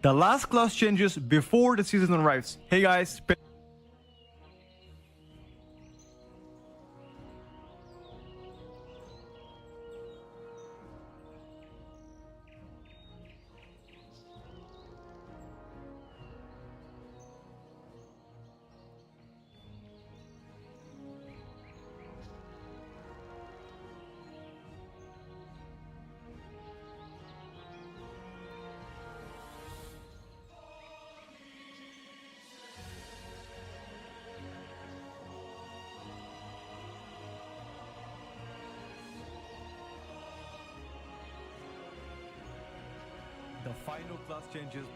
The last class changes before the season arrives. Hey guys. The final class changes.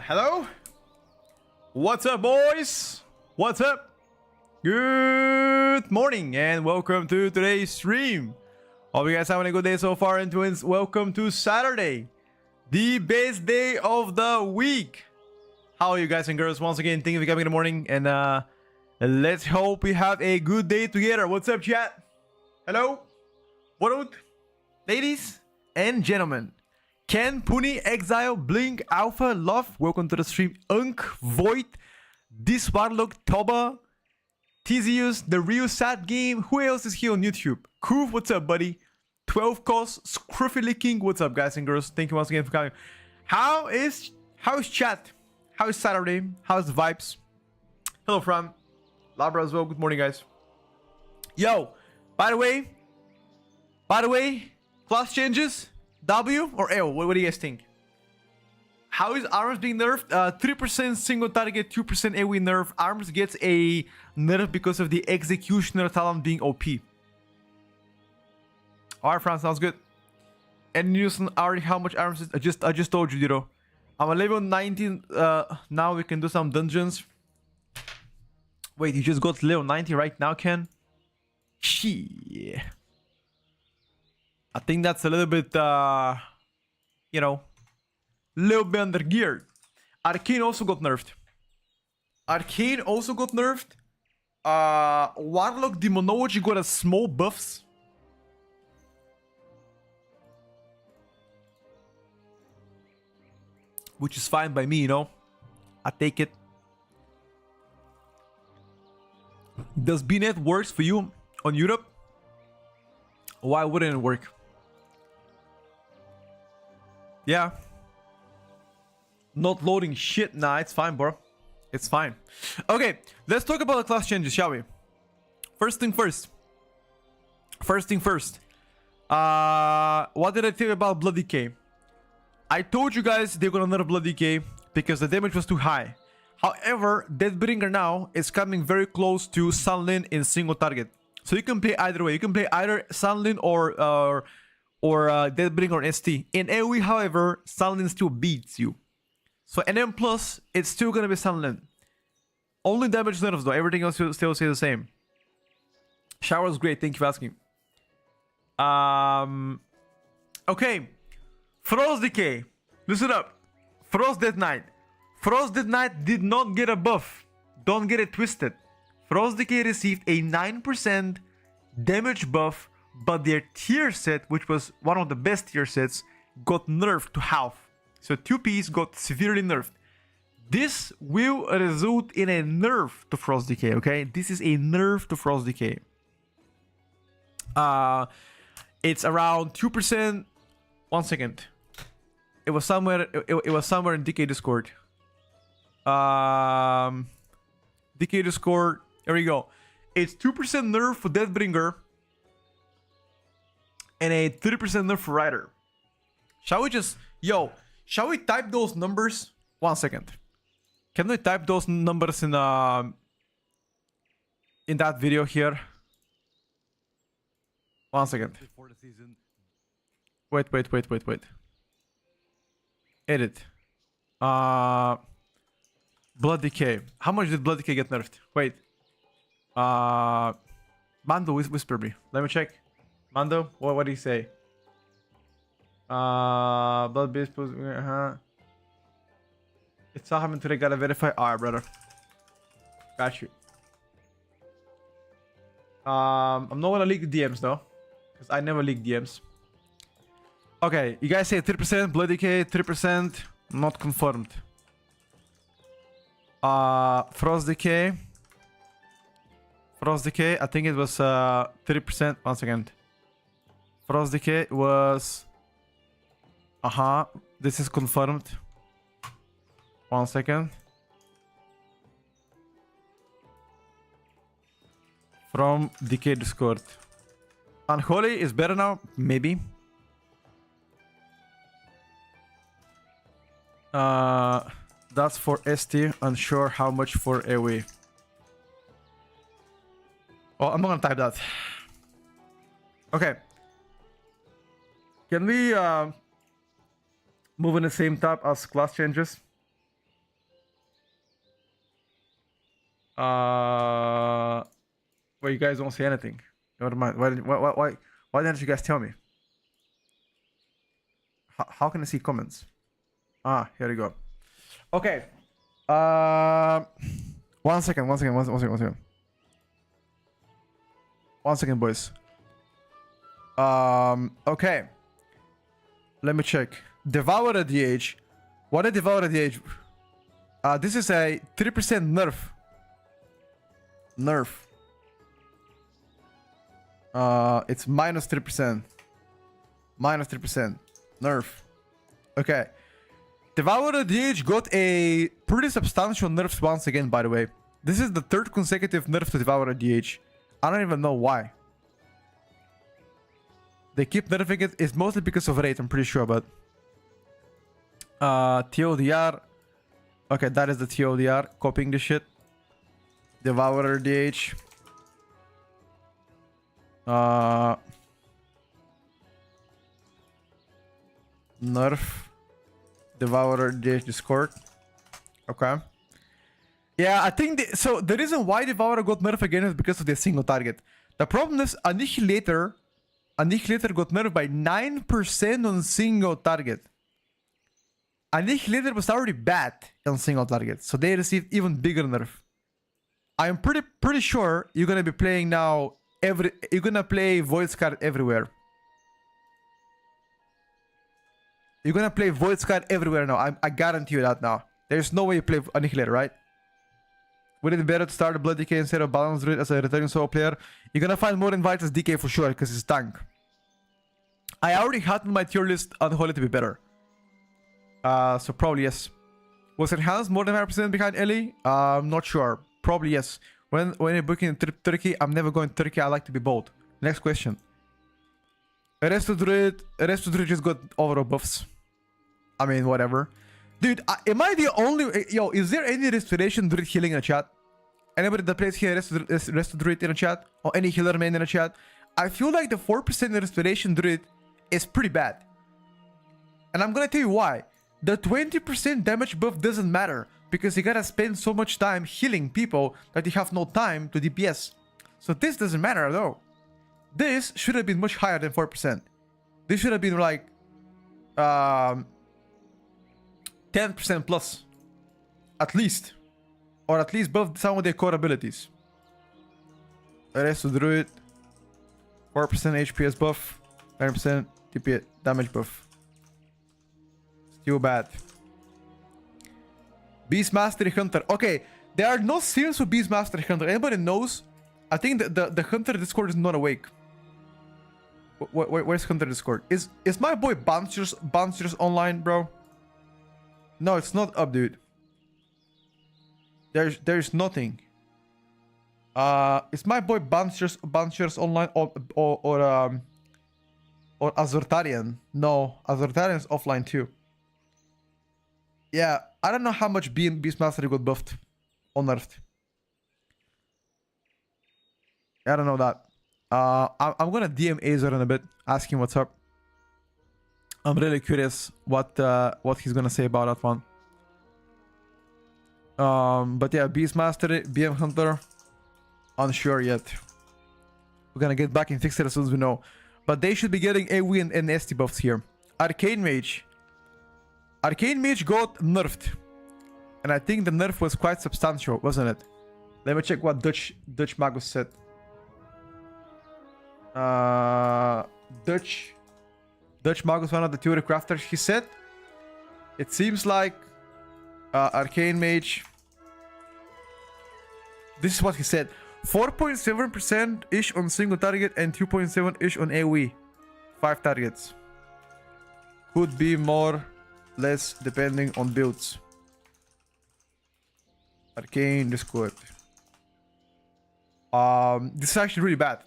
Hello? What's up, boys? What's up? Good morning and welcome to today's stream. Hope you guys having a good day so far, and twins, welcome to Saturday, the best day of the week. How are you guys and girls? Once again, thank you for coming in the morning, and let's hope we have a good day together. What's up, chat? Hello? What up, ladies and gentlemen? Ken, Puni, Exile, Blink, Alpha, Love, welcome to the stream. Unk, Void, This Warlock, Toba, Theseus, The Real Sad Game. Who else is here on YouTube? Koof, what's up, buddy? 12 Cos, Scruffy Licking, what's up, guys and girls? Thank you once again for coming. How is chat? How is Saturday? How's the vibes? Hello, Fran. Labra as well. Good morning, guys. Yo, by the way, class changes. W or L? What do you guys think? How is arms being nerfed? 3% single target, 2% AoE nerf. Arms gets a nerf because of the executioner talent being OP. Alright, Fran, sounds good. And Nielsen, already how much arms is? I just told you, Diro. I'm a level 19. Now we can do some dungeons. Wait, you just got level 90 right now, Ken? Shit. I think that's a little bit, you know, little bit under geared. Arcane also got nerfed. Warlock Demonology got a small buffs. Which is fine by me, you know. I take it. Does BNet works for you on Europe? Why wouldn't it work? Yeah. Not loading shit. Nah, it's fine, bro. It's fine. Okay, let's talk about the class changes, shall we? First thing first. What did I tell you about Blood Decay? I told you guys they're gonna nerf Blood Decay because the damage was too high. However, Deathbringer now is coming very close to Sunlin in single target. So you can play either way. You can play either Sunlin or Deathbringer on ST. In AoE, however, Sunlin still beats you. So NM plus, it's still gonna be Sunlin. Only damage nerfs though. Everything else will still stay the same. Shower's great. Thank you for asking. Okay. Frost Decay. Listen up. Frost Death Knight. Frost Death Knight did not get a buff. Don't get it twisted. Frost Decay received a 9% damage buff, but their tier set, which was one of the best tier sets, got nerfed to half. So 2Ps got severely nerfed. This will result in a nerf to Frost Decay, okay? This is a nerf to Frost Decay. It's around 2%. 1 second. It was somewhere in DK Discord. DK Discord. Here we go. It's 2% nerf for Deathbringer and a 30% nerf for Rider. Shall we just... Yo, shall we type those numbers? 1 second. Can we type those numbers in that video here? 1 second. Wait. Edit. Blood Decay. How much did Blood Decay get nerfed? Wait. Mando, whisper me. Let me check. Mando, what do you say? Blood Beast. It's all happening today. Gotta verify. Alright, brother. Got you. I'm not gonna leak the DMs though, because I never leak DMs. Okay, you guys say 3%, Blood Decay, 3%, not confirmed. Frost Decay, I think it was 3%. 1 second. Frost Decay was... this is confirmed. 1 second. From Decay Discord. Unholy is better now? Maybe. That's for ST. Unsure how much for AoE. Oh, I'm not gonna type that. Okay. Can we move in the same tab as class changes? Well, you guys don't say anything. Never mind. Why didn't you guys tell me? How can I see comments? Ah, here we go. Okay. 1 second. 1 second. 1 second. 1 second. 1 second. 1 second, boys. Okay. Let me check. Devourer DH. What a Devourer DH. This is a 3% nerf. Nerf. It's minus 3%. Minus 3%. Nerf. Okay. Devourer DH got a pretty substantial nerfs once again, by the way. This is the third consecutive nerf to Devourer DH. I don't even know why. They keep nerfing it. It's mostly because of rate, I'm pretty sure, but... TODR. Okay, that is the TODR. Copying the shit. Devourer DH. Nerf. Devourer DH Discord. Okay. Yeah, I think... so, the reason why Devourer got nerfed again is because of the single target. The problem is Annihilator got nerfed by 9% on single target. Annihilator was already bad on single target, so they received even bigger nerf. I'm pretty sure you're gonna be playing now you're gonna play Void Scar everywhere. You're gonna play Void Scar everywhere now. I guarantee you that now. There's no way you play Annihilator, right? Would it be better to start a Blood DK instead of Balance Druid as a returning solo player? You're gonna find more invites as DK for sure, because it's tank. I already had my tier list Unholy to be better. So probably yes. Was Enhanced more than 5% behind Ellie? I'm not sure. Probably yes. When you're booking a trip to Turkey, I'm never going to Turkey. I like to be bold. Next question. Resto Druid just got overall buffs. I mean, whatever. Dude, am I the only... Yo, is there any Restoration Druid healing in the chat? Anybody that plays here Resto Druid in the chat? Or any healer main in the chat? I feel like the 4% Restoration Druid is pretty bad. And I'm gonna tell you why. The 20% damage buff doesn't matter, because you gotta spend so much time healing people that you have no time to DPS. So this doesn't matter at all. This should have been much higher than 4%. This should have been like 10% plus. At least. Or at least buff some of their core abilities. Rest of Druid. 4% HPS buff. 9% DPS damage buff. Still bad. Beastmaster Hunter. Okay, there are no series for Beastmaster Hunter. Anybody knows? I think the Hunter Discord is not awake. Where's Hunter Discord? Is my boy Bouncers online, bro? No, it's not up, dude. There's nothing. Is my boy Bouncers online or Azurtarian? No, Azurtarian is offline too. Yeah, I don't know how much Beastmaster got buffed or nerfed. I don't know that. I'm gonna DM Azor in a bit, ask him what's up. I'm really curious what he's gonna say about that one. But yeah, Beastmaster, BM Hunter, unsure yet. We're gonna get back and fix it as soon as we know. But they should be getting AoE and SD buffs here. Arcane Mage. Arcane Mage got nerfed. And I think the nerf was quite substantial, wasn't it? Let me check what Dutch Magus said. Dutch Magus, one of the theory crafters, he said it seems like Arcane Mage, this is what he said: 4.7% ish on single target and 2.7 ish on AoE. 5 targets. Could be more, less depending on builds. Arcane Discord. This is actually really bad.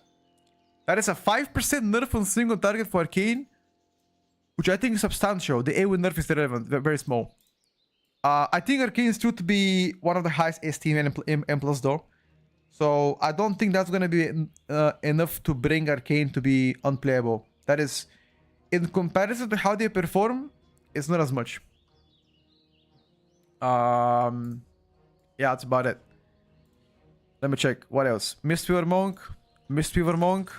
That is a 5% nerf on single target for Arcane, which I think is substantial. The AoE nerf is irrelevant, very small. I think Arcane is still to be one of the highest ST M plus though. So I don't think that's going to be enough to bring Arcane to be unplayable. That is, in comparison to how they perform, it's not as much. Yeah, that's about it. Let me check. What else? Mistweaver Monk. Mistweaver Monk.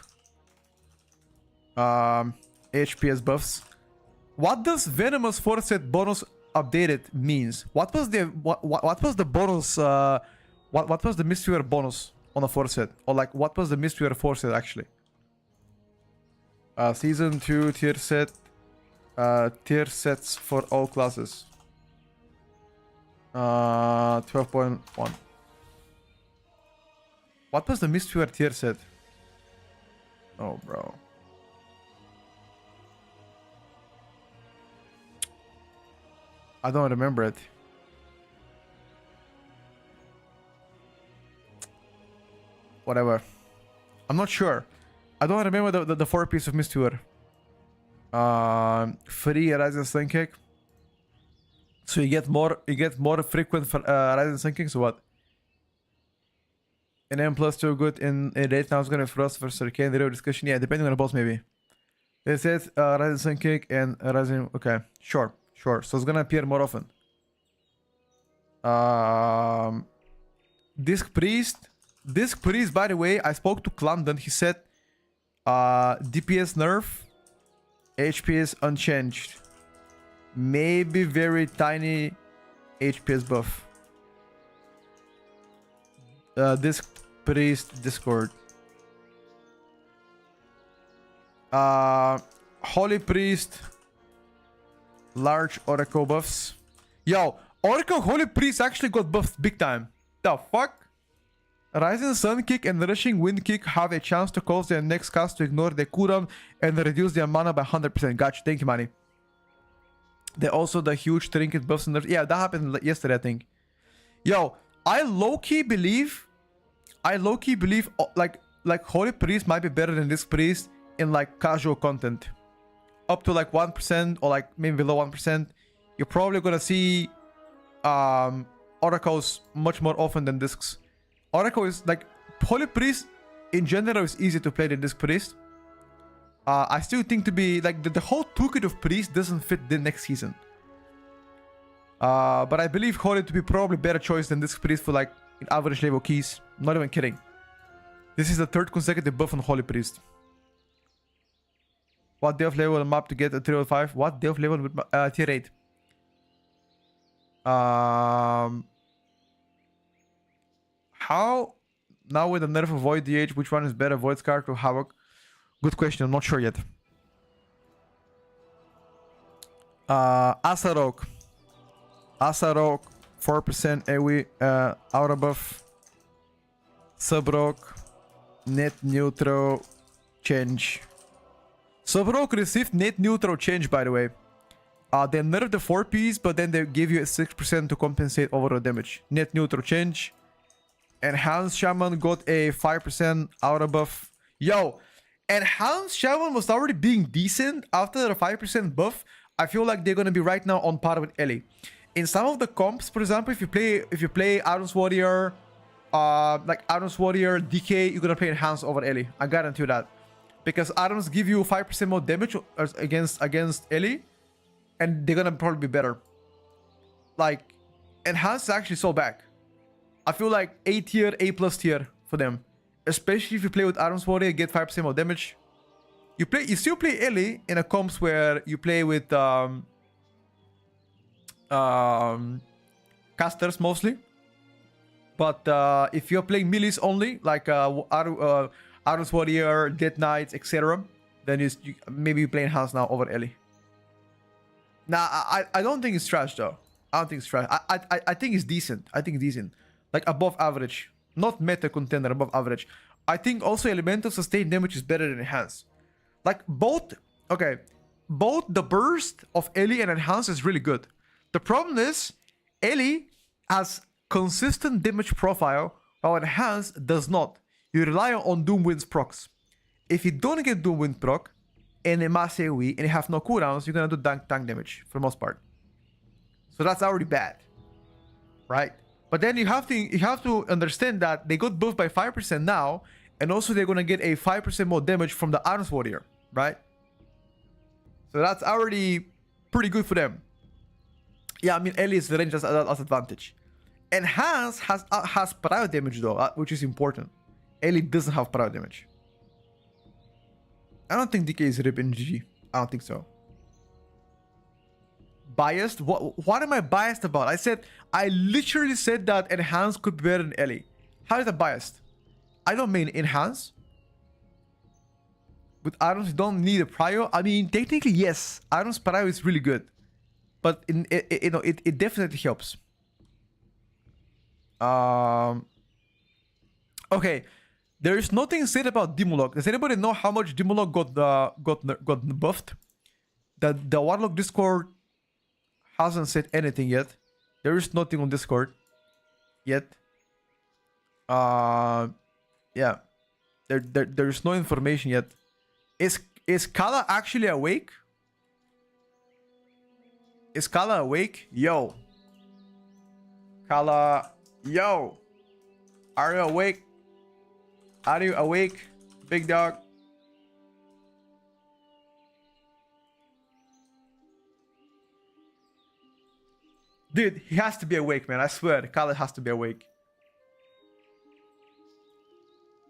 HPS buffs. What does Venomous Forset bonus updated means? What was the what was the bonus? What was the Mistweaver bonus on a Forset? Or like what was the Mistweaver Forset actually? Season 2 tier set. Tier sets for all classes. 12.1. What was the Mistweaver tier set? Oh, bro. I don't remember it. Whatever. I'm not sure. I don't remember the 4 piece of Mistweaver. Free Rising Sling Kick. So you get more frequent Rising Sling Kicks, so what? An M plus 2 good in rate now is gonna frost for Arcane video discussion. Yeah, depending on the boss maybe. It says Rising Sling Kick and Rising. Okay, sure. So it's gonna appear more often. Disc Priest, by the way, I spoke to Clandon. He said DPS nerf, HPS unchanged. Maybe very tiny HPS buff. Disc Priest Discord. Holy Priest. Large Oracle buffs. Yo, Oracle Holy Priest actually got buffed big time. The fuck? Rising Sun Kick and Rushing Wind Kick have a chance to cause their next cast to ignore their cooldown and reduce their mana by 100%. Gotcha. Thank you, Manny. They also the huge trinket buffs and yeah, that happened yesterday, I think. Yo, I low-key believe like Holy Priest might be better than this priest in like casual content. Up to like 1% or like maybe below 1%. You're probably gonna see oracles much more often than discs. Oracle is like Holy Priest in general is easy to play than Disc Priest. I still think to be like the whole toolkit of Priest doesn't fit the next season. But I believe Holy to be probably better choice than Disc Priest for like average level keys. I'm not even kidding. This is the 3rd consecutive buff on Holy Priest. What dev level map to get a tier 5? What dev level with tier 8? How now with the nerf of Void DH, which one is better, Void Scar to Havoc? Good question, I'm not sure yet. Asarok. Asarok, 4% AoE, aura buff. Subrok, net neutral change. Subrok received net neutral change, by the way. They nerfed the 4 piece, but then they give you a 6% to compensate overall damage. Net neutral change. Enhanced Shaman got a 5% aura buff. Yo, Enhanced Shaman was already being decent after the 5% buff. I feel like they're gonna be right now on par with Ellie. In some of the comps, for example, if you play Arden's Warrior, like Arden's Warrior DK, you're gonna play Enhanced over Ellie. I guarantee you that. Because Arden's give you 5% more damage against Ellie, and they're gonna probably be better. Like, Enhanced is actually so back. I feel like A tier, A plus tier for them. Especially if you play with Arden's Warrior, get 5% more damage. You still play Ellie in a comps where you play with casters mostly. But if you're playing melees only, like Arden's Warrior, Dead Knights, etc., then maybe you play Enhanced now over Ellie. Nah, I don't think it's trash though. I don't think it's trash. I think it's decent. I think it's decent. Like above average. Not meta contender, above average. I think also Elemental Sustained damage is better than Enhanced. Like both the burst of Ellie and Enhanced is really good. The problem is, Ellie has consistent damage profile, while Enhanced does not. You rely on Doomwind's procs. If you don't get Doomwind proc, and a mass AoE, and you have no cooldowns, you're gonna do tank damage for the most part. So that's already bad, right? But then you have to understand that they got buffed by 5% now, and also they're gonna get a 5% more damage from the Arden's Warrior, right? So that's already pretty good for them. Yeah, I mean Ellie is the range as advantage. Enhance has parao damage though, which is important. Ellie doesn't have parao damage. I don't think DK is RIP in GG. I don't think so. Biased? What am I biased about? I literally said that Enhance could be better than Ellie. How is that biased? I don't mean Enhance. With items you don't need a prio. I mean, technically yes, items prio is really good, but it definitely helps. Okay, there is nothing said about Demolog. Does anybody know how much Demolog got buffed? The Warlock Discord hasn't said anything yet. There is nothing on Discord yet. Yeah, there is no information yet. Is Kala actually awake? Is Kala awake? Yo. Kala, yo. Are you awake? Are you awake, big dog? Dude, he has to be awake, man. I swear, Kala has to be awake.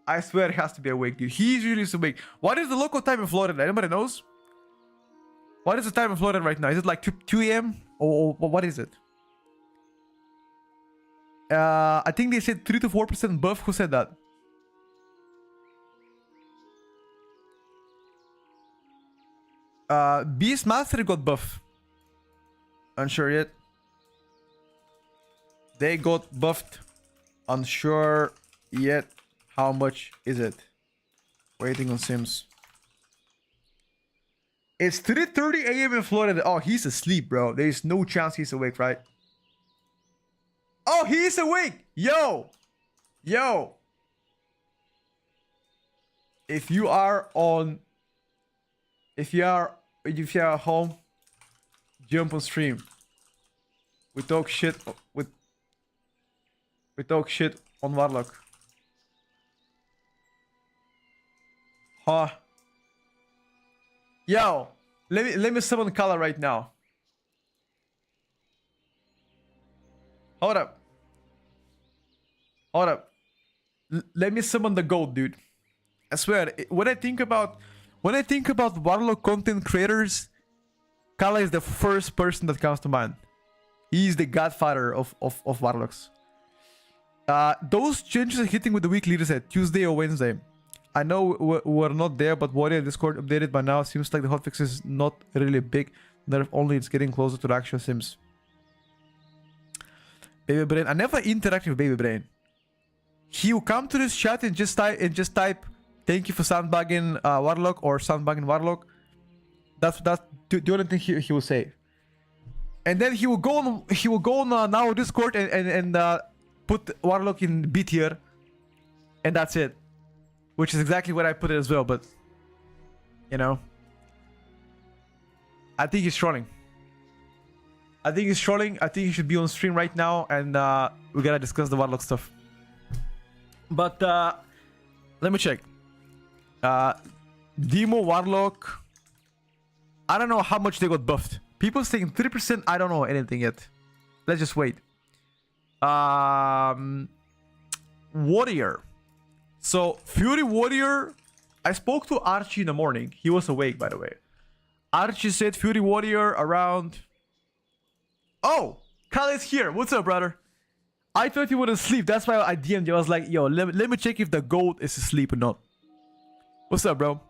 I swear he has to be awake, dude. He's really awake. What is the local time in Florida? Anybody knows? What is the time in Florida right now? Is it like 2 a.m.? Or what is it? I think they said 3 to 4% buff. Who said that? Beastmaster got buff. Unsure yet. They got buffed. Unsure yet. How much is it? Waiting on Sims. It's 3:30 a.m. in Florida. Oh, he's asleep, bro. There is no chance he's awake, right? Oh, he's awake. Yo. Yo. If you are at home, jump on stream. We talk shit on Warlock. Huh. Yo, let me summon Kala right now. Hold up. Let me summon the gold, dude. I swear, when I think about Warlock content creators, Kala is the first person that comes to mind. He's the godfather of Warlocks. Those changes are hitting with the weekly reset, Tuesday or Wednesday. I know we're not there, but Warrior Discord updated by now. Seems like the hotfix is not really big. Nerf only, it's getting closer to the actual Sims. Baby Brain. I never interact with Baby Brain. He will come to this chat and just type thank you for sandbagging Warlock or sandbagging Warlock. That's the only thing he will say. And then he will go on now Discord and put Warlock in B tier, and that's it. Which is exactly what I put it as well, but you know, I think he's trolling. I think he should be on stream right now, and we gotta discuss the Warlock stuff. But let me check. Demo Warlock. I don't know how much they got buffed. People saying 3%. I don't know anything yet. Let's just wait. Warrior. So Fury Warrior. I spoke to Archie in the morning. He was awake, by the way. Archie said Fury Warrior around. Oh, Kyle is here. What's up, brother? I thought you wouldn't sleep. That's why I DM'd you. I was like, yo, let me check if the goat is asleep or not. What's up, bro?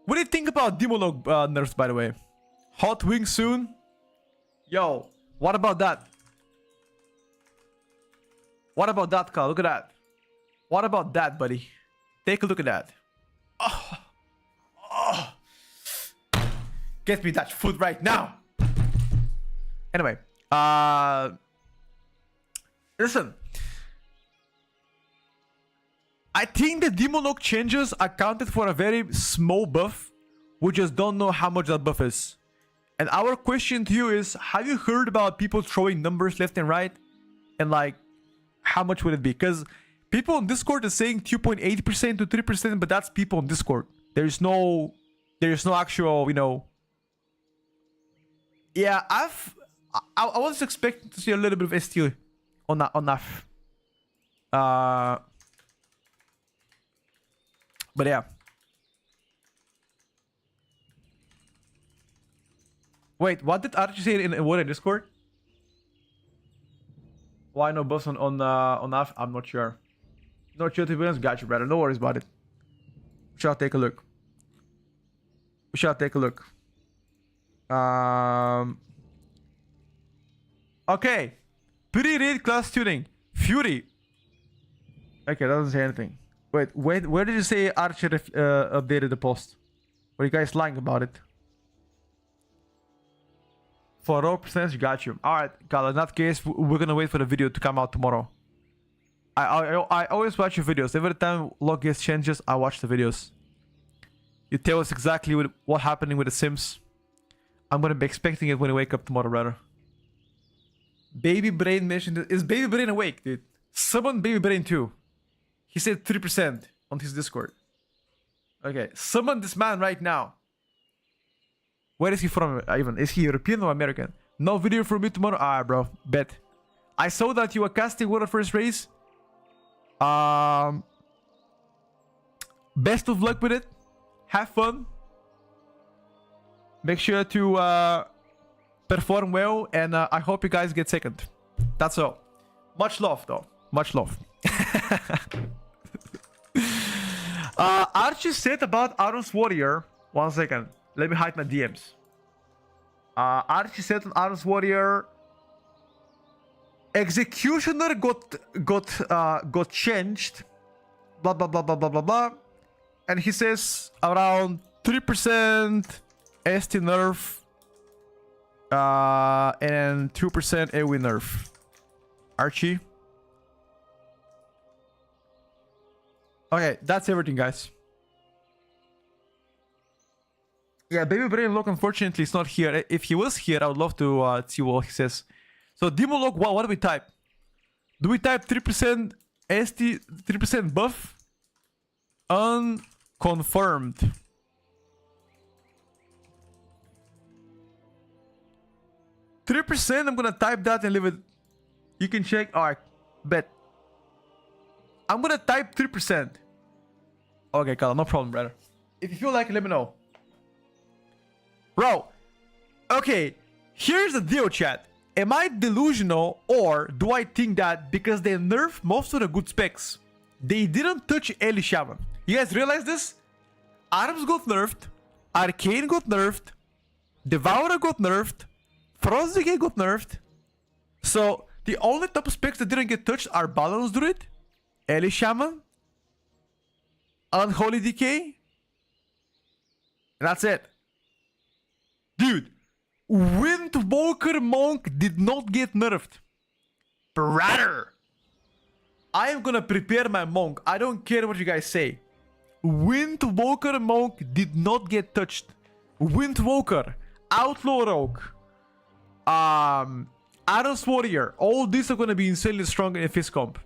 What do you think about Demolog nerfs, by the way? Hot wing soon? Yo, what about that? What about that, Kyle? Look at that. What about that, buddy? Take a look at that. Oh. Oh. Get me that food right now. Anyway, listen. I think the Demolog changes accounted for a very small buff. We just don't know how much that buff is. And our question to you is, have you heard about people throwing numbers left and right? And like, how much would it be? Because people on Discord are saying 2.8% to 3%, but that's people on Discord. There's no actual, you know. Yeah, I was expecting to see a little bit of ST on that. But yeah. Wait, what did Archie say in what in Discord? Why no buffs on AF? I'm not sure. Not sure to be honest. Got you, brother. No worries about it. We shall take a look. We shall take a look. Okay. Pre-read class tuning. Fury. Okay, that doesn't say anything. Wait, where did you say Archer updated the post? Were you guys lying about it? For raw percentage, got you. Alright, Kyle, in that case, we're gonna wait for the video to come out tomorrow. I always watch your videos. Every time log gets changes, I watch the videos. You tell us exactly what's happening with the Sims. I'm gonna be expecting it when I wake up tomorrow, brother. Baby Brain mentioned it. Is Baby Brain awake, dude? Summon Baby Brain too. He said 3% on his Discord. Okay, summon this man right now. Where is he from, Ivan? Is he European or American? No video for me tomorrow? Ah, bro, bet. I saw that you were casting World First Race. Best of luck with it. Have fun. Make sure to perform well, and I hope you guys get second. That's all. Much love, though. Much love. Archie said about Aaron's Warrior. 1 second. Let me hide my DMs. Archie said on Aaron's Warrior, Executioner got changed. Blah blah blah blah blah blah blah. And he says around 3% ST nerf, and 2% AoE nerf. Archie. Okay, that's everything, guys. Yeah, Baby Brain Log unfortunately is not here. If he was here, I would love to see what he says. So Demon Log, what do we type? Do we type 3% ST, 3% buff? Unconfirmed. %, I'm gonna type that and leave it. You can check. Alright, bet. I'm gonna type 3%. Okay, Kyle, no problem, brother. If you feel like it, let me know. Bro, okay, here's the deal, chat. Am I delusional, or do I think that because they nerfed most of the good specs, they didn't touch Ellie Shaman? You guys realize this? Arms got nerfed, Arcane got nerfed, Devourer got nerfed, Frost Decay got nerfed. So the only top specs that didn't get touched are Balance Druid, Ellie Shaman, Unholy Decay, and that's it. Dude, Windwalker Monk did not get nerfed. Brother! I am gonna prepare my monk. I don't care what you guys say. Windwalker Monk did not get touched. Windwalker, Outlaw Rogue, Aros Warrior, all these are gonna be insanely strong in a fist comp.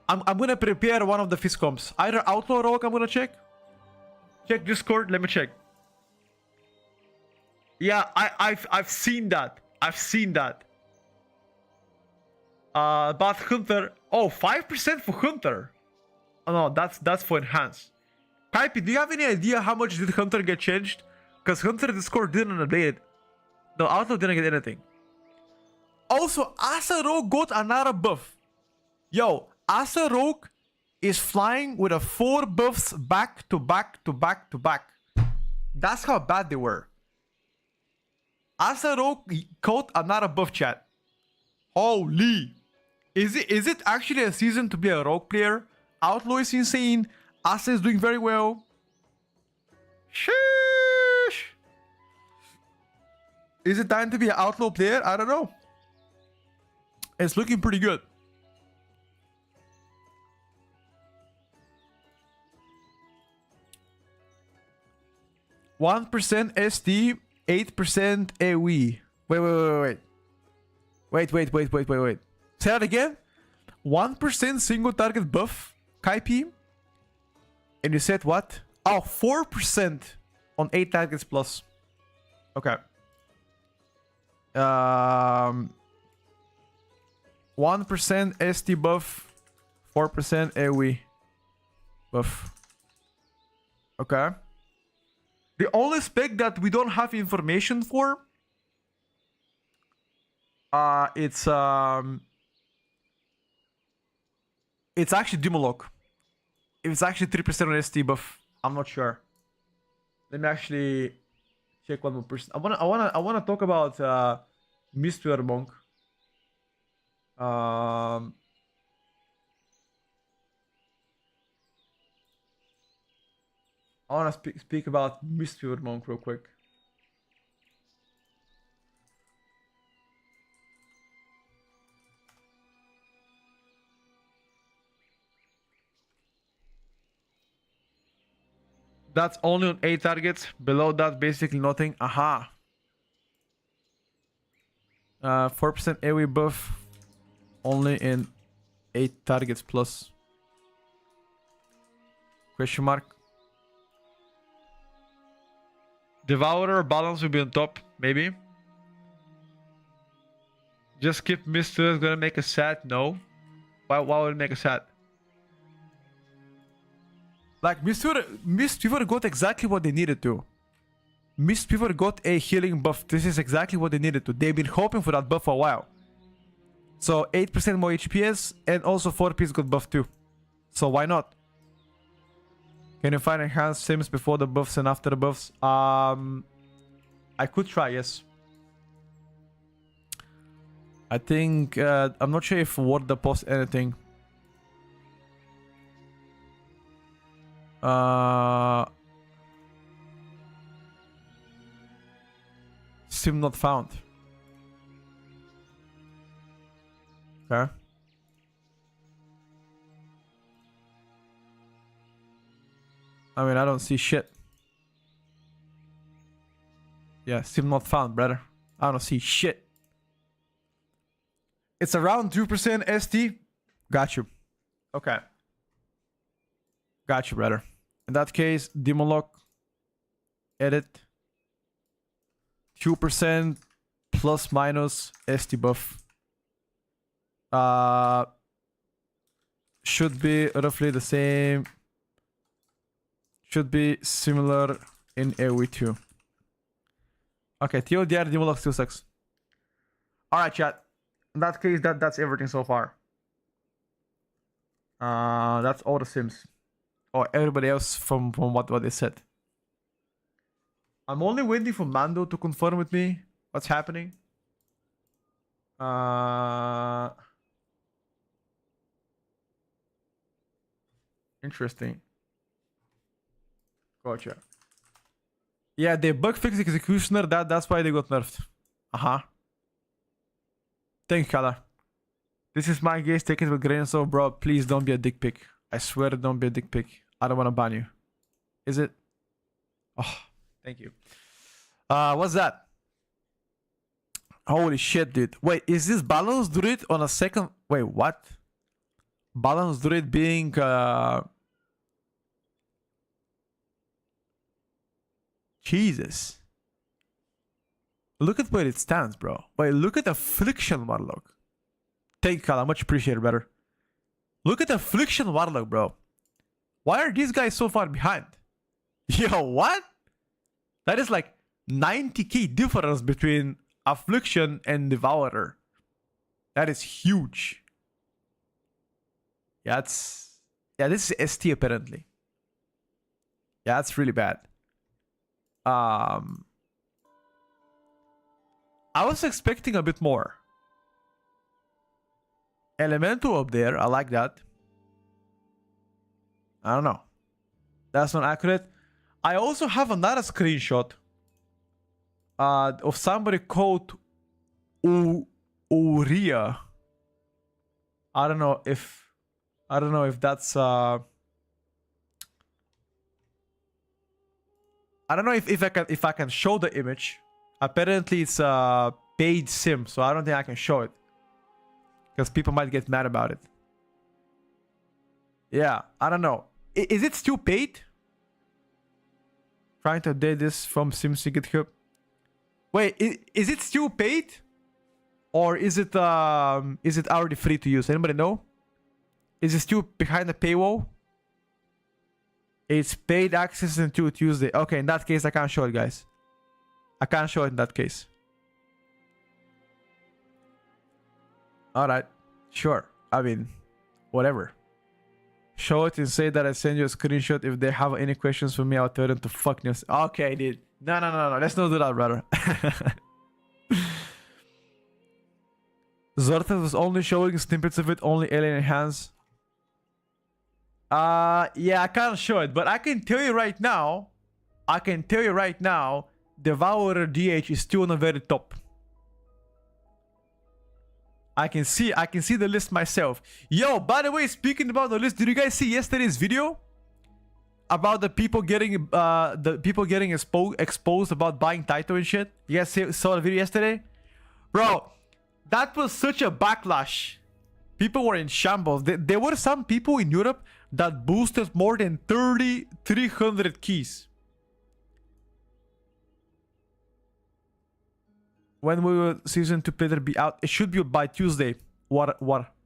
I'm gonna prepare one of the fist comps. Either Outlaw Rogue, I'm gonna check. Check Discord, let me check. Yeah, I've seen that. I've seen that. But Hunter, oh, 5% for Hunter. Oh no, that's for enhance. Kaipi, do you have any idea how much did Hunter get changed? Because Hunter Discord didn't update it. No, Outlaw didn't get anything. Also, Asa Rogue got another buff. Yo, Asa Rogue is flying with a 4 buffs back to back to back to back. That's how bad they were. Asa Rogue caught another buff, chat. Holy. Is it actually a season to be a rogue player? Outlaw is insane. Asa is doing very well. Sheesh. Is it time to be an outlaw player? I don't know. It's looking pretty good. %, 1% ST, 8% AoE. Wait. Say that again. 1% single target buff, Kaipi. And you said what? Oh, 4% on 8 targets plus. Okay. 1% ST buff, 4% AoE buff. Okay. The only spec that we don't have information for, it's actually Demolock. If it's actually 3% on ST buff, I'm not sure. Let me actually check one more person. I wanna talk about Mistweaver Monk. I wanna speak about Mistweaver Monk real quick. That's only on 8 targets. Below that, basically nothing. Aha. 4% AoE buff. Only in 8 targets plus. Question mark. Devourer balance will be on top, maybe. Just skip Mister is gonna make us sad. No. Why would it make us sad? Like, Mistweaver got exactly what they needed to. Mistweaver got a healing buff. This is exactly what they needed to. They've been hoping for that buff for a while. So 8% more HPS and also 4Ps got buff too. So why not? Can you find enhanced sims before the buffs and after the buffs? I could try, yes. I think, I'm not sure if Word post anything. Sim not found. Okay. I mean, I don't see shit. Yeah, sim not found, brother. I don't see shit. It's around 2% ST. Got you. Okay. Got you, brother. In that case, Demolock. Edit. 2% plus minus ST buff. Should be roughly the same. Should be similar in AoE too. Okay, TLDR Demolock still sucks. Alright, chat. In that case, that's everything so far. That's all the sims. Or everybody else from what they said. I'm only waiting for Mando to confirm with me what's happening. Interesting. Gotcha. Yeah, they bug fix executioner. That's why they got nerfed. Thank you, Kala. This is my gaze. Take it with grain of salt, bro. Please don't be a dick pic. I swear, don't be a dick pic. I don't want to ban you. Is it? Oh, thank you. What's that? Holy shit, dude. Wait, is this balance druid on a second? Wait, what? Balance druid being Jesus. Look at where it stands, bro. Wait, look at Affliction Warlock. Thank you, Kala. Much appreciated, brother. Look at Affliction Warlock, bro. Why are these guys so far behind? Yo, what? That is like 90k difference between Affliction and Devourer. That is huge. Yeah, this is ST apparently. Yeah, that's really bad. I was expecting a bit more. Elemental up there, I like that. I don't know. That's not accurate. I also have another screenshot of somebody called Uria. I don't know if that's I don't know if I can show the image. Apparently it's a paid sim, so I don't think I can show it. Because people might get mad about it. Yeah, I don't know. Is it still paid? Trying to update this from SimCity GitHub. Wait, is it still paid? Or is it already free to use? Anybody know? Is it still behind the paywall? It's paid access until Tuesday. Okay, in that case, I can't show it, guys. I can't show it in that case. Alright. Sure. I mean, whatever. Show it and say that I send you a screenshot. If they have any questions for me, I'll tell them to fuck news. Okay, dude. No. Let's not do that, brother. Zorta was only showing snippets of it, only alien hands. Yeah, I can't show it, but I can tell you right now. Devourer DH is still on the very top. I can see the list myself. Yo, by the way, speaking about the list, did you guys see yesterday's video about the people getting exposed about buying Taito and shit? You guys saw the video yesterday? Bro, that was such a backlash. People were in shambles. There were some people in Europe that boosted more than 300 keys. When will season 2 playthrough be out? It should be by Tuesday. What?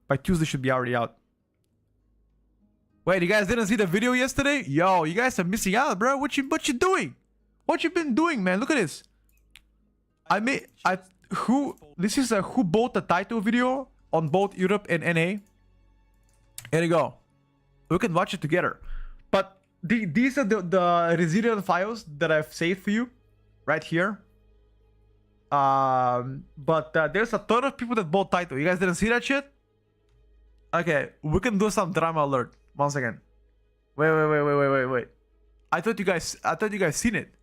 By Tuesday should be already out. Wait, you guys didn't see the video yesterday? Yo, you guys are missing out, bro. What you doing? What you been doing, man? Look at this. This is a who bought the title video on both Europe and NA. Here you go. We can watch it together. But these are the resilient files that I've saved for you right here. But there's a ton of people that bought title. You guys didn't see that shit? Okay, we can do some drama alert. Once again. Wait. I thought you guys seen it.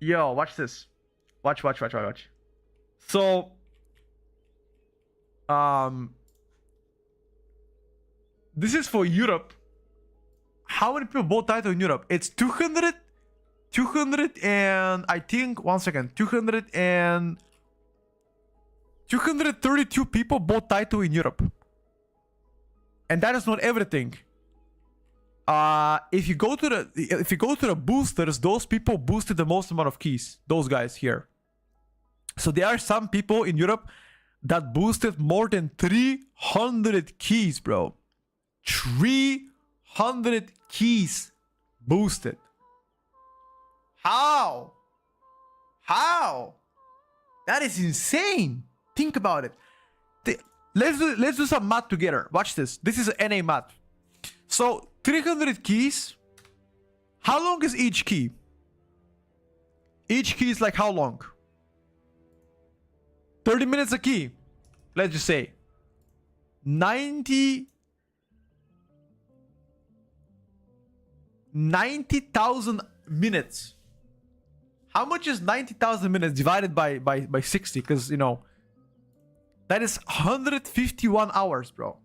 Yo, watch this. Watch. So, this is for Europe. How many people bought title in Europe? It's 200 and I think 232 people bought title in Europe. And that is not everything. If you go to the boosters, those people boosted the most amount of keys. Those guys here. So there are some people in Europe that boosted more than 300 keys, bro. 300 keys boosted. How? That is insane. Think about it. Let's do some math together. Watch this. This is NA math. So 300 keys. How long is each key? Each key is like how long? 30 minutes a key. Let's just say 90,000 minutes. How much is 90,000 minutes divided by 60? Because, you know, that is 151 hours, bro.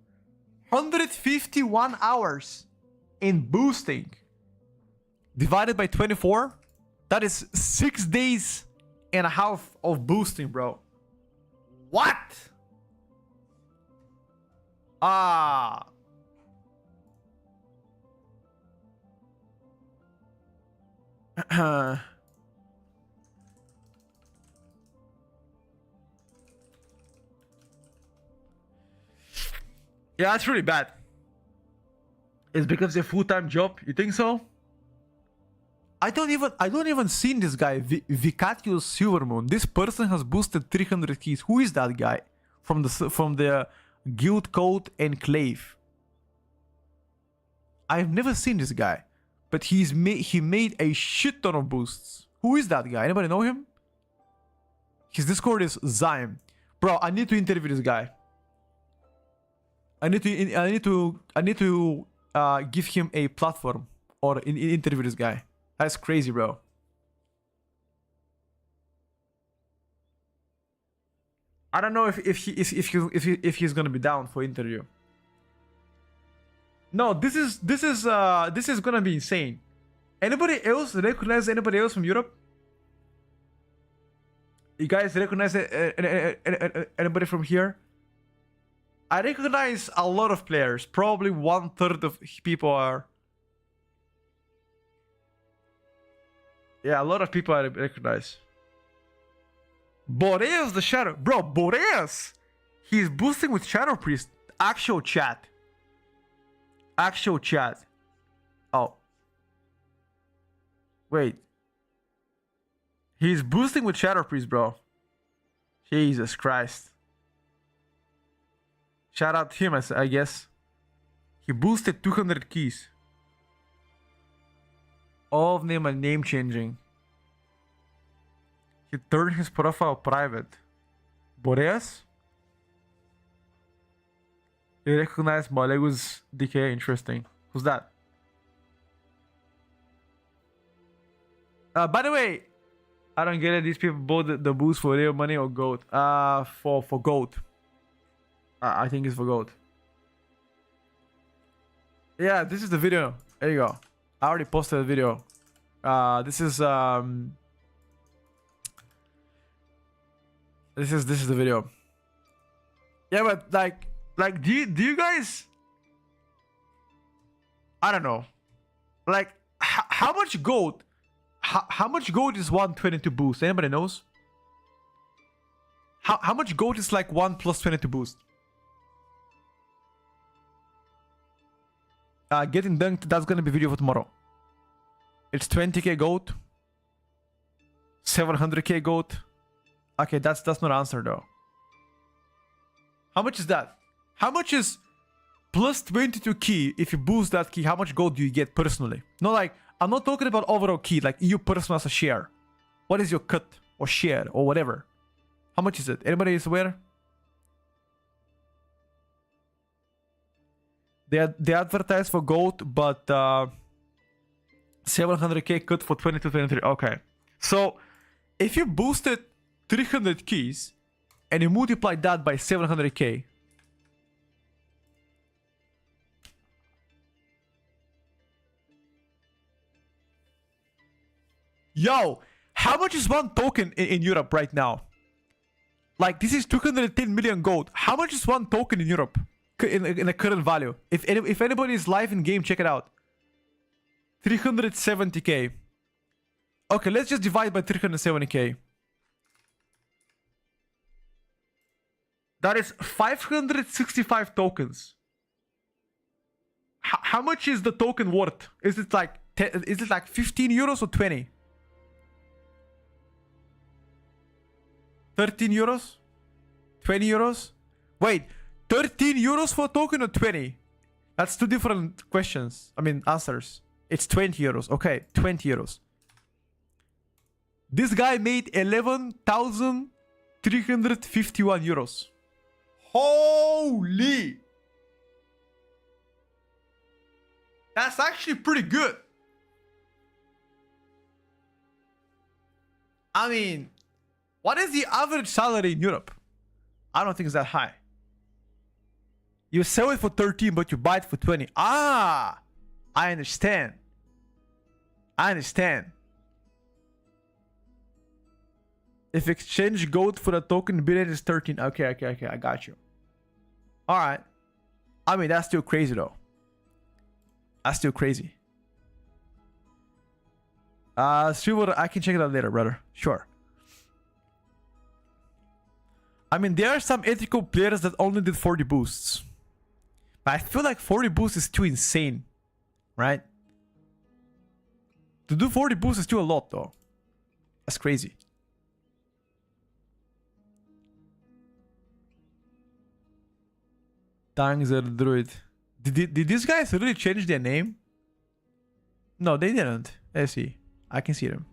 151 hours in boosting. Divided by 24. That is 6 days and a half of boosting, bro. What? Yeah, that's really bad. It's because it's a full-time job. You think so? I don't even seen this guy, Vicatius Silvermoon. This person has boosted 300 keys. Who is that guy? From the Guild Code Enclave. I've never seen this guy, but he made a shit ton of boosts. Who is that guy? Anybody know him? His Discord is Zyme. Bro, I need to interview this guy. I need to give him a platform or interview this guy. That's crazy, bro. I don't know if he's gonna be down for interview. No, this is gonna be insane. Anybody else recognize anybody else from Europe? You guys recognize anybody from here? I recognize a lot of players. Probably 1/3 of people are. Yeah, a lot of people I recognize. Boreas the Shadow. Bro, Boreas! He's boosting with Shadow Priest. Actual chat. Actual chat. Oh. Wait. He's boosting with Shadow Priest, bro. Jesus Christ. Shout out to him, I guess. He boosted 200 keys. All of them are name changing. He turned his profile private. Boreas? He recognized Malegus decay. Interesting. Who's that? By the way, I don't get it. These people bought the boost for real money or gold? For gold. I think it's for gold. Yeah, this is the video. There you go. I already posted a video. This is the video. Yeah, but like do you guys, I don't know, like how much gold, how much gold is 122 boost? Anybody knows? How much gold is like 1 plus 22 boost? Getting dunked, that's gonna be video for tomorrow. It's 20k gold, 700k gold. Okay, that's not an answer though. How much is that? How much is plus 22 key? If you boost that key, how much gold do you get personally? No, like, I'm not talking about overall key, like you personally as a share. What is your cut or share or whatever? How much is it? Anybody is aware? They advertise for gold, but 700k cut for 22-23. Okay, so if you boosted 300 keys and you multiply that by 700k, yo, how much is one token in Europe right now? Like, this is 210 million gold. How much is one token in Europe in the current value? If anybody is live in game, check it out. 370k. Okay, let's just divide by 370k. That is 565 tokens. How much is the token worth? Is it like 15 euros or 20? 13 euros? 20 euros? Wait, 13 euros for a token or 20? That's two different questions. I mean, answers. It's 20 euros. Okay, 20 euros. This guy made 11,351 euros. Holy! That's actually pretty good. I mean, what is the average salary in Europe? I don't think it's that high. You sell it for 13, but you buy it for 20. Ah! I understand. I understand. If exchange gold for a token bid is 13. Okay, I got you. Alright. I mean, that's still crazy though. That's still crazy. Silver, I can check it out later, brother. Sure. I mean, there are some ethical players that only did 40 boosts. But I feel like 40 boosts is too insane. Right? To do 40 boosts is still a lot though. That's crazy. Tangzer Druid. Did these guys really change their name? No, they didn't. Let's see. I can see them.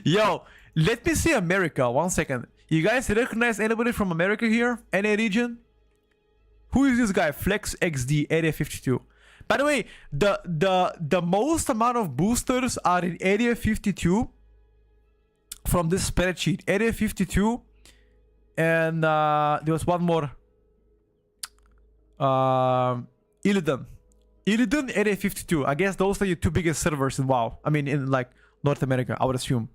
Yo, let me see America. 1 second. You guys recognize anybody from America here? Any region? Who is this guy? Flex XD Area 52. By the way, the most amount of boosters are in Area 52 from this spreadsheet. Area 52, and there was one more. Illidan, Area 52. I guess those are your two biggest servers in WoW. I mean, in like North America, I would assume.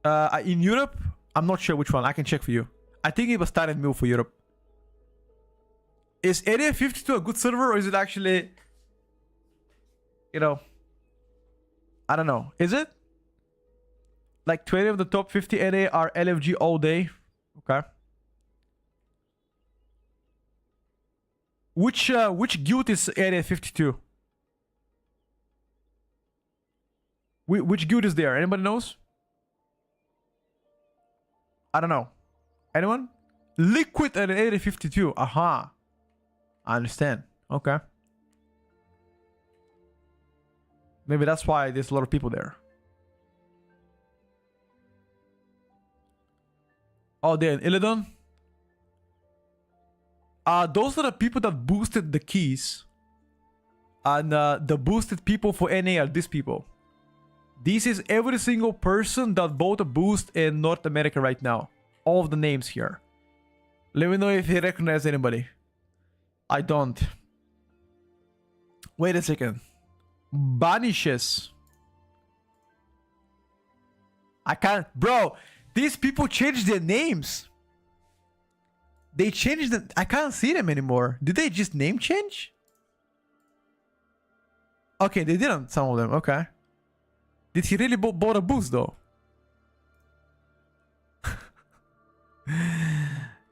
In Europe, I'm not sure which one. I can check for you. I think it was Tyrant Mill for Europe. Is Area 52 a good server, or is it actually, you know, I don't know. Is it? Like 20 of the top 50 NA are LFG all day. Okay. Which guild is Area 52? Which guild is there? Anybody knows? I don't know. Anyone? Liquid at Area 52. Aha. I understand. Okay. Maybe that's why there's a lot of people there. Oh, they're in Illidan? Those are the people that boosted the keys. And the boosted people for NA are these people. This is every single person that bought a boost in North America right now. All of the names here. Let me know if you recognize anybody. I don't. Wait a second. Banishes. I can't. Bro, these people changed their names. They changed them. I can't see them anymore. Did they just name change? Okay, they didn't. Some of them. Okay. Did he really bought a boost though?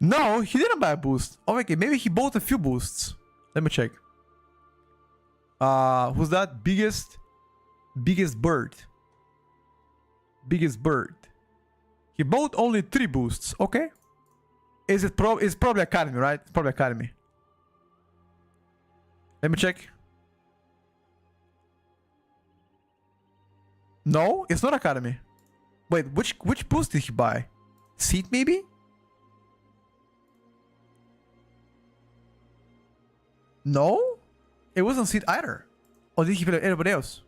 No, he didn't buy a boost. Oh, okay, maybe he bought a few boosts. Let me check. Who's that? Biggest bird. Biggest bird. He bought only 3 boosts. Okay. It's probably Academy, right? It's probably Academy. Let me check. No, it's not Academy. Wait, which boost did he buy? Seat maybe? No? It wasn't Seat either. Or did he play anybody else?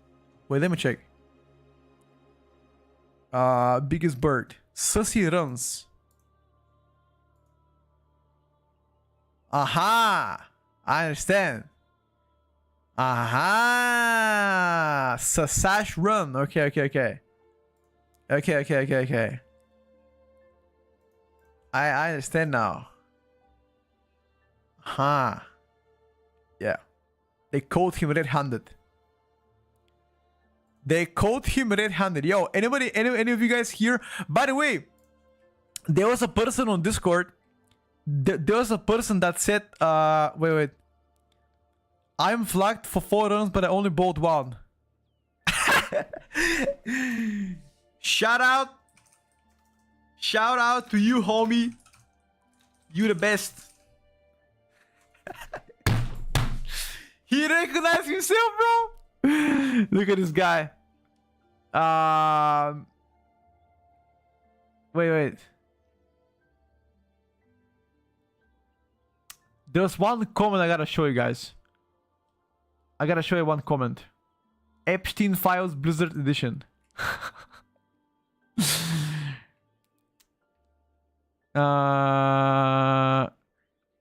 Wait, let me check. Biggest bird. Sussy runs. Aha! I understand. Aha! Sasash run. Okay. Okay. I understand now. Aha. Yeah. They called him red-handed. Yo, any of you guys here? By the way, there was a person on Discord. There was a person that said, wait. I'm flagged for 4 runs, but I only bought 1. Shout out to you, homie. You the best. He recognized himself, bro. Look at this guy. Wait. There's one comment I gotta show you guys. I gotta show you one comment. Epstein Files Blizzard Edition.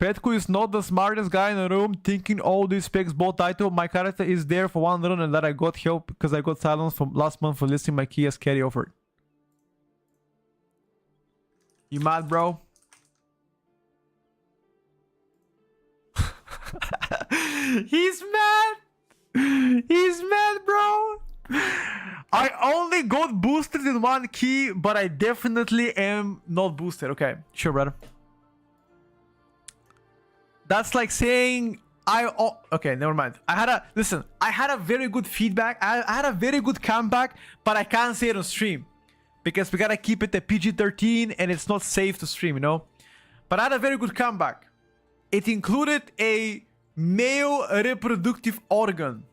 Petko is not the smartest guy in the room, thinking all these specs both title. My character is there for 1 run and that I got help because I got silence from last month for listing my key as carry offered. You mad, bro? He's mad. He's mad, bro. I only got boosted in 1 key, but I definitely am not boosted. Okay, sure, brother. That's like saying okay, never mind. I had a very good feedback. I had a very good comeback, but I can't say it on stream because we gotta keep it a PG-13 and it's not safe to stream, you know. But I had a very good comeback. It included a male reproductive organ.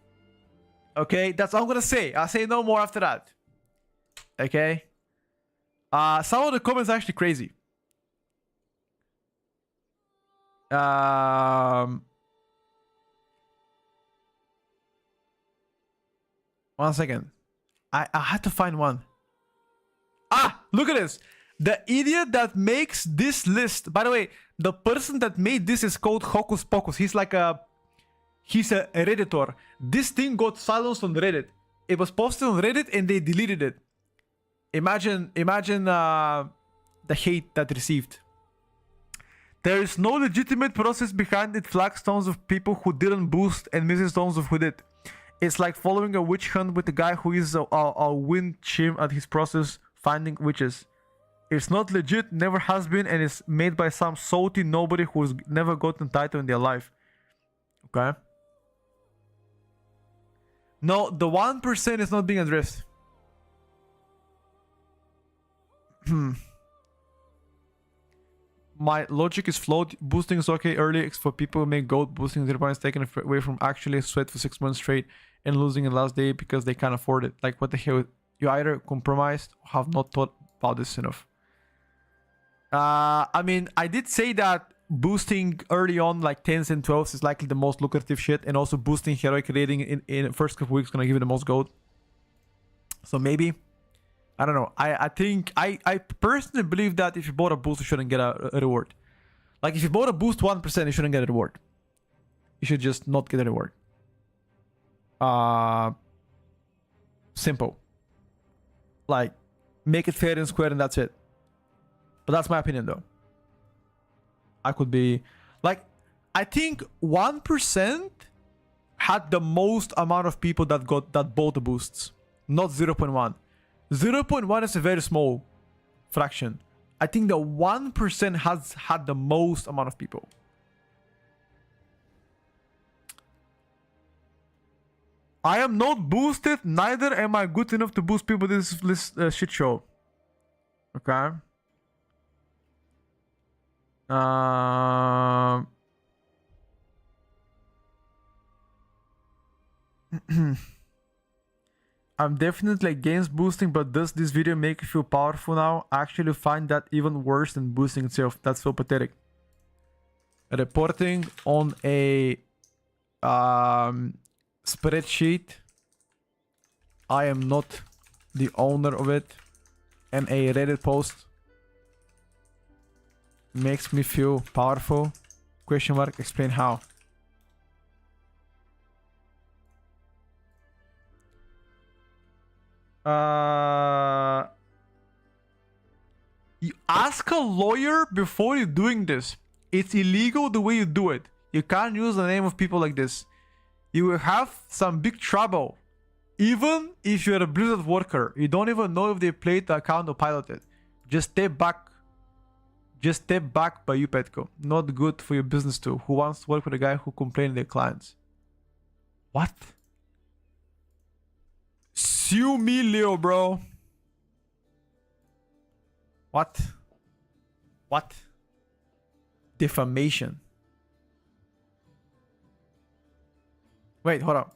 Okay, that's all I'm gonna say. I'll say no more after that. Okay. Some of the comments are actually crazy. 1 second. I had to find one. Look at this. The idiot that makes this list. By the way, the person that made this is called Hocus Pocus. He's a Redditor. This thing got silenced on Reddit. It was posted on Reddit and they deleted it. Imagine the hate that received. There is no legitimate process behind it. Flags stones of people who didn't boost and missing stones of who did. It's like following a witch hunt with a guy who is a wind chim at his process finding witches. It's not legit, never has been, and it's made by some salty nobody who's never gotten title in their life. Okay? No, the 1% is not being addressed. My logic is flawed. Boosting is okay early for people who make gold. Boosting 0 points taken away from actually sweat for 6 months straight and losing in the last day because they can't afford it. Like, what the hell? You either compromised or have not thought about this enough. I mean, I did say that boosting early on, like 10s and 12s, is likely the most lucrative shit. And also boosting heroic rating in the first couple weeks is going to give you the most gold. So maybe. I don't know. I think I personally believe that if you bought a boost, you shouldn't get a reward. Like, if you bought a boost 1%, you shouldn't get a reward. You should just not get a reward. Simple. Like, make it fair and square and that's it. But that's my opinion though. I could be like, I think 1% had the most amount of people that bought the boosts, not 0.1. 0.1 is a very small fraction. I think the 1% has had the most amount of people. I am not boosted, neither am I good enough to boost people this shit show. Okay. I'm definitely against boosting, but does this video make you feel powerful now? I actually find that even worse than boosting itself. That's so pathetic. Reporting on a spreadsheet. I am not the owner of it. And a Reddit post makes me feel powerful. Question mark, explain how. You ask a lawyer before you're doing this. It's illegal the way you do it. You can't use the name of people like this. You will have some big trouble. Even if you're a Blizzard worker, you don't even know if they played the account or piloted. Just step back. Just step back by you, Petco. Not good for your business too. Who wants to work with a guy who complains to their clients? What? Sue me, Leo, bro. What? What? Defamation. Wait, hold on.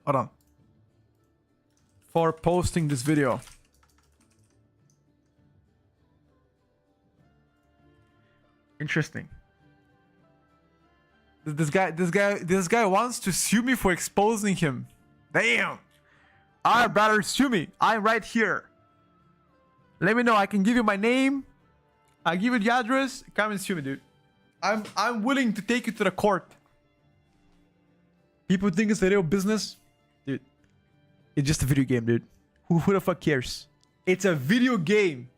Hold on. For posting this video. Interesting. This guy wants to sue me for exposing him. Damn. Alright, brother, sue me. I'm right here. Let me know. I can give you my name. I'll give you the address. Come and sue me, dude. I'm willing to take you to the court. People think it's a real business. Dude. It's just a video game, dude. Who the fuck cares? It's a video game.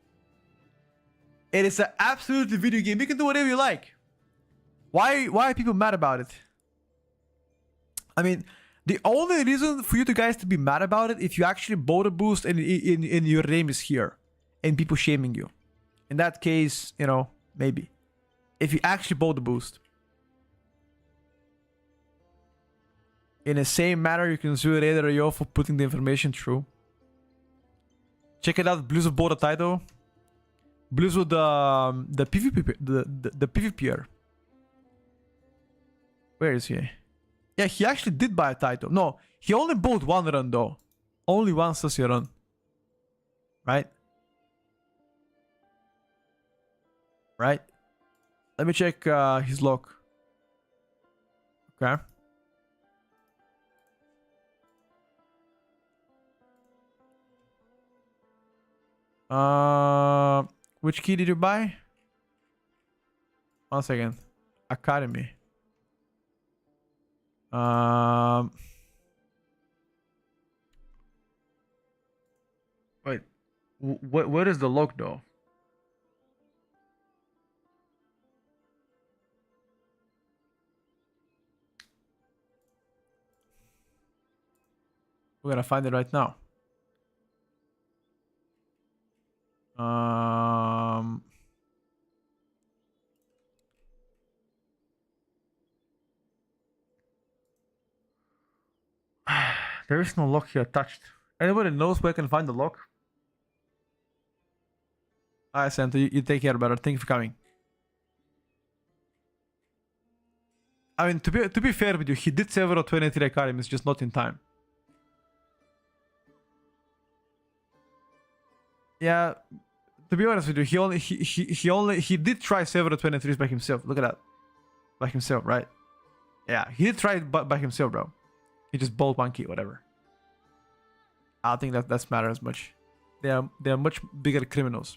It is an absolutely video game. You can do whatever you like. Why are people mad about it? I mean, the only reason for you guys to be mad about it if you actually bought a boost and your name is here and people shaming you. In that case, you know, maybe. If you actually bought the boost. In the same manner, you can sue Raider or Yo for putting the information through. Check it out. Blizzard bought a title. Blizzard, the PvP, the PvPer. Where is he? Yeah, he actually did buy a title. No, he only bought one run though. Only one Sussy run. Right? Right? Let me check his log. Okay. Which key did you buy? 1 second. Academy. Wait. What is the log though? We're gonna find it right now. There is no lock here attached. Anybody knows where I can find the lock? Alright, Santa, you take care, brother. Thank you for coming. I mean, to be fair with you, he did several 23 Arcane, it's just not in time. Yeah, to be honest with you, he did try several 23s by himself. Look at that, by himself, right? Yeah, he did try it by himself, bro. He just balled monkey, whatever. I don't think that's matter as much. They are much bigger criminals.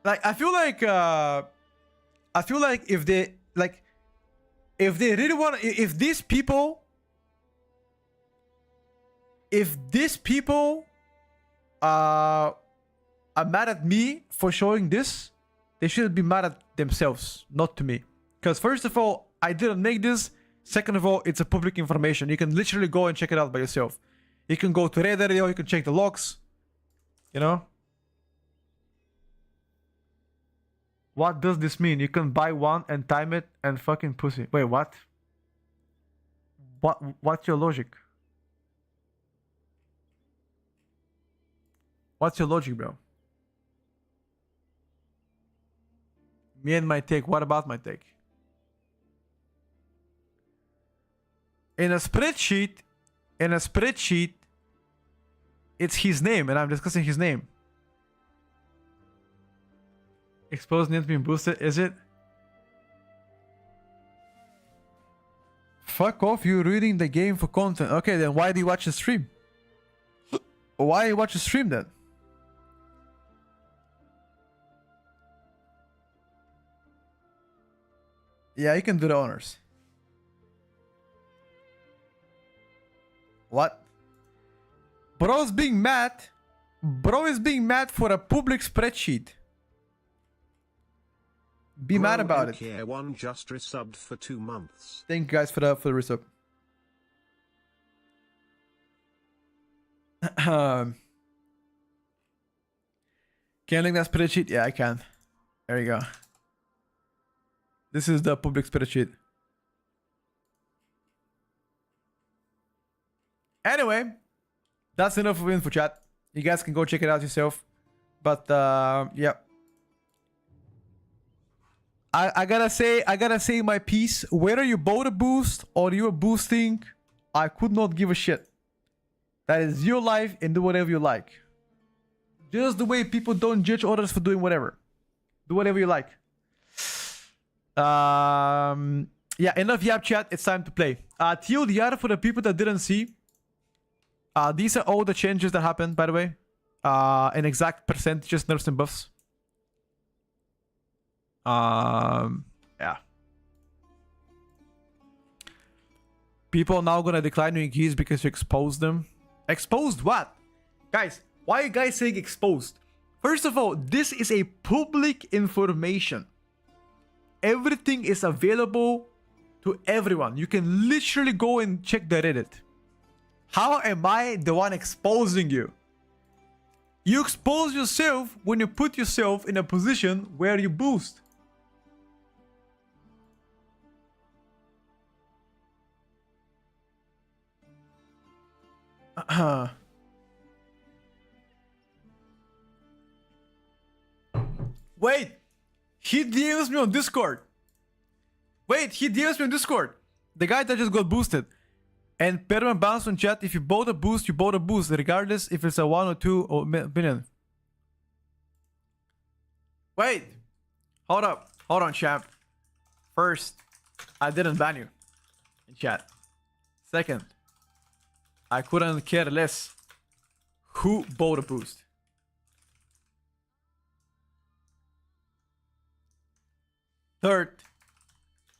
Like I feel like if they really want, if these people are mad at me for showing this, they should be mad at themselves, not to me. Because first of all, I didn't make this. Second of all, it's a public information. You can literally go and check it out by yourself. You can go to Reddit, you can check the logs. You know? What does this mean? You can buy one and time it and fucking pussy. Wait, what? What's your logic? What's your logic, bro? Me and my take. What about my take? In a spreadsheet, it's his name, and I'm discussing his name. Exposed needs being boosted, is it? Fuck off, you reading the game for content. Okay, then why do you watch the stream? Why you watch the stream then? Yeah, you can do the honors. What? Bro is being mad. Bro is being mad for a public spreadsheet. Be mad about it. One just resubbed for 2 months. Thank you guys for the resub. Can I link that spreadsheet? Yeah, I can. There you go. This is the public spreadsheet. Anyway, that's enough of info, chat. You guys can go check it out yourself. But yeah. I gotta say my piece. Whether you bought a boost or you are boosting, I could not give a shit. That is your life and do whatever you like. Just the way people don't judge others for doing whatever. Do whatever you like. Yeah, enough yap chat. It's time to play. TLDR for the people that didn't see. These are all the changes that happened, by the way. In exact percentages, nerfs and buffs. Yeah. People now gonna decline your keys because you exposed them. Exposed what? Guys, why are you guys saying exposed? First of all, this is a public information. Everything is available to everyone. You can literally go and check the Reddit. How am I the one exposing you? You expose yourself when you put yourself in a position where you boost. Wait, he DMs me on Discord. The guy that just got boosted. And permanent bounce on chat. If you bought a boost, you bought a boost, regardless if it's a 1 or 2 or million. Wait, hold on, champ. First, I didn't ban you in chat. Second, I couldn't care less who bought a boost. Third,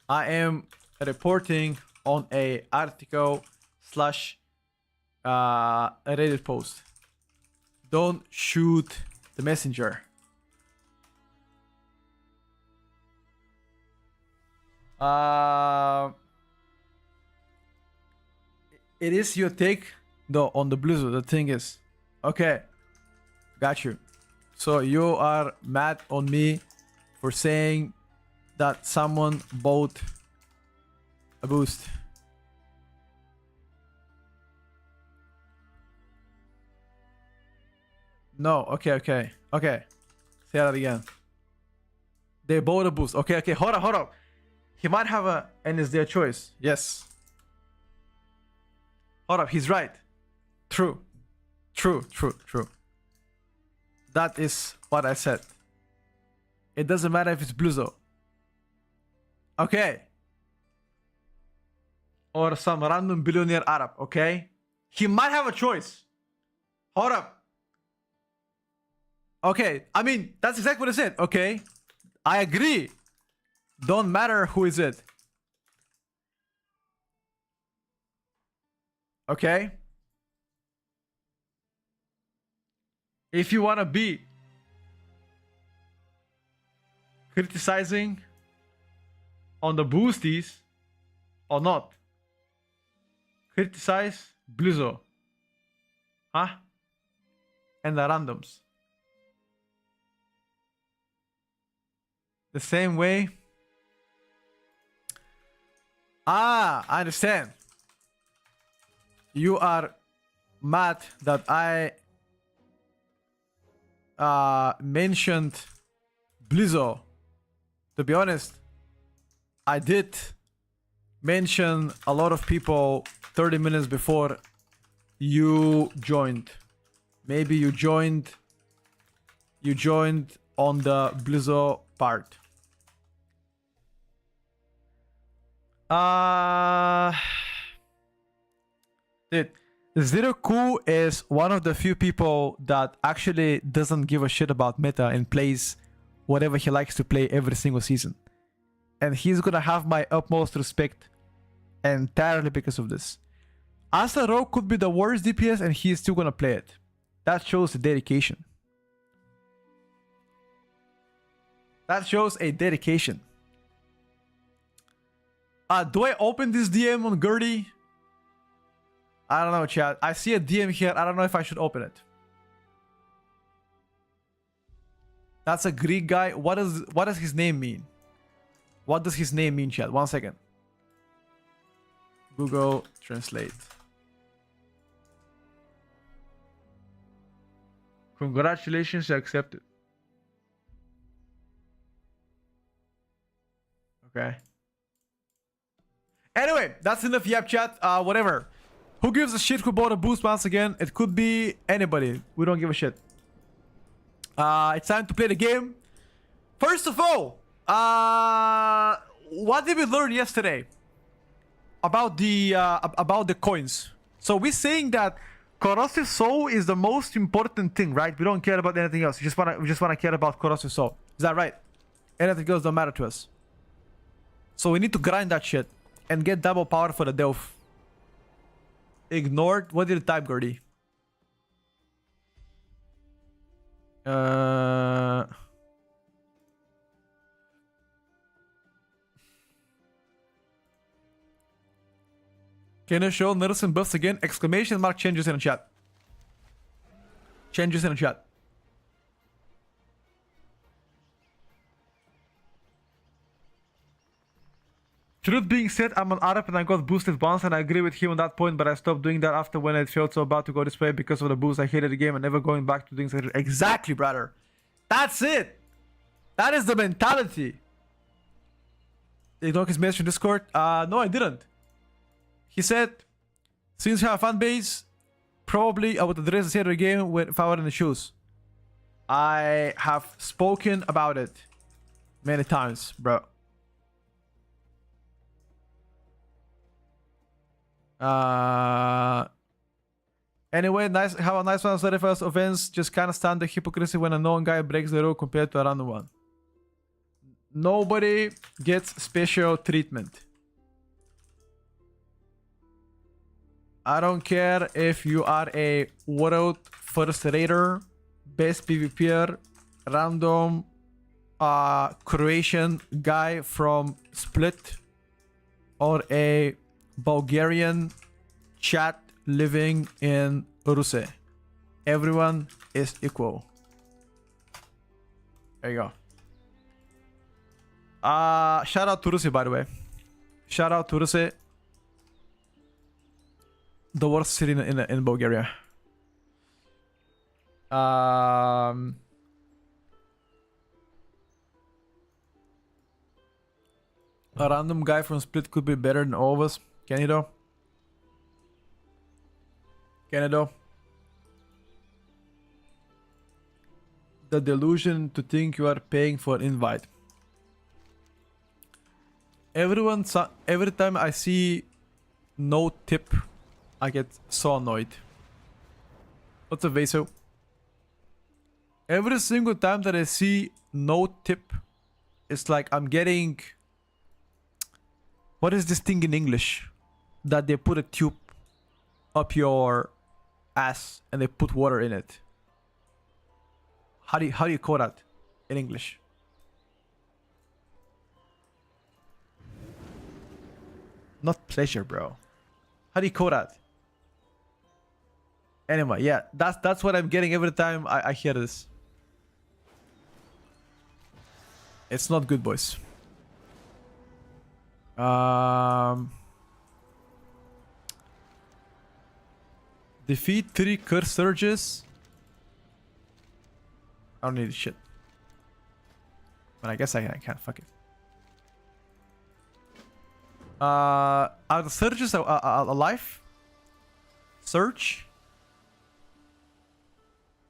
I am reporting on a article / a Reddit post. Don't shoot the messenger. It is your take though on the Blizzard. The thing is, okay, got you. So you are mad on me for saying that someone bought a boost. No, okay. Say that again. They bought a boost. Okay, hold up. He might have a, and it's their choice. Yes. Hold up, he's right. True. That is what I said. It doesn't matter if it's Bluzzo. Okay. Or some random billionaire Arab, okay? He might have a choice. Hold up. Okay, I mean, that's exactly what I said, okay? I agree. Don't matter who is it. Okay? If you want to be criticizing on the boosties or not, criticize Blizzo. Huh? And the randoms. The same way. I understand. You are mad that I mentioned Blizzo. To be honest, I did mention a lot of people 30 minutes before you joined. Maybe you joined on the Blizzo part. Dude, Zero Coup is one of the few people that actually doesn't give a shit about meta and plays whatever he likes to play every single season. And he's gonna have my utmost respect entirely because of this. Asta Rogue could be the worst DPS and he's still gonna play it. That shows the dedication. That shows a dedication. Do I open this DM on Gertie? I don't know, chat. I see a DM here. I don't know if I should open it. That's a Greek guy. What does his name mean? What does his name mean, chat? 1 second. Google Translate. Congratulations, you accepted. Okay. Anyway, that's enough yap chat. Whatever. Who gives a shit who bought a boost once again? It could be anybody. We don't give a shit. It's time to play the game. First of all, what did we learn yesterday about the coins? So we're saying that corrosive soul is the most important thing, right? We don't care about anything else. We just wanna care about corrosive soul. Is that right? Anything else don't matter to us. So we need to grind that shit and get double power for the Delph. Ignored. What did you type, Gertie? Can you show nerfs and buffs again? Exclamation mark changes in the chat. Changes in the chat. Truth being said, I'm an Arab and I got boosted once and I agree with him on that point, but I stopped doing that after when it felt so bad to go this way because of the boost. I hated the game and never going back to doing so. Exactly, brother. That's it. That is the mentality. Did you know his message in Discord? No, I didn't. He said, since you have a fan base, probably I would address the state of the game if I were in the shoes. I have spoken about it many times, bro. Anyway, nice. Have a nice one. 31st offense. Just can't stand the hypocrisy when a known guy breaks the rule compared to a random one. Nobody gets special treatment. I don't care if you are a world first raider, best PvPer, random Croatian guy from Split, or a Bulgarian chat living in Russia. Everyone is equal. There you go. Shout out to Russia, by the way. Shout out to Russia. The worst city in Bulgaria. A random guy from Split could be better than all of us. Can he though? Can he though? The delusion to think you are paying for an invite. Every time I see no tip, I get so annoyed. What's up, Vaso? Every single time that I see no tip, it's like I'm getting... What is this thing in English? That they put a tube up your ass and they put water in it. How do you call that in English? Not pleasure, bro. How do you call that? Anyway, yeah, that's what I'm getting every time I hear this. It's not good, boys. Defeat 3 curse surges. I don't need shit. But I guess I can. Fuck it. Are the surges alive? Surge?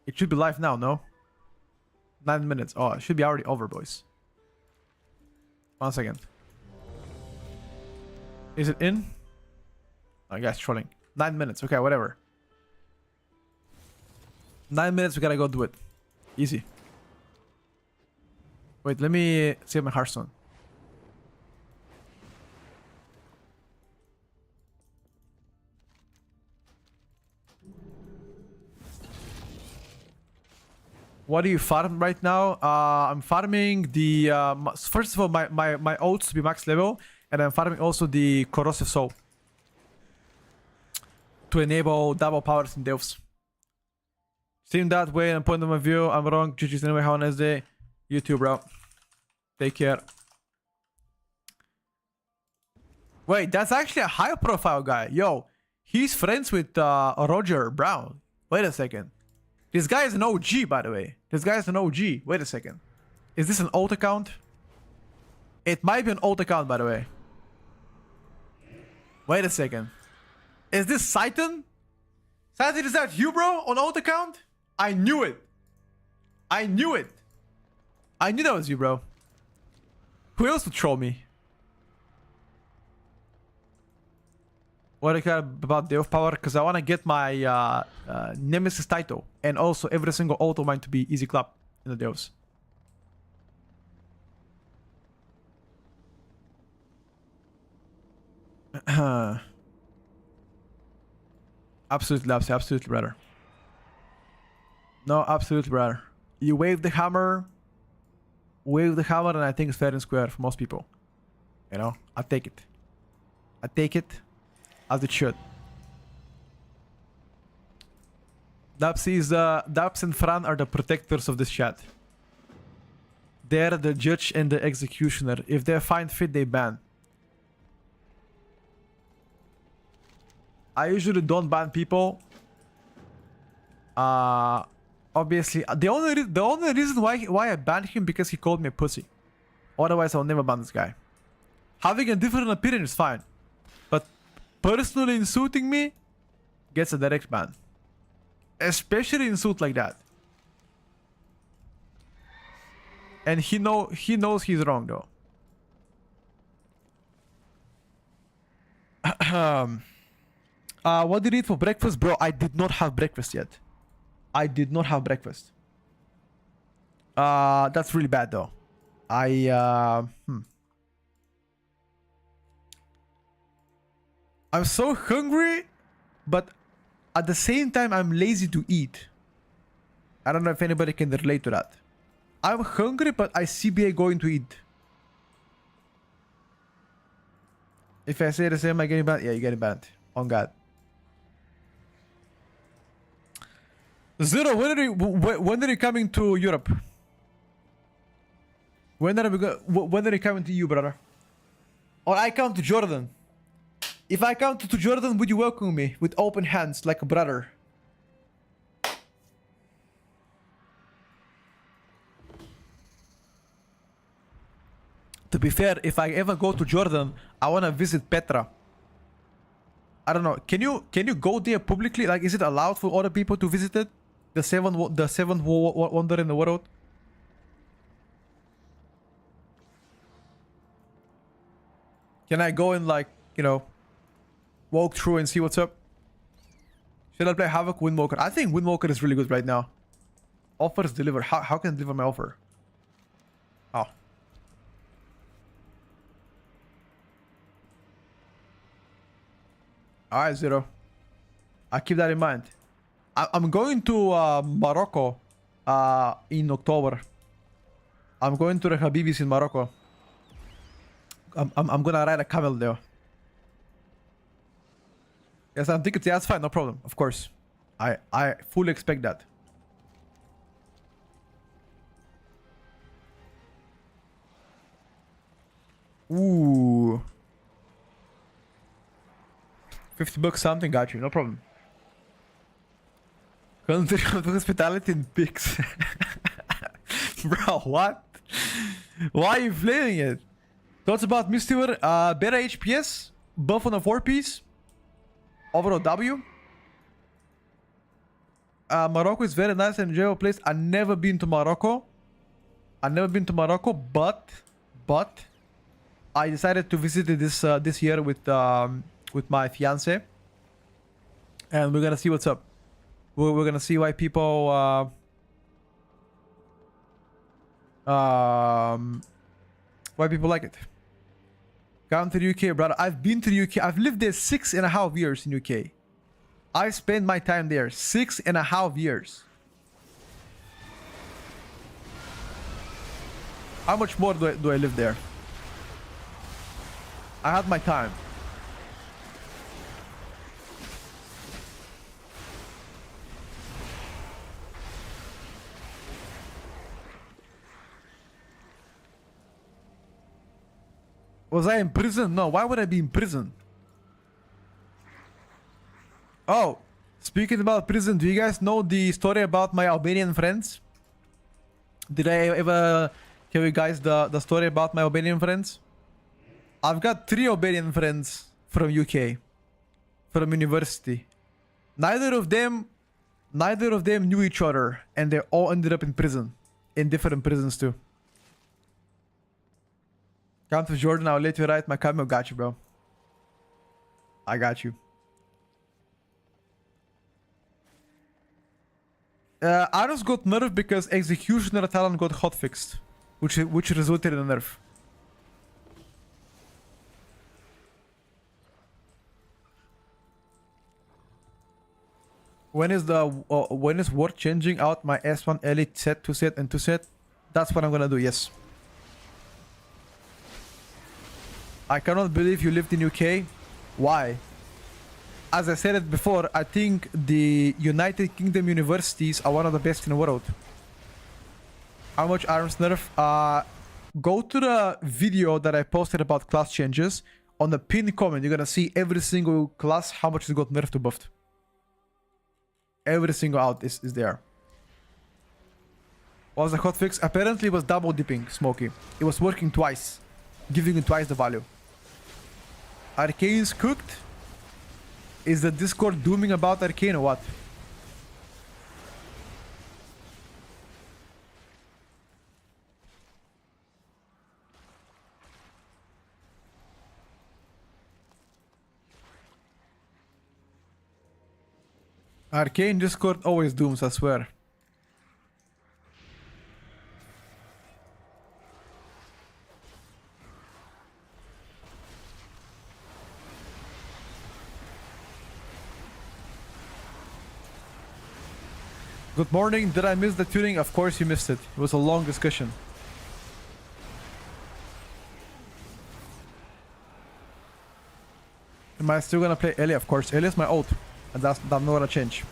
It should be live now, no? 9 minutes. Oh, it should be already over, boys. 1 second. Is it in? I guess trolling. 9 minutes. Okay, whatever. 9 minutes, we gotta go do it. Easy. Wait, let me save my Hearthstone. What do you farm right now? I'm farming the... first of all, my oats to be max level. And I'm farming also the Corrosive Soul. To enable double powers in Delphs. Seem that way and point of my view. I'm wrong. GG's anyway. Have a nice day. You too, bro. Take care. Wait, that's actually a high profile guy. Yo, he's friends with Roger Brown. Wait a second. This guy is an OG, by the way. This guy is an OG. Wait a second. Is this an old account? It might be an old account, by the way. Wait a second. Is this Saitan? Saitan, is that you, bro? On old account? I knew it. I knew it. I knew that was you, bro. Who else would troll me? What I care about Dev Power? Because I want to get my Nemesis title. And also every single auto mine to be easy clap in the Devs. Absolutely, absolutely brother. No, absolutely brother. You wave the hammer, and I think it's fair and square for most people. You know, I take it. I take it as it should. Daps and Fran are the protectors of this chat. They're the judge and the executioner. If they find fit, they ban. I usually don't ban people. Obviously, the only reason why I banned him because he called me a pussy. Otherwise, I'll never ban this guy. Having a different opinion is fine, but personally insulting me gets a direct ban. Especially insult like that. And he knows he's wrong though. What did you eat for breakfast? Bro, I did not have breakfast yet. I did not have breakfast. That's really bad though. I'm so hungry, but at the same time, I'm lazy to eat. I don't know if anybody can relate to that. I'm hungry, but I CBA going to eat. If I say the same, am I getting banned? Yeah, you're getting banned. On God. Zero, when are you coming to Europe? When are you coming to you, brother? Or I come to Jordan. If I come to Jordan, would you welcome me with open hands like a brother? To be fair, if I ever go to Jordan, I wanna visit Petra. I don't know. Can you go there publicly? Like, is it allowed for other people to visit it? The seventh wonder in the world. Can I go and, like, you know, walk through and see what's up? Should I play Havoc, Windwalker? I think Windwalker is really good right now. Offers deliver. How can I deliver my offer? Oh. Alright, Zero. I'll keep that in mind. I'm going to Morocco in October. I'm going to the Habibis in Morocco. I'm gonna ride a camel there. Yes, I'm thinking, yeah, that's fine, no problem, of course. I fully expect that. Ooh. 50 bucks something, got you, no problem. Country of hospitality in pigs. Bro, what? Why are you flaming it? Thoughts about Mistiver? Better HPS, buff on a 4-piece, overall W. Morocco is very nice and enjoyable place. I've never been to Morocco. But I decided to visit it this year with my fiance, and we're gonna see what's up. We're gonna see why people like it. Come to the UK, brother. I've been to the UK. I've lived there 6.5 years in UK. I spent my time there 6.5 years. How much more do I live there? I had my time. Was I in prison? No, why would I be in prison? Oh, speaking about prison, do you guys know the story about my Albanian friends? Did I ever tell you guys the story about my Albanian friends? I've got 3 Albanian friends from UK, from university. Neither of them knew each other, and they all ended up in prison, in different prisons too. Come to Jordan, I'll let you ride my camel. Got you, bro. I got you. Aros got nerfed because Executioner talent got hotfixed, which resulted in a nerf. When is Word changing out my S1 Elite set, 2 set, and 2 set? That's what I'm gonna do. Yes. I cannot believe you lived in UK. Why? As I said it before, I think the United Kingdom universities are one of the best in the world. How much arms nerf? Go to the video that I posted about class changes. On the pinned comment, you're gonna see every single class, how much it got nerfed or buffed. Every single out is there. What was the hotfix? Apparently it was double dipping, Smokey. It was working twice, giving you twice the value. Arcane's cooked? Is the Discord dooming about Arcane or what? Arcane Discord always dooms, I swear. Good morning. Did I miss the tuning? Of course you missed it. It was a long discussion. Am I still gonna play Ellie? Of course. Ellie is my ult. And that's not gonna change.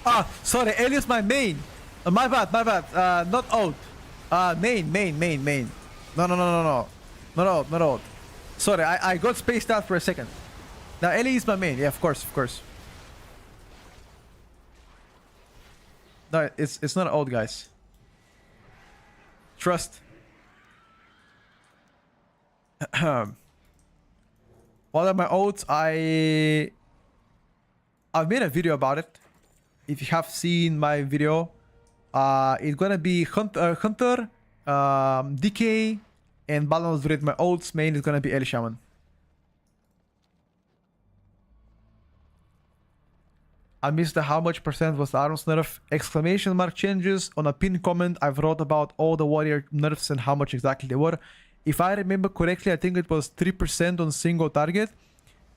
Ah, sorry, Ellie is my main. My bad, my bad. Not out. Main. No. Not out. Sorry, I got spaced out for a second. Now Ellie is my main. Yeah, of course. No, it's not out, guys. Trust. What are my oats? I've made a video about it. If you have seen my video, it's gonna be Hunter, DK, and Balance Rate. My oats main is gonna be Ellie Shaman. I missed the how much percent was the arms nerf. Exclamation mark changes on a pinned comment. I've wrote about all the warrior nerfs and how much exactly they were. If I remember correctly, I think it was 3% on single target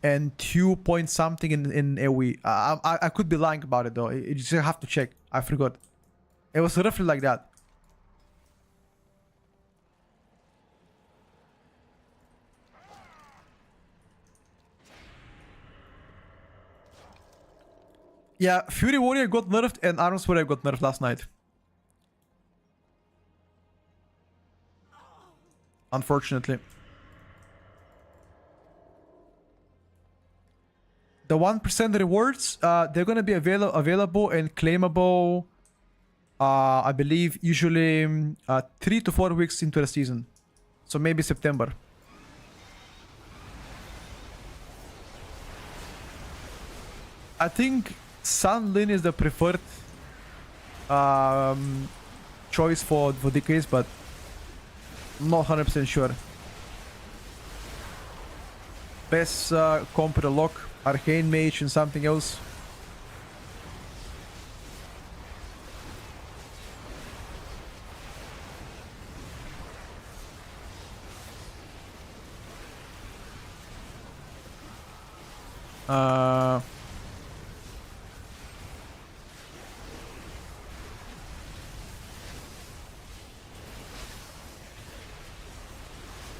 and 2 point something in AoE. I could be lying about it though. You just have to check. I forgot. It was roughly like that. Yeah, Fury Warrior got nerfed and Arms Warrior got nerfed last night. Unfortunately. The 1% rewards, they're gonna be available and claimable, I believe, usually 3 to 4 weeks into the season. So maybe September. I think Sunlin is the preferred choice for DKs, but I'm not 100% sure. Best comp to lock, Arcane Mage and something else.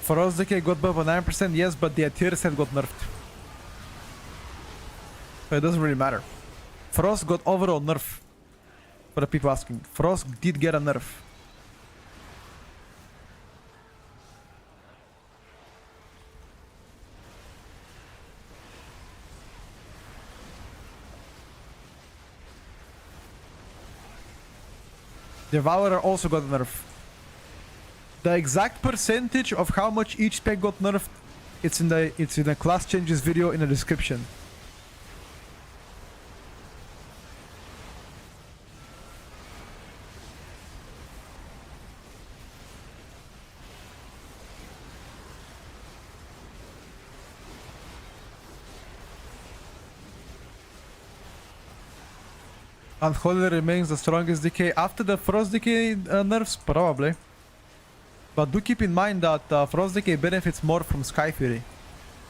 Frost Decay got buff on 9%, yes, but the tier set got nerfed. So it doesn't really matter. Frost got overall nerf. For the people asking. Frost did get a nerf. Devourer also got a nerf. The exact percentage of how much each spec got nerfed, it's in the class changes video in the description. Unholy remains the strongest decay after the Frost Decay nerfs, probably. But do keep in mind that Frost Decay benefits more from Sky Fury.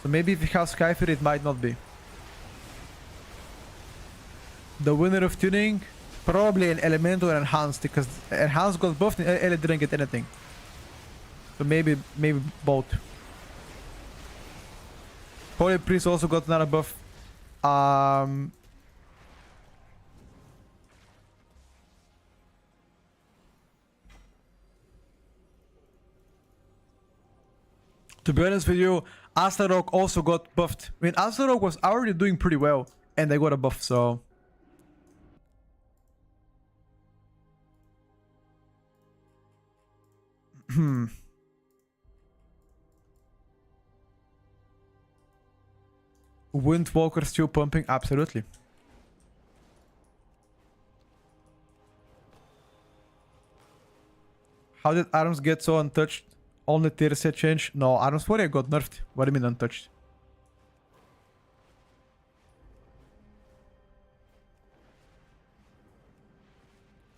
So maybe if you have Sky Fury, it might not be. The winner of tuning, probably an Elemental or Enhanced, because Enhanced got buffed and Ele didn't get anything. So maybe both. Holy Priest also got another buff. To be honest with you, Astaroth also got buffed. I mean, Astaroth was already doing pretty well, and they got a buff, so... Windwalker still pumping? Absolutely. How did Arms get so untouched? Only tier set change? No, Arms Warrior got nerfed. What do you mean untouched?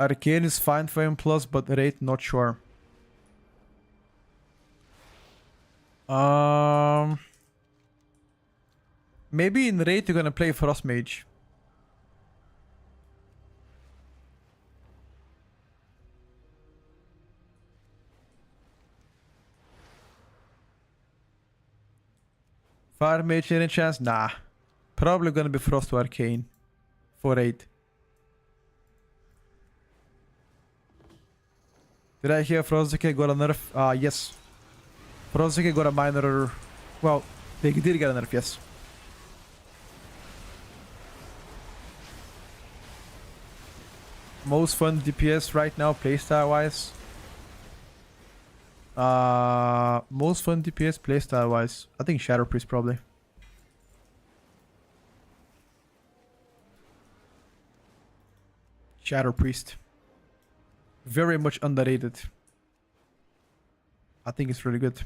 Arcane is fine for M+, but rate not sure. Maybe in rate you're gonna play Frost Mage. Fire Mage any chance? Nah. Probably gonna be Frost to Arcane. For 8. Did I hear Frozeke got a nerf? Yes. Frozeke got a minor... Well, they did get a nerf, yes. Most fun DPS right now, playstyle-wise. Most fun DPS playstyle-wise. I think Shadow Priest, probably. Shadow Priest. Very much underrated. I think it's really good.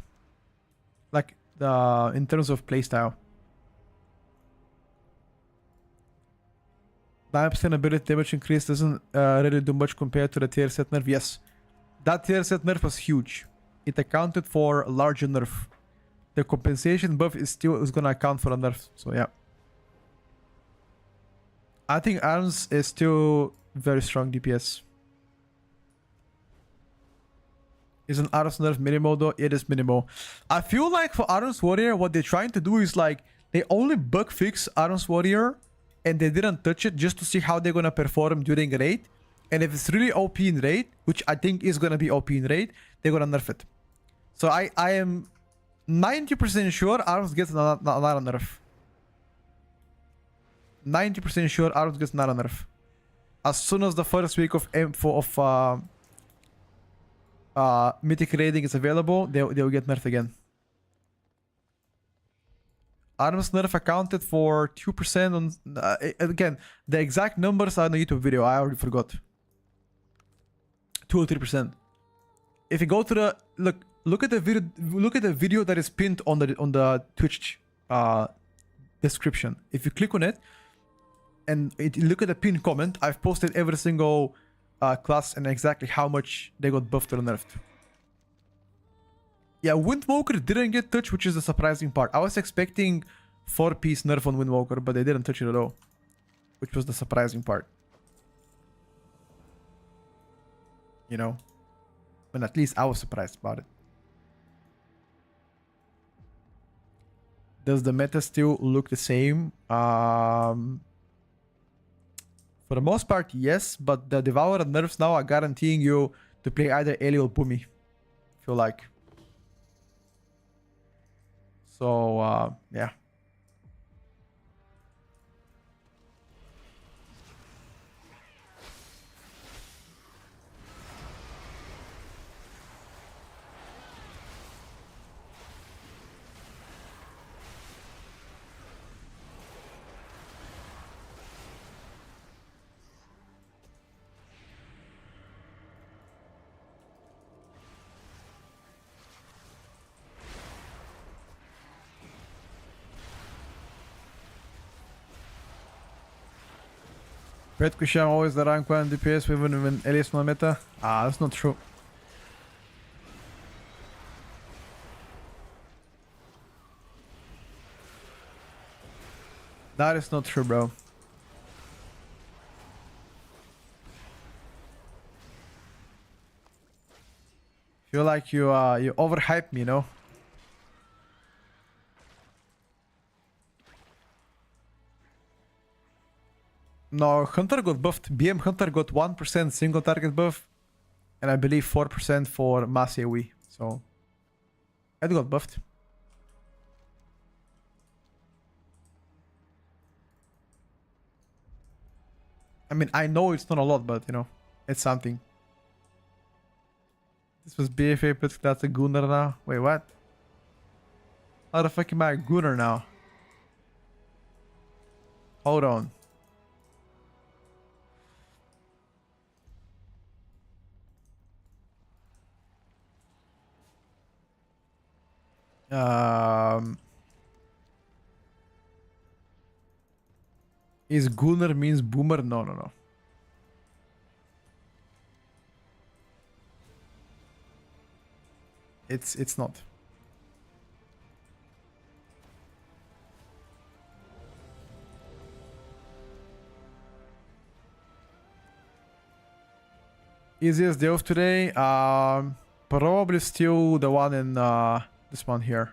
Like, in terms of playstyle. 9% ability damage increase doesn't really do much compared to the tier set nerf. Yes. That tier set nerf was huge. It accounted for a larger nerf. The compensation buff is gonna account for a nerf. So yeah. I think Arms is still very strong DPS. Isn't Arms nerf minimal though? It is minimal. I feel like for Arms Warrior, what they're trying to do is like, they only bug fix Arms Warrior and they didn't touch it just to see how they're gonna perform during raid. And if it's really OP in raid, which I think is gonna be OP in raid, they're gonna nerf it. So I am 90% sure Arms gets not a nerf. 90% sure Arms gets not a nerf. As soon as the first week of Mythic raiding is available, they will get nerfed again. Arms nerf accounted for 2% on... again, the exact numbers are in the YouTube video. I already forgot. 2 or 3%. If you go to the... Look at the video. Look at the video that is pinned on the Twitch description. If you click on it, and look at the pinned comment, I've posted every single class and exactly how much they got buffed or nerfed. Yeah, Windwalker didn't get touched, which is the surprising part. I was expecting 4-piece nerf on Windwalker, but they didn't touch it at all, which was the surprising part. You know? But at least I was surprised about it. Does the meta still look the same? For the most part, yes, but the Devourer nerfs now are guaranteeing you to play either Eli or Bumi. I feel like. So, yeah. Red Kusham always the rank 1 DPS even when Eli's no meta? Ah, that's not true. That is not true, bro. Feel like you overhype me, no? No, Hunter got buffed. BM Hunter got 1% single target buff. And I believe 4% for mass AoE. So, it got buffed. I mean, I know it's not a lot, but, you know, it's something. This was BFA, but that's a Gunnar now. Wait, what? How the fuck am I a Gunnar now? Hold on. Is Gunnar means boomer? No, no, no. It's not. Easiest deal of today? Probably still the one in this one here.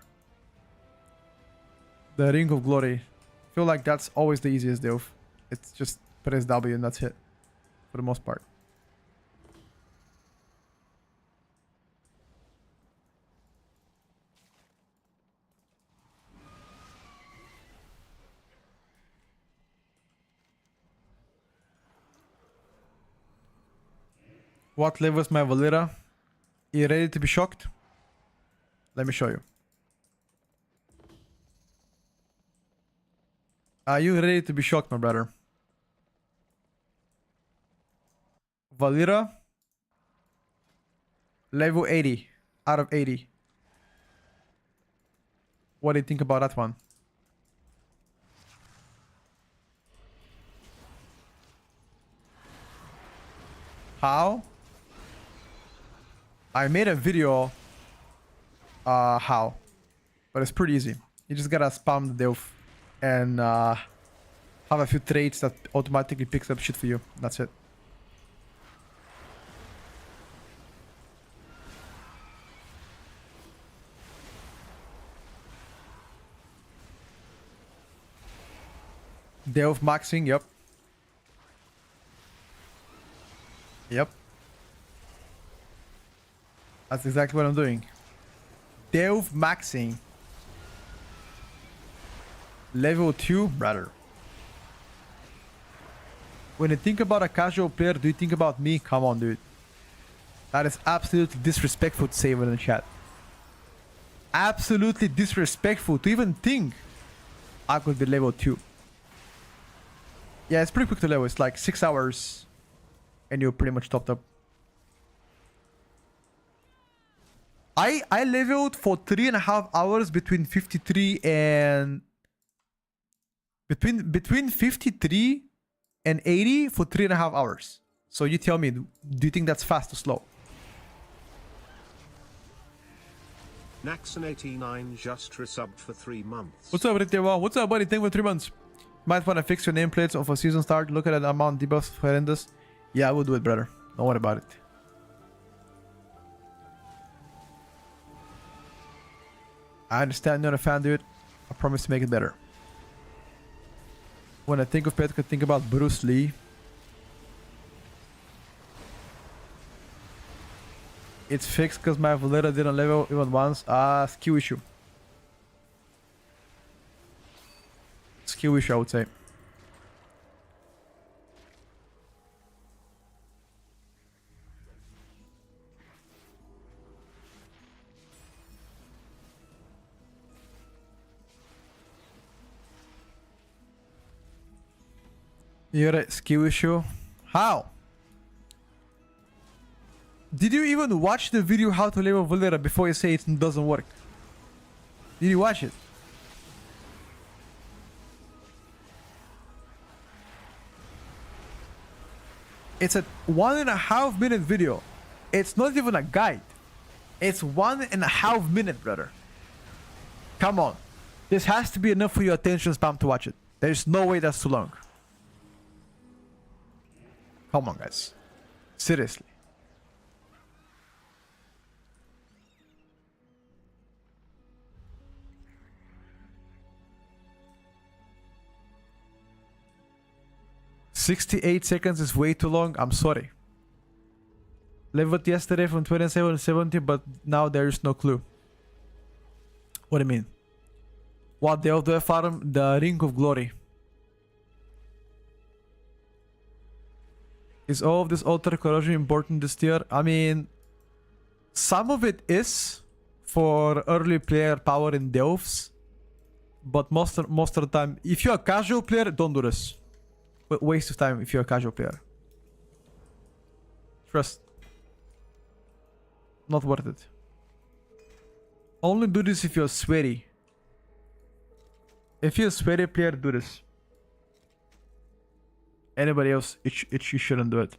The Ring of Glory. I feel like that's always the easiest deal. It's just press W and that's it. For the most part. What level is my Valera? You ready to be shocked? Let me show you. Are you ready to be shocked, my brother? Valera. Level 80 out of 80. What do you think about that one? How? I made a video how, but it's pretty easy. You just gotta spam the Delve and have a few traits that automatically picks up shit for you. That's it. Delve maxing, yep. Yep. That's exactly what I'm doing. Delve maxing. Level 2, brother. When you think about a casual player, do you think about me? Come on, dude. That is absolutely disrespectful to say in the chat. Absolutely disrespectful to even think I could be level 2. Yeah, it's pretty quick to level. It's like 6 hours and you're pretty much topped up. I leveled for 3.5 hours between 53 and between 53 and 80 for 3.5 hours. So you tell me, do you think that's fast or slow? Naxon89 just resubbed for 3 months. What's up, Ritewa? What's up, buddy? Thank you for 3 months. Might want to fix your nameplates of a season start. Look at the amount debuffs horrendous. Yeah, I will do it, brother. Don't worry about it. I understand you're not a fan, dude. I promise to make it better. When I think of pet, I could think about Bruce Lee. It's fixed because my Valera didn't level even once. Skill issue. Skill issue, I would say. You're a skill issue? How? Did you even watch the video how to level Valera before you say it doesn't work? Did you watch it? It's a 1.5 minute video. It's not even a guide. It's 1.5 minute, brother. Come on. This has to be enough for your attention span to watch it. There's no way that's too long. Come on, guys. Seriously. "68 seconds is way too long. I'm sorry. Leveled yesterday from 27 to 70, but now there is no clue." What do you mean? What the other farm? The Ring of Glory. Is all of this altar corrosion important this tier? I mean, some of it is for early player power in Delves, but most of the time, if you're a casual player, don't do this. Waste of time if you're a casual player. Trust. Not worth it. Only do this if you're sweaty. If you're a sweaty player, do this. Anybody else, you shouldn't do it.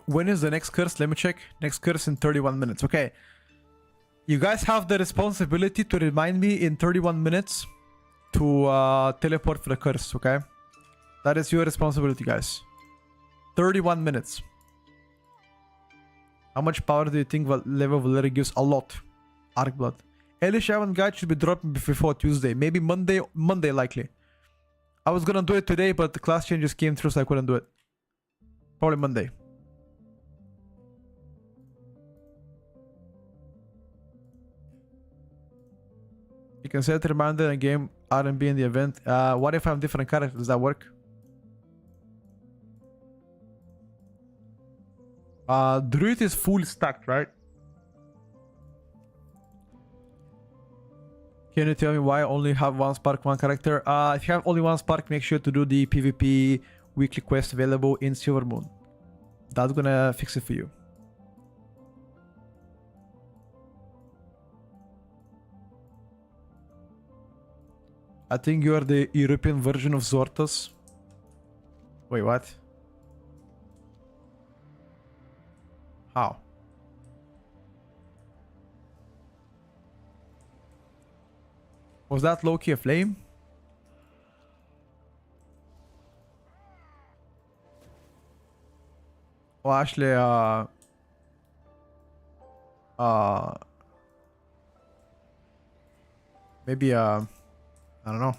When is the next curse? Let me check. Next curse in 31 minutes. Okay. You guys have the responsibility to remind me in 31 minutes to teleport for the curse, okay? That is your responsibility, guys. 31 minutes. How much power do you think level Valera gives? A lot. Arc Blood. Elish Iron Guide should be dropping before Tuesday. Maybe Monday likely. I was gonna do it today, but the class changes came through, so I couldn't do it. Probably Monday. You can set a reminder in game R&B in the event. What if I have different characters? Does that work? Druid is full stacked, right? Can you tell me why I only have one spark, one character? If you have only one spark, make sure to do the PvP weekly quest available in Silver Moon. That's gonna fix it for you. I think you are the European version of Zortas. Wait, what? How? Was that Loki a flame? Oh, actually, maybe, I don't know.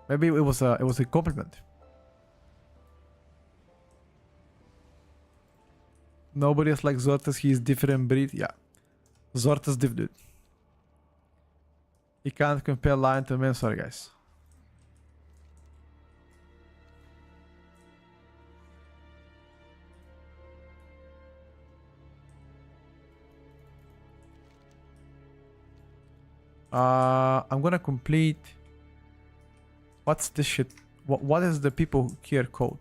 Maybe it was a compliment. Nobody is like Zortas, he's different breed. Yeah. Zortas diff, dude. You can't compare lion to man. Sorry, guys. I'm gonna complete. What's this shit? What is the people here code?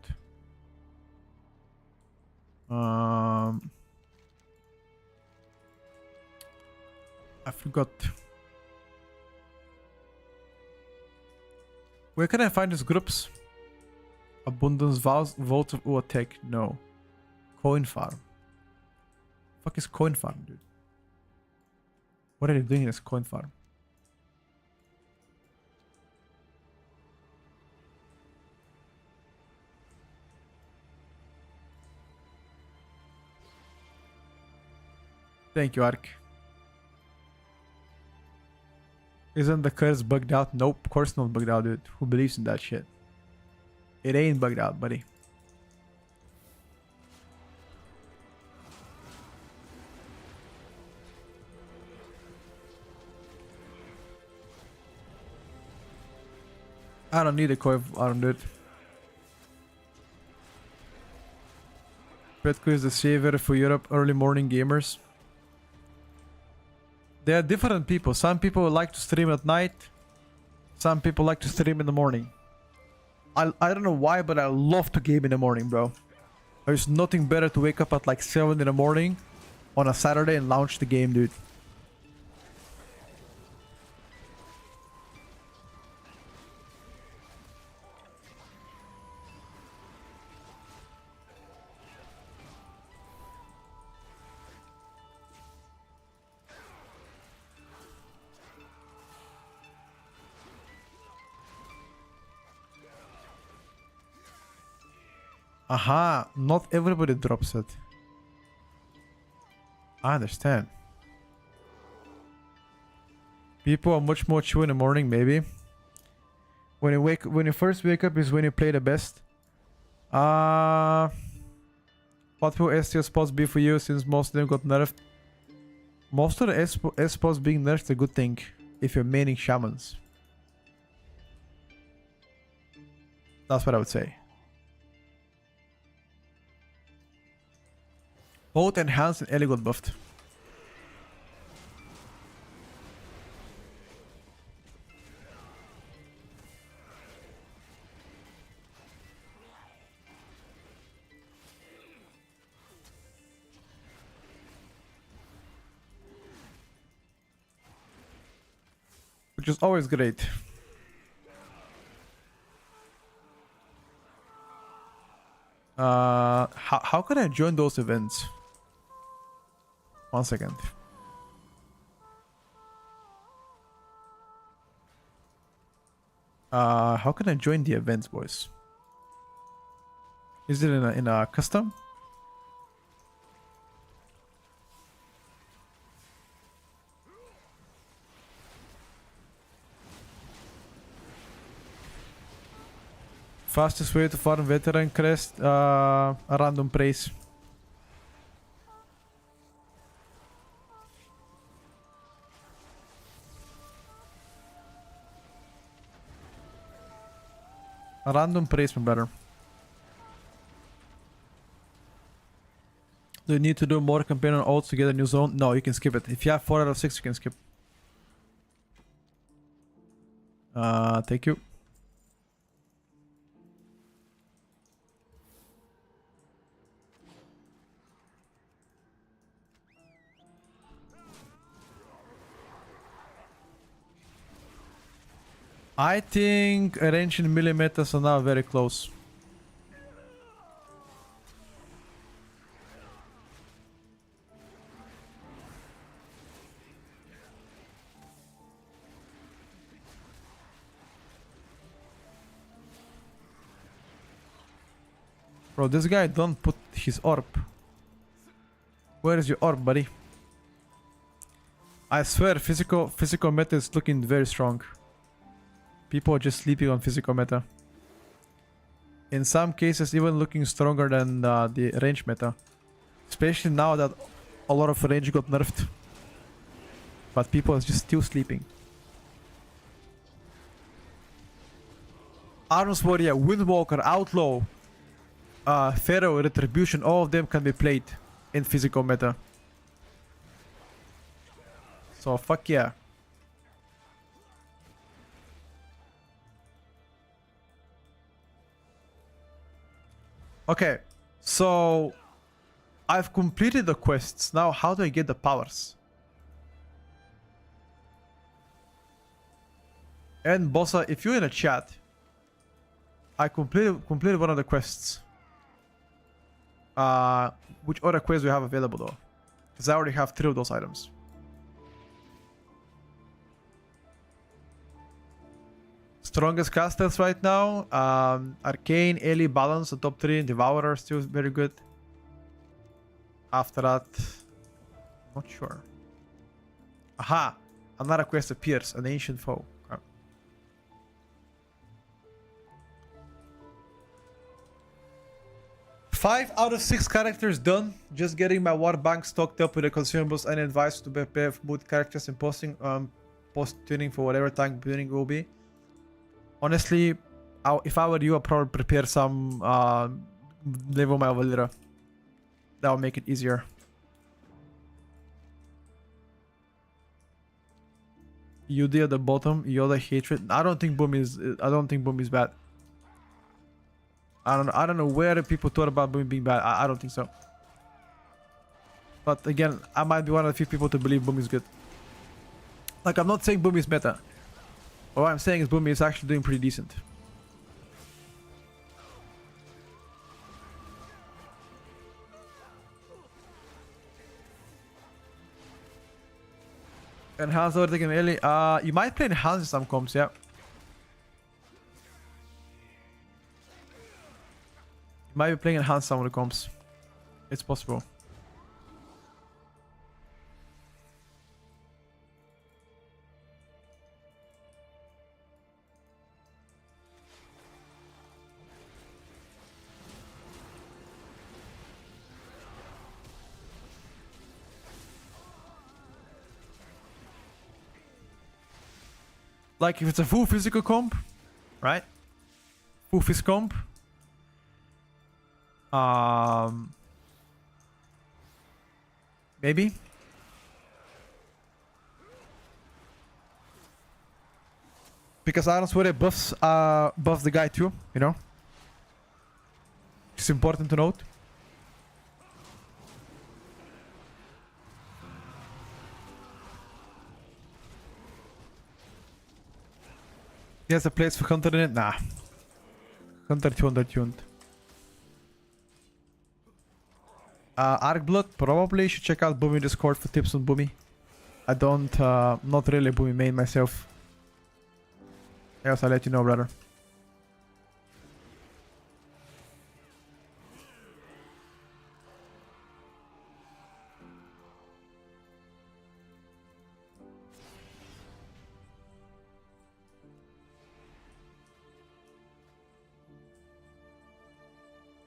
I forgot. Where can I find these groups? Abundance vows, vote or attack? No. Coin farm. Fuck is coin farm, dude? What are you doing in this coin farm? Thank you, Ark. Isn't the curse bugged out? Nope, of course not bugged out, dude. Who believes in that shit? It ain't bugged out, buddy. I don't need a coin farm, dude. Petco is the savior for Europe early morning gamers. There are different people. Some people like to stream at night. Some people like to stream in the morning. I don't know why, but I love to game in the morning, bro. There's nothing better to wake up at like 7 in the morning on a Saturday and launch the game, dude. Aha, not everybody drops it. I understand. People are much more chill in the morning, maybe. When you first wake up is when you play the best. What will STO spots be for you since most of them got nerfed? Most of the S spots being nerfed is a good thing if you're maining shamans. That's what I would say. Both enhanced and Ellie got buffed. Which is always great. How can I join those events? 1 second. How can I join the events, boys? Is it in a custom? Fastest way to farm veteran crest, a random praise. A random praise, my brother. Do you need to do more campaign on ults to get a new zone? No, you can skip it. If you have 4 out of 6, you can skip. Thank you. I think range and melee metas are now very close. Bro, this guy don't put his orb. Where is your orb, buddy? I swear, physical meta is looking very strong. People are just sleeping on physical meta. In some cases, even looking stronger than the range meta. Especially now that a lot of range got nerfed. But people are just still sleeping. Arms Warrior, Windwalker, Outlaw, Pharaoh, Retribution, all of them can be played in physical meta. So fuck yeah. Okay, so I've completed the quests. Now how do I get the powers? And Bossa, if you're in a chat, I completed one of the quests. Which other quests do you have available though? Because I already have 3 of those items. Strongest casters right now, Arcane, Ellie, Balance, the top 3, Devourer still very good. After that, not sure. Aha! Another quest appears, an ancient foe. Okay. 5 out of 6 characters done. Just getting my war bank stocked up with the consumables and advice to prepare mood characters and post tuning for whatever tank tuning will be. Honestly, if I were you, I'd probably prepare some level my Valera. That will make it easier. UD at the bottom, Yoda hatred. I don't think Boom is bad. I don't know where the people thought about Boom being bad. I don't think so. But again, I might be one of the few people to believe Boom is good. Like, I'm not saying Boom is better. What I'm saying is Boom is actually doing pretty decent. Enhanced overtaking early. You might play enhanced in some comps, yeah. You might be playing enhanced some of the comps. It's possible. Like if it's a full physical comp, right? Full phys comp. Maybe. Because I don't swear it buffs the guy too, you know? It's important to note. He has a place for Hunter in it? Nah. Hunter 200 tuned. Arc Blood, probably should check out Boomy Discord for tips on Boomy. I don't, not really Boomy main myself. Else I'll let you know, brother.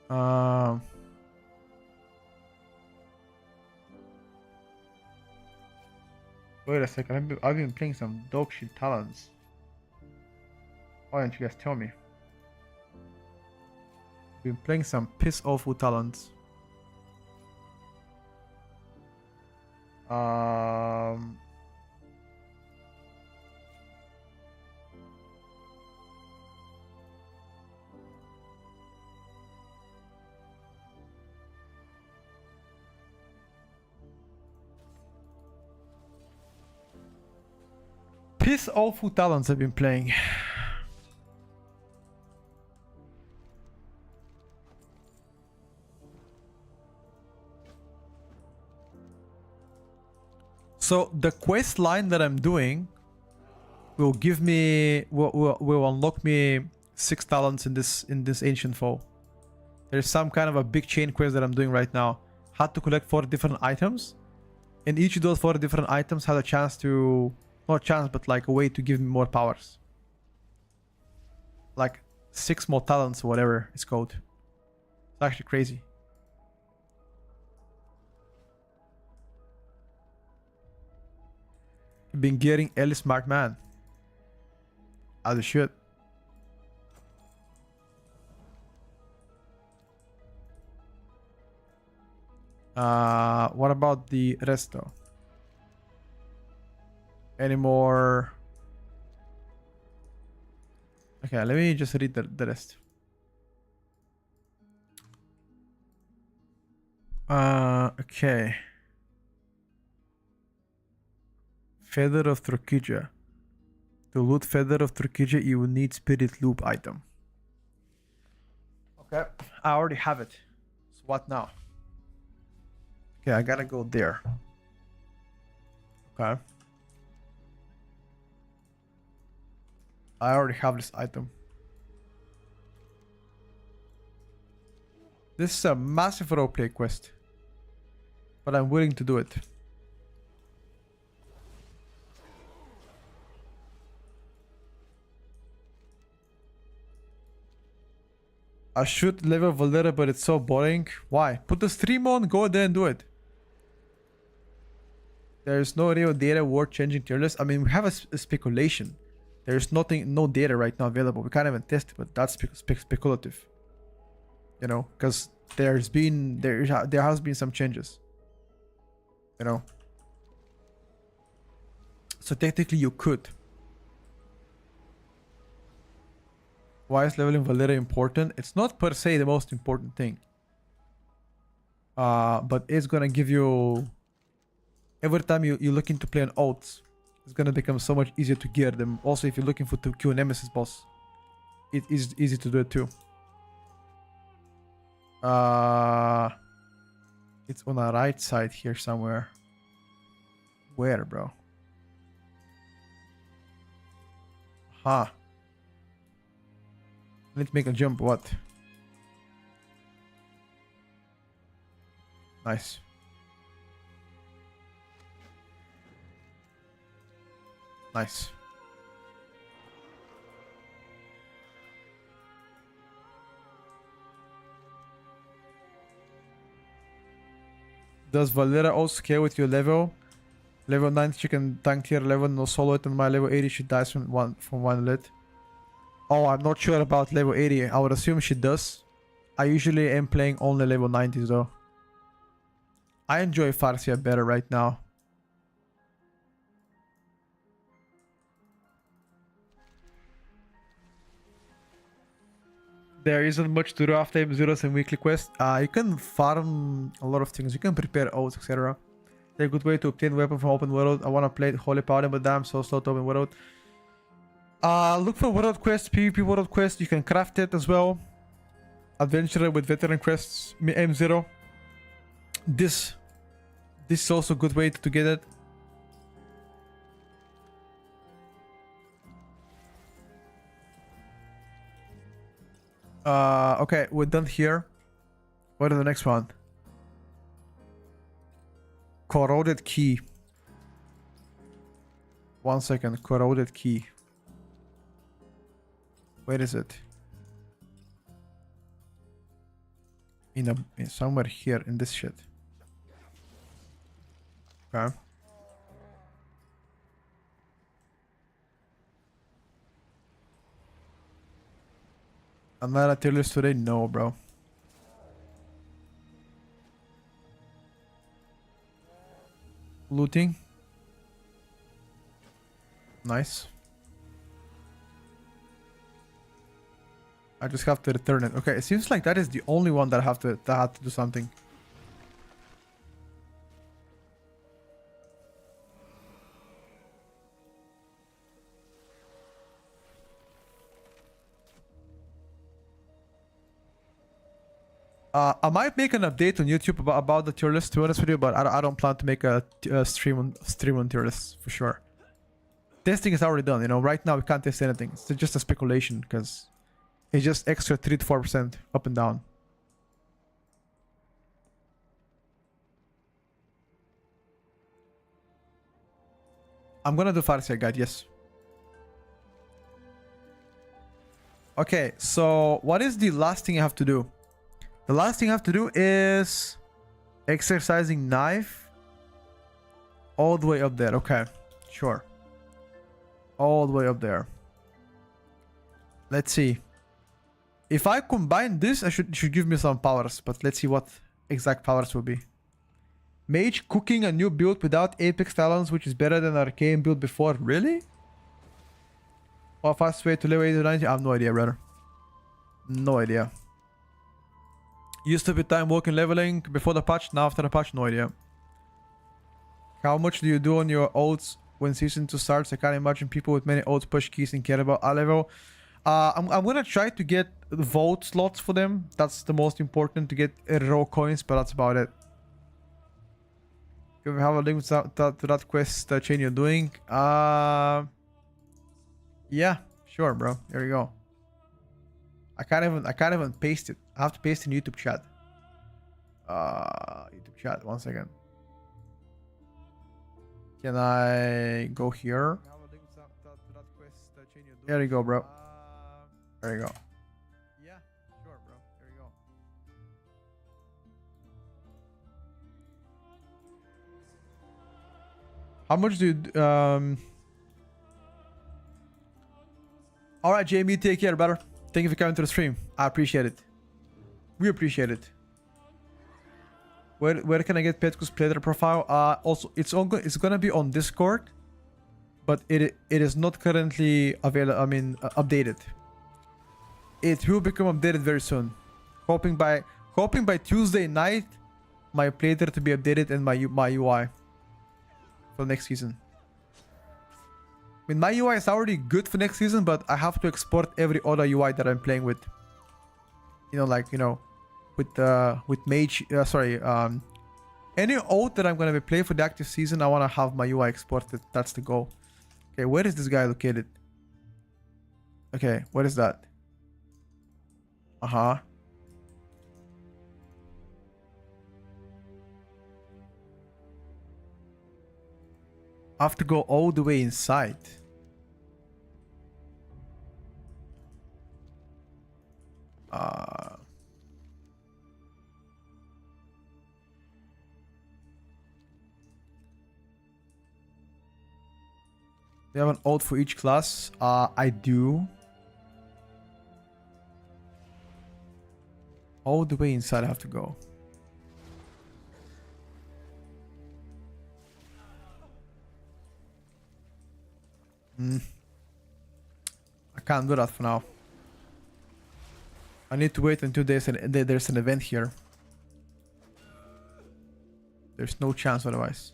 Um. Wait a second. I've been playing some dog shit talents. Why don't you guys tell me? Been playing some piss awful talents. Piss awful talents I've been playing. So the quest line that I'm doing will give me will unlock me 6 talents in this ancient foe. There's some kind of a big chain quest that I'm doing right now. Had to collect 4 different items, and each of those 4 different items had a chance to, not chance, but like a way to give me more powers. Like 6 more talents or whatever it's called. It's actually crazy. Been getting Ellie Smart Man. As it should. What about the rest though? Any more? Okay, let me just read the rest. Okay. Feather of Trokija. To loot Feather of Trokija, you will need Spirit Loop item. Okay, I already have it. So what now? Okay, I gotta go there. Okay. I already have this item. This is a massive roleplay quest. But I'm willing to do it. I should level Valera, but it's so boring. Why? Put the stream on, go there and do it. There's no real data worth changing tier list. I mean, we have a speculation. There's nothing, no data right now available. We can't even test it, but that's speculative. You know, because there has been some changes. You know. So technically you could. Why is leveling Valera important? It's not per se the most important thing. But it's gonna give you... Every time you look into play an ult, it's gonna become so much easier to gear them. Also, if you're looking for to kill a Nemesis boss, it is easy to do it too. It's on the right side here somewhere. Where, bro? Huh. Let's make a jump. What? Nice. Nice. Does Valera also scale with your level? Level 90 she can tank tier 11, no solo it, and my level 80 she dies from one lit. Oh, I'm not sure about level 80. I would assume she does. I usually am playing only level 90s though. I enjoy Farsia better right now. There isn't much to do after M0s and weekly quests. You can farm a lot of things. You can prepare oaths, etc. They're a good way to obtain weapon from open world. I want to play Holy Paladin, but damn, so slow to open world. Look for world quest, PvP world quest. You can craft it as well. Adventurer with veteran quests, M0. This is also a good way to get it. Okay, we're done here. What is the next one? Corroded key. 1 second. Corroded key. Where is it? in somewhere here in this shit. Okay. I'm not at tier list today. No, bro. Looting. Nice. I just have to return it. Okay, it seems like that is the only one that I have to do something. I might make an update on YouTube about the tier list, to be honest with you, but I don't plan to make a stream on tier list for sure. Testing is already done, you know. Right now we can't test anything. It's just a speculation because it's just extra 3 to 4% up and down. I'm gonna do Farsia guide, yes. Okay, so what is the last thing I have to do? The last thing I have to do is exercising knife all the way up there. Okay, sure. All the way up there. Let's see. If I combine this, it should give me some powers, but let's see what exact powers will be. Mage cooking a new build without Apex Talons, which is better than Arcane build before. Really? Or fast way to level 80 to 90? I have no idea, brother. No idea. Used to be time walking leveling before the patch, now after the patch, no idea. How much do you do on your ults when season 2 starts? I can't imagine people with many ults push keys and care about a level. I'm gonna try to get vote slots for them. That's the most important, to get raw coins, but that's about it. Can we have a link to that quest chain you're doing? Yeah, sure, bro. There you go. I can't even paste it. I have to paste in YouTube chat. YouTube chat. 1 second. Can I go here? There you go, bro. There you go. Yeah, sure, bro. There you go. How much do you... Alright, Jamie, take care, brother. Thank you for coming to the stream. I appreciate it. We appreciate it. Where can I get Petko's playthrough profile? Also, it's gonna be on Discord, but it is not currently available. I mean, updated. It will become updated very soon. Hoping by Tuesday night, my playthrough to be updated and my UI for next season. I mean, my UI is already good for next season, but I have to export every other UI that I'm playing with. You know, like, you know, with Mage, any ult that I'm gonna be playing for the active season, I wanna have my UI exported. That's the goal. Okay, where is this guy located? Okay, what is that? Uh-huh. I have to go all the way inside. Do you have an ult for each class? I do. All the way inside I have to go. I can't do that for now. I need to wait until there's an event here. There's no chance otherwise.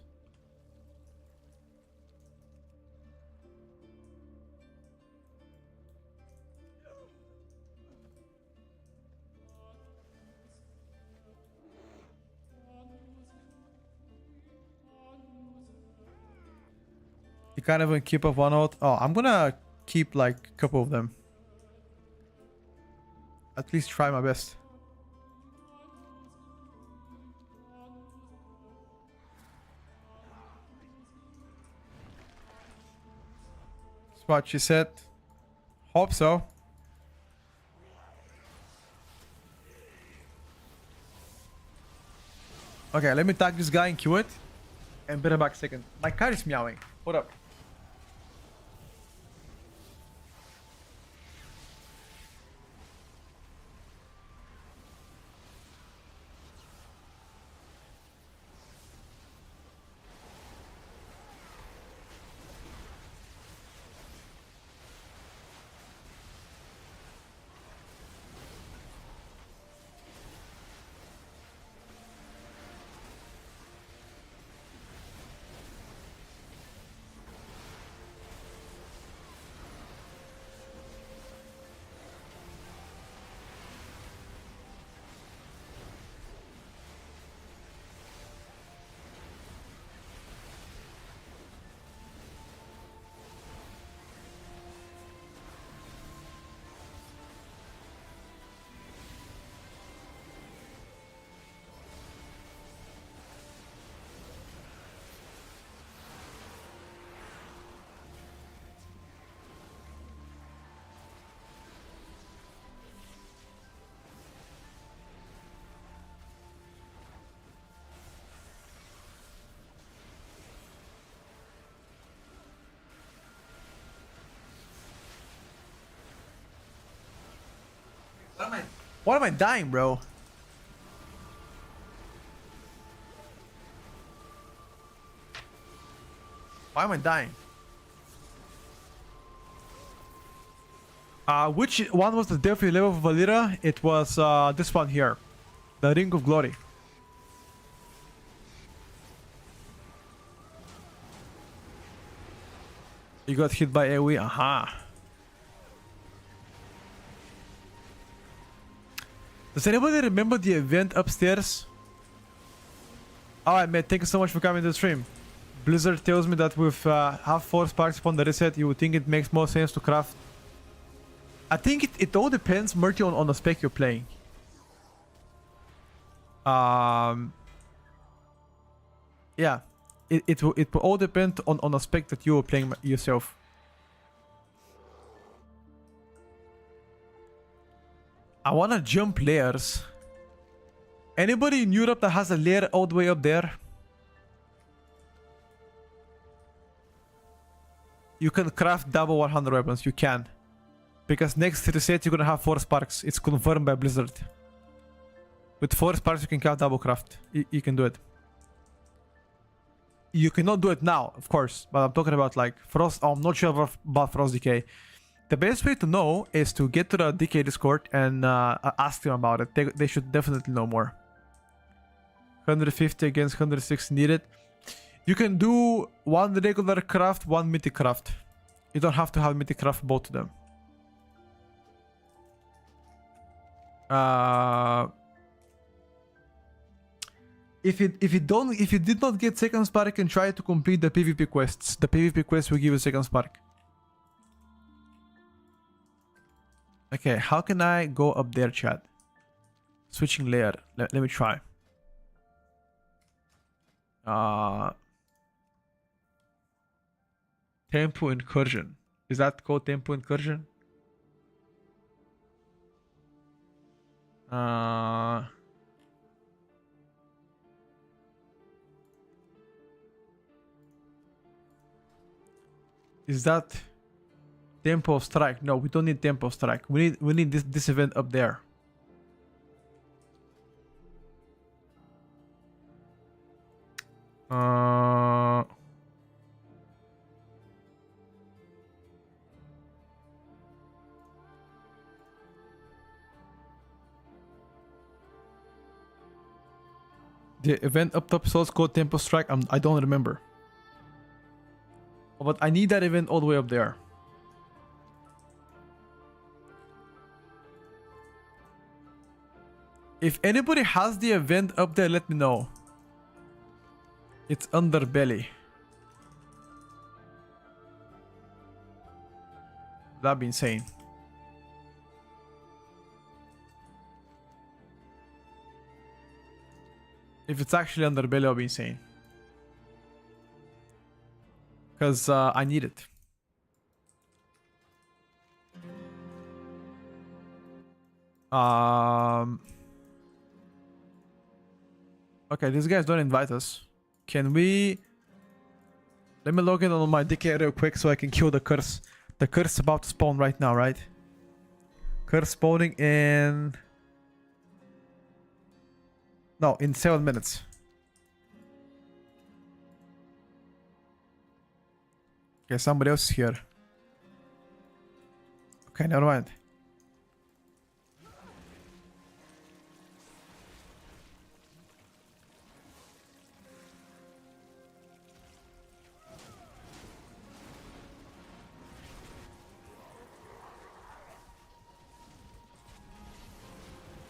You can't even keep up one out. Oh, I'm gonna keep like a couple of them. At least try my best. That's what she said. Hope so. Okay, let me tag this guy and kill it. And better back second. My cat is meowing. Hold up. Why am I dying, bro? Why am I dying? Which one was the Delphi level of Valera? It was this one here. The Ring of Glory. You got hit by AoE? Aha. Does anybody remember the event upstairs? Alright, mate, thank you so much for coming to the stream. Blizzard tells me that with half 4 sparks upon the reset, you would think it makes more sense to craft. I think it all depends, Murty, on the spec you're playing. Yeah, it will all depend on the spec that you are playing yourself. I wanna jump layers. Anybody in Europe that has a layer all the way up there? You can craft double 100 weapons, you can. Because next reset you're gonna have 4 sparks. It's confirmed by Blizzard. With 4 sparks you can double craft. You can do it. You cannot do it now, of course. But I'm talking about like Frost. Oh, I'm not sure about Frost Decay. The best way to know is to get to the DK Discord and ask them about it. They should definitely know more. 150 against 160 needed. You can do 1 regular craft, 1 mythic craft. You don't have to have mythic craft both of them. If you did not get second spark, and try to complete the PvP quests. The PvP quests will give you second spark. Okay, how can I go up there, chat? Switching layer. Let me try. Tempo Incursion. Is that called Tempo Incursion? Is that Tempo of Strike? No, we don't need Tempo of Strike. We need this event up there. The event up top source called Tempo Strike. I don't remember. But I need that event all the way up there. If anybody has the event up there, let me know. It's Underbelly. That'd be insane. If it's actually Underbelly, I'll be insane. Because I need it. Okay, these guys don't invite us. Can we... Let me log in on my DK real quick so I can kill the curse. The curse is about to spawn right now, right? Curse spawning in... No, in 7 minutes. Okay, somebody else is here. Okay, never mind.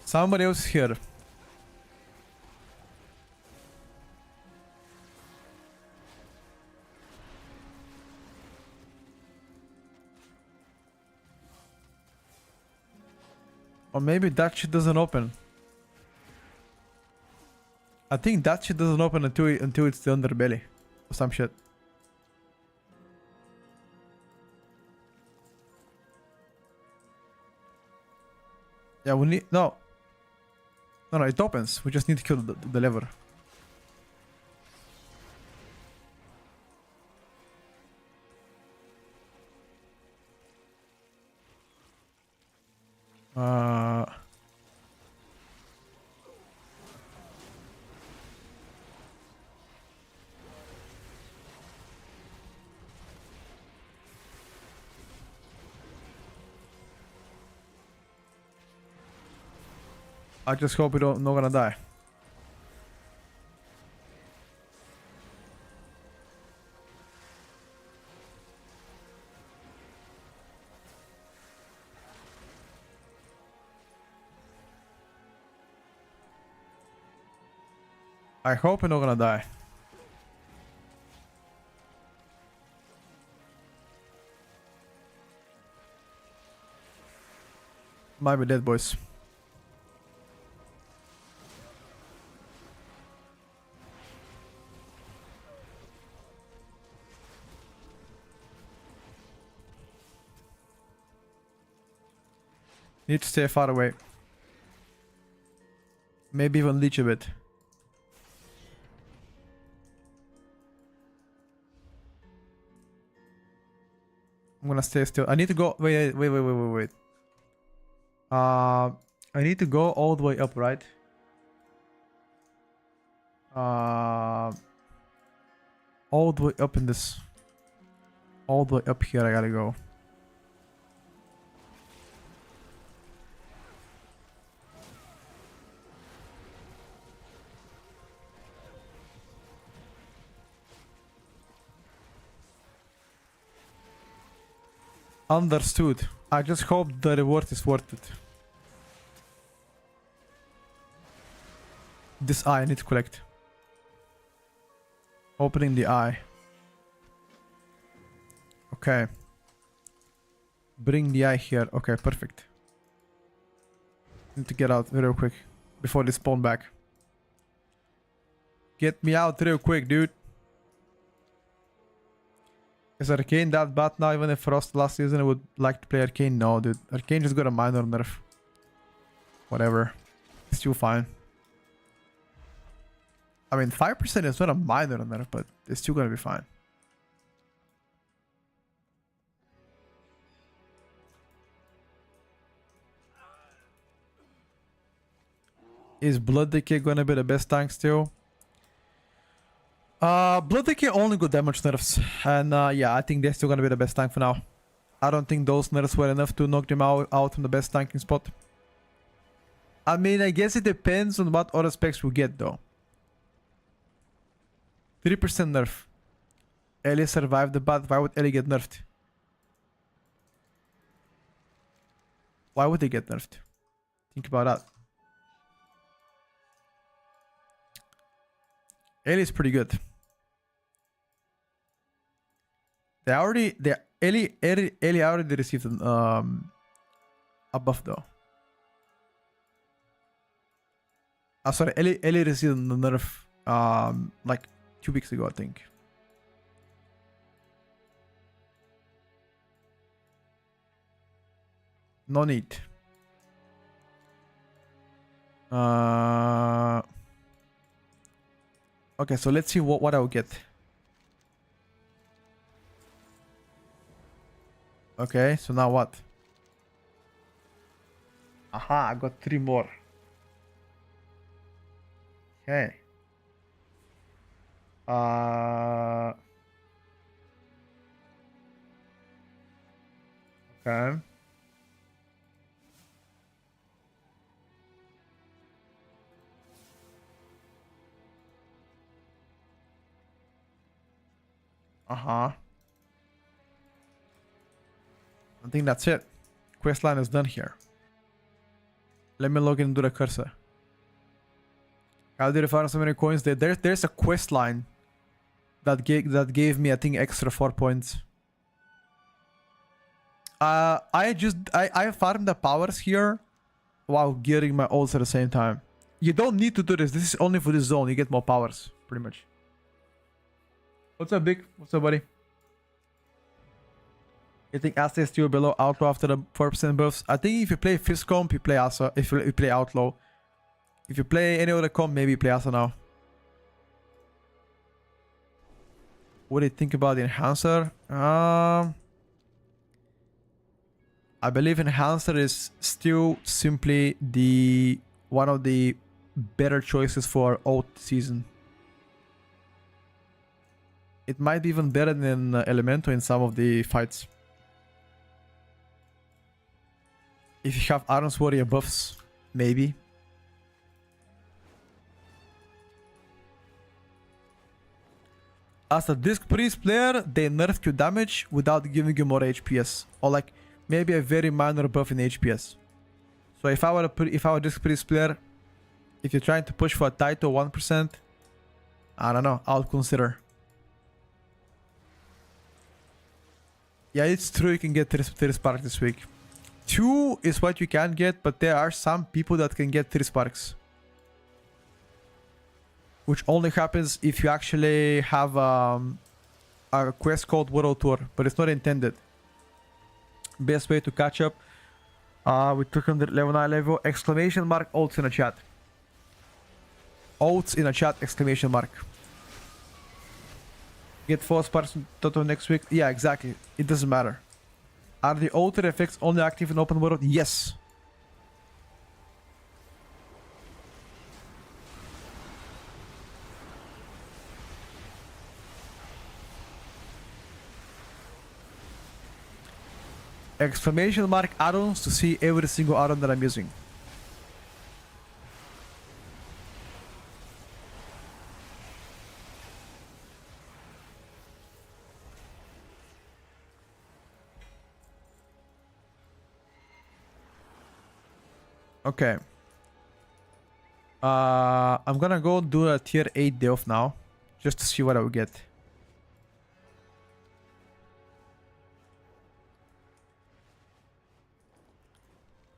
Somebody else here. Or maybe that shit doesn't open. I think that shit doesn't open until it's the underbelly. Or some shit. Yeah, we need... No. No, it opens. We just need to kill the lever. I just hope we not gonna die. I hope we're not gonna die. Might be dead, boys. Need to stay far away. Maybe even leech a bit. I'm gonna stay still. I need to go. Wait. I need to go all the way up, right? All the way up in this. All the way up here, I gotta go. Understood. I just hope the reward is worth it. This eye I need to collect. Opening the eye. Okay. Bring the eye here. Okay, perfect. Need to get out real quick before they spawn back. Get me out real quick, dude. Is Arcane that bad now? Even if Frost last season I would like to play Arcane? No, dude. Arcane just got a minor nerf. Whatever. It's still fine. I mean, 5% is not a minor nerf, but it's still gonna be fine. Is Blood Decay gonna be the best tank still? Blood Decay only got damage nerfs, and yeah, I think they're still gonna be the best tank for now. I don't think those nerfs were enough to knock them out from the best tanking spot. I mean, I guess it depends on what other specs we get though. 3% nerf. Ellie survived the bat. Why would Ellie get nerfed? Why would they get nerfed? Think about that. Ellie's pretty good. Ellie already received a buff though. Sorry, Ellie received a nerf like 2 weeks ago, I think. No need. Okay, so let's see what I'll get. Okay, so now what? Aha, I got 3 more. Okay. Okay. Uh-huh. I think that's it. Quest line is done here. Let me log into the cursor. How did I find so many coins? There's a quest line that gave me, I think, extra 4 points. I farmed the powers here while getting my ults at the same time. You don't need to do this. This is only for this zone. You get more powers, pretty much. What's up, Big? What's up, buddy? You think Asa is still below Outlaw after the 4% buffs? I think if you play Fist Comp, you play Asa. If you play Outlaw. If you play any other comp, maybe you play Asa now. What do you think about the Enhancer? I believe Enhancer is still simply one of the better choices for ult season. It might be even better than Elemento in some of the fights. If you have Iron's Warrior buffs, maybe. As a Disc Priest player, they nerfed your damage without giving you more HPS. Or like maybe a very minor buff in HPS. So if I were a Disc Priest player, if you're trying to push for a title 1%, I don't know, I'll consider. Yeah, it's true you can get 30 sparks this week. 2 is what you can get, but there are some people that can get 3 sparks. Which only happens if you actually have a quest called World Tour, but it's not intended. Best way to catch up with 200 level 9 level, exclamation mark, ults in a chat. Ults in a chat, exclamation mark. Get 4 sparks total next week? Yeah, exactly. It doesn't matter. Are the alter effects only active in open world? Yes. Exclamation mark add-ons to see every single add-on that I'm using. Okay. I'm gonna go do a tier 8 Delph now, just to see what I will get.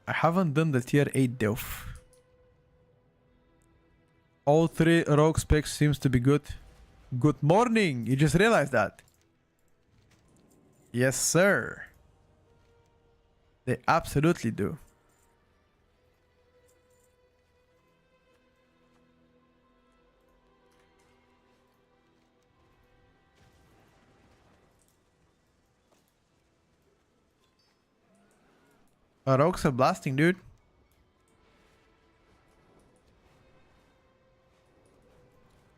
I haven't done the tier 8 Delph. All 3 rogue specs seems to be good. Good morning! You just realized that. Yes, sir. They absolutely do. Rogues are blasting, dude.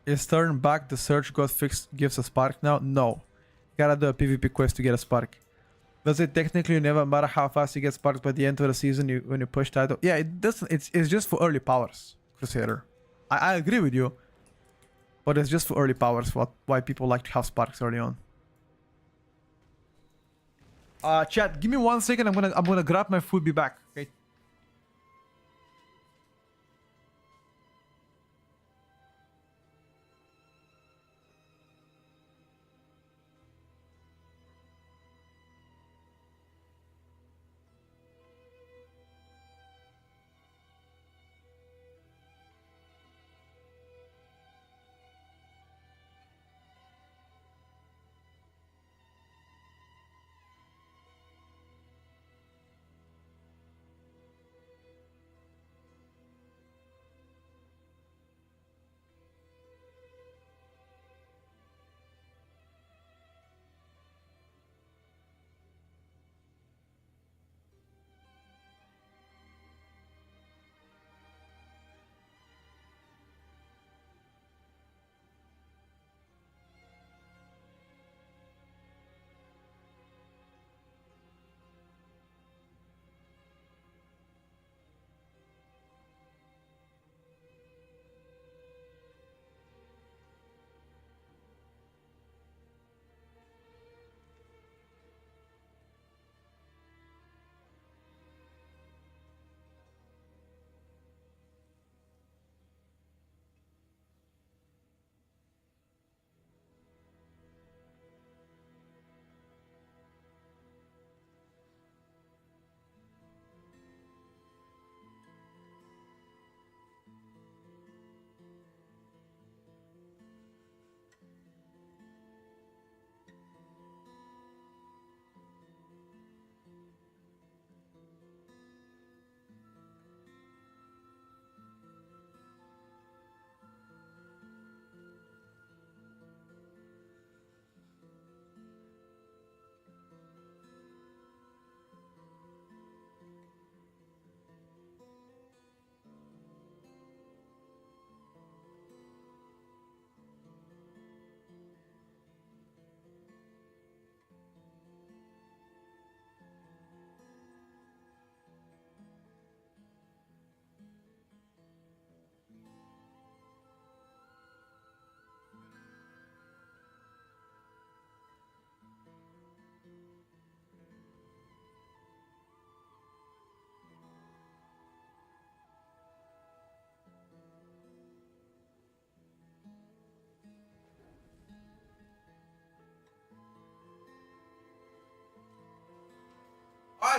Is turn back the search got fixed gives a spark now? No. Gotta do a PvP quest to get a spark. Does it technically never matter how fast you get sparks by the end of the season when you push title? Yeah, it doesn't. It's just for early powers, Crusader. I agree with you. But it's just for early powers, why people like to have sparks early on. Chat, give me 1 second. I'm gonna grab my food, be back. Okay.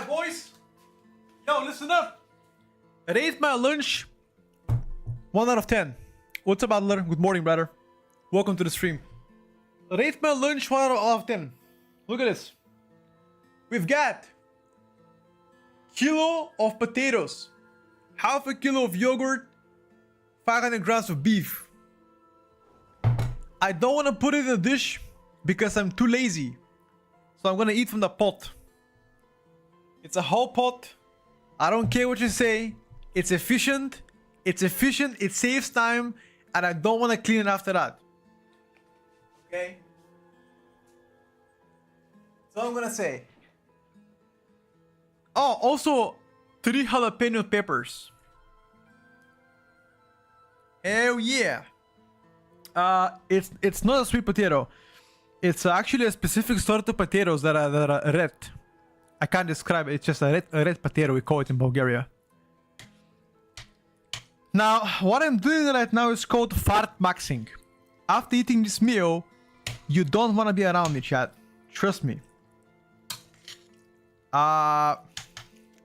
boys. Yo, listen up. Rate my lunch 1 out of 10. What's up, Adler? Good morning, brother. Welcome to the stream. Rate my lunch 1 out of 10. Look at this. We've got kilo of potatoes, half a kilo of yogurt, 500 grams of beef. I don't want to put it in a dish because I'm too lazy. So I'm gonna eat from the pot. It's a whole pot. I don't care what you say. It's efficient. It's efficient. It saves time. And I don't want to clean it after that. Okay? So I'm gonna say. Oh, also 3 jalapeno peppers. Hell yeah. It's not a sweet potato. It's actually a specific sort of potatoes that are red. I can't describe it. It's just a red potato. We call it in Bulgaria. Now, what I'm doing right now is called fart maxing. After eating this meal, you don't want to be around me, chat. Trust me. I'm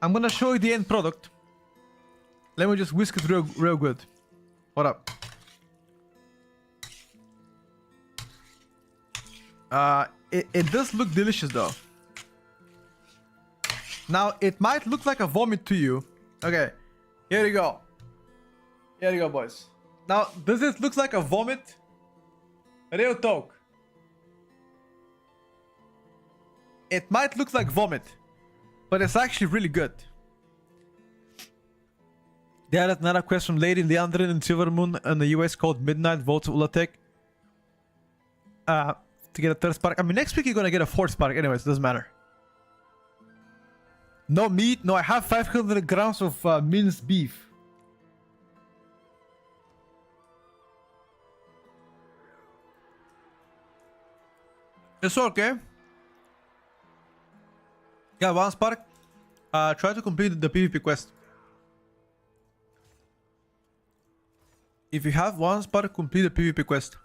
gonna show you the end product. Let me just whisk it real good. Hold up. It does look delicious though. Now, it might look like a vomit to you. Okay, here you go. Here you go, boys. Now, does it look like a vomit? Real talk. It might look like vomit, but it's actually really good. There is another question from Lady Leandrin in Silvermoon in the US called Midnight Votes Ulatek. To get a 3rd spark. I mean, next week you're gonna get a 4th spark. Anyways, doesn't matter. No meat. No, I have 500 grams of minced beef. It's okay. Got 1 spark. Try to complete the PvP quest. If you have 1 spark, complete the PvP quest.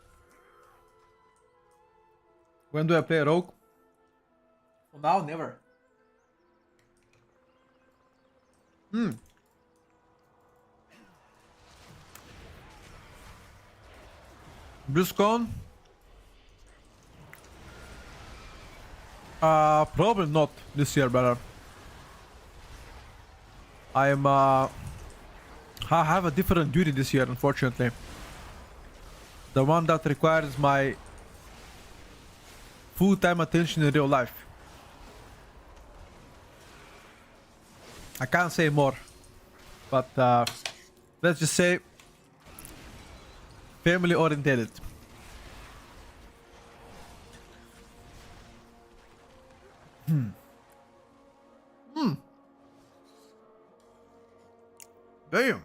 When do I play rogue? For now, never. BlizzCon? Probably not this year, brother. I have a different duty this year, unfortunately. The one that requires my full-time attention in real life. I can't say more, but let's just say family oriented. Damn.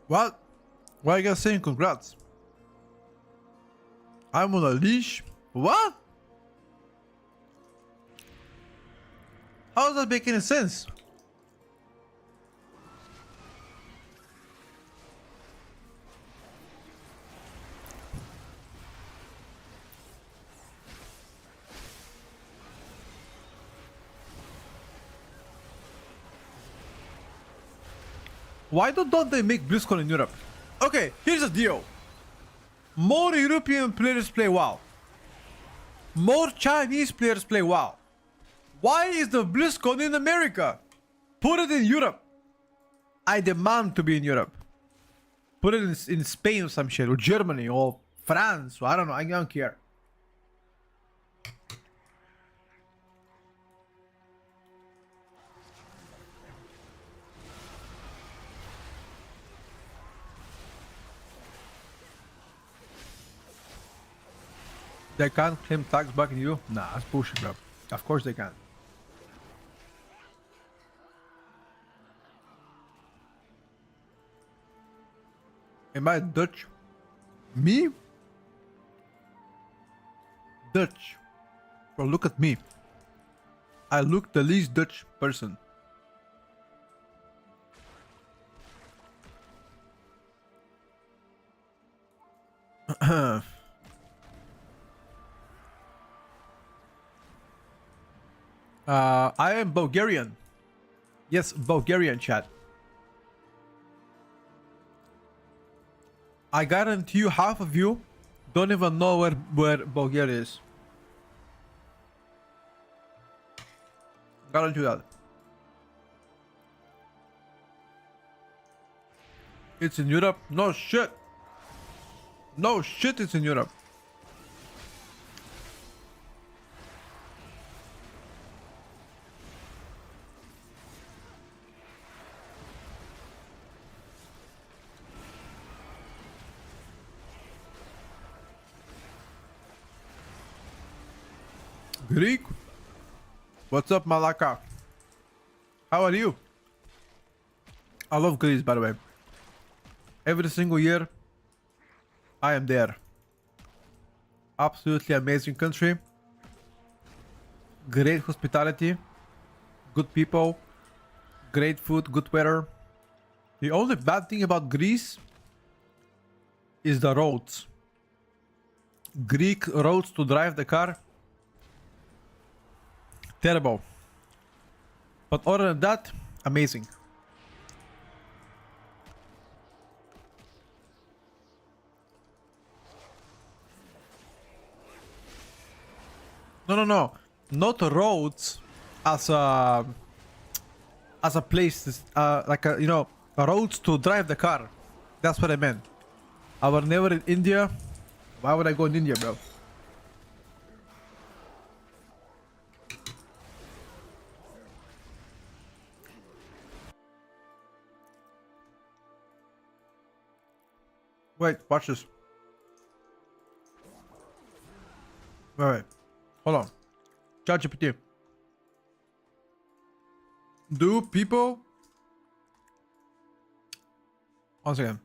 What? Why are you guys saying congrats? I'm on a leash? What? How does that make any sense? Why don't they make BlizzCon in Europe? Okay, here's the deal. More European players play WoW. More Chinese players play WoW. Why is the BlizzCon in America? Put it in Europe. I demand to be in Europe. Put it in Spain or some shit, or Germany, or France, or I don't know, I don't care. They can't claim tax back in you? Nah, that's bullshit, bro. Of course they can. Am I Dutch? Me? Dutch. Bro, look at me. I look the least Dutch person. I am Bulgarian. Yes, Bulgarian chat. I guarantee you half of you don't even know where Bulgaria is. Guarantee you that. It's in Europe? No shit. No shit, it's in Europe. Greek? What's up, Malaka? How are you? I love Greece, by the way. Every single year, I am there. Absolutely amazing country. Great hospitality. Good people. Great food, good weather. The only bad thing about Greece is the roads. Greek roads to drive the car. Terrible. But other than that, amazing. No. Not roads as a place, like a, you know, roads to drive the car. That's what I meant. I was never in India. Why would I go in India, bro? Wait, watch this. Wait. Hold on. ChatGPT. Do people... Once again.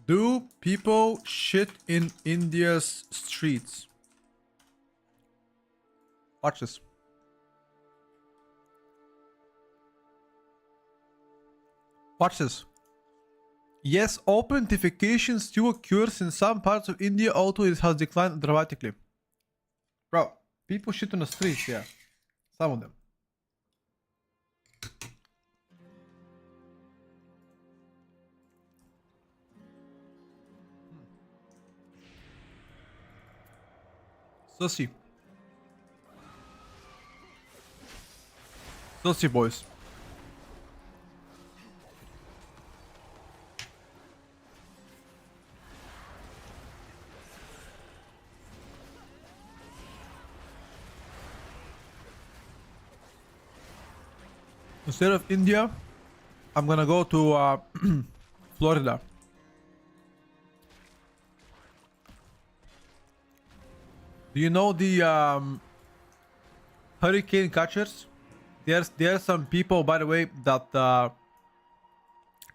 Do people shit in India's streets? Watch this. Watch this. Yes, opentification still occurs in some parts of India, although it has declined dramatically. Bro, people shit on the streets, yeah. Some of them. Sussy. Sussy boys. Instead of India, I'm gonna go to Florida. Do you know the hurricane catchers? There's some people, by the way, that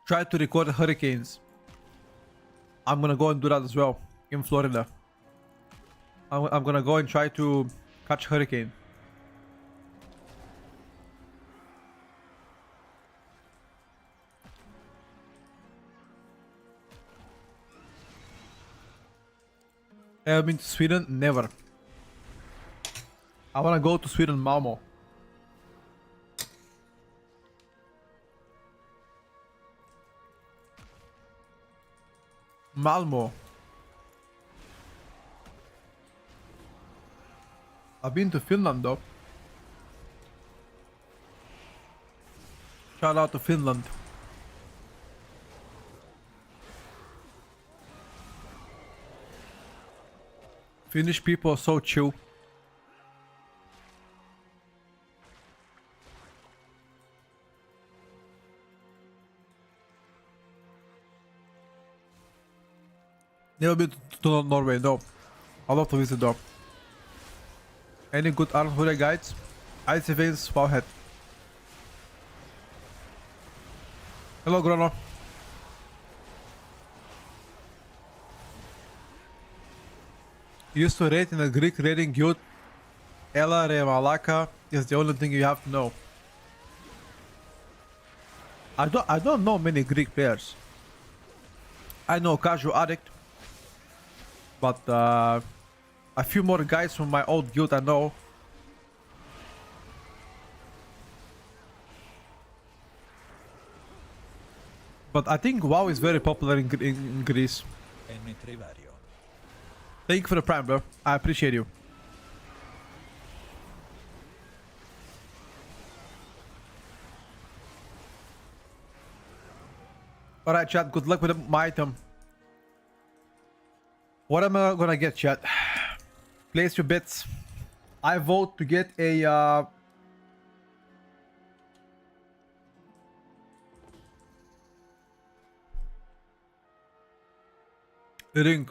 try to record hurricanes. I'm gonna go and do that as well in Florida. I'm gonna go and try to catch hurricane. I've been to Sweden, never. I wanna go to Sweden, Malmo. Malmo. I've been to Finland though. Shout out to Finland. Finnish people are so chill. Never been to Norway, no. I'd love to visit though. Any good Arnhuda guides? Ice events, Wowhead. Hello, Grono. Used to rate in a Greek rating guild. Ella Malaka is the only thing you have to know. I don't know many Greek players. I know Casual Addict, but a few more guys from my old guild I know. But I think WoW is very popular in Greece. Thank you for the prime, bro. I appreciate you. Alright, chat. Good luck with my item. What am I gonna get, chat? Place your bets. I vote to get a ring.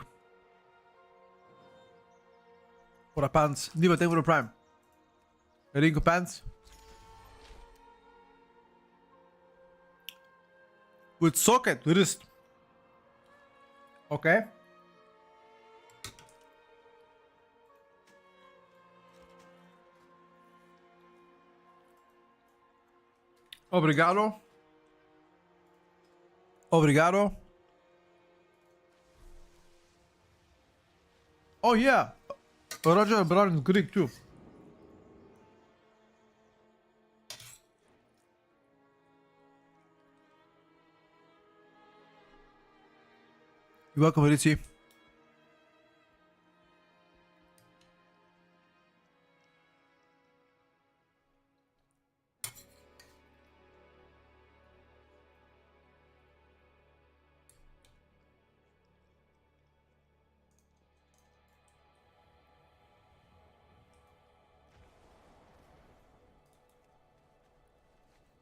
Or a pants. Niet meteen voor de prime. A ring of pants. With socket, wrist. Okay. Obrigado. Obrigado. Oh yeah. Roger Brown is Greek too. You're welcome, Ritchie.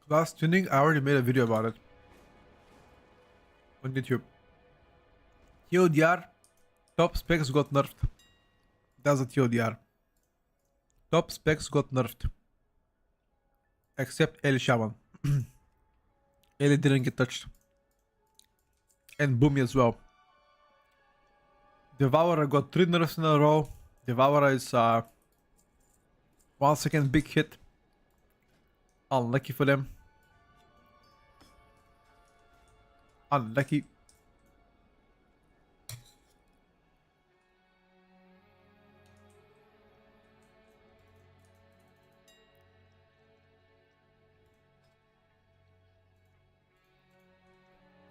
Last tuning, I already made a video about it on YouTube. TLDR, top specs got nerfed. That's a TLDR. Top specs got nerfed. Except Eli Shaman. Eli didn't get touched. And Boomy as well. Devourer got 3 nerfs in a row. Devourer is 1 second big hit. Unlucky for them. Unlucky.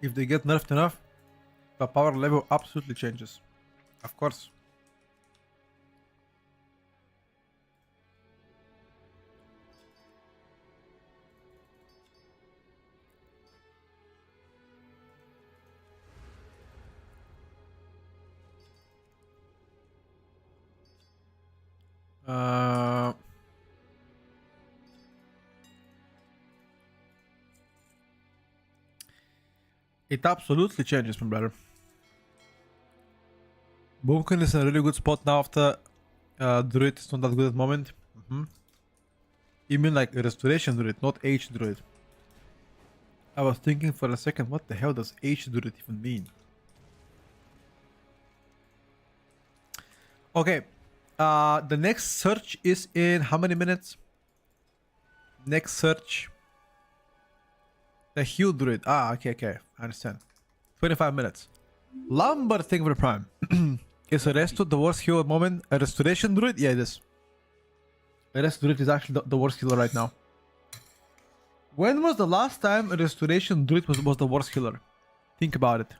If they get nerfed enough, the power level absolutely changes. Of course. It absolutely changes, my brother. Boomkin is in a really good spot now after Druid is not that good at the moment. You mean like a Restoration Druid, not H Druid. I was thinking for a second, what the hell does H Druid even mean? Okay, the next search is in how many minutes? Next search. The Heal Druid. Ah, okay, I understand. 25 minutes. Lambert, thank you for the prime. Is a Resto the worst heal at the moment? A Restoration Druid? Yeah, it is. A Rest Druid is actually the worst healer right now. When was the last time a Restoration Druid was the worst healer? Think about it.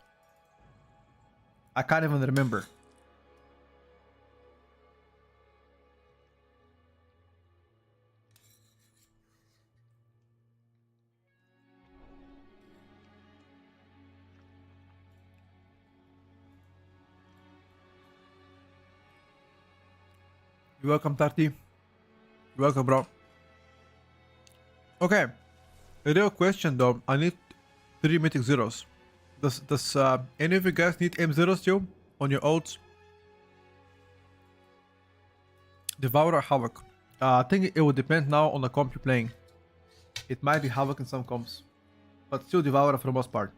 I can't even remember. You're welcome, Tarty. You're welcome, bro. Okay. A real question though. I need 3 mythic zeros. Does any of you guys need M0 still on your ults? Devourer or Havoc? I think it would depend now on the comp you're playing. It might be Havoc in some comps. But still Devourer for the most part.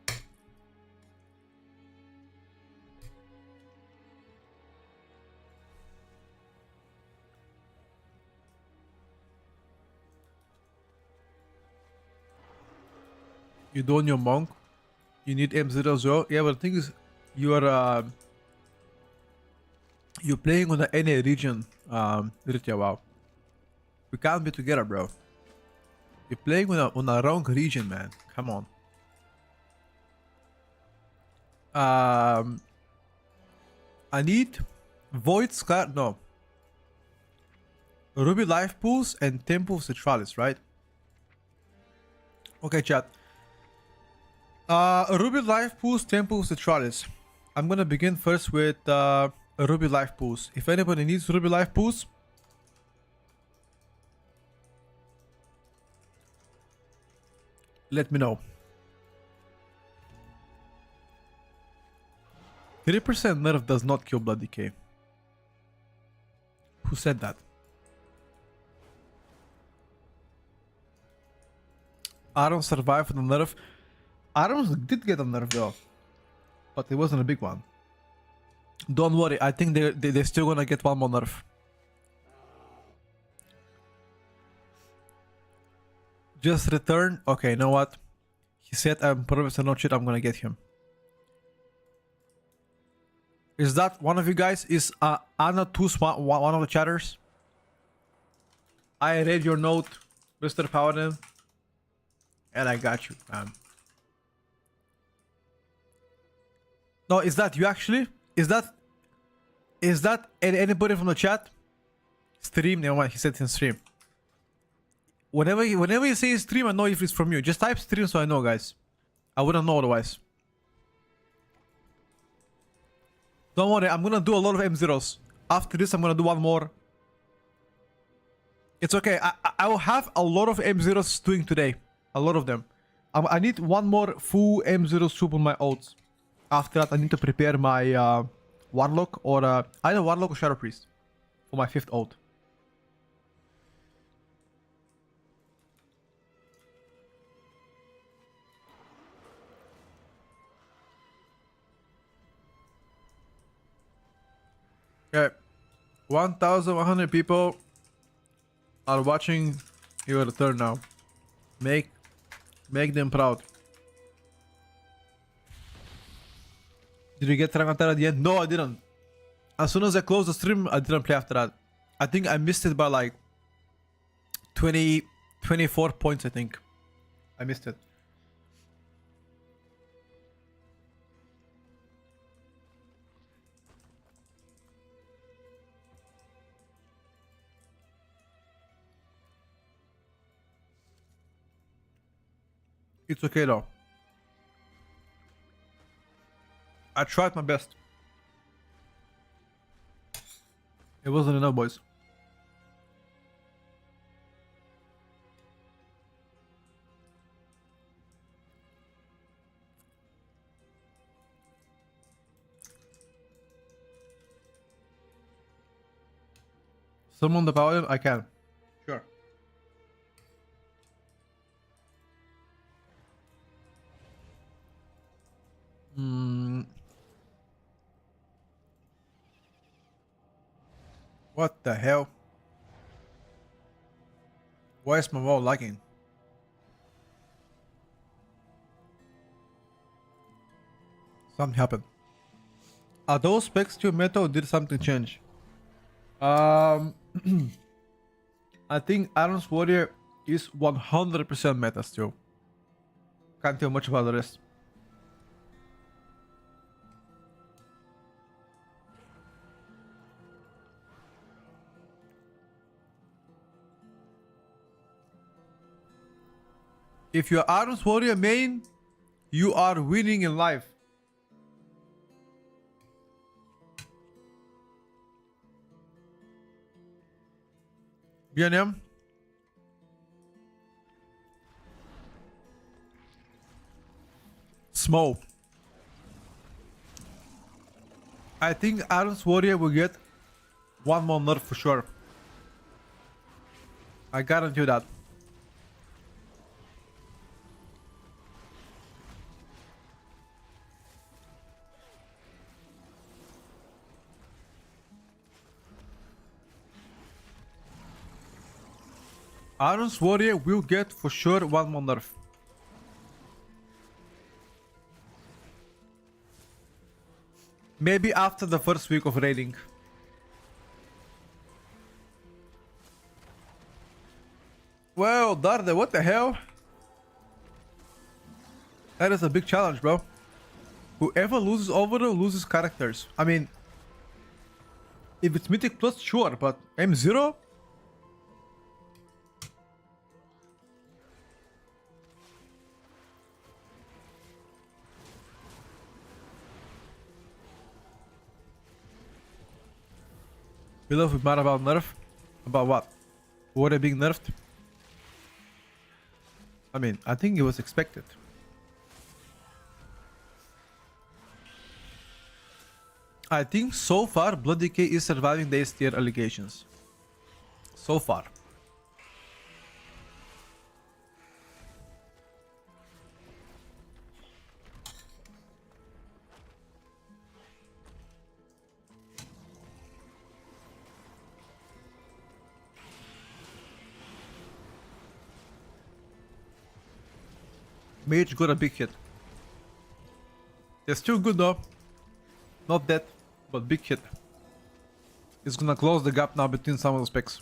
You don't your monk. You need M0 as well. Yeah, but the thing is, you're playing on the NA region, Ritya. Wow, we can't be together, bro. You're playing on a wrong region, man. Come on. I need Void Scar. No. Ruby Life Pools and Temple of Citralis, right? Okay, chat. Ruby Life Pools, Temple of Citralis. I'm gonna begin first with Ruby Life Pools. If anybody needs Ruby Life Pools, let me know. 3% nerf does not kill blood decay. Who said that? Aron survived the nerf. Aron did get a nerf though, but it wasn't a big one. Don't worry, I think they're still gonna get one more nerf. Just return. Okay, you know what? He said I'm Professor No Shit, I'm gonna get him. Is that one of you guys? Is Anna Tus one of the chatters? I read your note, Mr. Paladin. And I got you, man. No, is that you actually? Is that anybody from the chat? Stream, never mind, he said in stream. Whenever you say stream, I know if it's from you. Just type stream so I know, guys. I wouldn't know otherwise. Don't worry, I'm gonna do a lot of M0s. After this, I'm gonna do one more. It's okay, I will have a lot of M0s doing today. A lot of them. I need one more full M0 soup on my ults. After that, I need to prepare my Warlock or either Warlock or Shadow Priest for my 5th ult. Okay, 1,100 people are watching your return now. Make them proud. Did you get Trangantar at the end? No, I didn't. As soon as I closed the stream, I didn't play after that. I think I missed it by like 24 points, I think. I missed it. It's okay though. I tried my best. It wasn't enough, boys. Summon the paladin? I can. Sure. What the hell? Why is my wall lagging? Something happened. Are those specs still meta or did something change? I think Iron's Warrior is 100% meta still. Can't tell much about the rest. If you're Iron's Warrior main, you are winning in life. BNM. Smoke. I think Iron's Warrior will get one more nerf for sure. I guarantee you that. Iron's Warrior will get for sure one more nerf. Maybe after the first week of raiding. Well, Darde, what the hell? That is a big challenge, bro. Whoever loses overall loses characters. I mean, if it's Mythic Plus, sure, but M0? We love with mad about nerf? About what? Were they being nerfed? I mean, I think it was expected. I think so far Blood Decay is surviving the S tier allegations. So far. Mage got a big hit. They're still good though. Not that, but big hit. It's gonna close the gap now between some of the specs.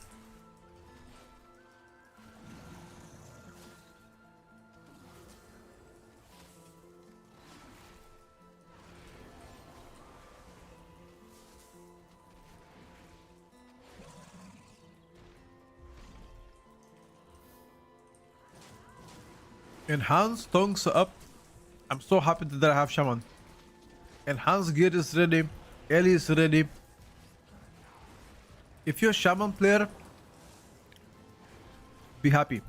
Enhanced tongues are up. I'm so happy that I have Shaman. Enhanced gear is ready. Ellie is ready. If you're a Shaman player, be happy.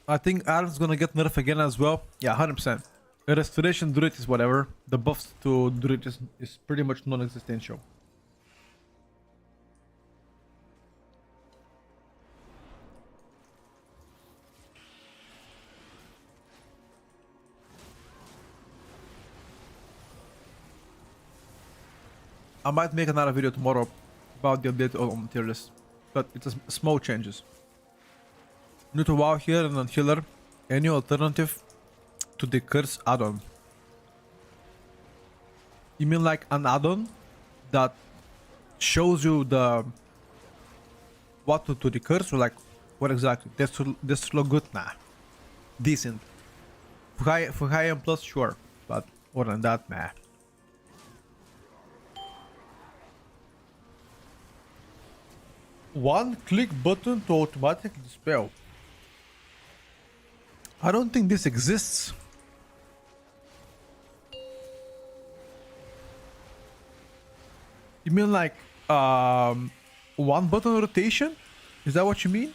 I think Arm's gonna get nerfed again as well. Yeah, 100%. The restoration druid is whatever. The buffs to druid is pretty much non-existential. I might make another video tomorrow about the update on tier list, but it's a small changes. New to WoW here and on healer. Any alternative to the curse add-on? You mean like an add-on that shows you the what to do the curse, or like what exactly? This look good? Nah, decent. For high end plus, sure, but more than that, nah. One click button to automatically dispel. I don't think this exists. You mean like one button rotation? Is that what you mean?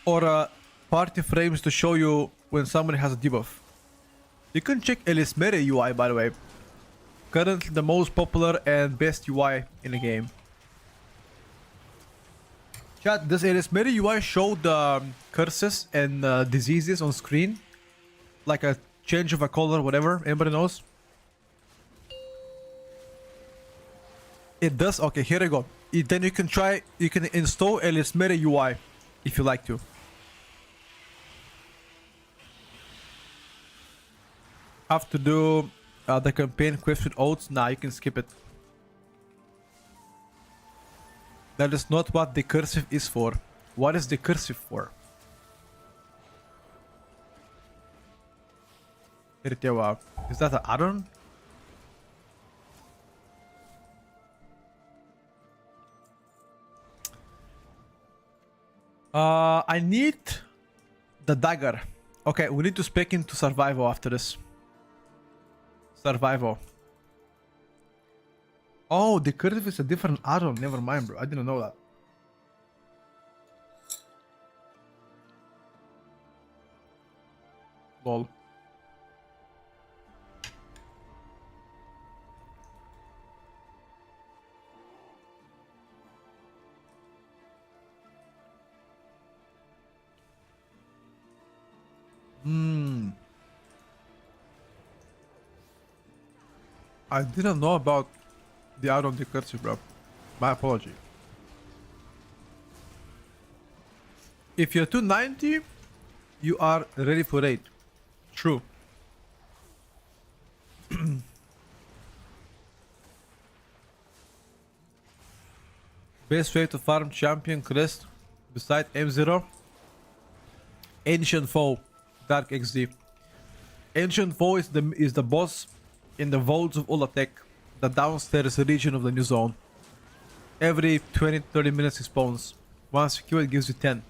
Or party frames to show you when somebody has a debuff? You can check Elismere UI, by the way. Currently the most popular and best UI in the game. Chat, does Elismere UI show the curses and diseases on screen? Like a change of a color, whatever? Anybody knows? It does? Okay, here we go. Then you can install Elismere UI if you like to. Have to do the campaign quest with oats? Nah, you can skip it. That is not what the cursive is for. What is the cursive for? Is that an add-on? I need the dagger. Okay, we need to spec into survival after this. Survival. Oh, the cursive is a different add-on. Never mind, bro. I didn't know that. Lol. I didn't know about the out on the curtsy, bro. My apology. If you're 290, you are ready for raid. True. Best way to farm champion crest beside M0? Ancient Foe, Dark XD. Ancient Foe is the boss in the vaults of Ulatech, the downstairs region of the new zone. Every 20-30 minutes it spawns. Once you kill it gives you 10.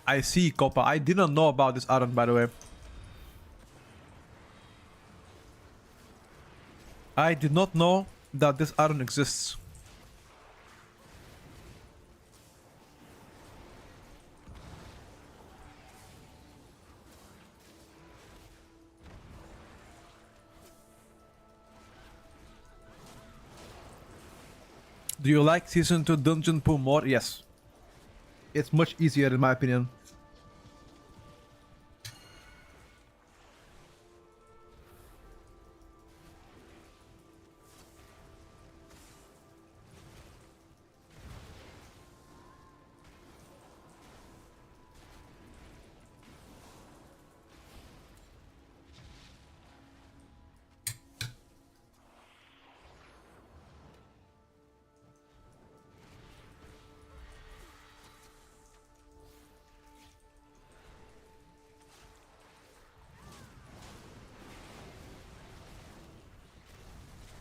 I see, Copa. I didn't know about this Aron, by the way. I did not know that this Aron exists. Do you like Season 2 Dungeon Pool more? Yes. It's much easier in my opinion.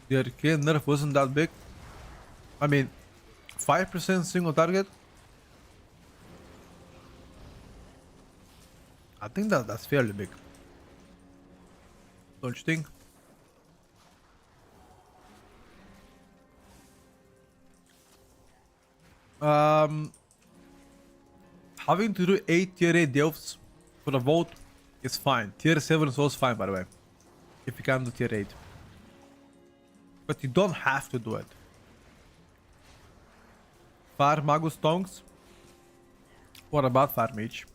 The Arcane nerf wasn't that big. I mean, 5% single target. I think that's fairly big. Don't you think? Having to do 8 tier 8 delves for the vote is fine. Tier 7 is also fine, by the way. If you can do tier 8. But you don't have to do it. Fire Magus Tongs? What about Fire Mage?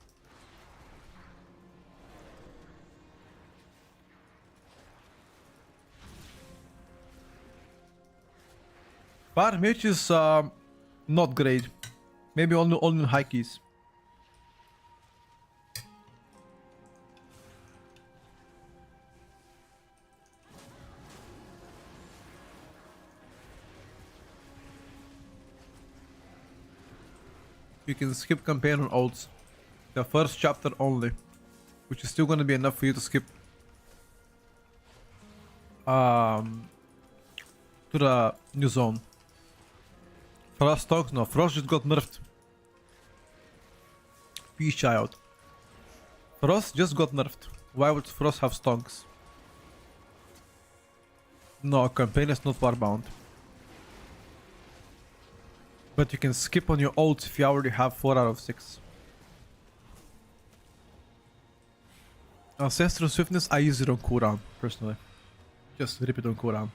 Fire Mage is not great. Maybe only in high keys. You can skip campaign on ults. The first chapter only. Which is still gonna be enough for you to skip to the new zone. Frost Tongs? No, Frost just got nerfed. Peace child. Frost just got nerfed. Why would Frost have stonks? No, campaign is not warbound. But you can skip on your ults if you already have 4 out of 6. Ancestral Swiftness, I use it on cooldown, personally. Just rip it on cooldown.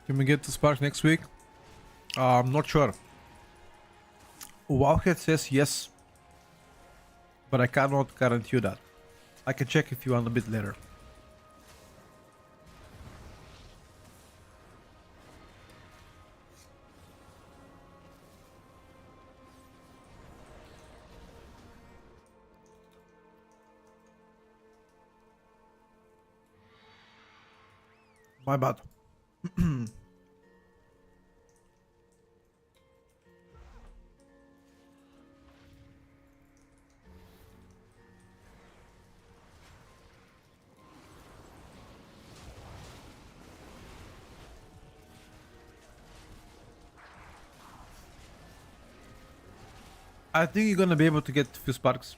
Can we get to Spark next week? I'm not sure. Wowhead says yes, but I cannot guarantee you that. I can check if you want a bit later. My bad. I think you're gonna be able to get a few sparks.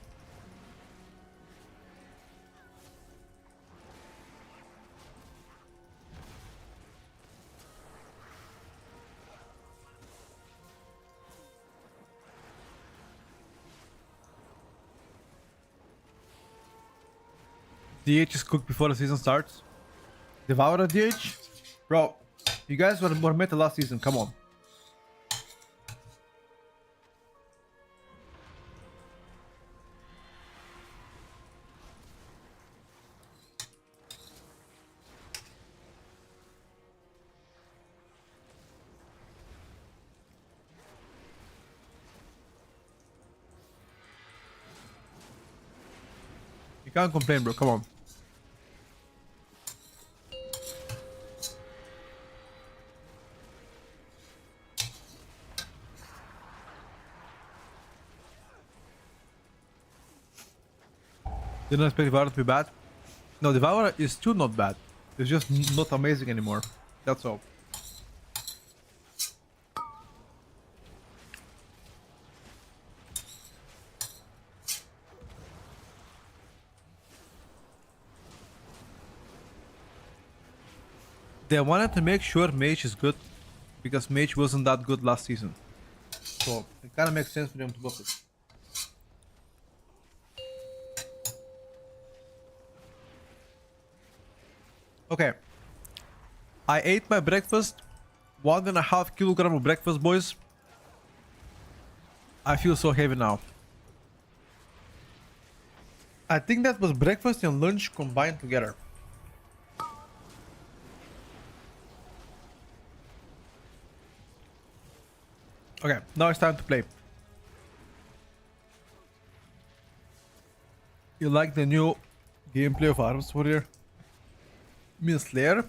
DH is cooked before the season starts. Devourer DH? Bro, you guys were meta last season, come on. You can't complain, bro, come on. Didn't expect Devourer to be bad. No, Devourer is still not bad. It's just not amazing anymore. That's all. They wanted to make sure Mage is good because Mage wasn't that good last season. So it kind of makes sense for them to buff it. Okay. I ate my breakfast. 1.5 kilogram of breakfast, boys. I feel so heavy now. I think that was breakfast and lunch combined together. Okay, now it's time to play. You like the new gameplay of Arms Warrior? Miss Slayer?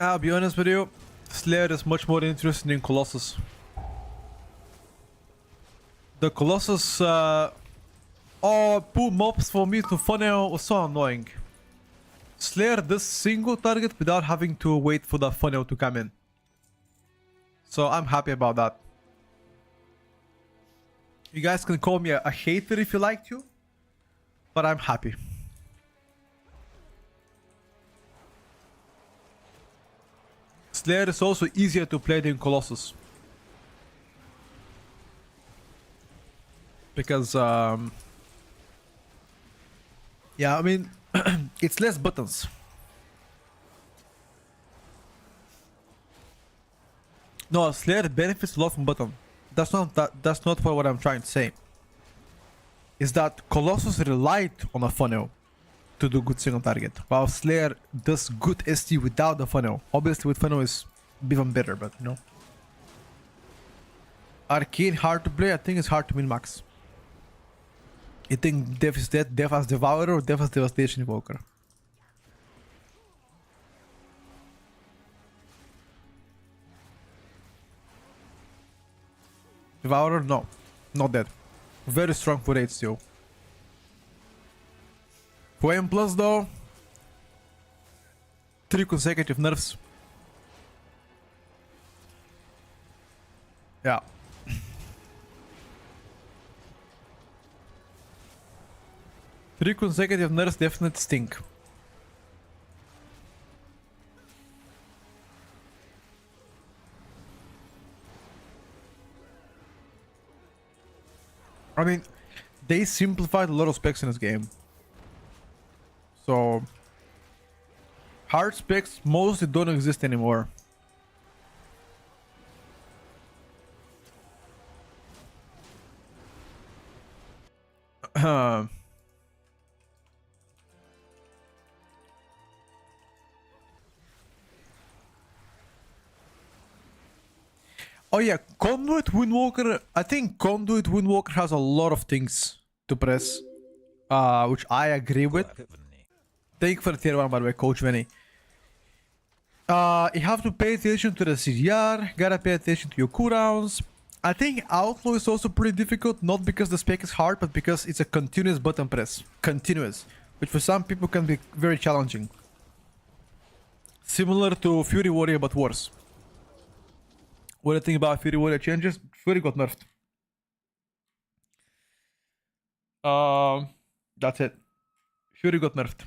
I'll be honest with you, Slayer is much more interesting than Colossus. The Colossus, pull mobs for me to funnel was so annoying. Slayer does single target without having to wait for the funnel to come in. So I'm happy about that. You guys can call me a hater if you like to, but I'm happy. Slayer is also easier to play than Colossus. Because, yeah, I mean, it's less buttons. No, Slayer benefits a lot from button. That's not what I'm trying to say. Is that Colossus relied on a funnel to do good single target, while Slayer does good ST without the funnel. Obviously with funnel is even better, but you know. Arcane hard to play, I think it's hard to min max. You think Dev is dead, Dev as Devourer, or Dev as Devastation Evoker? Devourer? No. Not dead. Very strong for 8 still. For M plus though, 3 consecutive nerfs. Yeah. Three consecutive nerfs definitely stink. I mean, they simplified a lot of specs in this game. So, hard specs mostly don't exist anymore. Oh yeah, Conduit Windwalker. I think Conduit Windwalker has a lot of things to press, which I agree with. Thank you for the tier 1 by the way, Coach Venny. You have to pay attention to the CDR, gotta pay attention to your cooldowns. I think Outlaw is also pretty difficult, not because the spec is hard, but because it's a continuous button press. Continuous. Which for some people can be very challenging. Similar to Fury Warrior, but worse. What do you think about Fury Warrior changes? Fury got nerfed. That's it. Fury got nerfed.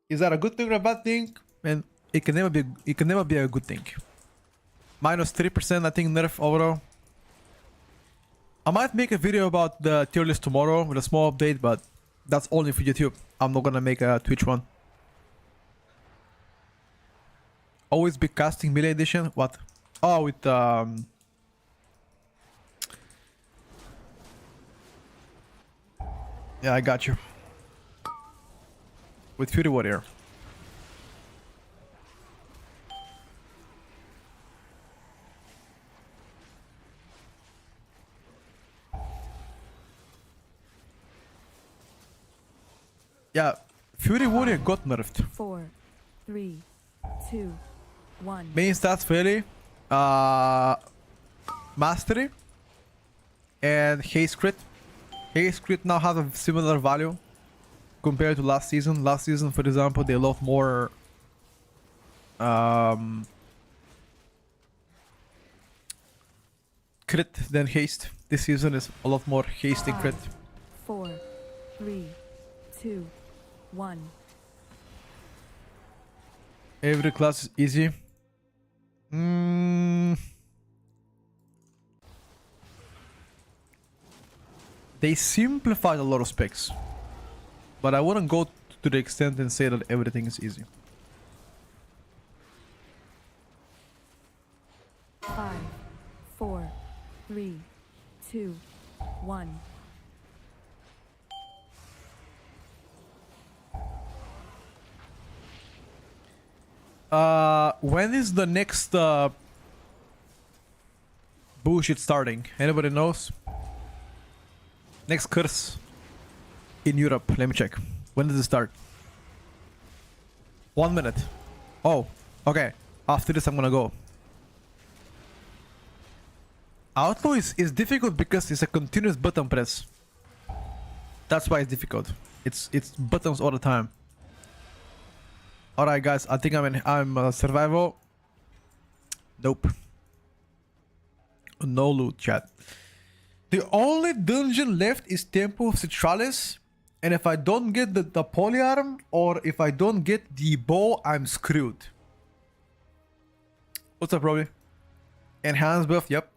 Is that a good thing or a bad thing? And it can never be a good thing. Minus 3%, I think, nerf overall. I might make a video about the tier list tomorrow with a small update, but that's only for YouTube. I'm not gonna make a Twitch one. Always be casting melee edition. What? Oh, with yeah, I got you. With Fury Warrior. Yeah, Fury Warrior got nerfed. 4, 3, 2, 1. Main stats fairly, mastery and haste crit. Haste crit now have a similar value compared to last season. Last season, for example, they lot more crit than haste. This season is a lot more haste and crit. 4, 3, 2, 1. Every class is easy. They simplified a lot of specs, but I wouldn't go to the extent and say that everything is easy. 5, 4, 3, 2, 1. When is the next bullshit starting? Anybody knows? Next curse in Europe. Let me check. When does it start? 1 minute. Oh, okay. After this, I'm gonna go. Outlaw is difficult because it's a continuous button press. That's why it's difficult. It's buttons all the time. Alright guys, I think I'm survival. Nope. No loot, chat. The only dungeon left is Temple of Citralis. And if I don't get the polyarm or if I don't get the bow, I'm screwed. What's up, Robbie? Enhanced buff, yep.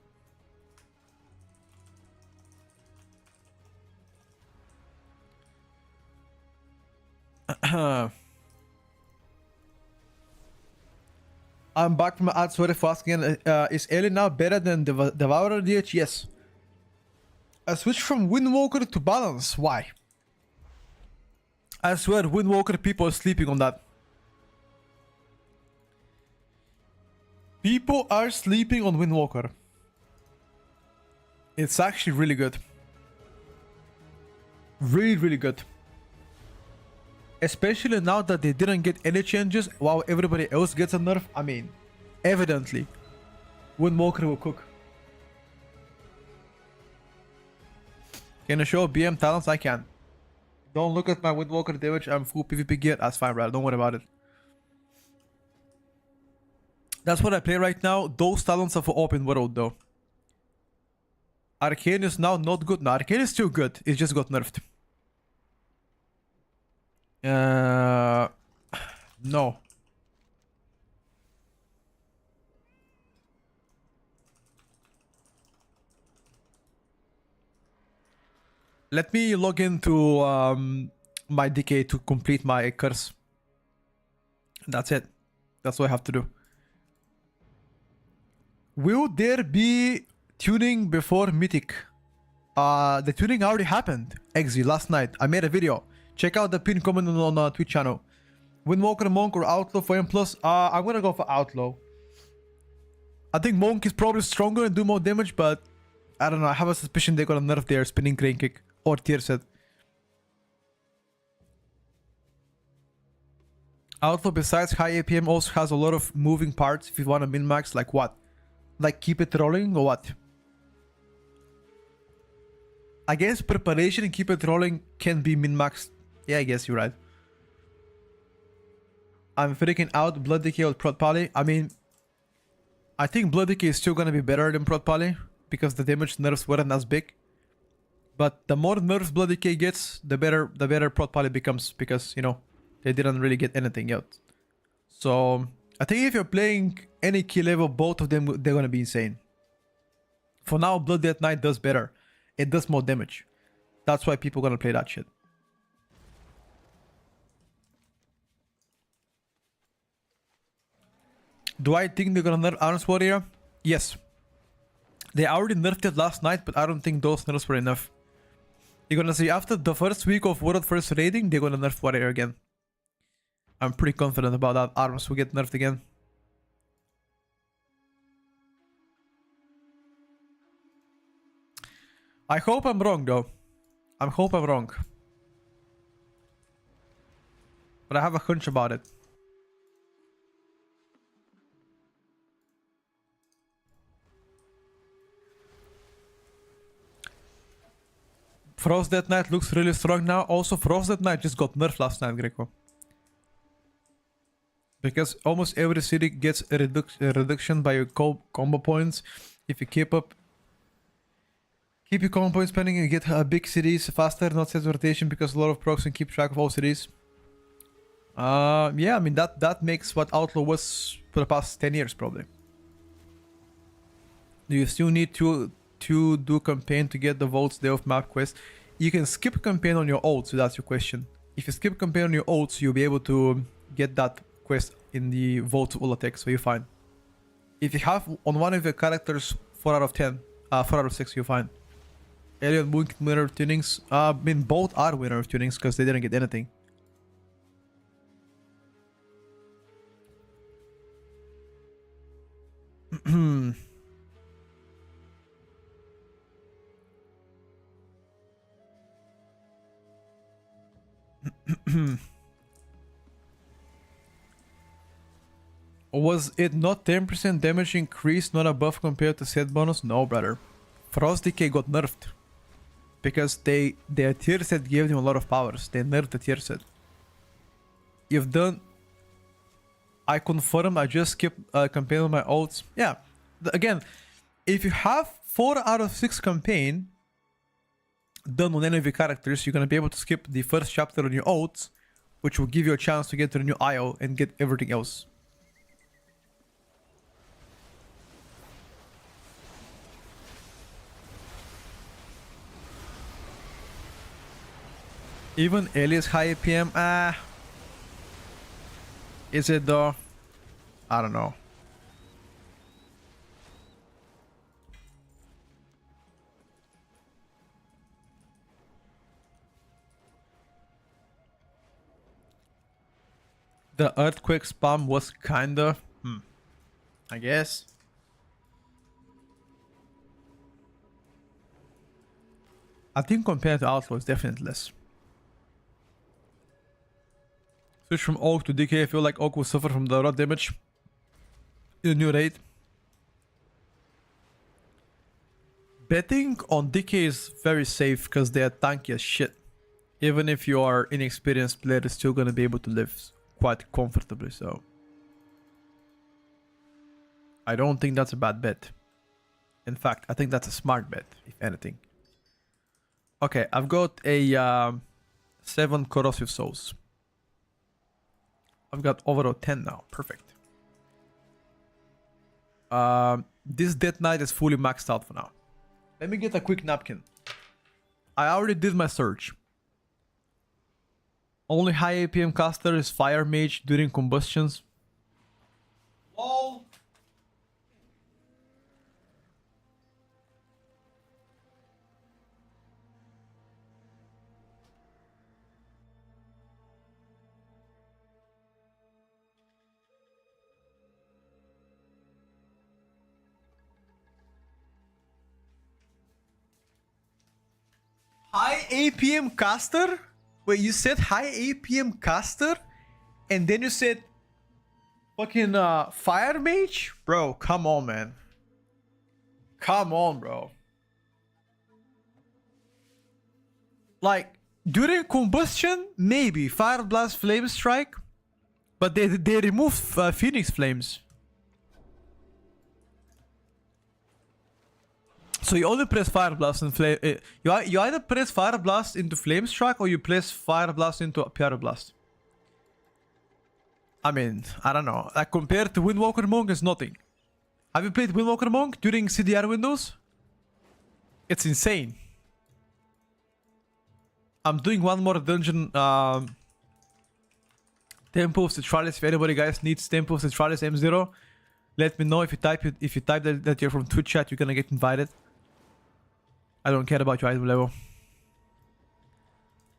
I'm back from ad. Sorry for asking. Is Ellie now better than Devourer DH? Yes. I switched from Windwalker to Balance. Why? I swear, Windwalker people are sleeping on that. People are sleeping on Windwalker. It's actually really good. Really, really good. Especially now that they didn't get any changes while everybody else gets a nerf. I mean, evidently, Windwalker will cook. Can I show BM talents? I can. Don't look at my Windwalker damage. I'm full PvP gear. That's fine, bro. Don't worry about it. That's what I play right now. Those talents are for open world, though. Arcane is now not good. No, Arcane is still good. It just got nerfed. No. Let me log into my decay to complete my curse. That's it. That's what I have to do. Will there be tuning before Mythic? The tuning already happened. Exy, last night. I made a video. Check out the pin comment on Twitch channel. Windwalker, Monk, or Outlaw for M+. I'm gonna go for Outlaw. I think Monk is probably stronger and do more damage, but I don't know. I have a suspicion they're gonna nerf their spinning crane kick or tier set. Outlaw, besides high APM, also has a lot of moving parts if you want to min-max. Like what? Like keep it rolling or what? I guess preparation and keep it rolling can be min-maxed. Yeah, I guess you're right. I'm freaking out. Blood Decay or Prot Poly. I mean, I think Blood Decay is still gonna be better than Prot Poly because the damage nerfs weren't as big. But the more nerfs Blood Decay gets, the better Prot Poly becomes because, you know, they didn't really get anything yet. So I think if you're playing any key level, both of them, they're gonna be insane. For now, Blood Death Knight does better. It does more damage. That's why people gonna play that shit. Do I think they're gonna nerf Arms Warrior? Yes. They already nerfed it last night, but I don't think those nerfs were enough. You're gonna see after the first week of World First Raiding, they're gonna nerf Warrior again. I'm pretty confident about that. Arms will get nerfed again. I hope I'm wrong though. I hope I'm wrong. But I have a hunch about it. Frost Death Knight looks really strong now. Also, Frost Death Knight just got nerfed last night, Greco. Because almost every city gets a reduction by your combo points. If you keep your combo points spending and get big cities faster, not set rotation because a lot of procs can keep track of all cities. Yeah, I mean that makes what Outlaw was for the past 10 years probably. Do you still need to do campaign to get the votes day of map quest? You can skip campaign on your ult, so that's your question. If you skip campaign on your ult, you'll be able to get that quest in the vote ult attack, so you're fine. If you have on one of your characters 4 out of 10, 4 out of 6, you're fine. Alien Moon winner of tunings. I mean both are winner of tunings because they didn't get anything. Was it not 10% damage increase, not a buff compared to set bonus? No, brother. Frost Decay got nerfed. Because their tier set gave them a lot of powers. They nerfed the tier set. You've done... I confirm, I just skipped campaign on my ults. Yeah, again, if you have 4 out of 6 campaign done on any of your characters, you're gonna be able to skip the first chapter on your ults, which will give you a chance to get to the new IO and get everything else. Even Elias high APM, is it though? I don't know. The earthquake spam was kinda, I guess. I think compared to Outlaw, it's definitely less. Switch from Oak to DK. I feel like Oak will suffer from the rot damage in a new raid. Betting on DK is very safe because they are tanky as shit. Even if you are inexperienced player, is still gonna be able to live quite comfortably, so I don't think that's a bad bet. In fact, I think that's a smart bet, if anything. Okay, I've got a 7 corrosive souls. I've got overall 10 now. Perfect. This Death Knight is fully maxed out for now. Let me get a quick napkin. I already did my search. Only high APM caster is Fire Mage during combustions. LOL. High APM caster? Wait, you said high APM caster? And then you said fucking Fire Mage? Bro, come on, man. Come on, bro. Like, during combustion, maybe Fire Blast, Flame Strike, but they removed Phoenix Flames. So you only press Fire Blast and Flame. You either press Fire Blast into Flame Strike or you press Fire Blast into Pyroblast. I mean, I don't know. Like, compared to Windwalker Monk, it's nothing. Have you played Windwalker Monk during CDR windows? It's insane. I'm doing one more dungeon. Tempo of Citralis. If anybody guys needs Tempo of Citralis M0, let me know. If you type that you're from Twitch chat, you're gonna get invited. I don't care about your item level.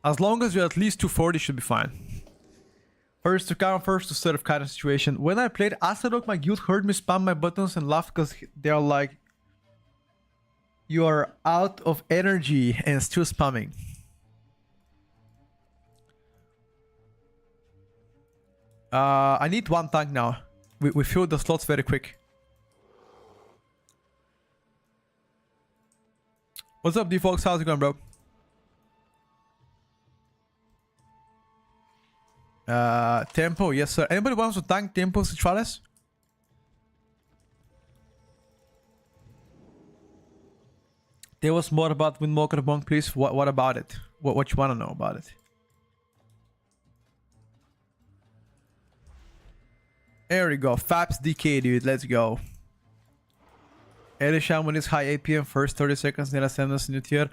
As long as you're at least 240, should be fine. First to come, first to serve kind of situation. When I played Asadok, my guild heard me spam my buttons and laughed because they're like, you are out of energy and still spamming. I need one tank now. We filled the slots very quick. What's up, D-Fox? How's it going, bro? Tempo, yes sir. Anybody wants to tank Tempo Citralis? There was more about Windwalker Monk, please. What about it? What you want to know about it? There we go. Faps DK, dude. Let's go. Elishan when it's high APM first 30 seconds, then send us a new tier.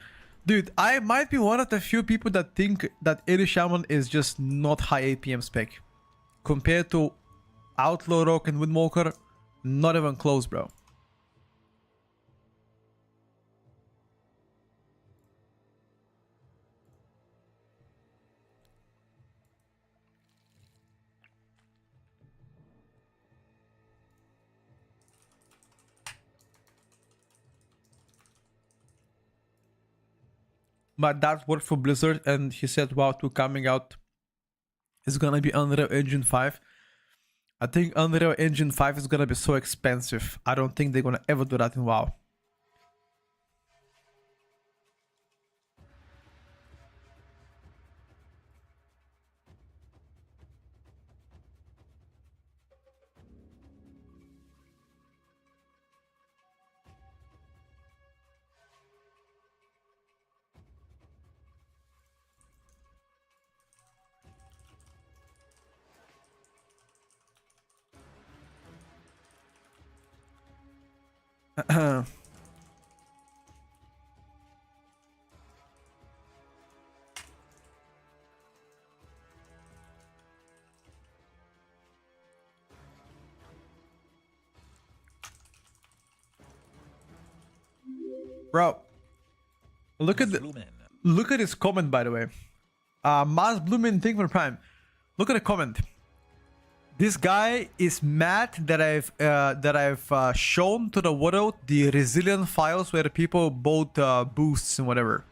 Dude, I might be one of the few people that think that Shaman is just not high APM spec. Compared to Outlaw Rock and Windwalker, not even close, bro. But that worked for Blizzard, and he said WoW 2 coming out is gonna be Unreal Engine 5. I think Unreal Engine 5 is gonna be so expensive. I don't think they're gonna ever do that in WoW. Bro, look at his comment, by the way. Mars Bloomin' thing for Prime. Look at the comment. This guy is mad that I've shown to the world the resilient files where people bought boosts and whatever.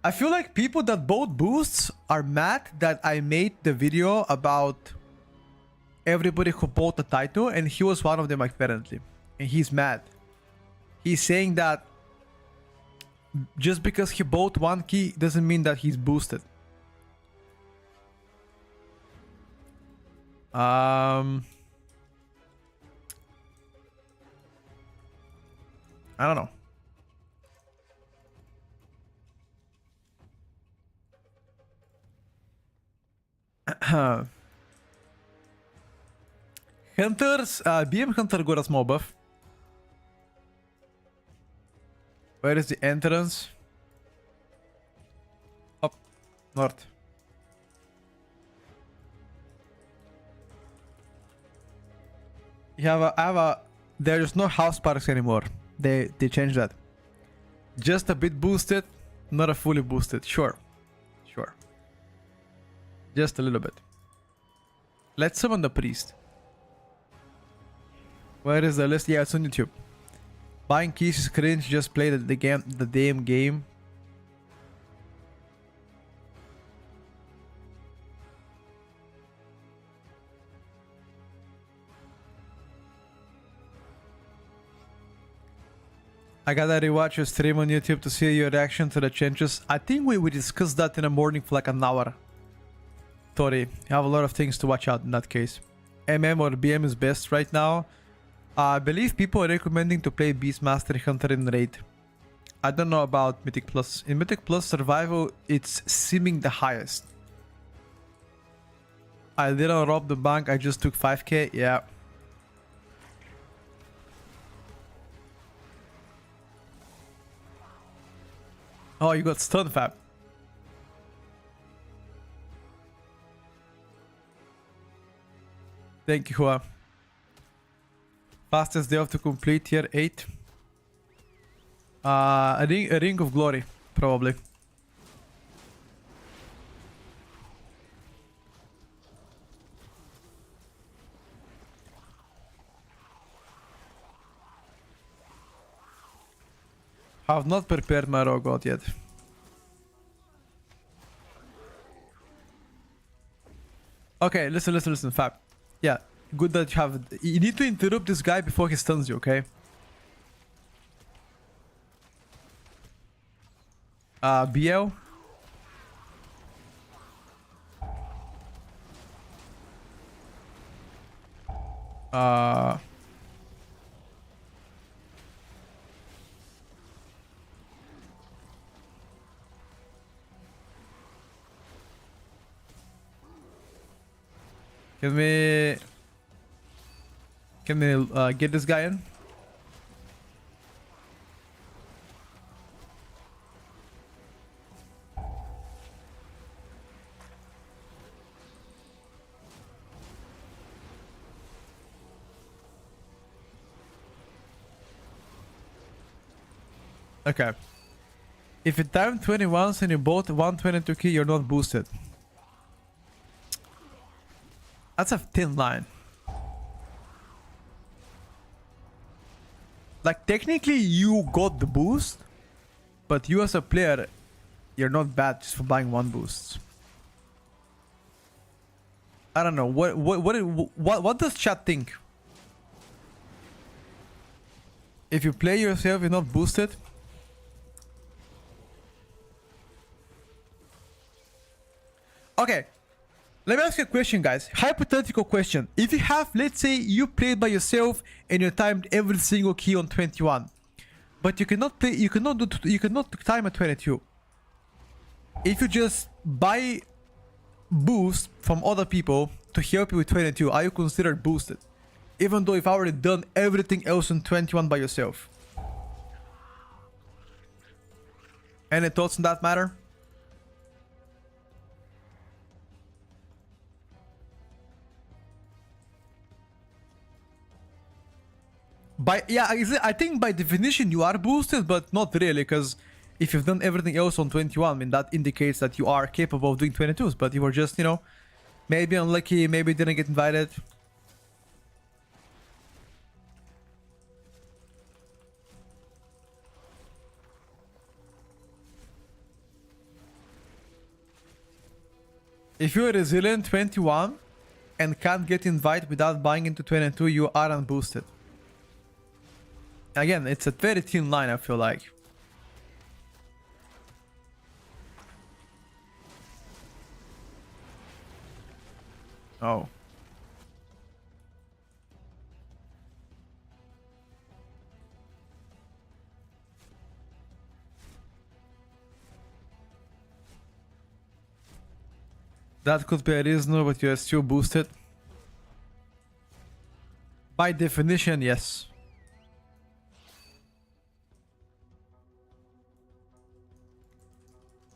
I feel like people that bought boosts are mad that I made the video about everybody who bought the title, and he was one of them apparently, and he's mad. He's saying that just because he bought one key doesn't mean that he's boosted. I don't know. Hunters, BM Hunter got a small buff. Where is the entrance? Up north. There's no house parks anymore. They changed that. Just a bit boosted, not a fully boosted. Sure. Just a little bit. Let's summon the priest. Where is the list? Yeah, it's on YouTube. Buying keys is cringe, just play the damn game. I gotta rewatch your stream on YouTube to see your reaction to the changes. I think we discussed that in the morning for like an hour. Tori, you have a lot of things to watch out in that case. MM or BM is best right now. I believe people are recommending to play Beastmaster Hunter in Raid. I don't know about Mythic Plus. In Mythic Plus Survival, it's seeming the highest. I didn't rob the bank, I just took 5k, yeah. Oh, you got stun, Fab. Thank you, Hua. Fastest day off to complete tier 8. A ring of glory, probably. I have not prepared my raw god yet. Okay, listen, Fab. Yeah, good that you have... You need to interrupt this guy before he stuns you, okay? BL? Can we get this guy in? Okay. If you time 20 once and you bought 122 key, you're not boosted. That's a thin line. Like, technically you got the boost, but you as a player, you're not bad just for buying one boost. I don't know. What does chat think? If you play yourself, you're not boosted. Okay. Let me ask you a question, guys. Hypothetical question. If you have, let's say, you played by yourself and you timed every single key on 21, but you cannot play, you cannot time at 22. If you just buy boost from other people to help you with 22, are you considered boosted? Even though you've already done everything else on 21 by yourself. Any thoughts on that matter? I think by definition you are boosted, but not really, because if you've done everything else on 21, I mean, that indicates that you are capable of doing 22s, but you were just, you know, maybe unlucky, maybe didn't get invited. If you're resilient 21 and can't get invited without buying into 22, you are unboosted. Again, it's a very thin line, I feel like. Oh. That could be a reason, but you're still boosted. By definition, yes.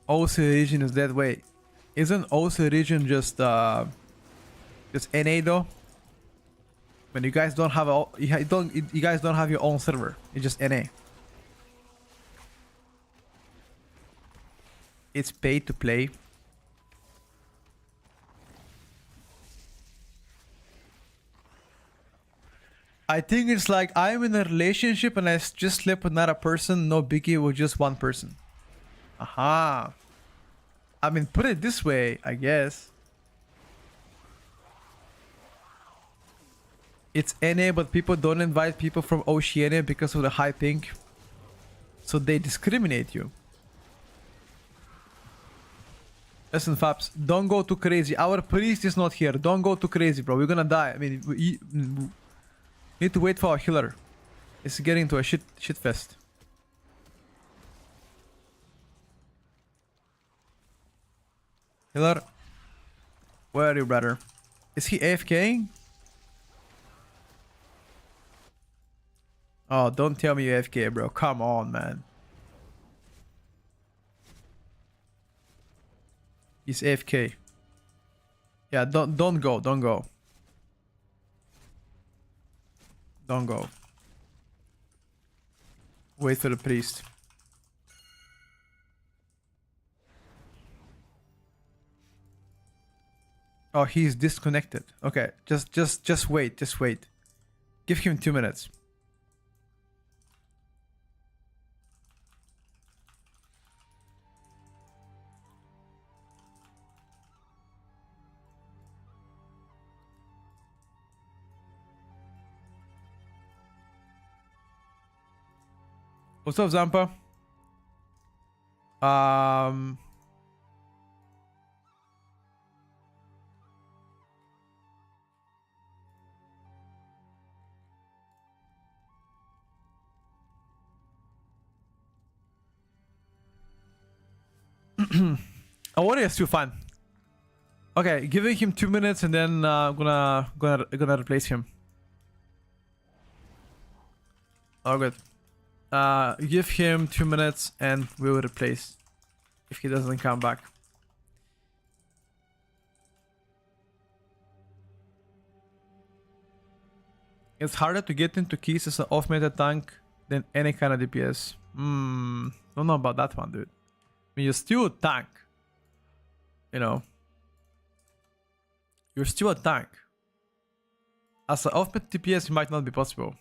OC region is that way. Isn't OC region just NA though? When you guys don't have you guys don't have your own server. It's just NA. It's paid to play. I think it's like I'm in a relationship and I just slept with another person. No biggie with just one person. Aha. I mean, put it this way, I guess. It's NA, but people don't invite people from Oceania because of the high ping. So they discriminate you. Listen, Fabs, don't go too crazy. Our priest is not here. Don't go too crazy, bro. We're gonna die. I mean, we need to wait for our healer. It's getting to a shit fest. Healer, where are you, brother? Is he AFK? Oh, don't tell me you AFK, bro. Come on, man. He's AFK. Yeah, don't go, don't go. Don't go. Wait for the priest. Oh, he's disconnected. Okay, just wait, just wait. Give him 2 minutes. What's up, Zampa? Oh, warrior is too fun. Okay, giving him 2 minutes and then gonna replace him. Oh, good. Give him 2 minutes and we will replace if he doesn't come back. It's harder to get into keys as an off-meta tank than any kind of DPS. Don't know about that one, dude. I mean, you're still a tank. You know. You're still a tank. As an off-meta DPS, it might not be possible.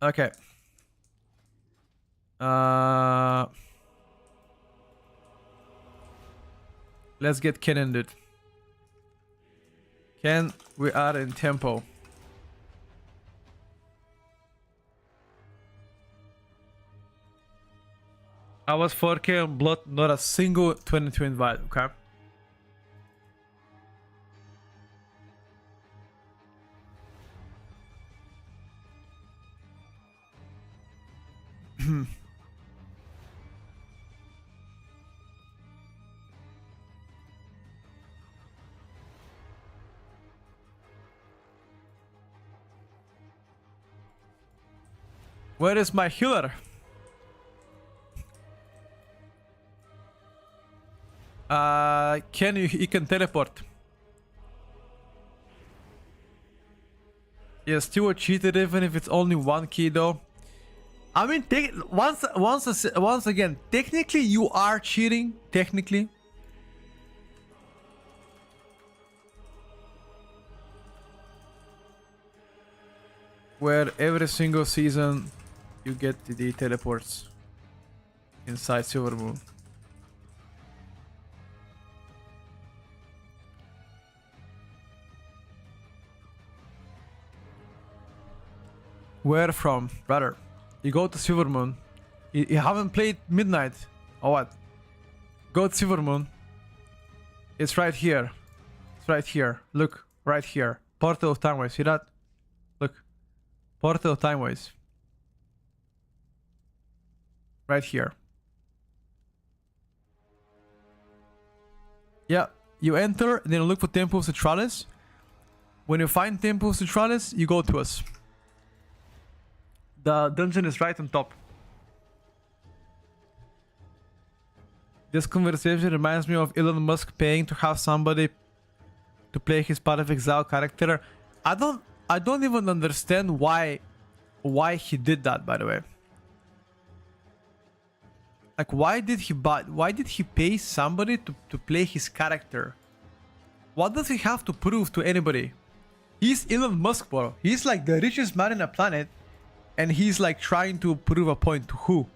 Okay. Let's get Ken ended. Ken, we are in tempo. I was 4K on blood, not a single 22 invite, okay? Where is my healer? You can teleport. Yeah, still a cheater even if it's only 1 key though. I mean, once again, technically you are cheating. Technically. Where every single season you get the teleports inside Silver Moon. Where from, brother? You go to Silver Moon. You haven't played Midnight or what? Go to Silver Moon. It's right here. It's right here. Look, right here. Portal of Timeways. See that? Look. Portal of Timeways. Right here. Yeah, you enter, and then look for Temple of Citralis. When you find Temple of Citralis, you go to us. The dungeon is right on top. This conversation reminds me of Elon Musk paying to have somebody to play his Path of Exile character. I don't even understand why he did that, by the way. Like, why did he pay somebody to play his character? What does he have to prove to anybody? He's Elon Musk, bro. He's like the richest man in the planet. And he's like trying to prove a point to who?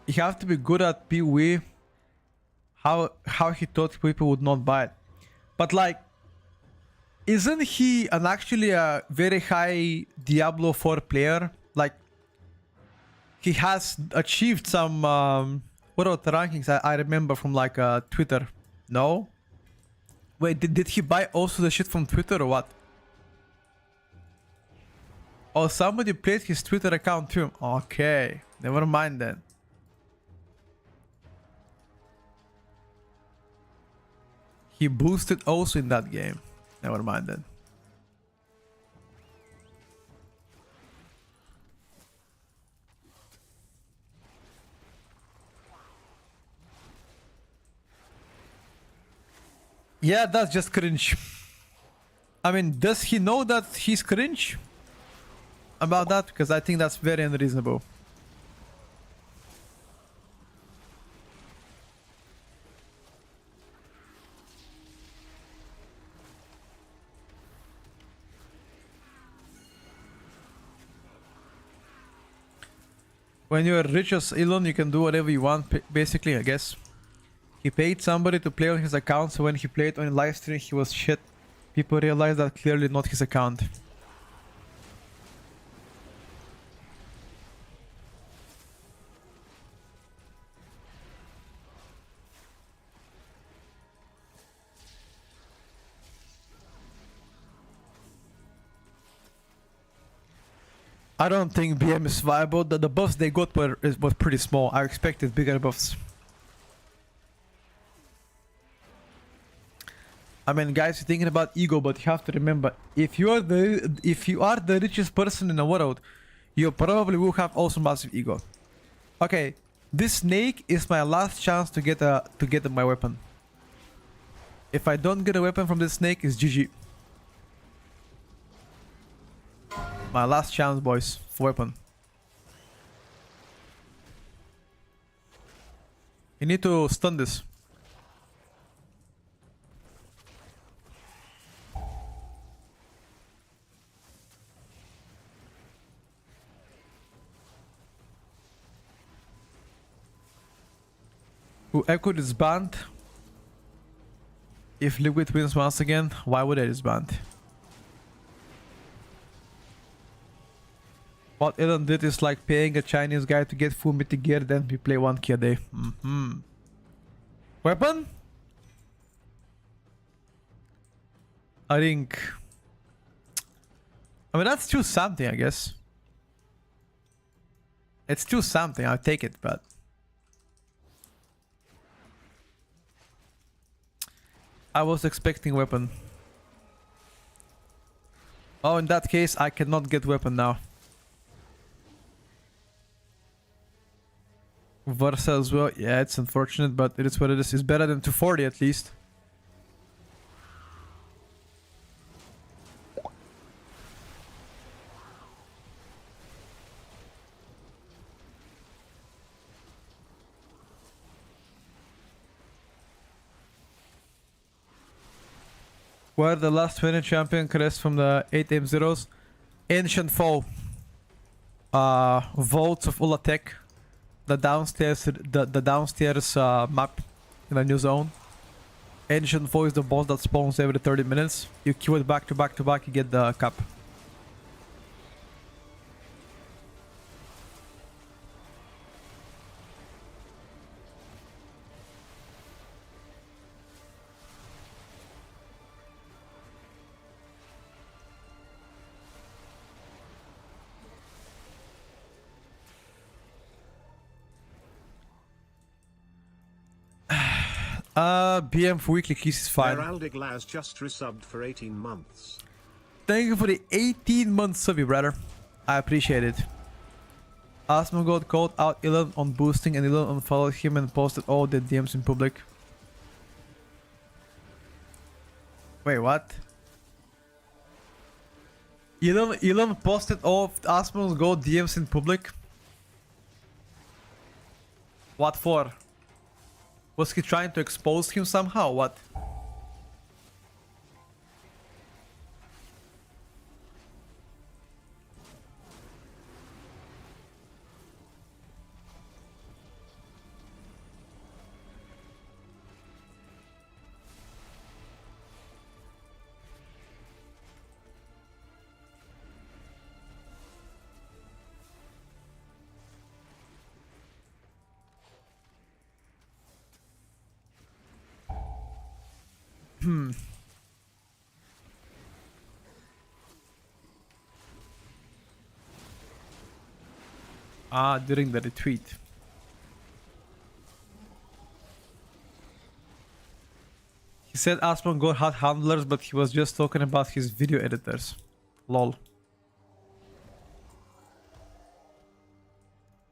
You have to be good at PoE. How he thought people would not buy it. But like, isn't he actually a very high Diablo 4 player? Like, he has achieved some what are the rankings I remember from like Twitter. No? Wait, did he buy also the shit from Twitter or what? Oh, somebody played his Twitter account too. Okay, never mind then. He boosted also in that game. Never mind then. Yeah, that's just cringe. I mean, does he know that he's cringe about that? Because I think that's very unreasonable. When you're rich as Elon, you can do whatever you want, basically, I guess. He paid somebody to play on his account, so when he played on a live stream, he was shit. People realized that clearly not his account. I don't think BM is viable. The buffs they got was pretty small. I expected bigger buffs. I mean, guys, you're thinking about ego, but you have to remember, if you are the richest person in the world, you probably will have also massive ego. Okay, this snake is my last chance to get my weapon. If I don't get a weapon from this snake, it's GG. My last chance, boys, for weapon. You need to stun this. Who echoed is banned? If Liquid wins once again, why would I disband? What Elon did is like paying a Chinese guy to get full mythic gear, then we play 1k a day. Weapon? I think... I mean, that's still something, I guess. It's still something, I'll take it, but... I was expecting weapon. Oh, in that case, I cannot get weapon now. Versa as well. Yeah, it's unfortunate, but it is what it is. It's better than 240 at least. Where the last winning champion crest from the 8M0s? Ancient Fall. Vaults of Ulatek. The downstairs map in a new zone. Ancient Fall is the boss that spawns every 30 minutes. You kill it back to back to back, you get the cup. BM for weekly keys is fine. Heraldic Laz just resubbed for 18 months. Thank you for the 18 months sub, brother. I appreciate it. Asmongold called out Elon on boosting and Elon unfollowed him and posted all the DMs in public. Wait, what? Elon posted all of Asmongold DMs in public? What for? Was he trying to expose him somehow? What? During the retweet. He said Aspen got hot handlers, but he was just talking about his video editors. Lol.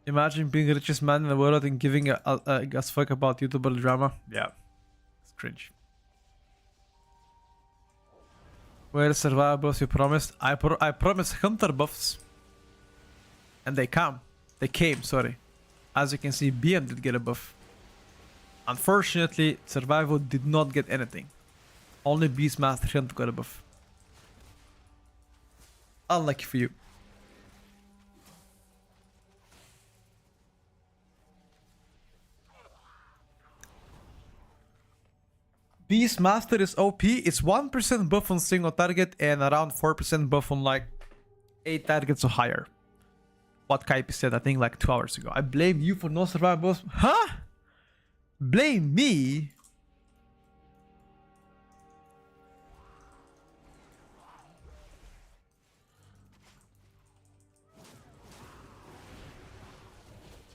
Imagine being the richest man in the world and giving a fuck about YouTuber drama. Yeah. It's cringe. Where the survival buffs you promised? I promised hunter buffs. And they come. They came, sorry. As you can see, BM did get a buff. Unfortunately, survival did not get anything. Only Beastmaster Hunt got a buff. Unlucky for you. Beastmaster is OP. It's 1% buff on single target and around 4% buff on like 8 targets or higher. What Kaipi said, I think like 2 hours ago. I blame you for no survival buffs. Huh? Blame me?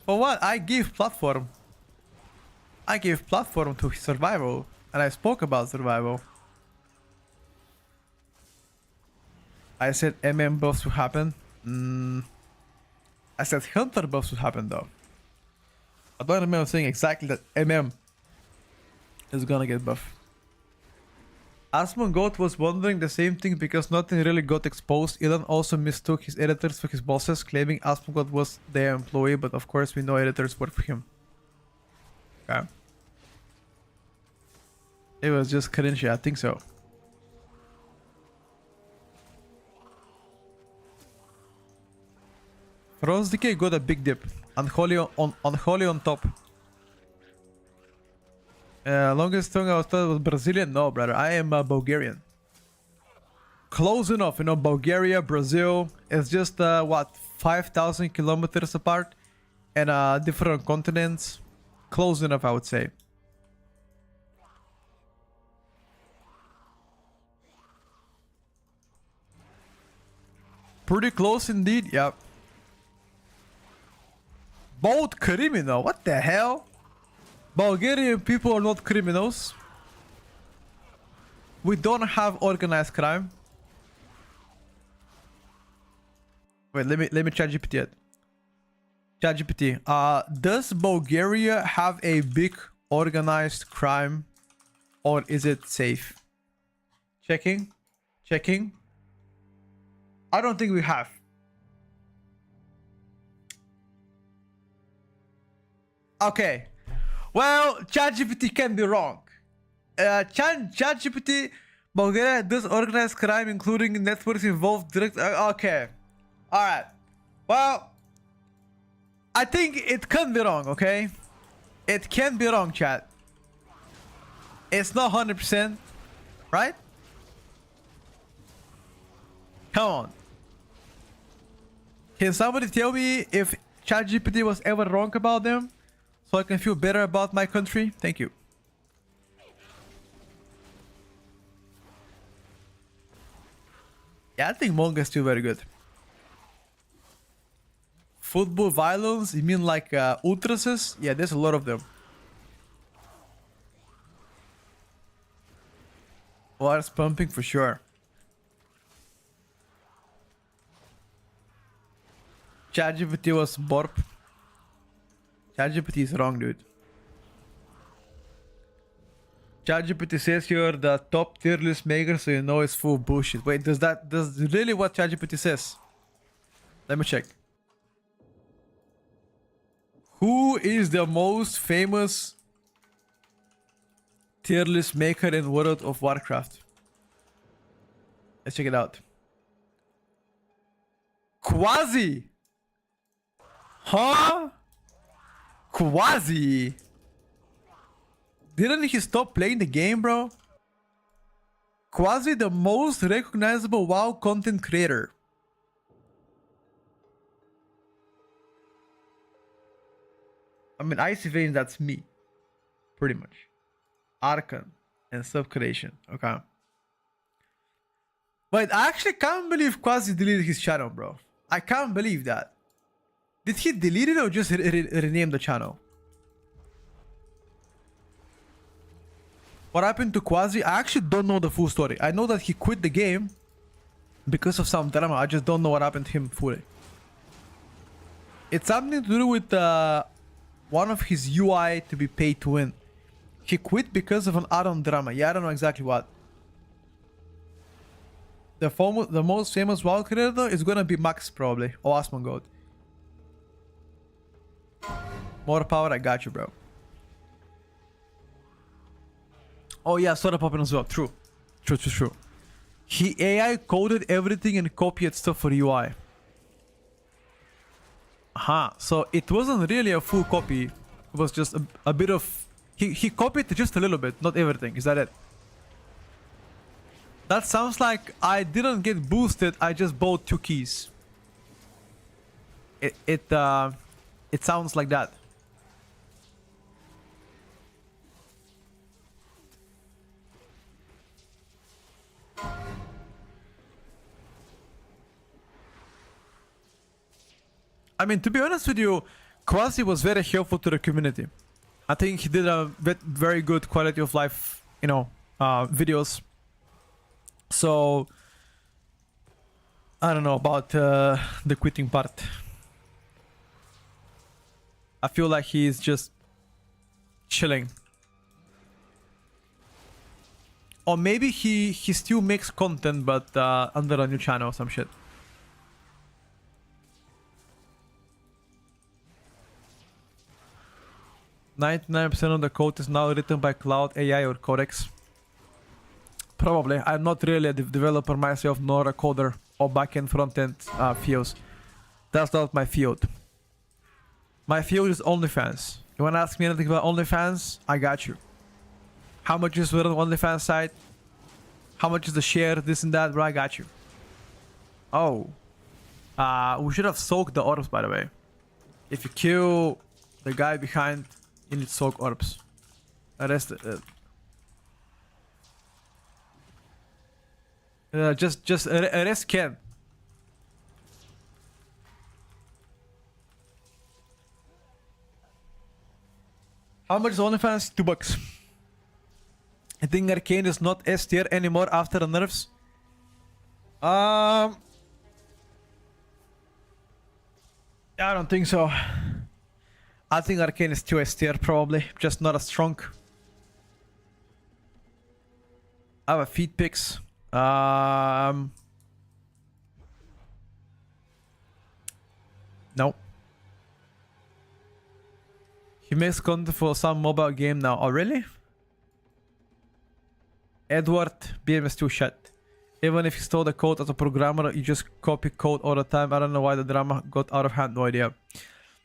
For what? I gave platform. I gave platform to survival. And I spoke about survival. I said MM buffs will happen. I said hunter buffs will happen though. I don't remember saying exactly that MM is gonna get buff. Asmongoat was wondering the same thing because nothing really got exposed. Elon also mistook his editors for his bosses, claiming Asmongoat was their employee, but of course we know editors work for him. Okay. It was just cringy, I think so. Rose Decay got a big dip. Unholy on top. Longest tongue I was thought was Brazilian? No, brother. I am Bulgarian. Close enough, you know, Bulgaria, Brazil. It's just, what, 5,000 kilometers apart? And different continents. Close enough, I would say. Pretty close indeed, yep. Both criminal, what the hell? Bulgarian people are not criminals. We don't have organized crime. Wait, let me chat GPT it. Chat GPT. Does Bulgaria have a big organized crime, or is it safe? Checking. Checking. I don't think we have. Okay. Well, ChatGPT can be wrong. ChatGPT, Bulgaria does organized crime, including networks involved direct. Okay. Alright. Well, I think it can be wrong, okay? It can be wrong, chat. It's not 100%, right? Come on. Can somebody tell me if ChatGPT was ever wrong about them? So I can feel better about my country? Thank you. Yeah, I think manga is still very good. Football violence? You mean like ultrases? Yeah, there's a lot of them. Water's pumping for sure. ChatGPT was borp. ChatGPT is wrong, dude. ChatGPT says you're the top tier list maker, so you know it's full bullshit. Wait, does really what ChatGPT says? Let me check. Who is the most famous tier list maker in World of Warcraft? Let's check it out. Quasi! Huh? Quasi! Didn't he stop playing the game, bro? Quasi, the most recognizable WoW content creator. I mean, Icy Veins, that's me. Pretty much. Arcane. and sub-creation. Okay. But I actually can't believe Quasi deleted his channel, bro. I can't believe that. Did he delete it or just rename the channel? What happened to Quasi? I actually don't know the full story. I know that he quit the game because of some drama. I just don't know what happened to him fully. It's something to do with one of his UI to be paid to win. He quit because of an add-on drama. Yeah, I don't know exactly what. The most famous WoW creator is gonna be Max probably, or Asmongold. More power, I got you, bro. Oh yeah, soda popping as well. True. True. He AI coded everything and copied stuff for UI. Aha, so it wasn't really a full copy. It was just a bit of... He copied just a little bit, not everything. Is that it? That sounds like I didn't get boosted, I just bought 2 keys. It sounds like that. I mean, to be honest with you, Quasi was very helpful to the community. I think he did a very good quality of life, you know, videos. So, I don't know about the quitting part. I feel like he's just chilling. Or maybe he still makes content, but under a new channel or some shit. "99% of the code is now written by Cloud AI or Codex." Probably. I'm not really a developer myself, nor a coder or backend frontend fields. That's not my field. My field is OnlyFans. You wanna ask me anything about OnlyFans? I got you. How much is on the OnlyFans site? How much is the share? This and that, bro. I got you. Oh. We should have soaked the orbs, by the way. If you kill the guy behind, you need to soak orbs. Arrest just arrest Ken. How much is OnlyFans? $2. I think Arcane is not S tier anymore after the nerfs. I don't think so. I think Arcane is 2 S tier probably, just not as strong. I have a feed picks. No. He makes content for some mobile game now. Oh, really? Edward, BM is too shit. Even if you stole the code as a programmer, you just copy code all the time. I don't know why the drama got out of hand. No idea.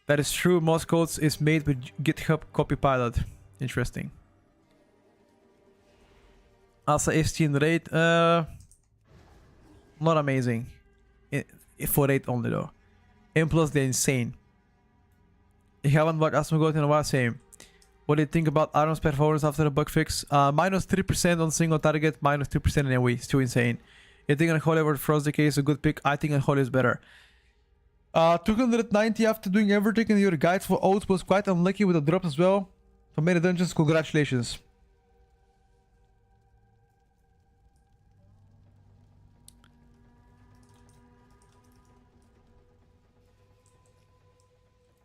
That is true. Most codes is made with GitHub Copilot. Interesting. Also, S10 rate, not amazing. For rate only though. And plus they're insane. You haven't watched Asmongold in a while, same. What do you think about Arm's performance after the bug fix? Minus 3% on single target, minus 2% in AoE. Still insane. You think Unholy over Frost Decay is a good pick? I think Unholy is better. 290 after doing everything in your guides for oaths was quite unlucky with the drops as well. For many dungeons, congratulations.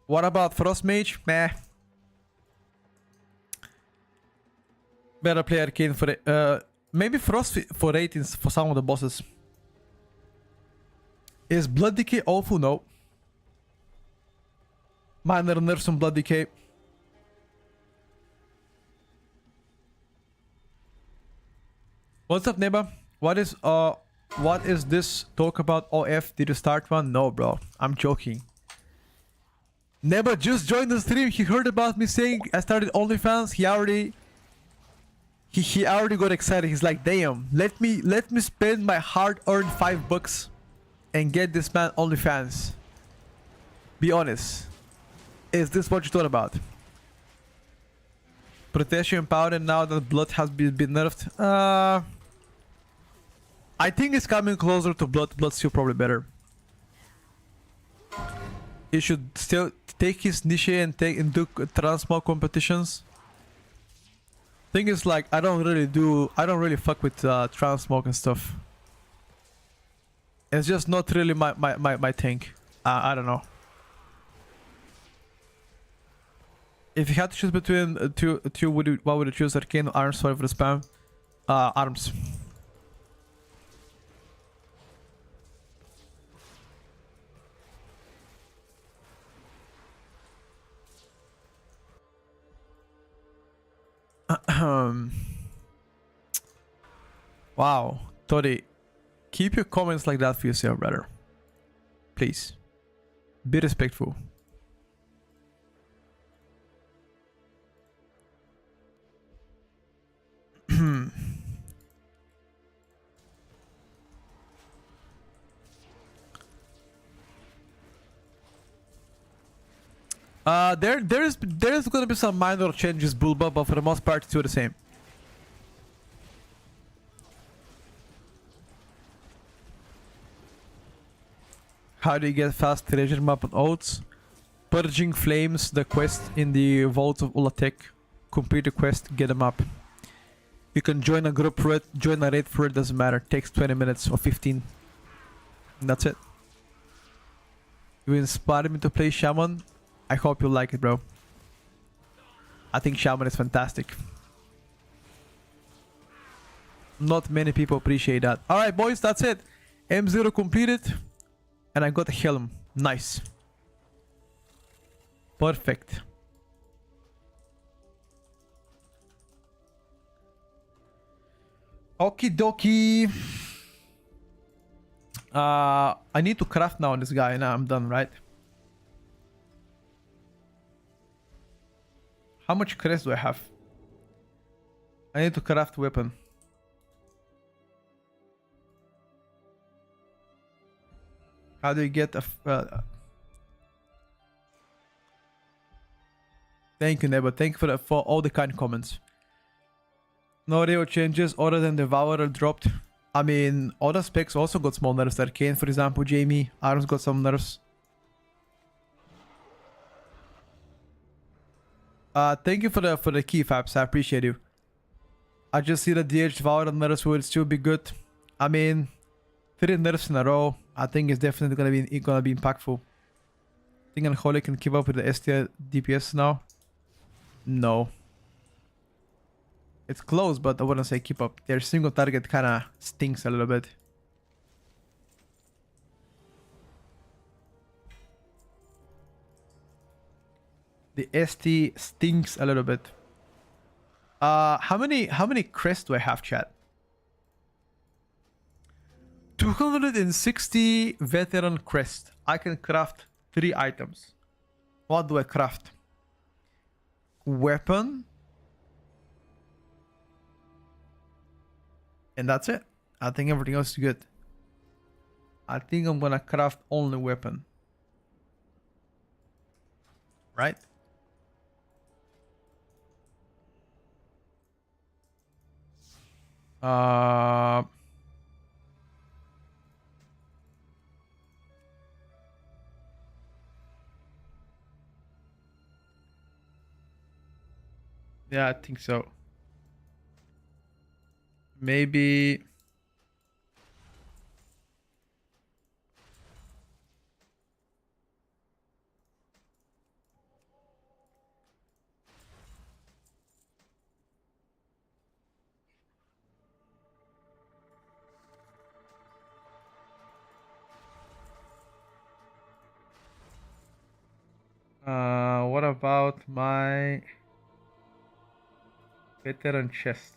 What about Frost Mage? Meh. Better play Arcane for it. Maybe Frost for ratings for some of the bosses. Is Blood Decay awful? No. Minor nerfs on Blood Decay. What's up, Neba? What is this talk about OF? Did you start one? No, bro. I'm joking. Neba just joined the stream. He heard about me saying I started OnlyFans. He already got excited. He's like, damn, let me spend my hard-earned $5 and get this man OnlyFans. Be honest. Is this what you thought about? Protection powder now that blood has been nerfed. I think it's coming closer to blood. Blood's still probably better. He should still take his niche and do transmog competitions. Thing is, like, I don't really fuck with transmog and stuff. It's just not really my thing. I don't know. If you had to choose between two, what would you choose? Arcane or Arms? Sorry for the spam. Arms. Wow, Tori, keep your comments like that for yourself, brother. Please, be respectful. There's gonna be some minor changes, Bulba, but for the most part, it's still the same. How do you get fast treasure map on Oats? Purging Flames, the quest in the Vault of Ulatek. Complete the quest, get them up. You can join a group for it, join a raid for it, doesn't matter. Takes 20 minutes or 15. And that's it. You inspired me to play Shaman. I hope you like it, bro. I think Shaman is fantastic. Not many people appreciate that. Alright, boys, that's it. M0 completed. And I got a helm. Nice. Perfect. Okie dokie. I need to craft now on this guy. Now I'm done, right? How much crest do I have? I need to craft weapon. How do you get a... Thank you, Nebo. Thank you for all the kind comments. No real changes other than Devourer dropped. I mean, other specs also got small nerfs. Arcane, for example, Jamie. Arms got some nerfs. Thank you for the key, Fabs. I appreciate you. I just see the DH Devourer nerfs will still be good. I mean, 3 nerfs in a row. I think it's definitely gonna be impactful. Think Unholy can keep up with the ST DPS now? No. It's close, but I wouldn't say keep up. Their single target kinda stinks a little bit. The ST stinks a little bit. How many crests do I have, chat? 260 veteran crest. I can craft 3 items. What do I craft? Weapon. And that's it. I think everything else is good. I think I'm gonna craft only weapon. Right? Yeah, I think so. Maybe... what about my veteran chest?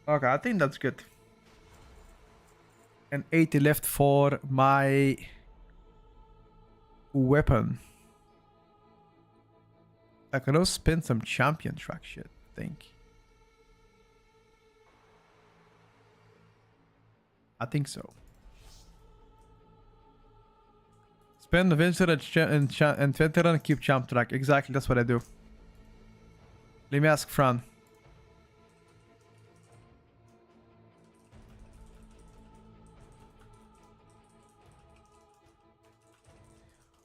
Okay, I think that's good. And 80 left for my weapon. I can also spend some champion track shit, I think. I think so. Spend the Venture and Veteran, keep champ track. Exactly, that's what I do. Let me ask Fran.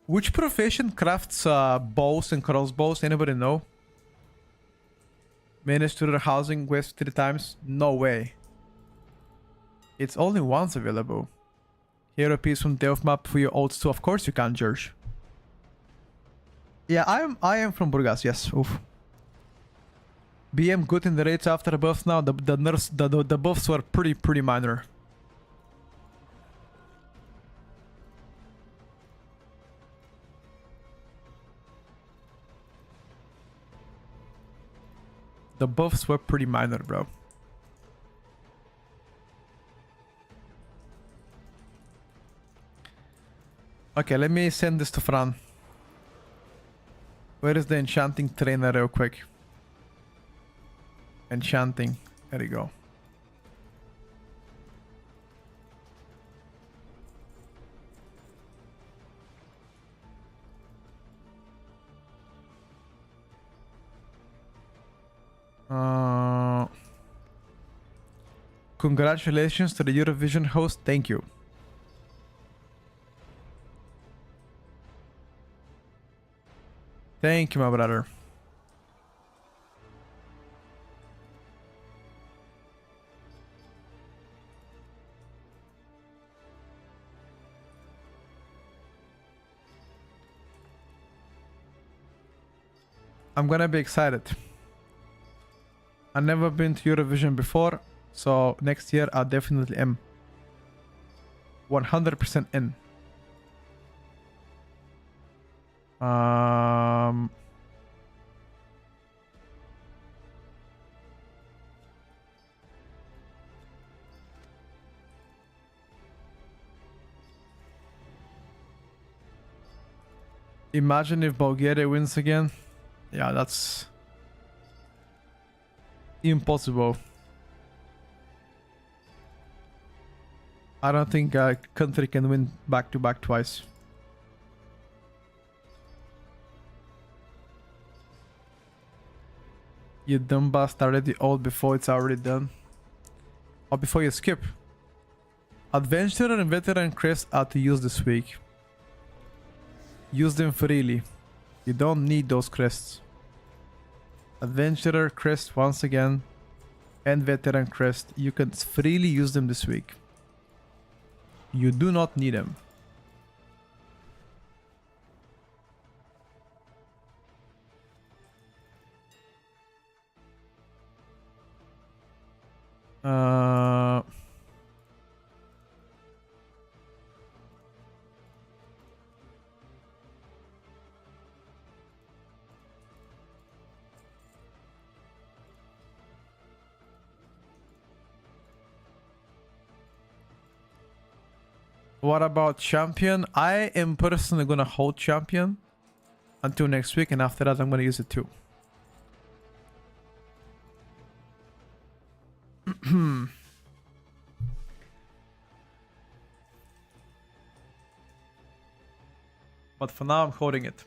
Which profession crafts bows and crossbows? Anybody know? Managed to their housing quest 3 times? No way. It's only once available. Hero piece from Delph map for your ults too. Of course you can, George. Yeah, I am from Burgas, yes. Oof. BM good in the raids after buffs now. The nerfs, the buffs were pretty minor. The buffs were pretty minor, bro. Okay, let me send this to Fran. Where is the enchanting trainer real quick? Enchanting. There you go. Congratulations to the Eurovision host. Thank you. Thank you, my brother. I'm gonna be excited. I've never been to Eurovision before, so next year I definitely am 100% in. Imagine if Bulgaria wins again. Yeah, that's impossible. I don't think a country can win back-to-back twice. You dumb bastard, already old before it's already done. Or before you skip. Adventurer and Veteran crests are to use this week. Use them freely. You don't need those crests. Adventurer crest once again. And Veteran crest. You can freely use them this week. You do not need them. What about champion? I am personally gonna hold champion until next week, and after that I'm gonna use it too. But for now I'm holding it.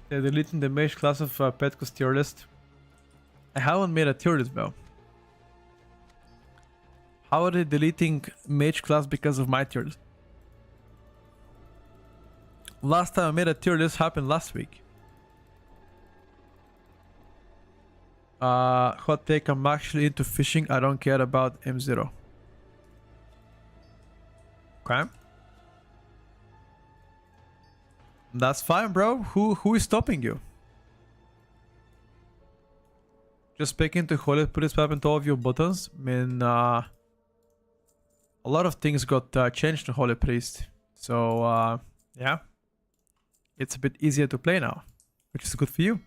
They're deleting the mage class of Petko's tier list. I haven't made a tier list, bro. How are they deleting mage class because of my tier list? Last time I made a tier list happened last week. Hot take, I'm actually into fishing. I don't care about M0. Okay. That's fine, bro. Who is stopping you? Just speaking to Holy Priest, what happened to all of your buttons? I mean, a lot of things got changed in Holy Priest. So, yeah. It's a bit easier to play now, which is good for you.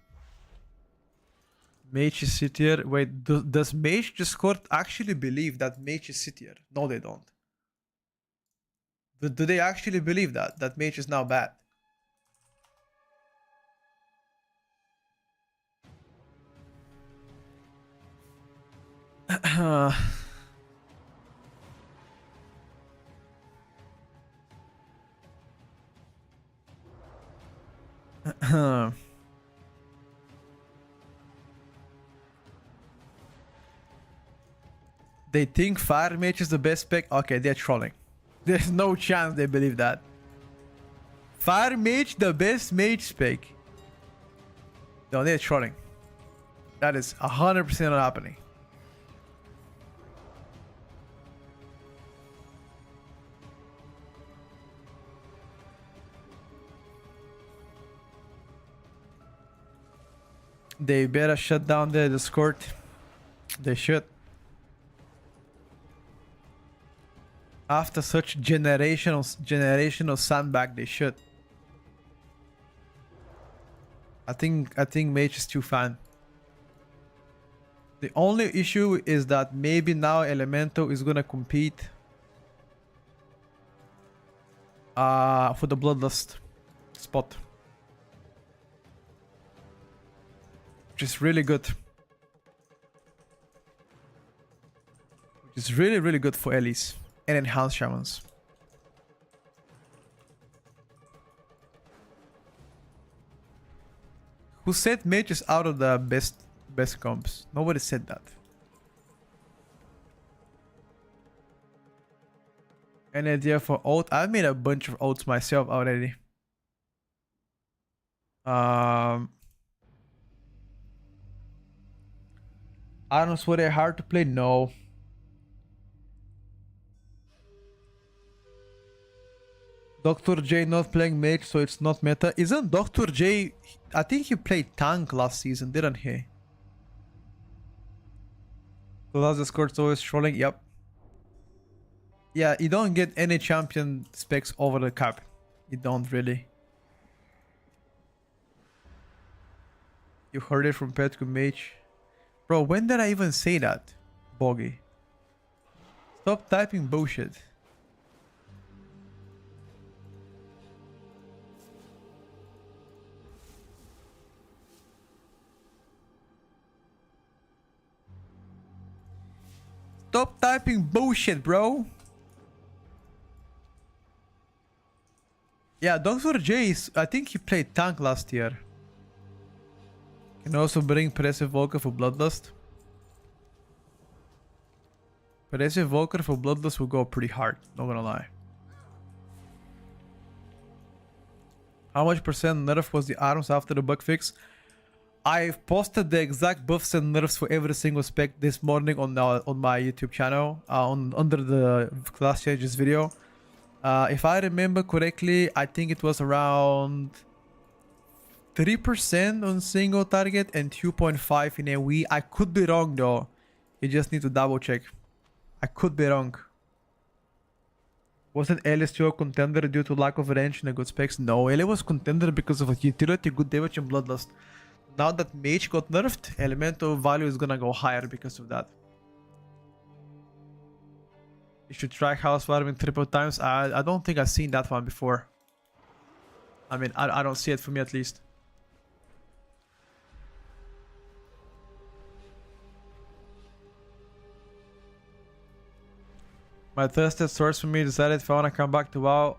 Mage is C tier. Wait, does Mage Discord actually believe that Mage is C tier? No, they don't. Do they actually believe that Mage is now bad? They think Fire Mage is the best spec? Okay, they're trolling. There's no chance they believe that. Fire Mage, the best mage spec. No, they're trolling. That is 100% not happening. They better shut down the Discord. They should. After such generational sandbag, they should. I think Mage is too fan. The only issue is that maybe now Elemental is gonna compete for the Bloodlust spot, which is really good. Which is really good for Elise and Enhanced Shamans. Who said Mage is out of the best comps? Nobody said that. Any idea for ult? I've made a bunch of ults myself already. Items were they hard to play? No. Dr. J not playing mage, so it's not meta. Isn't Dr. J... I think he played tank last season, didn't he? The last Discord's always trolling, yep. Yeah, you don't get any champion specs over the cap. You don't really. You heard it from Petco Mage. Bro, when did I even say that? Boggy. Stop typing bullshit. Stop typing bullshit, bro. Yeah, Dr. J, I think he played tank last year. Can also bring Passive Volker for Bloodlust. Passive Volker for Bloodlust will go pretty hard, not gonna lie. How much percent nerf was the arms after the bug fix? I've posted the exact buffs and nerfs for every single spec this morning on my YouTube channel, under the class changes video. If I remember correctly, I think it was around 3% on single target and 2.5 in AoE. I could be wrong though. You just need to double check. I could be wrong. Wasn't Ellie still a contender due to lack of range and a good specs? No, Ellie was contender because of a utility, good damage and Bloodlust. Now that Mage got nerfed, Elemental value is gonna go higher because of that. You should try house farming triple times. I don't think I've seen that one before. I mean, I don't see it for me at least. My trusted source for me decided if I want to come back to WoW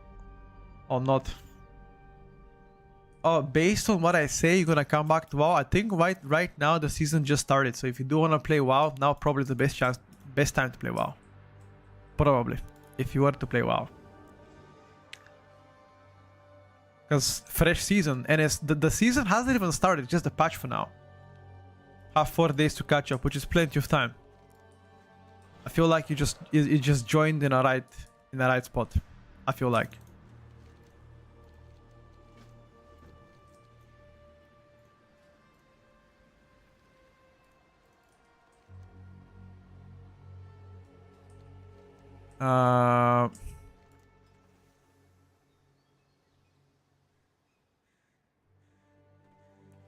or not. Oh, based on what I say, you're gonna come back to WoW. I think right now the season just started, so if you do want to play WoW, now probably the best time to play WoW. Probably, if you were to play WoW. Because fresh season, and the season hasn't even started, just a patch for now. Have 4 days to catch up, which is plenty of time. I feel like you just joined in a right spot. I feel like.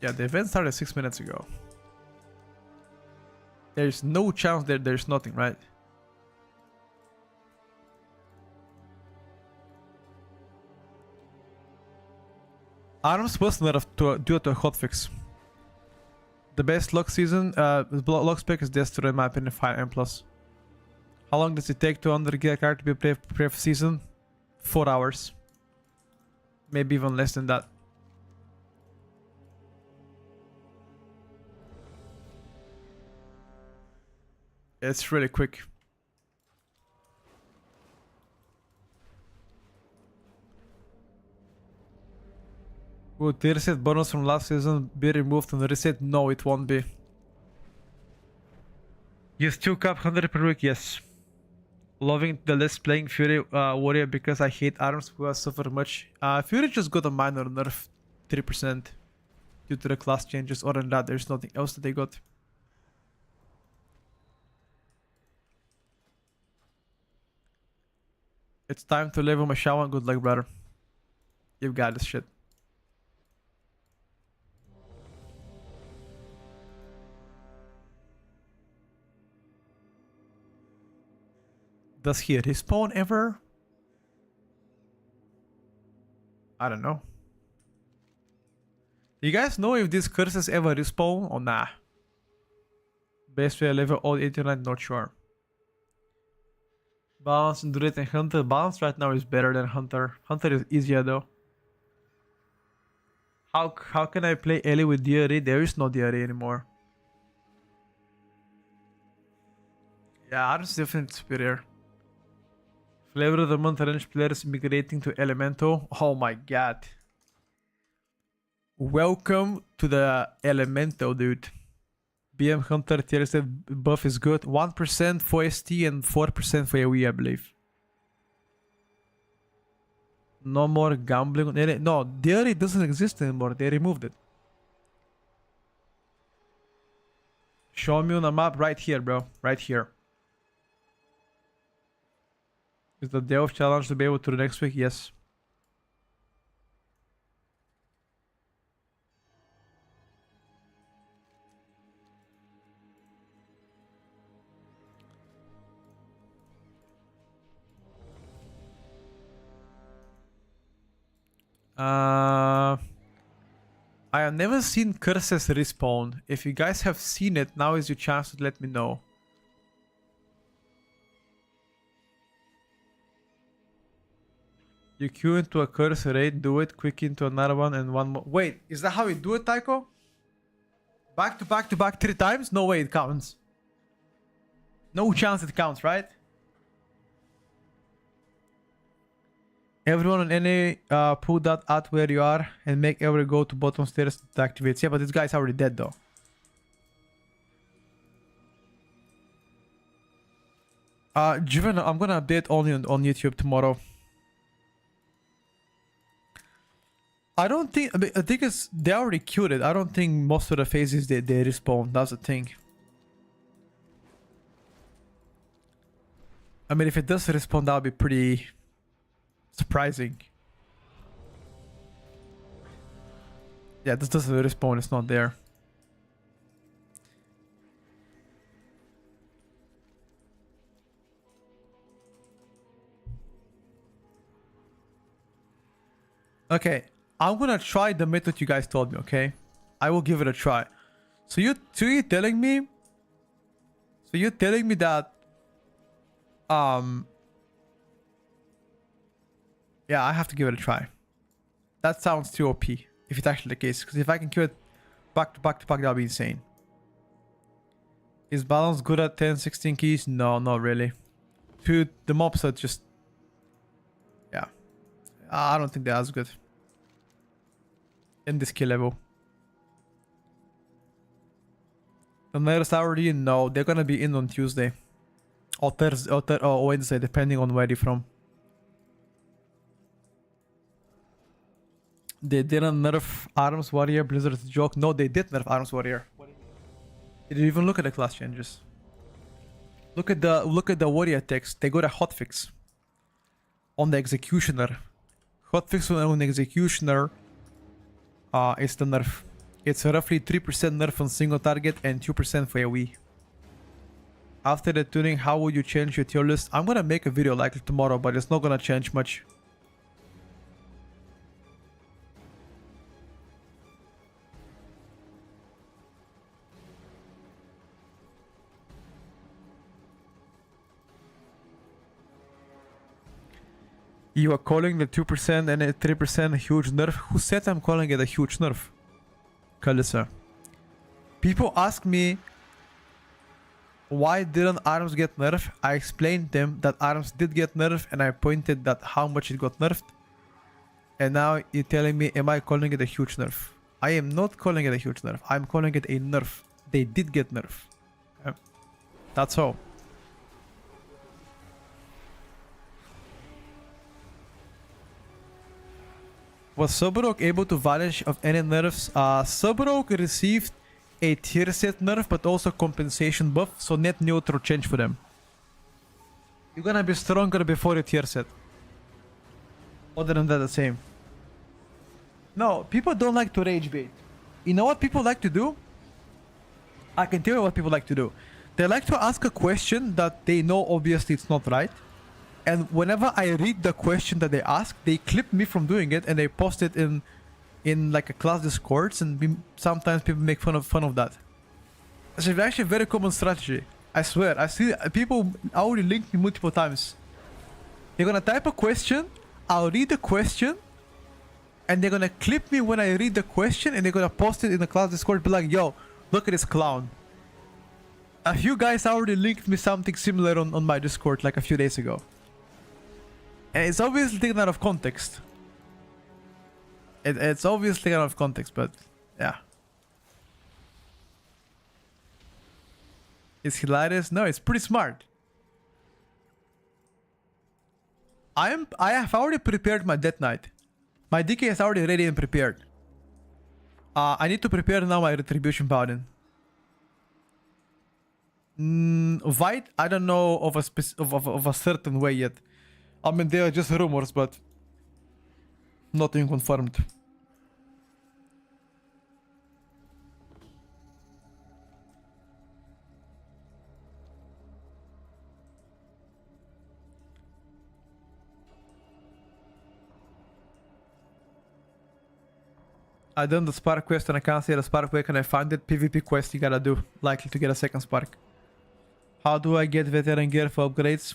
Yeah, the event started 6 minutes ago. There's no chance that there's nothing, right? Arms was nerfed due to a hotfix. The best luck season, luck spec is Destroy in my opinion, 5M+. How long does it take to get a character to be prepared for season? 4 hours. Maybe even less than that. It's really quick. Would the reset bonus from last season be removed on the reset? No, it won't be. Use 2 cap 100 per week, yes. Loving the list playing Fury Warrior because I hate arms who have suffered much. Fury just got a minor nerf 3% due to the class changes. Other than that, there's nothing else that they got. It's time to level my Shaman. Good luck, brother. You've got this shit. Does he respawn ever? I don't know. Do you guys know if these curses ever respawn or nah? Best way level all 89, not sure. Balance and Druid and Hunter. Balance right now is better than Hunter. Hunter is easier though. How can I play Ellie with DRE? There is no DRE anymore. Yeah, Arms is definitely superior. Flavor of the month range players migrating to Elemento. Oh my god. Welcome to the Elemento, dude. BM Hunter Tierlist buff is good. 1% for ST and 4% for AoE, I believe. No more gambling on any. No, DRE doesn't exist anymore. They removed it. Show me on a map right here, bro. Right here. Is the day of challenge to be able to the next week? Yes. I have never seen curses respawn. If you guys have seen it, now is your chance to let me know. You queue into a curse raid, do it, quick into another one, and one more. Wait, is that how you do it, Taiko? Back to back to back 3 times? No way it counts. No chance it counts, right? Everyone on any pull that at where you are and make every go to bottom stairs to activate. Yeah, but this guy's already dead though. Juvenile, I'm gonna update only on YouTube tomorrow. I don't think, I think it's, they already queued it. I don't think most of the phases they respawn. That's the thing. I mean, if it does respawn, that would be pretty surprising. Yeah, this doesn't respawn. It's not there. Okay. I'm gonna try the method you guys told me, okay? I will give it a try. So you're telling me that yeah, I have to give it a try. That sounds too OP if it's actually the case, because if I can kill it back to back to back, that would be insane. Is balance good at 10, 16 keys? No, not really. Dude, the mobs are just, yeah, I don't think they're as good in this skill level. The Nighters are already in? No, they're gonna be in on Tuesday. Or Thursday, or Wednesday, depending on where you're from. They didn't nerf Arms Warrior, Blizzard's joke. No, they did nerf Arms Warrior. Did you even look at the class changes? Look at the warrior text. They got a hotfix on the executioner. Hotfix on the executioner is the nerf. It's roughly 3% nerf on single target and 2% for AoE. After the tuning, how would you change your tier list? I'm gonna make a video likely tomorrow, but it's not gonna change much. You are calling the 2% and a 3% a huge nerf? Who said I'm calling it a huge nerf? Kalisa. People ask me why didn't arms get nerfed? I explained them that arms did get nerfed and I pointed that how much it got nerfed. And now you're telling me, am I calling it a huge nerf? I am not calling it a huge nerf. I'm calling it a nerf. They did get nerfed. Okay? That's all. Was Subarok able to vanish of any nerfs? Subarok received a tier set nerf, but also compensation buff, so net neutral change for them. You're gonna be stronger before your tier set. Other than that, the same. No, people don't like to rage bait. You know what people like to do? I can tell you what people like to do. They like to ask a question that they know obviously it's not right. And whenever I read the question that they ask, they clip me from doing it and they post it in like a class discords, and sometimes people make fun of that. It's actually a very common strategy. I swear, I see people already linked me multiple times. They're gonna type a question, I'll read the question, and they're gonna clip me when I read the question, and they're gonna post it in the class discord, be like, yo, look at this clown. A few guys already linked me something similar on my discord like a few days ago. And it's obviously taken out of context. It's obviously taken out of context, but yeah. It's hilarious. No, it's pretty smart. I have already prepared my Death Knight. My DK is already ready and prepared. I need to prepare now my Retribution Paladin. White, I don't know of a certain way yet. I mean, they are just rumors, but nothing confirmed. I done the spark quest and I can't see the spark. Where can I find it? PvP quest you gotta do. Likely to get a second spark. How do I get veteran gear for upgrades?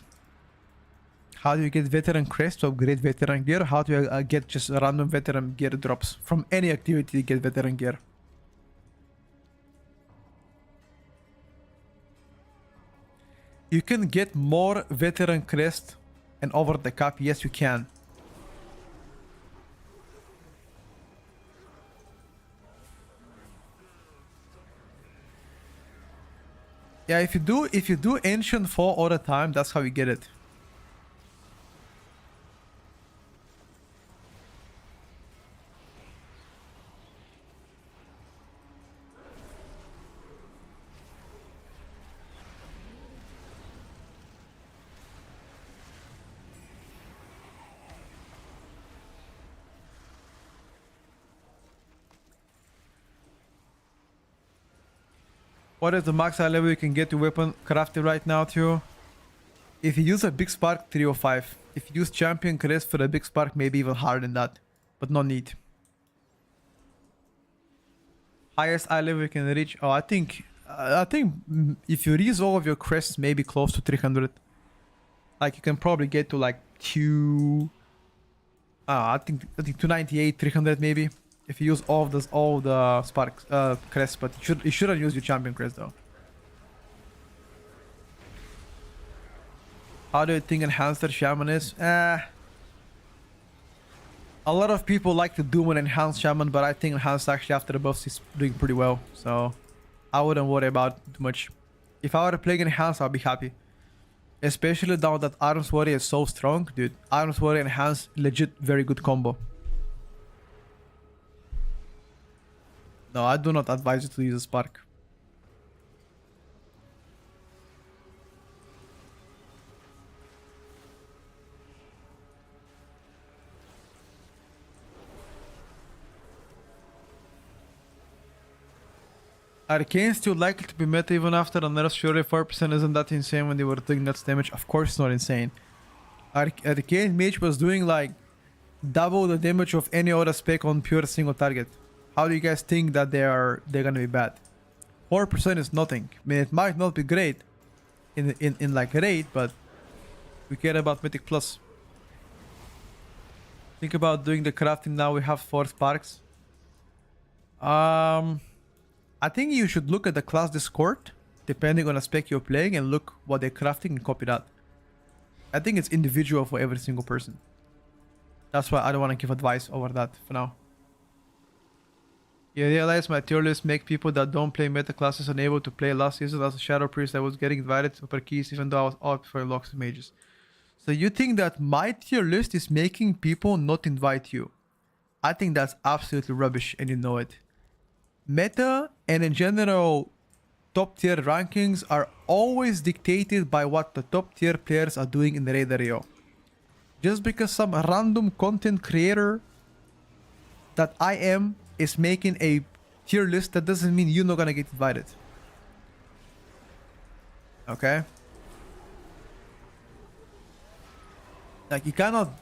How do you get veteran crest to upgrade veteran gear? How do I get just random veteran gear drops? From any activity you get veteran gear. You can get more veteran crest and over the cap. Yes, you can. Yeah, if you do ancient 4 all the time, that's how you get it. What is the max high level you can get your weapon crafted right now, too? If you use a big spark, 305. If you use champion crest for a big spark, maybe even higher than that. But no need. Highest high level you can reach? Oh, I think if you reuse all of your crests, maybe close to 300. Like you can probably get to like I think 298, 300 maybe. If you use all the sparks crests, but you shouldn't use your champion crest though. How do you think enhancer shaman is? A lot of people like to do an enhanced shaman, but I think enhanced actually after the buffs is doing pretty well, so I wouldn't worry about it too much. If I were playing enhanced, I'll be happy. Especially now that Arms Warrior is so strong, dude. Arms Warrior enhanced, legit very good combo. No, I do not advise you to use a spark. Arcane still likely to be meta even after a nerf. Surely 4% isn't that insane when they were doing that damage? Of course it's not insane. Arcane mage was doing like double the damage of any other spec on pure single target. How do you guys think that they're gonna be bad? 4% is nothing. I mean, it might not be great in like raid, but we care about Mythic Plus. Think about doing the crafting now. We have 4 sparks. I think you should look at the class Discord, depending on the spec you're playing, and look what they're crafting and copy that. I think it's individual for every single person. That's why I don't want to give advice over that for now. You realize my tier list make people that don't play meta classes unable to play. Last season as a shadow priest I was getting invited to upper keys even though I was out for locks and mages. So you think that my tier list is making people not invite you? I think that's absolutely rubbish and you know it. Meta and in general top tier rankings are always dictated by what the top tier players are doing in the raid area. Just because some random content creator that I am is making a tier list, that doesn't mean you're not gonna get invited. Okay? Like you cannot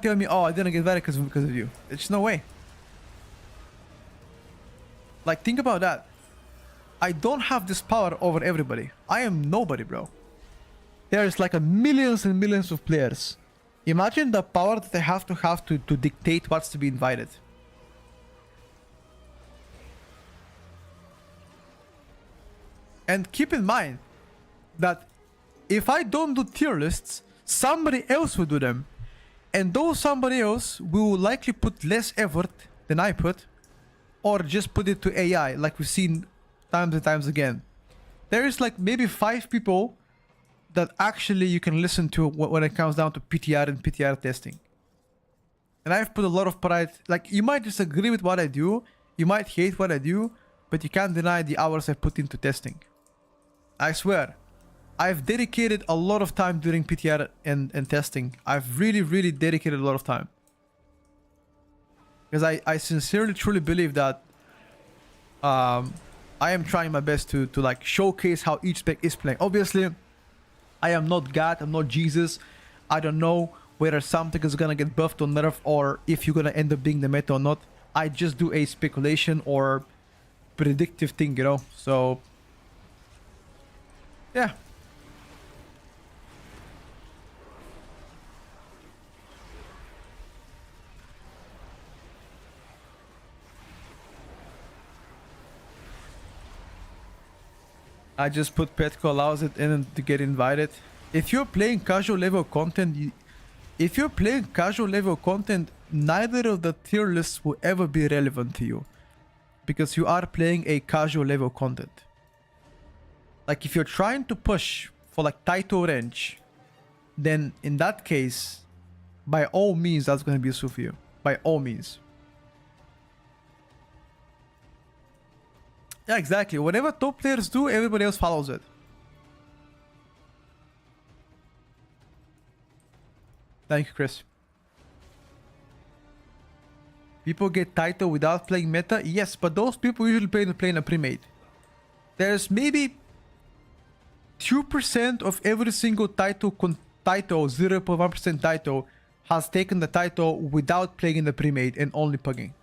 tell me, oh, I didn't get invited because of you. There's no way. Like think about that. I don't have this power over everybody. I am nobody, bro. There's like millions and millions of players. Imagine the power that they have to dictate what's to be invited. And keep in mind that if I don't do tier lists, somebody else will do them. And though somebody else will likely put less effort than I put, or just put it to AI like we've seen times and times again. There is like maybe 5 people that actually you can listen to when it comes down to PTR and PTR testing. And I've put a lot of pride. Like you might disagree with what I do, you might hate what I do, but you can't deny the hours I put into testing. I swear, I've dedicated a lot of time during PTR and testing. I've really dedicated a lot of time. Because I sincerely truly believe that I am trying my best to like showcase how each spec is playing. Obviously, I am not God, I'm not Jesus. I don't know whether something is gonna get buffed or nerfed or if you're gonna end up being the meta or not. I just do a speculation or predictive thing, you know? So, yeah. I just put Petco allows it in to get invited. If you're playing casual level content, neither of the tier lists will ever be relevant to you. Because you are playing a casual level content. Like if you're trying to push for like title range, then in that case, by all means that's going to be useful for you. By all means. Yeah, exactly. Whatever top players do, everybody else follows it. Thank you, Chris. People get title without playing meta? Yes, but those people usually play in a pre-made. There's maybe 2% of every single title, 0.1% title, has taken the title without playing in the pre-made and only pugging.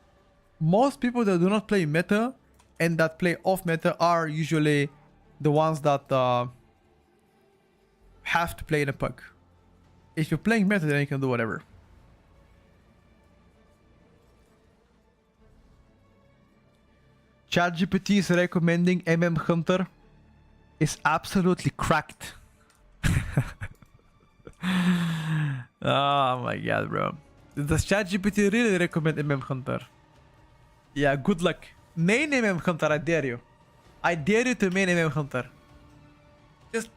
Most people that do not play meta and that play off meta are usually the ones that have to play in a pug. If you're playing meta, then you can do whatever. ChatGPT is recommending Hunter is absolutely cracked. Oh my god, bro. Does ChatGPT really recommend Hunter? Yeah, good luck. Main Hunter, I dare you. I dare you to main Hunter. Just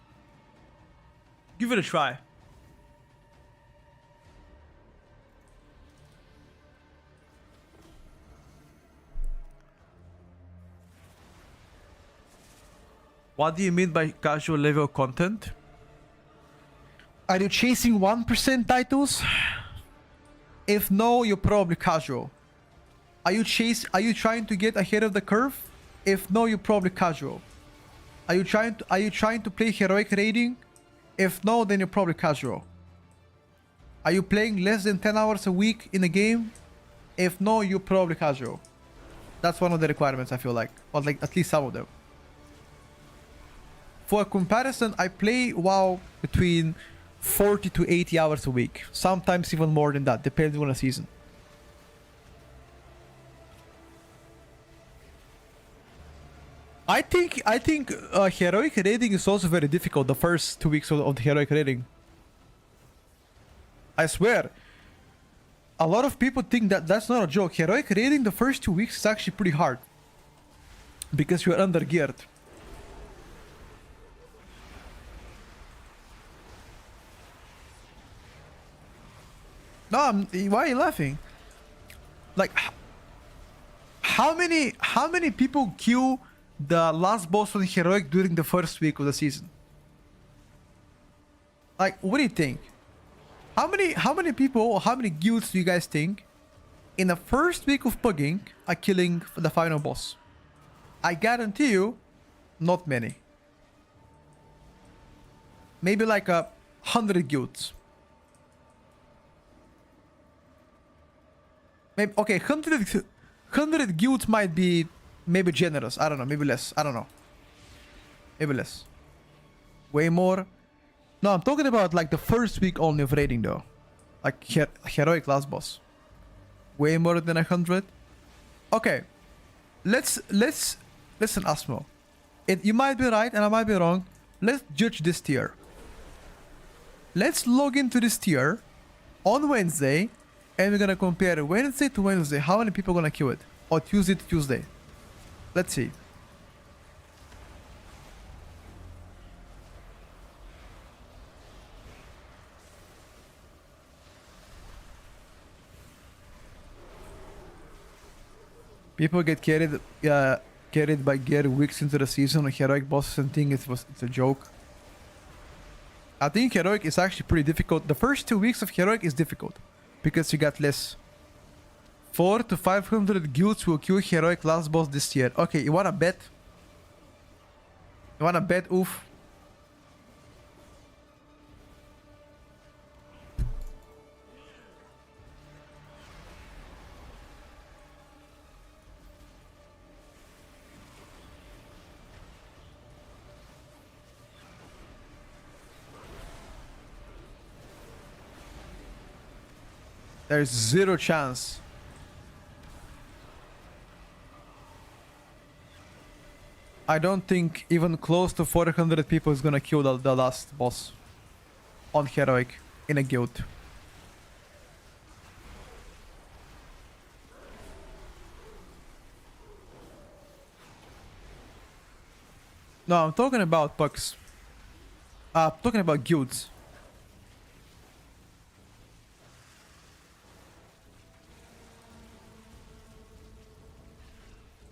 give it a try. What do you mean by casual level content? Are you chasing 1% titles? If no, you're probably casual. Are you trying to get ahead of the curve? If no, you're probably casual. Are you trying to play heroic raiding? If no, then you're probably casual. Are you playing less than 10 hours a week in a game? If no, you're probably casual. That's one of the requirements, I feel like. Or like at least some of them. For a comparison, I play WoW between 40 to 80 hours a week. Sometimes even more than that, depending on the season. I think heroic raiding is also very difficult the first 2 weeks of the heroic raiding. I swear. A lot of people think that that's not a joke. Heroic raiding the first 2 weeks is actually pretty hard. Because you're under geared. No, why are you laughing? Like, how many people kill the last boss on heroic during the first week of the season? Like, what do you think? How many people, how many guilds do you guys think in the first week of pugging are killing the final boss? I guarantee you, not many. Maybe like 100 guilds. Maybe, okay, 100 guilds might be maybe generous. I don't know, maybe less. I don't know. Maybe less. Way more. No, I'm talking about like the first week only of raiding though. Like heroic last boss. Way more than 100. Okay. Let's listen, Asmo. You might be right and I might be wrong. Let's judge this tier. Let's log into this tier on Wednesday and we're gonna compare Wednesday to Wednesday. How many people are gonna kill it? Or Tuesday to Tuesday. Let's see. People get carried by gear weeks into the season on heroic bosses and think it's a joke. I think heroic is actually pretty difficult. The first 2 weeks of heroic is difficult because you got less. 400 to 500 guilds will kill heroic last boss this year. Okay, you wanna bet? You wanna bet, Oof? There's zero chance. I don't think even close to 400 people is gonna kill the last boss on heroic in a guild. No, I'm talking about pucks. I'm talking about guilds.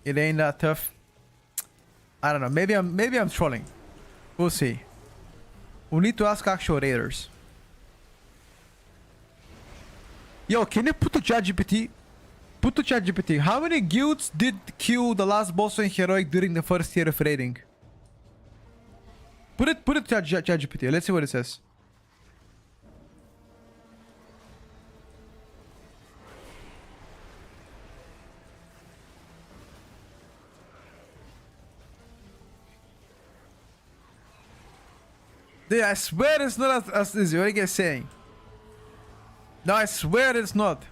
It ain't that tough. I don't know. Maybe I'm trolling. We'll see. We need to ask actual raiders. Yo, can you put to ChatGPT? Put to ChatGPT. How many guilds did kill the last boss in heroic during the first year of raiding? Put it to ChatGPT. Let's see what it says. Dude, I swear it's not as easy. What are you guys saying? No, I swear it's not.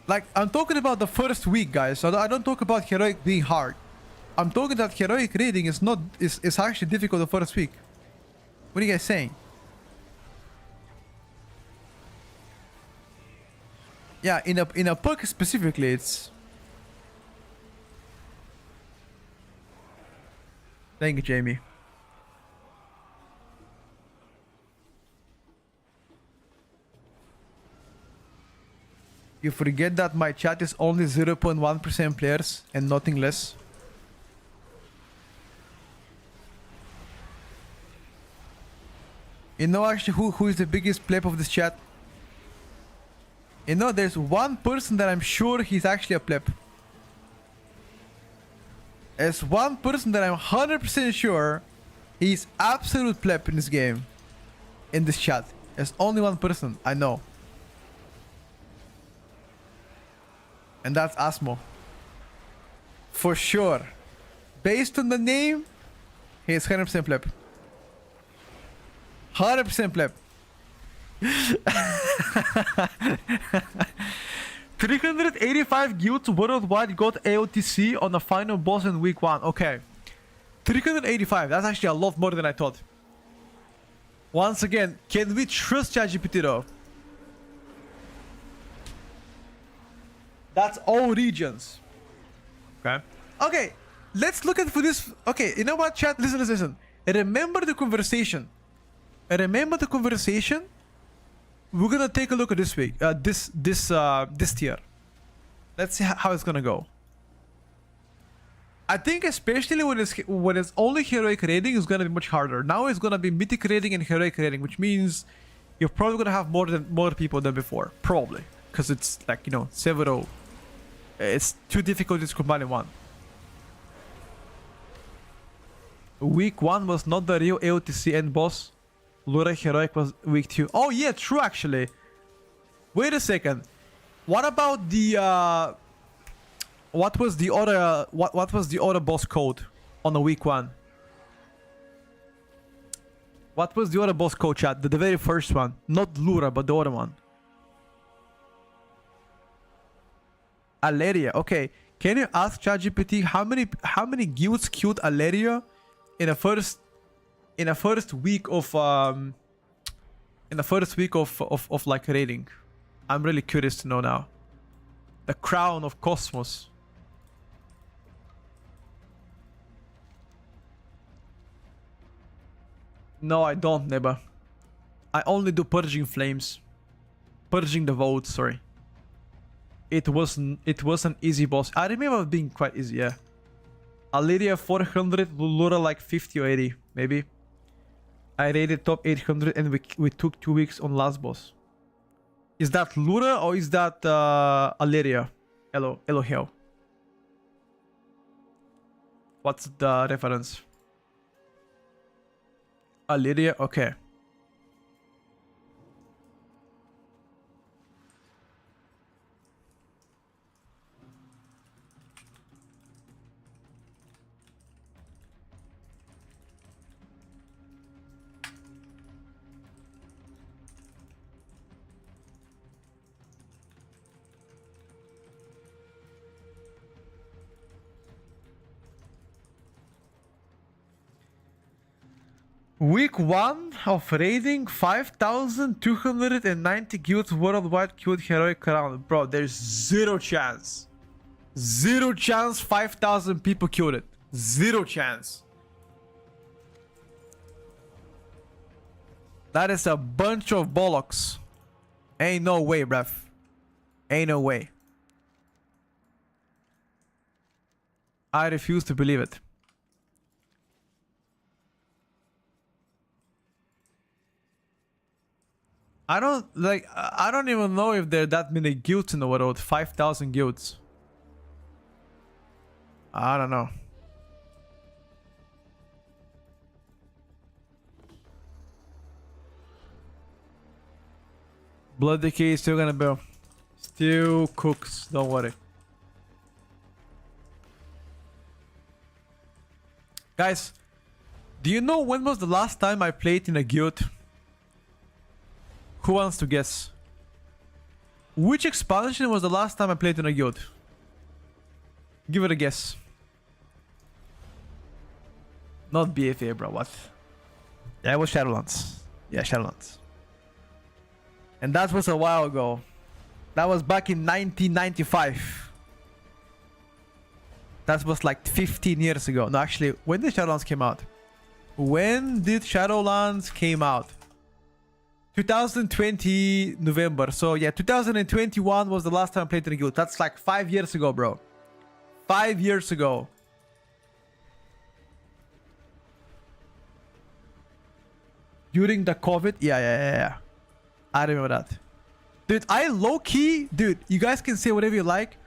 Like, I'm talking about the first week, guys. So I don't talk about heroic being hard. I'm talking that heroic raiding is not is actually difficult the first week. What are you guys saying? Yeah, in a perk specifically, it's. Thank you, Jamie. You forget that my chat is only 0.1% players and nothing less. You know actually who is the biggest pleb of this chat? You know, there's one person that I'm sure he's actually a pleb. There's one person that I'm 100% sure he's absolute pleb in this game. In this chat. There's only one person I know. And that's Asmo. For sure. Based on the name, he's 100% pleb. 100% pleb. 385 guilds worldwide got AOTC on the final boss in week 1. Okay. 385. That's actually a lot more than I thought. Once again, can we trust ChatGPT though? That's all regions. Okay. Okay. Let's look at for this. Okay. You know what, chat? Listen. Remember the conversation. Remember the conversation. We're gonna take a look at this week. This tier. Let's see how it's gonna go. I think especially when it's only heroic rating, it's gonna be much harder. Now it's gonna be mythic rating and heroic rating, which means you're probably gonna have more people than before, probably, because it's like, you know, several. It's too difficult to combine in one. Week 1 was not the real AOTC end boss. Lura heroic was week 2. Oh yeah, true actually. Wait a second. What about the what was the other boss code on the week 1? What was the other boss code, chat? The very first one. Not Lura, but the other one. Aleria. Okay. Can you ask ChatGPT how many guilds killed Aleria in the first week of like raiding? I'm really curious to know now. The crown of Cosmos. No, I don't, Neba. I only do purging flames. Purging the votes, sorry. It was an easy boss. I remember it being quite easy, yeah. Aleria 400, Lura like 50 or 80, maybe. I raided top 800 and we took 2 weeks on last boss. Is that Lura or is that Aleria? Elohel. What's the reference? Aleria, okay. Week 1 of raiding, 5,290 guilds worldwide killed heroic crown. Bro, there's zero chance. Zero chance 5,000 people killed it. Zero chance. That is a bunch of bollocks. Ain't no way, bruv. Ain't no way. I refuse to believe it. I don't even know if there are that many guilds in the world. 5,000 guilds. I don't know. Blood Decay is still gonna be. Still cooks, don't worry. Guys, do you know when was the last time I played in a guild? Who wants to guess? Which expansion was the last time I played in a guild? Give it a guess. Not BFA, bro. What? Yeah, it was Shadowlands. Yeah, Shadowlands. And that was a while ago. That was back in 1995. That was like 15 years ago. No, actually, when did Shadowlands came out? When did Shadowlands came out? 2020 November. So yeah, 2021 was the last time I played in a guild. That's like 5 years ago, bro. 5 years ago. During the COVID. Yeah. I remember that. Dude, I low-key... Dude, you guys can say whatever you like.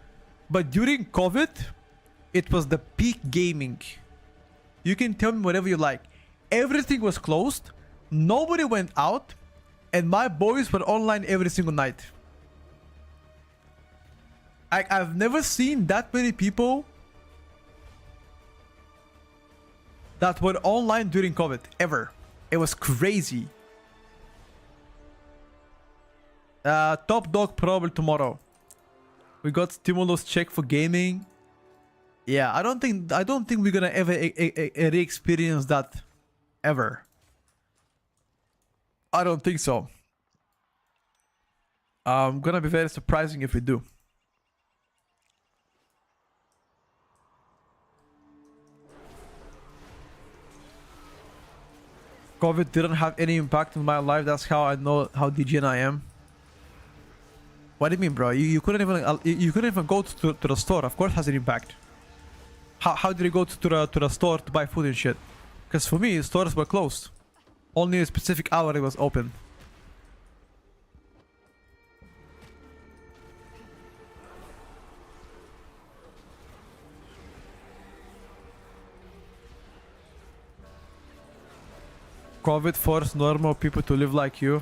But during COVID, it was the peak gaming. You can tell me whatever you like. Everything was closed. Nobody went out. And my boys were online every single night. I've never seen that many people that were online during COVID ever. It was crazy. Top dog probably tomorrow. We got stimulus check for gaming. Yeah, I don't think we're gonna ever re-experience that ever. I don't think so. Gonna be very surprising if we do. COVID didn't have any impact on my life. That's how I know how degen I am. What do you mean, bro? You couldn't even go to the store. Of course, it has an impact. How did you go to the store to buy food and shit? Because for me, stores were closed. Only a specific hour it was open. COVID forced normal people to live like you.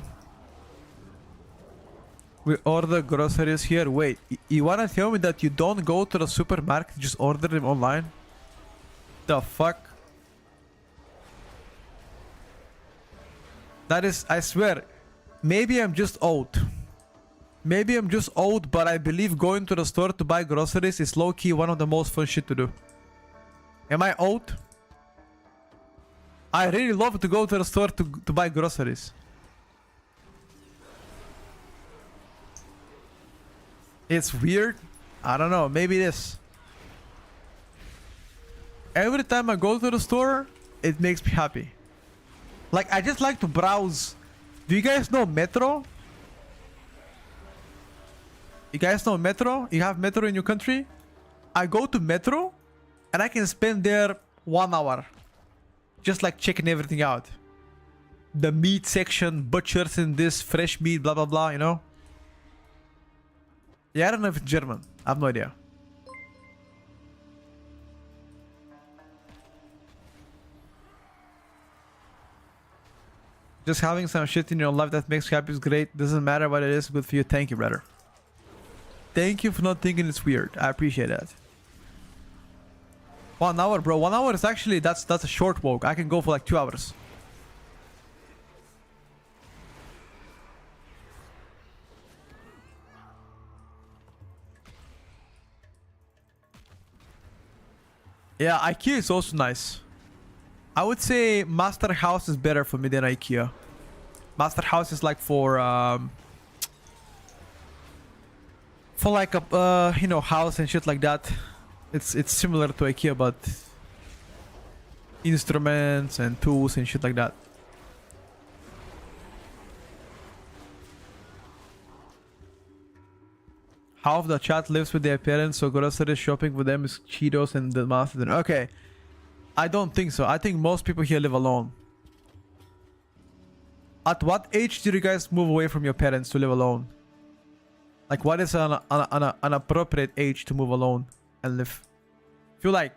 We order groceries here. Wait, you wanna tell me that you don't go to the supermarket, just order them online? The fuck? That is, I swear, maybe I'm just old. Maybe I'm just old, but I believe going to the store to buy groceries is low-key one of the most fun shit to do. Am I old? I really love to go to the store to buy groceries. It's weird. I don't know. Maybe it is. Every time I go to the store, it makes me happy. Like, I just like to browse. Do you guys know Metro? You guys know Metro? You have Metro in your country? I go to Metro and I can spend there 1 hour. Just like checking everything out. The meat section, butchers in this, fresh meat, blah blah blah, you know? Yeah, I don't know if it's German. I have no idea. Just having some shit in your life that makes you happy is great. Doesn't matter what it is, good for you. Thank you, brother. Thank you for not thinking it's weird. I appreciate that. 1 hour, bro. 1 hour is actually, that's a short walk. I can go for like 2 hours. Yeah, IKEA is also nice. I would say Master House is better for me than IKEA. Master House is like for like a you know, house and shit like that. It's similar to IKEA, but instruments and tools and shit like that. Half of the chat lives with their parents, so grocery shopping with them is Cheetos and the master. Okay, I don't think so. I think most people here live alone. At what age did you guys move away from your parents to live alone? Like, what is an appropriate age to move alone and live? I feel like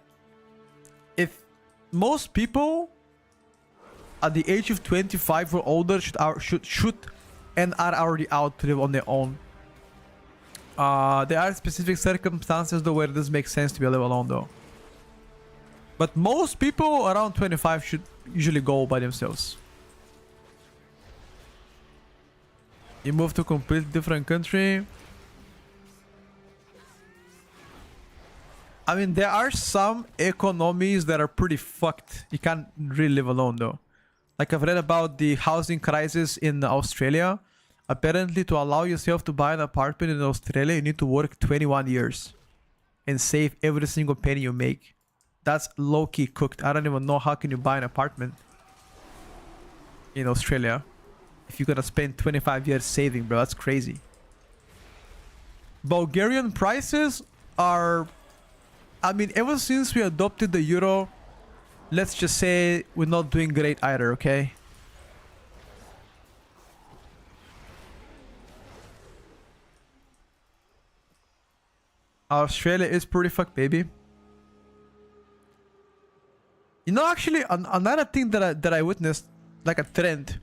if most people at the age of 25 or older should and are already out to live on their own. There are specific circumstances though where this makes sense to be live alone though. But most people around 25 should usually go by themselves. You move to a completely different country. I mean, there are some economies that are pretty fucked. You can't really live alone though. Like, I've read about the housing crisis in Australia. Apparently, to allow yourself to buy an apartment in Australia, you need to work 21 years and save every single penny you make. That's low-key cooked. I don't even know how can you buy an apartment in Australia if you're gonna spend 25 years saving, bro. That's crazy. Bulgarian prices are... I mean, ever since we adopted the euro, let's just say we're not doing great either, okay? Australia is pretty fucked, baby. You know, actually, another thing that I witnessed, like a trend,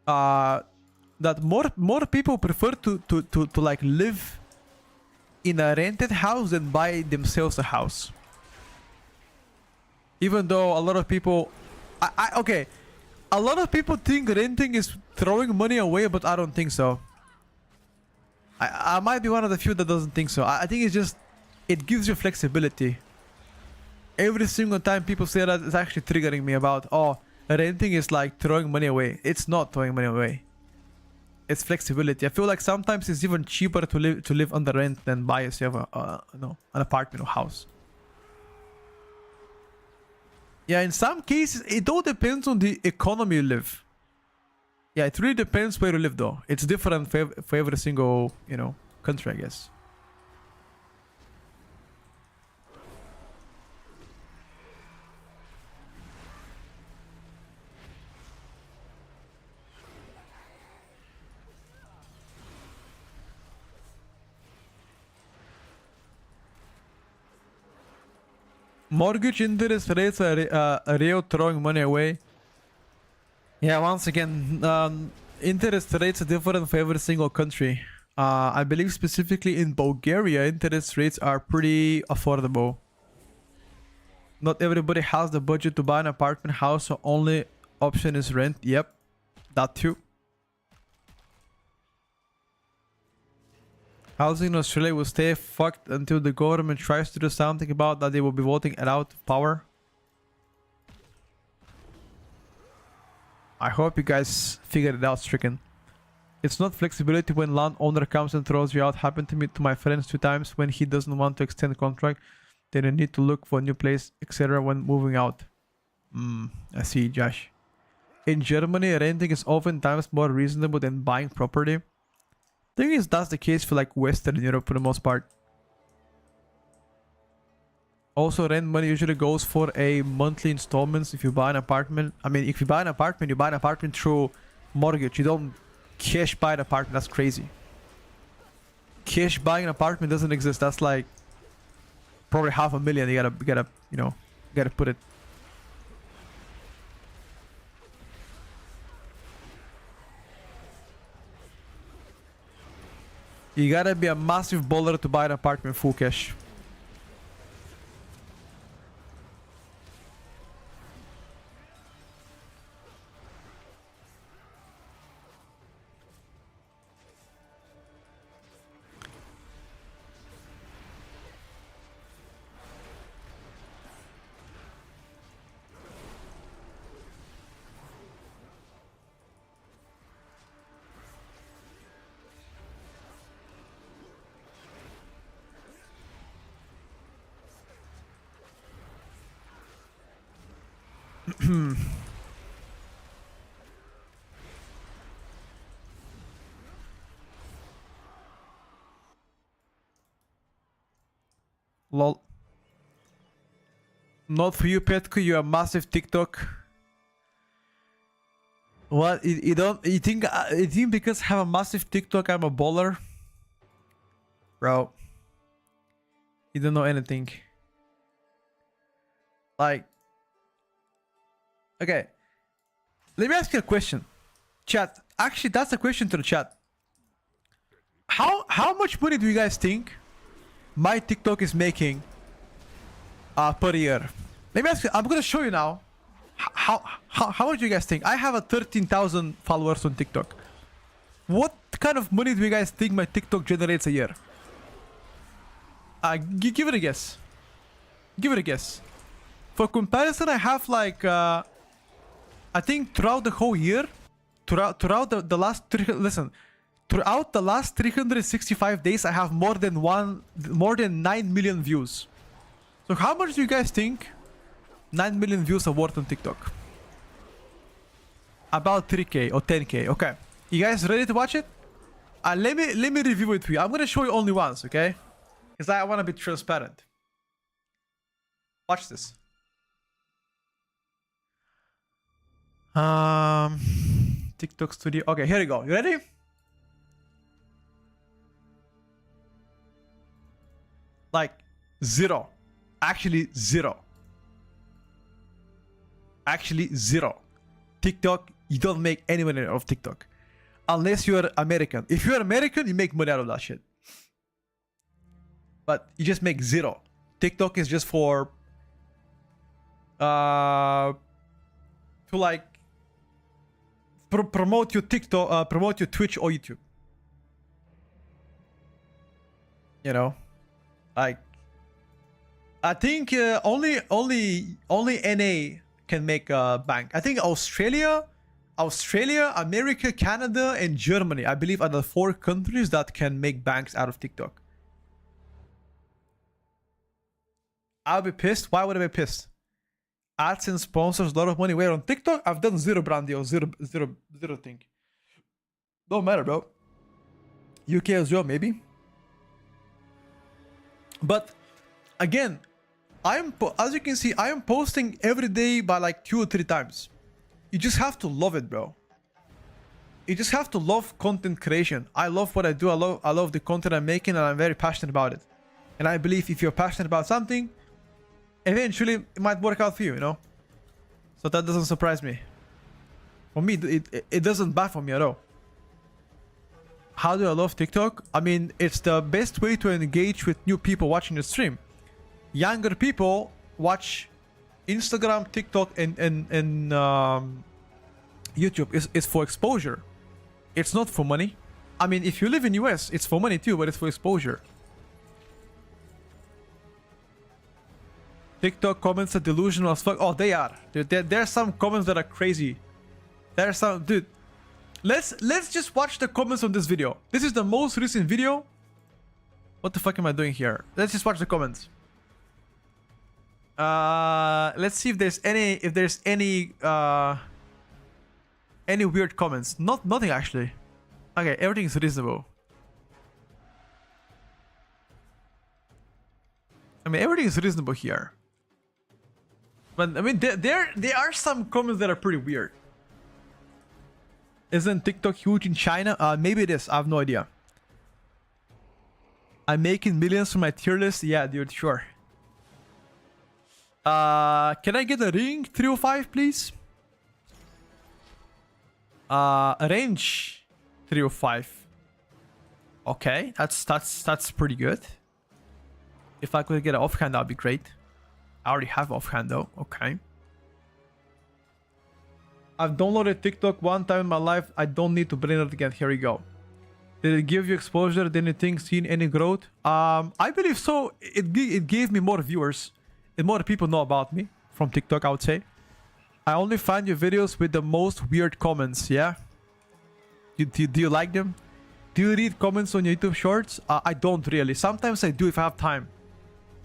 that more people prefer to like live in a rented house than buy themselves a house. Even though a lot of people, okay, a lot of people think renting is throwing money away, but I don't think so. I might be one of the few that doesn't think so. I think it's just, it gives you flexibility. Every single time people say that, it's actually triggering me about, oh, renting is like throwing money away. It's not throwing money away. It's flexibility. I feel like sometimes it's even cheaper to live under rent than buy yourself an apartment or house. Yeah, in some cases, it all depends on the economy you live. Yeah, it really depends where you live though. It's different for every single, you know, country, I guess. Mortgage interest rates are real throwing money away. Yeah, once again, interest rates are different for every single country. I believe specifically in Bulgaria, interest rates are pretty affordable. Not everybody has the budget to buy an apartment house, so only option is rent. Yep, that too. Housing in Australia will stay fucked until the government tries to do something about that. They will be voting it out of power. I hope you guys figured it out, Stricken. It's not flexibility when landowner comes and throws you out. Happened to my friends 2 times. When he doesn't want to extend the contract, then you need to look for a new place, etc. when moving out. I see, Josh. In Germany, renting is oftentimes more reasonable than buying property. Thing is, that's the case for like Western Europe for the most part. Also, rent money usually goes for a monthly installments if you buy an apartment. I mean, if you buy an apartment, you buy an apartment through mortgage. You don't cash buy an apartment. That's crazy. Cash buying an apartment doesn't exist. That's like probably $500,000. You gotta, you know, gotta put it. You gotta be a massive baller to buy an apartment full cash. Lol. Not for you, Petko. You're a massive TikTok. What? You don't? You think because I have a massive TikTok, I'm a baller? Bro. You don't know anything. Like. Okay. Let me ask you a question. Chat. Actually, that's a question to the chat. How much money do you guys think my TikTok is making per year? Let me ask you. I'm gonna show you now. How much do you guys think? I have a 13,000 followers on TikTok. What kind of money do you guys think my TikTok generates a year? Give it a guess. Give it a guess. For comparison, I have like I think throughout the whole year, throughout the last throughout the last 365 days, I have more than 9 million views. So how much do you guys think 9 million views are worth on TikTok? About 3k or 10k. Okay, you guys ready to watch it? Let me review it for you. I'm gonna show you only once, okay? Because I want to be transparent. Watch this. TikTok Studio. Okay, here you go. You ready? Like 0. Actually 0. Actually 0. TikTok, you don't make any money out of TikTok. Unless you're American. If you're American, you make money out of that shit. But you just make 0. TikTok is just for to like promote your TikTok, promote your Twitch or YouTube. You know, like I think only NA can make a bank. I think Australia, America, Canada, and Germany, I believe, are the 4 countries that can make banks out of TikTok. I'll be pissed. Why would I be pissed? Ads and sponsors, a lot of money. Where on TikTok, I've done 0 brand deals, zero thing. Don't matter, bro. UK as well, maybe. But again, as you can see, I am posting every day by like 2 or 3 times. You just have to love it, bro. You just have to love content creation. I love what I do. I love the content I'm making, and I'm very passionate about it. And I believe if you're passionate about something, eventually it might work out for you, you know? So that doesn't surprise me. For me, it doesn't baffle me at all. How do I love TikTok? I mean, it's the best way to engage with new people watching the stream. Younger people watch Instagram, TikTok, and YouTube is for exposure. It's not for money. I mean, if you live in US, it's for money too, but it's for exposure. TikTok comments are delusional as fuck. Oh, they are. Dude, there's some comments that are crazy. There's some... Dude, let's just watch the comments on this video. This is the most recent video. What the fuck am I doing here? Let's just watch the comments. Let's see if there's any weird comments. Nothing actually. Okay, everything is reasonable. I mean, everything is reasonable here. But I mean, there are some comments that are pretty weird. Isn't TikTok huge in China? Maybe it is. I have no idea. I'm making millions from my tier list. Yeah, dude, sure. Can I get a ring 305, please? Range 305. Okay, that's pretty good. If I could get an offhand, that'd be great. I already have offhand though. Okay. I've downloaded TikTok one time in my life. I don't need to bring it again. Here we go. Did it give you exposure? Did anything seen any growth? I believe so. It gave me more viewers. And more people know about me from TikTok, I would say. I only find your videos with the most weird comments. Yeah. Do you like them? Do you read comments on your YouTube shorts? I don't really. Sometimes I do if I have time.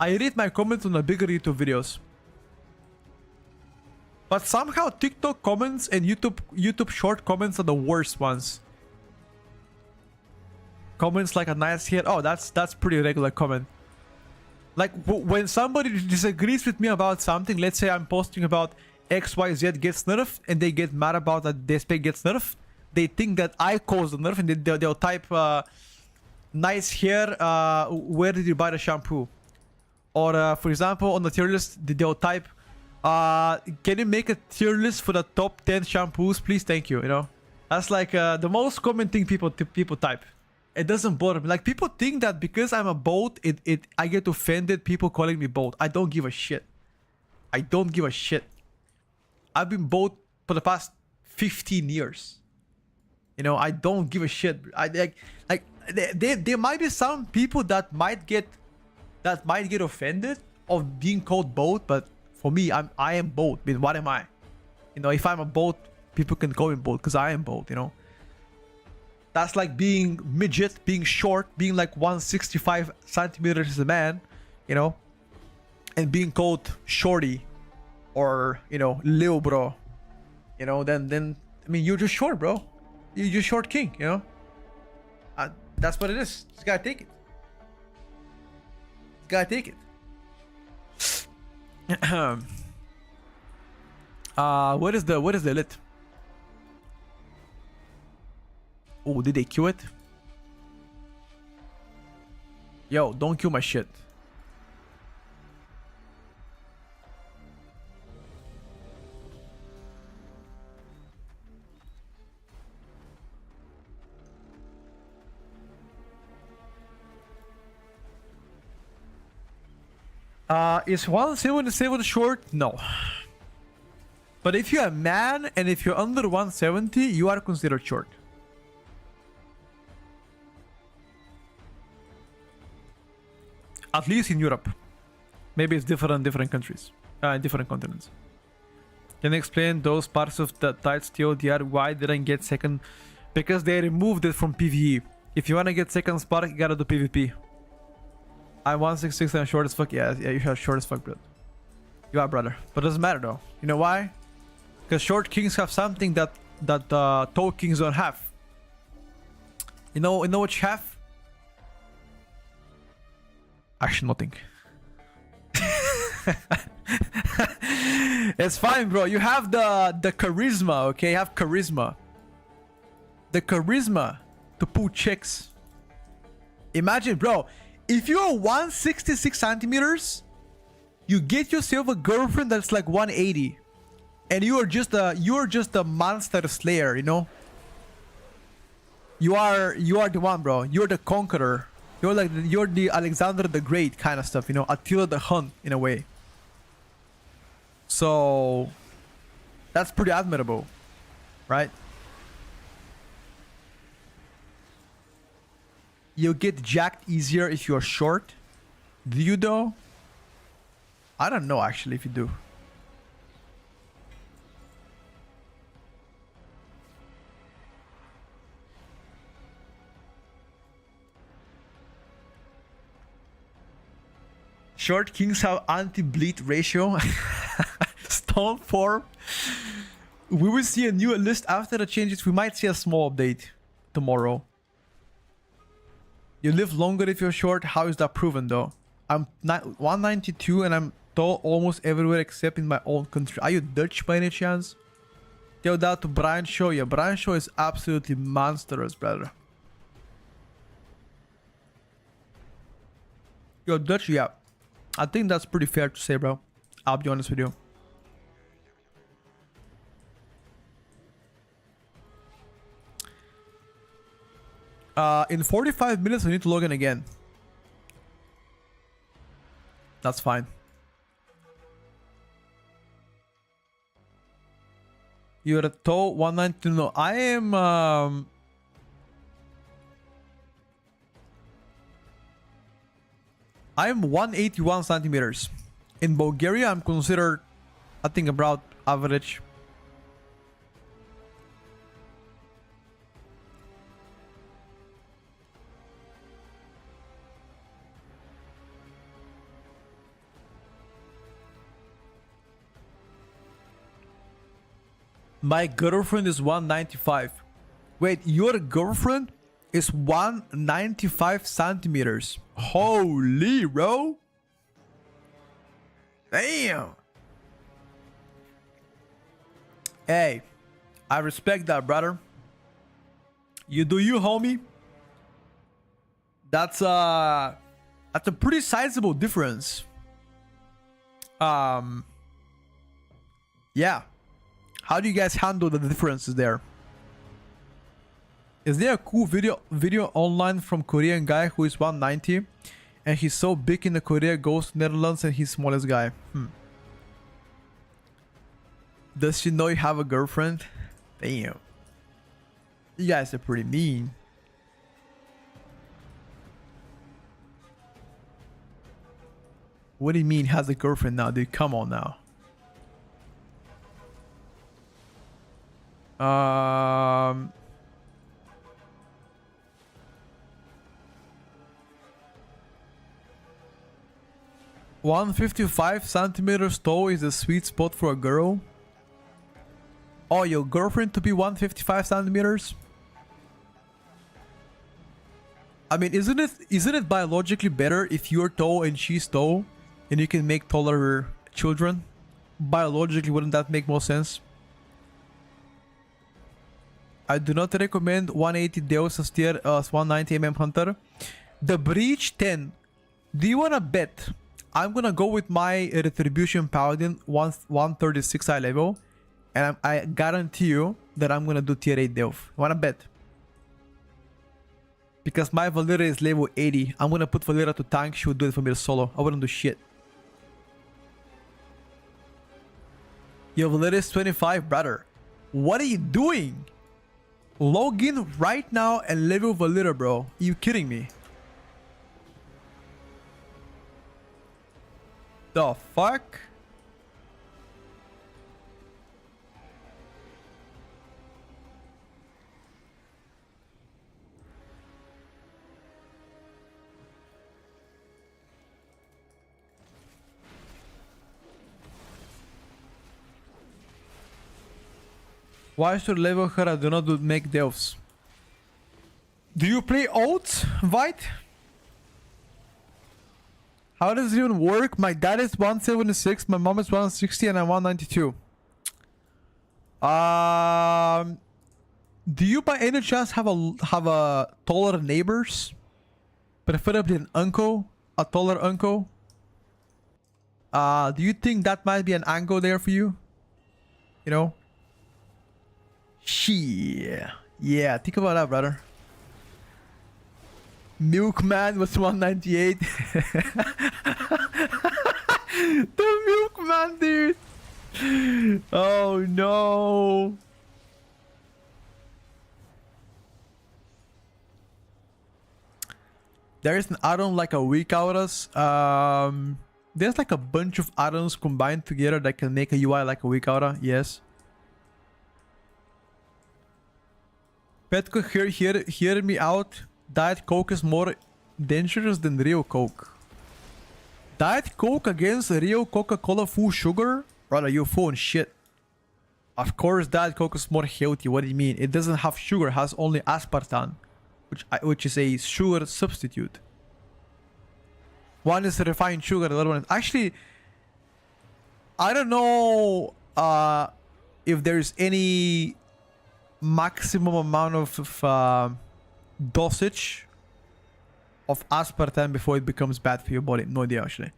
I read my comments on the bigger YouTube videos. But somehow TikTok comments and YouTube short comments are the worst ones. Comments like a nice hair. Oh, that's pretty regular comment. Like when somebody disagrees with me about something, let's say I'm posting about XYZ gets nerfed and they get mad about that this spec gets nerfed. They think that I caused the nerf and they'll type nice hair, where did you buy the shampoo? Or for example, on the tier list, they'll type can you make a tier list for the top 10 shampoos, please? Thank you. You know, that's like the most common thing people type. It doesn't bother me. Like, people think that because I'm a bot, I get offended people calling me bot. I don't give a shit. I don't give a shit. I've been bot for the past 15 years. You know, I don't give a shit. There might be some people that might get offended of being called bot, but for me, I am bot. I mean, what am I? You know, if I'm a bot, people can call me bot because I am bot, you know. That's like being midget, being short, being like 165 centimeters as a man, you know, and being called shorty or, you know, lil bro, you know, then I mean, you're just short, bro. You're just short king, you know. That's what it is. Just gotta take it. Gotta take it. What is the lit? Oh, did they queue it? Yo, don't queue my shit. Is 177 short? No. But if you're a man and if you're under 170, you are considered short. At least in Europe. Maybe it's different in different countries, different continents. Can you explain those parts of the tight steel DR why didn't get second? Because they removed it from PvE. If you want to get second spot, you gotta do PvP. I'm 166 and short as fuck. Yeah, you are short as fuck, bro. You are, brother. But it doesn't matter though. You know why? Because short kings have something that tall kings don't have. You know what you have? Actually, nothing. It's fine, bro. You have the charisma, okay? You have charisma. The charisma to pull chicks. Imagine, bro, if you're 166 centimeters, you get yourself a girlfriend that's like 180, and you're just a monster slayer, you know? You are the one, bro. You're the conqueror. You're the Alexander the Great kind of stuff, you know? Attila the Hun, in a way. So that's pretty admirable, right? You get jacked easier if you're short. Do you though? I don't know actually if you do. Short kings have anti-bleed ratio. Stone form. We will see a new list after the changes. We might see a small update tomorrow. You live longer if you're short. How is that proven though? I'm 192 and I'm tall almost everywhere except in my own country. Are you Dutch by any chance? Tell that to Brian Shaw. Yeah, Brian Shaw is absolutely monstrous, brother. You're Dutch? Yeah. I think that's pretty fair to say, bro. I'll be honest with you. In 45 minutes, we need to log in again. That's fine. You're a tall 192. No, I am. I am 181 centimeters. In Bulgaria, I'm considered, I think, about average. My girlfriend is 195. Wait, your girlfriend is 195 centimeters. Holy, bro. Damn. Hey, I respect that, brother. You do you, homie. That's a pretty sizable difference. Yeah. How do you guys handle the differences there? Is there a cool video online from Korean guy who is 190 and he's so big in the Korea, goes to Netherlands and he's smallest guy? Does she know you have a girlfriend? Damn. You guys are pretty mean. What do you mean has a girlfriend now, dude? Come on now. 155 centimeters tall is a sweet spot for a girl. Oh, your girlfriend to be 155 centimeters? I mean, isn't it biologically better if you're tall and she's tall and you can make taller children? Biologically, wouldn't that make more sense? I do not recommend 180 Deus as tier as 190 Hunter. The Breach 10. Do you wanna bet? I'm gonna go with my Retribution Paladin 136 high level, and I guarantee you that I'm gonna do tier 8 Delve. Wanna bet? Because my Valera is level 80. I'm gonna put Valera to tank. She would do it for me solo. I wouldn't do shit. Your validity is 25, brother. What are you doing? Log in right now and level validity, bro. Are you kidding me? The fuck? Why should level her? I do not make delves. Do you play oats, White? How does it even work? My dad is 176, my mom is 160, and I'm 192. Do you by any chance have a taller neighbors? Preferably an uncle, a taller uncle. Do you think that might be an angle there for you? You know? Yeah, think about that, brother. Milkman was 198. The Milkman, dude. Oh no. There is an add-on like a weak auras. There's like a bunch of add-ons combined together that can make a UI like a weak aura. Yes. Petco, hear me out. Diet Coke is more dangerous than real Coke. Diet Coke against real Coca-Cola full sugar? Brother, you're full of shit. Of course Diet Coke is more healthy. What do you mean? It doesn't have sugar, it has only aspartame, which is a sugar substitute. One is refined sugar, the other one is... Actually, I don't know if there's any maximum amount of dosage of aspartame before it becomes bad for your body. No idea, actually.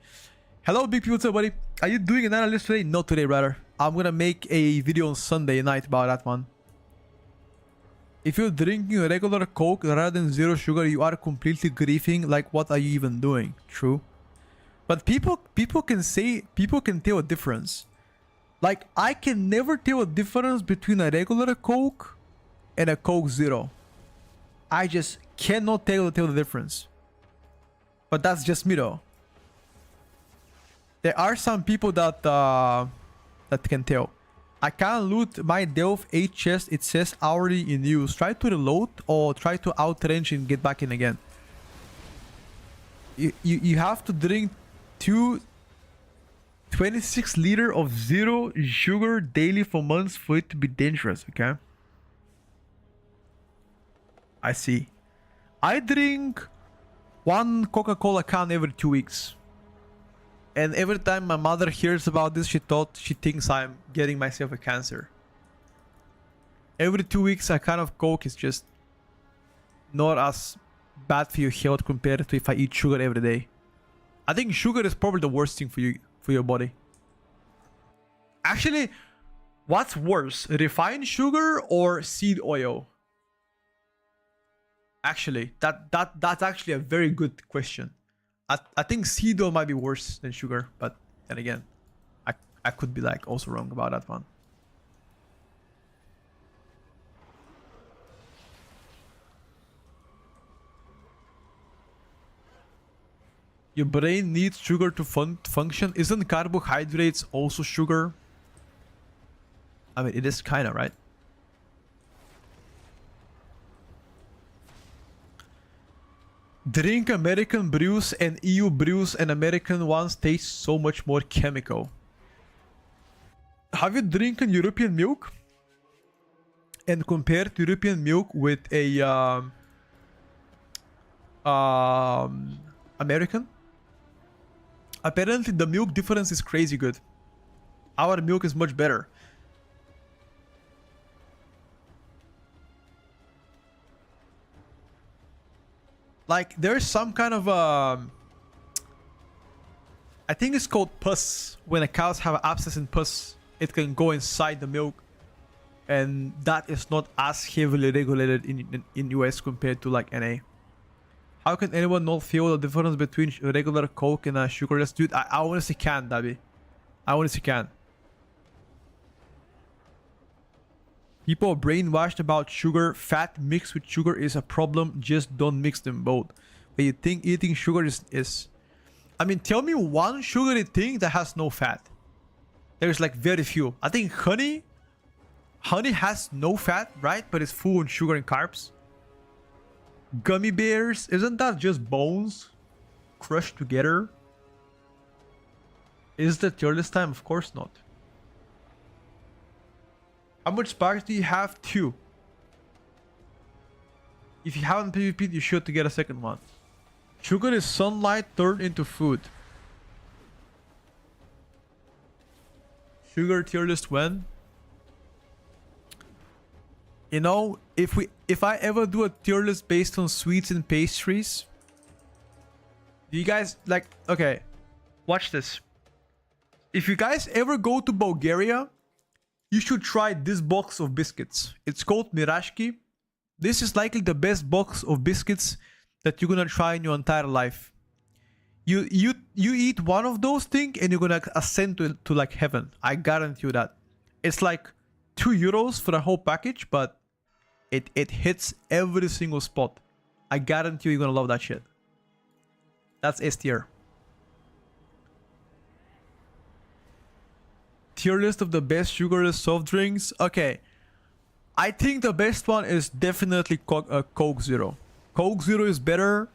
Hello, big people, buddy. Are you doing an analyst today? Not today, brother. I'm gonna make a video on Sunday night about that one. If you're drinking a regular Coke rather than zero sugar, you are completely griefing. Like, what are you even doing? True. But people can tell a difference. Like, I can never tell a difference between a regular Coke and a Coke Zero. I just cannot tell the difference. But that's just me though. There are some people that can tell. I can't loot my Delve 8 chest. It says already in use. Try to reload or try to outrange and get back in again. You have to drink 26 liter of zero sugar daily for months for it to be dangerous, okay? I see. I drink one Coca-Cola can every 2 weeks. And every time my mother hears about this, she thinks I'm getting myself a cancer. Every 2 weeks, a can of Coke is just not as bad for your health compared to if I eat sugar every day. I think sugar is probably the worst thing for your body. Actually, what's worse, refined sugar or seed oil? Actually, that's actually a very good question. I think seed oil might be worse than sugar, but then again, I could be like also wrong about that one. Your brain needs sugar to function. Isn't carbohydrates also sugar? I mean, it is kinda, right? Drink American brews and EU brews, and American ones taste so much more chemical. Have you drinking European milk? And compared European milk with a American? Apparently the milk difference is crazy good. Our milk is much better. Like, there's some kind of I think it's called pus. When the cows have abscess in pus, it can go inside the milk, and that is not as heavily regulated in US compared to like NA. How can anyone not feel the difference between regular Coke and a sugarless? Dude, I honestly can, Dabby. I honestly can. People are brainwashed about sugar. Fat mixed with sugar is a problem. Just don't mix them both. But you think eating sugar is... I mean, tell me one sugary thing that has no fat. There's like very few. I think honey has no fat, right? But it's full in sugar and carbs. Gummy bears, isn't that just bones crushed together? Is the tier list time? Of course not. How much sparks do you have? 2. If you haven't PvP'd, you should to get a second one. Sugar is sunlight turned into food. Sugar tier list when? You know, if I ever do a tier list based on sweets and pastries, do you guys like... Okay, watch this. If you guys ever go to Bulgaria, you should try this box of biscuits. It's called Mirashki. This is likely the best box of biscuits that you're gonna try in your entire life. You eat one of those things and you're gonna ascend to like heaven. I guarantee you that. It's like €2 for the whole package, but it hits every single spot. I guarantee you you're gonna love that shit. That's S tier. Tier list of the best sugarless soft drinks. Okay, I think the best one is definitely Coke Zero. Coke Zero is better.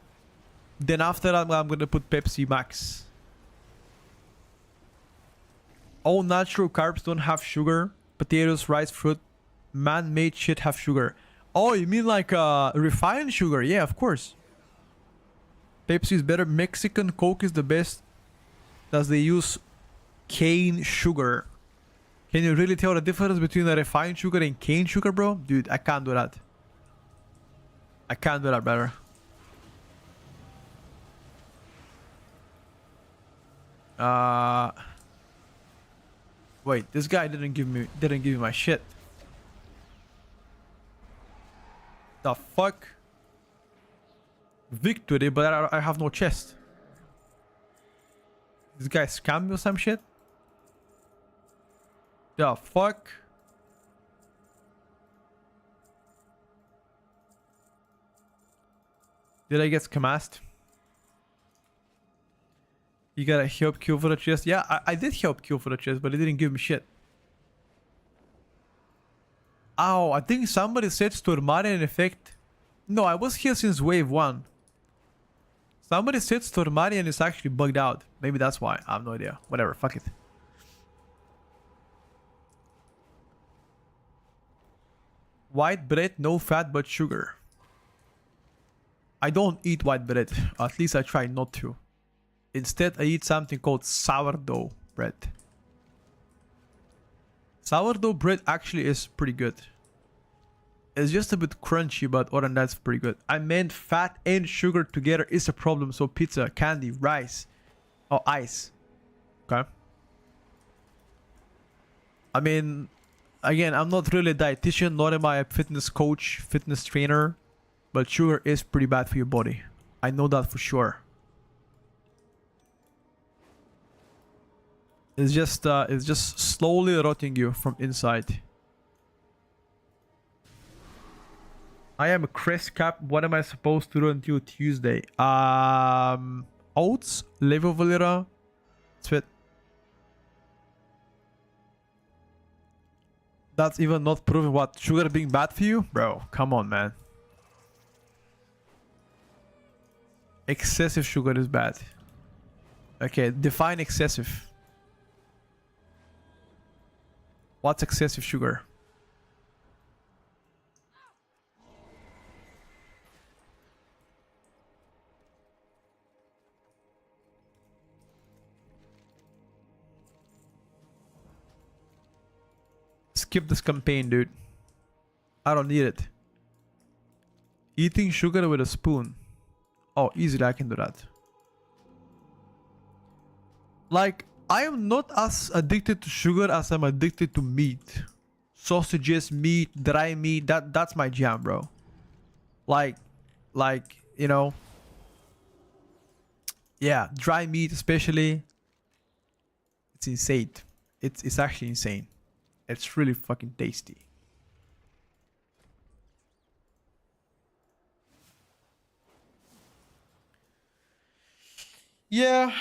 Then after that, I'm gonna put Pepsi Max. All natural carbs don't have sugar. Potatoes, rice, fruit, man-made shit have sugar. Oh, you mean like refined sugar? Yeah, of course. Pepsi is better. Mexican Coke is the best. Does they use cane sugar? Can you really tell the difference between a refined sugar and cane sugar, bro? Dude, I can't do that. I can't do that, brother. Wait, this guy didn't give me my shit. The fuck? Victory, but I have no chest. This guy scammed me or some shit? The fuck? Did I get scammed? You gotta help queue for the chest. Yeah, I did help queue for the chest, but it didn't give me shit. Ow, I think somebody said Stormarian effect. No, I was here since wave 1. Somebody said Stormarian is actually bugged out. Maybe that's why. I have no idea. Whatever, fuck it. White bread, no fat but sugar. I don't eat white bread. At least I try not to. Instead, I eat something called sourdough bread. Sourdough bread actually is pretty good. It's just a bit crunchy, but other than that, it's pretty good. I meant fat and sugar together is a problem. So pizza, candy, rice, or ice. Okay. I mean, again, I'm not really a dietitian, nor am I a fitness coach, fitness trainer. But sugar is pretty bad for your body. I know that for sure. It's just slowly rotting you from inside. I am a crest cap. What am I supposed to do until Tuesday? Oats, Levovalera, sweat. That's even not proving what? Sugar being bad for you? Bro, come on, man. Excessive sugar is bad. Okay, define excessive. What's excessive sugar? Skip this campaign, dude. I don't need it. Eating sugar with a spoon. Oh, easily I can do that. Like, I am not as addicted to sugar as I'm addicted to meat. Sausages, meat, dry meat, that's my jam, bro. Like, you know. Yeah, dry meat especially. It's insane. It's actually insane. It's really fucking tasty. Yeah.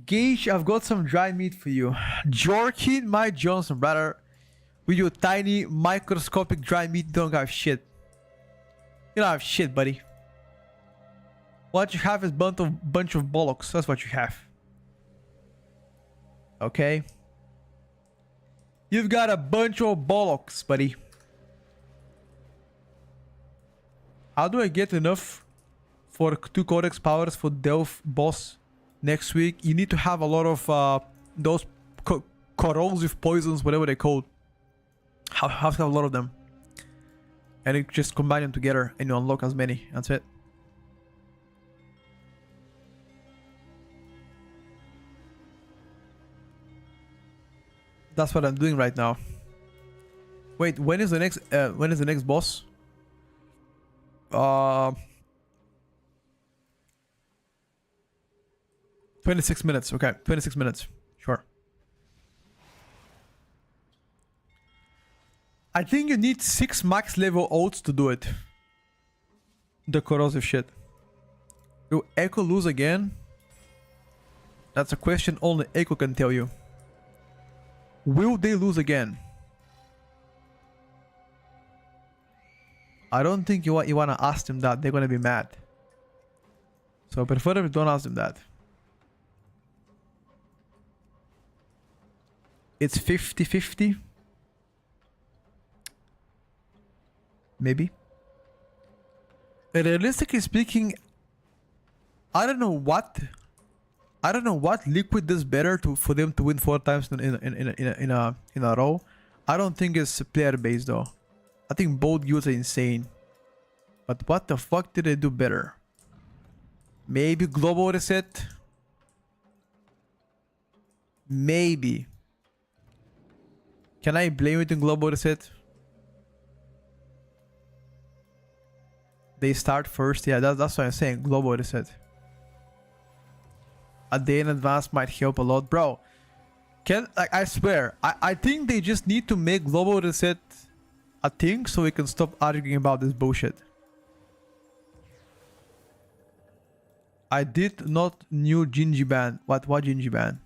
Gage, I've got some dry meat for you. Jorkin, Mike Johnson, brother. With your tiny microscopic dry meat, you don't have shit. You don't have shit, buddy. What you have is bunch of bollocks. That's what you have. Okay? You've got a bunch of bollocks, buddy. How do I get enough for 2 codex powers for Delph boss next week? You need to have a lot of those corrosive poisons, whatever they're called. Have to have a lot of them. And you just combine them together and you unlock as many. That's it. That's what I'm doing right now. Wait, when is the next boss? 26 minutes. Okay, 26 minutes. Sure. I think you need 6 max level ults to do it. The corrosive shit. Will Echo lose again? That's a question only Echo can tell you. Will they lose again? I don't think you want to ask them that. They're gonna be mad. So preferably don't ask them that. It's 50-50. Maybe. Realistically speaking, I don't know what liquid does better for them to win 4 times in a row. I don't think it's player based though. I think both guilds are insane. But what the fuck did they do better? Maybe global reset? Maybe. Can I blame it in global reset? They start first. Yeah, that's what I'm saying. Global reset. A day in advance might help a lot. Bro, I swear, I think they just need to make global reset a thing so we can stop arguing about this bullshit. I did not knew Gingy ban. What Gingy ban?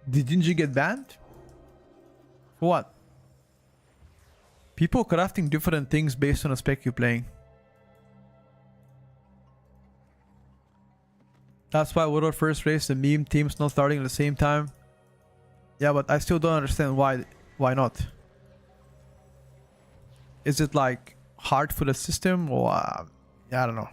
Did Gingy get banned? For what? People crafting different things based on the spec you're playing. That's why World First Race, the meme teams not starting at the same time. Yeah, but I still don't understand why not. Is it like hard for the system or yeah, I don't know.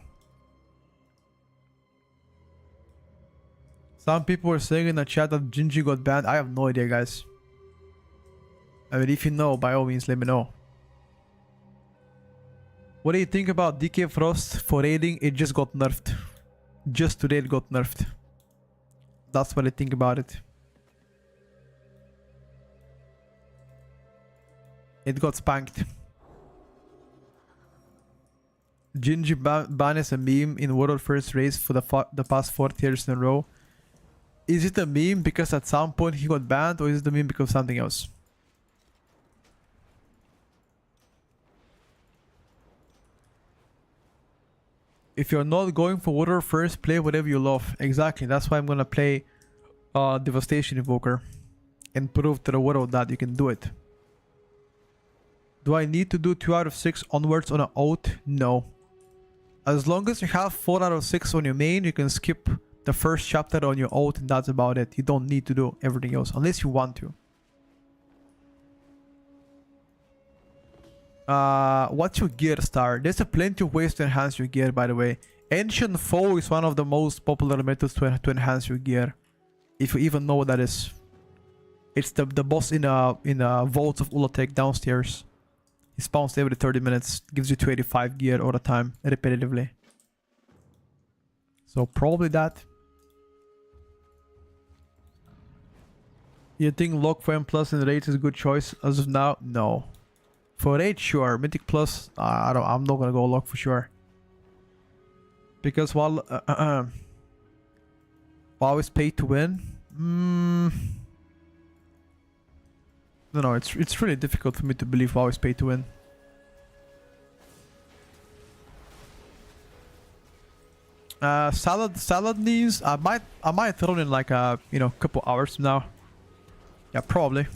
Some people were saying in the chat that Gingy got banned. I have no idea, guys. I mean, if you know, by all means, let me know. What do you think about DK Frost for raiding? It just got nerfed. Just today it got nerfed. That's what I think about it. It got spanked. Gingy ban is a meme in World First Race for the past 4 years in a row. Is it a meme because at some point he got banned, or is it a meme because of something else? If you're not going for World First, play whatever you love. Exactly, that's why I'm gonna play Devastation Invoker and prove to the world that you can do it. Do I need to do 2 out of 6 onwards on an oath? No. As long as you have 4 out of 6 on your main, you can skip the first chapter on your oath and that's about it. You don't need to do everything else unless you want to. What's your gear star? There's a plenty of ways to enhance your gear, by the way. Ancient Foe is one of the most popular methods to enhance your gear. If you even know what that is. It's the boss in Vaults of Ulatech downstairs. He spawns every 30 minutes. Gives you 285 gear all the time, repetitively. So probably that. You think Lock for M Plus and Raids is a good choice as of now? No. For Raid, sure. Mythic Plus, I'm not gonna go Lock for sure. Because while it's pay to win, no, it's really difficult for me to believe WoW is pay to win. Salad needs. I might throw in like a couple hours from now. Yeah, probably.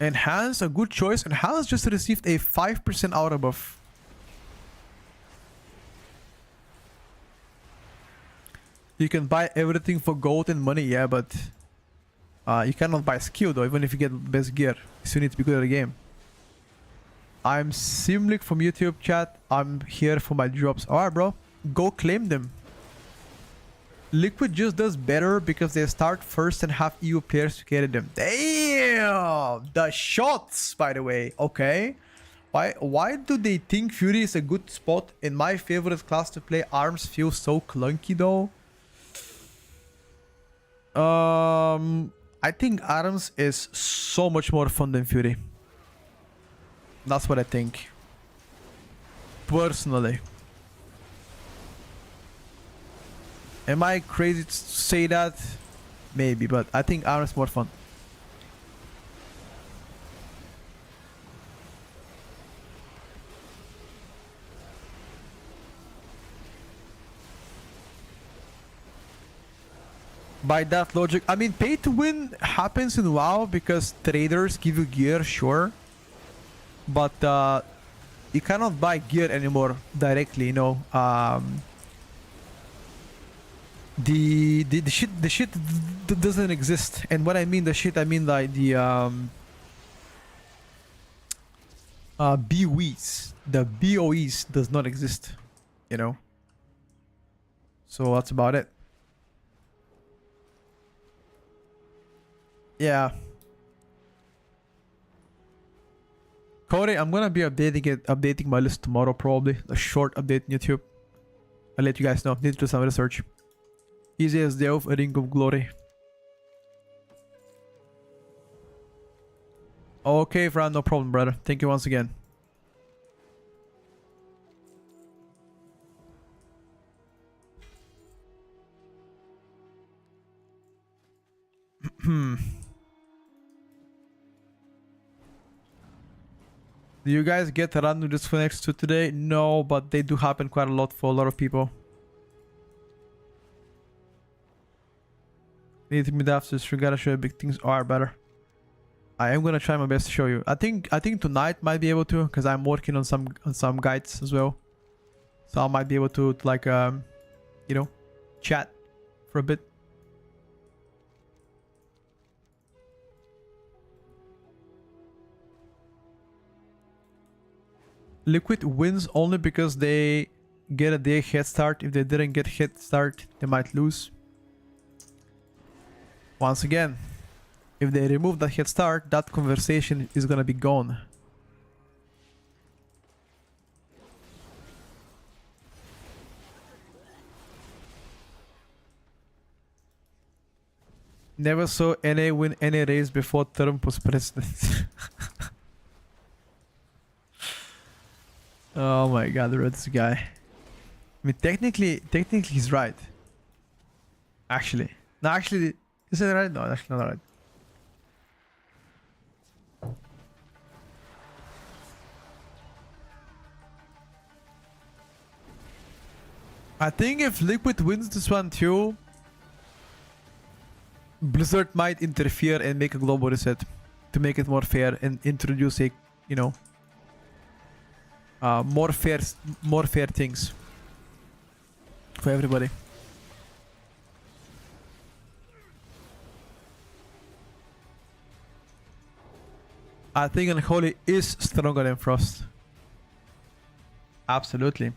Enhance, a good choice. Enhance just received a 5% aura buff. You can buy everything for gold and money, yeah, but you cannot buy skill though, even if you get best gear. You still need to be good at the game. I'm Simlik from YouTube chat. I'm here for my drops. Alright, bro. Go claim them. Liquid just does better because they start first and have EU players to carry them. Damn! The shots, by the way. Okay. Why do they think Fury is a good spot? In my favorite class to play, Arms feels so clunky though. I think Arms is so much more fun than Fury. That's what I think. Personally. Am I crazy to say that? Maybe, but I think Arms is more fun. By that logic, I mean, pay to win happens in WoW because traders give you gear, sure. But you cannot buy gear anymore directly, you know. The shit doesn't exist. And when I mean the shit, I mean like the BOEs. The BOEs does not exist, you know. So that's about it. Yeah. Corey, I'm gonna be updating my list tomorrow, probably. A short update on YouTube. I'll let you guys know. Need to do some research. Easy as the of a ring of glory. Okay, Fran, no problem, brother. Thank you once again. Do you guys get random disconnects to today? No, but they do happen quite a lot for a lot of people. Need to meet after this. We gotta show you big things are better. I am gonna try my best to show you. I think tonight might be able to, because I'm working on some guides as well. So I might be able to like you know, chat for a bit. Liquid wins only because they get a day head start. If they didn't get head start, they might lose. Once again, if they remove that head start, that conversation is gonna be gone. Never saw NA win any race before Trump was president. Oh my god, this guy. I mean, technically he's right. Actually. No, actually, is it right? No, actually not right. I think if Liquid wins this one too, Blizzard might interfere and make a global reset to make it more fair and introduce a, you know, more fair things for everybody. I think Unholy is stronger than Frost. Absolutely.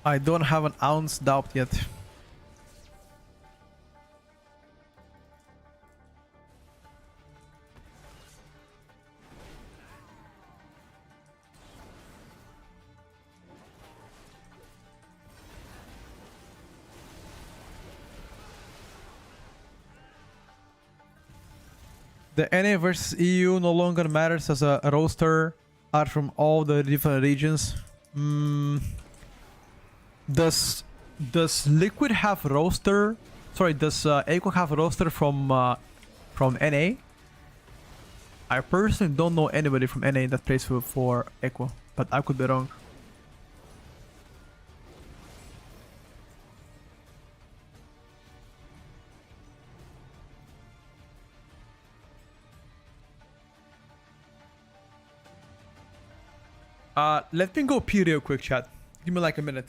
I don't have an ounce doubt yet. The NA versus EU no longer matters as a roster are from all the different regions. Does Liquid have roster? Sorry, does Echo have roster from NA? I personally don't know anybody from NA that plays for Echo, but I could be wrong. Let me go pee real quick, chat. Give me like a minute.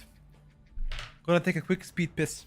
Gonna take a quick speed piss.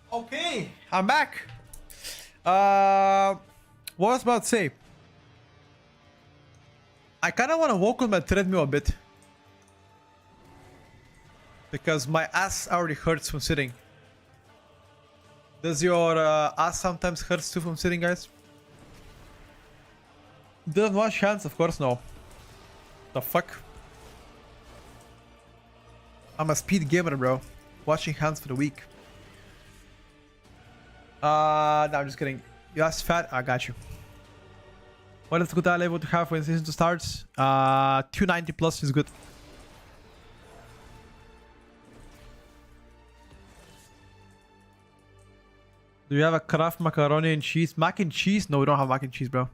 Okay, I'm back. What was I about to say? I kind of want to walk on my treadmill a bit because my ass already hurts from sitting. Does your ass sometimes hurts too from sitting, guys? Doesn't wash hands, of course, no. The fuck? I'm a speed gamer, bro. Washing hands for the week. No, I'm just kidding. You asked fat? I got you. What is the good level to have when season 2 starts? 290 plus is good. Do you have a Kraft macaroni and cheese? Mac and cheese? No, we don't have mac and cheese, bro.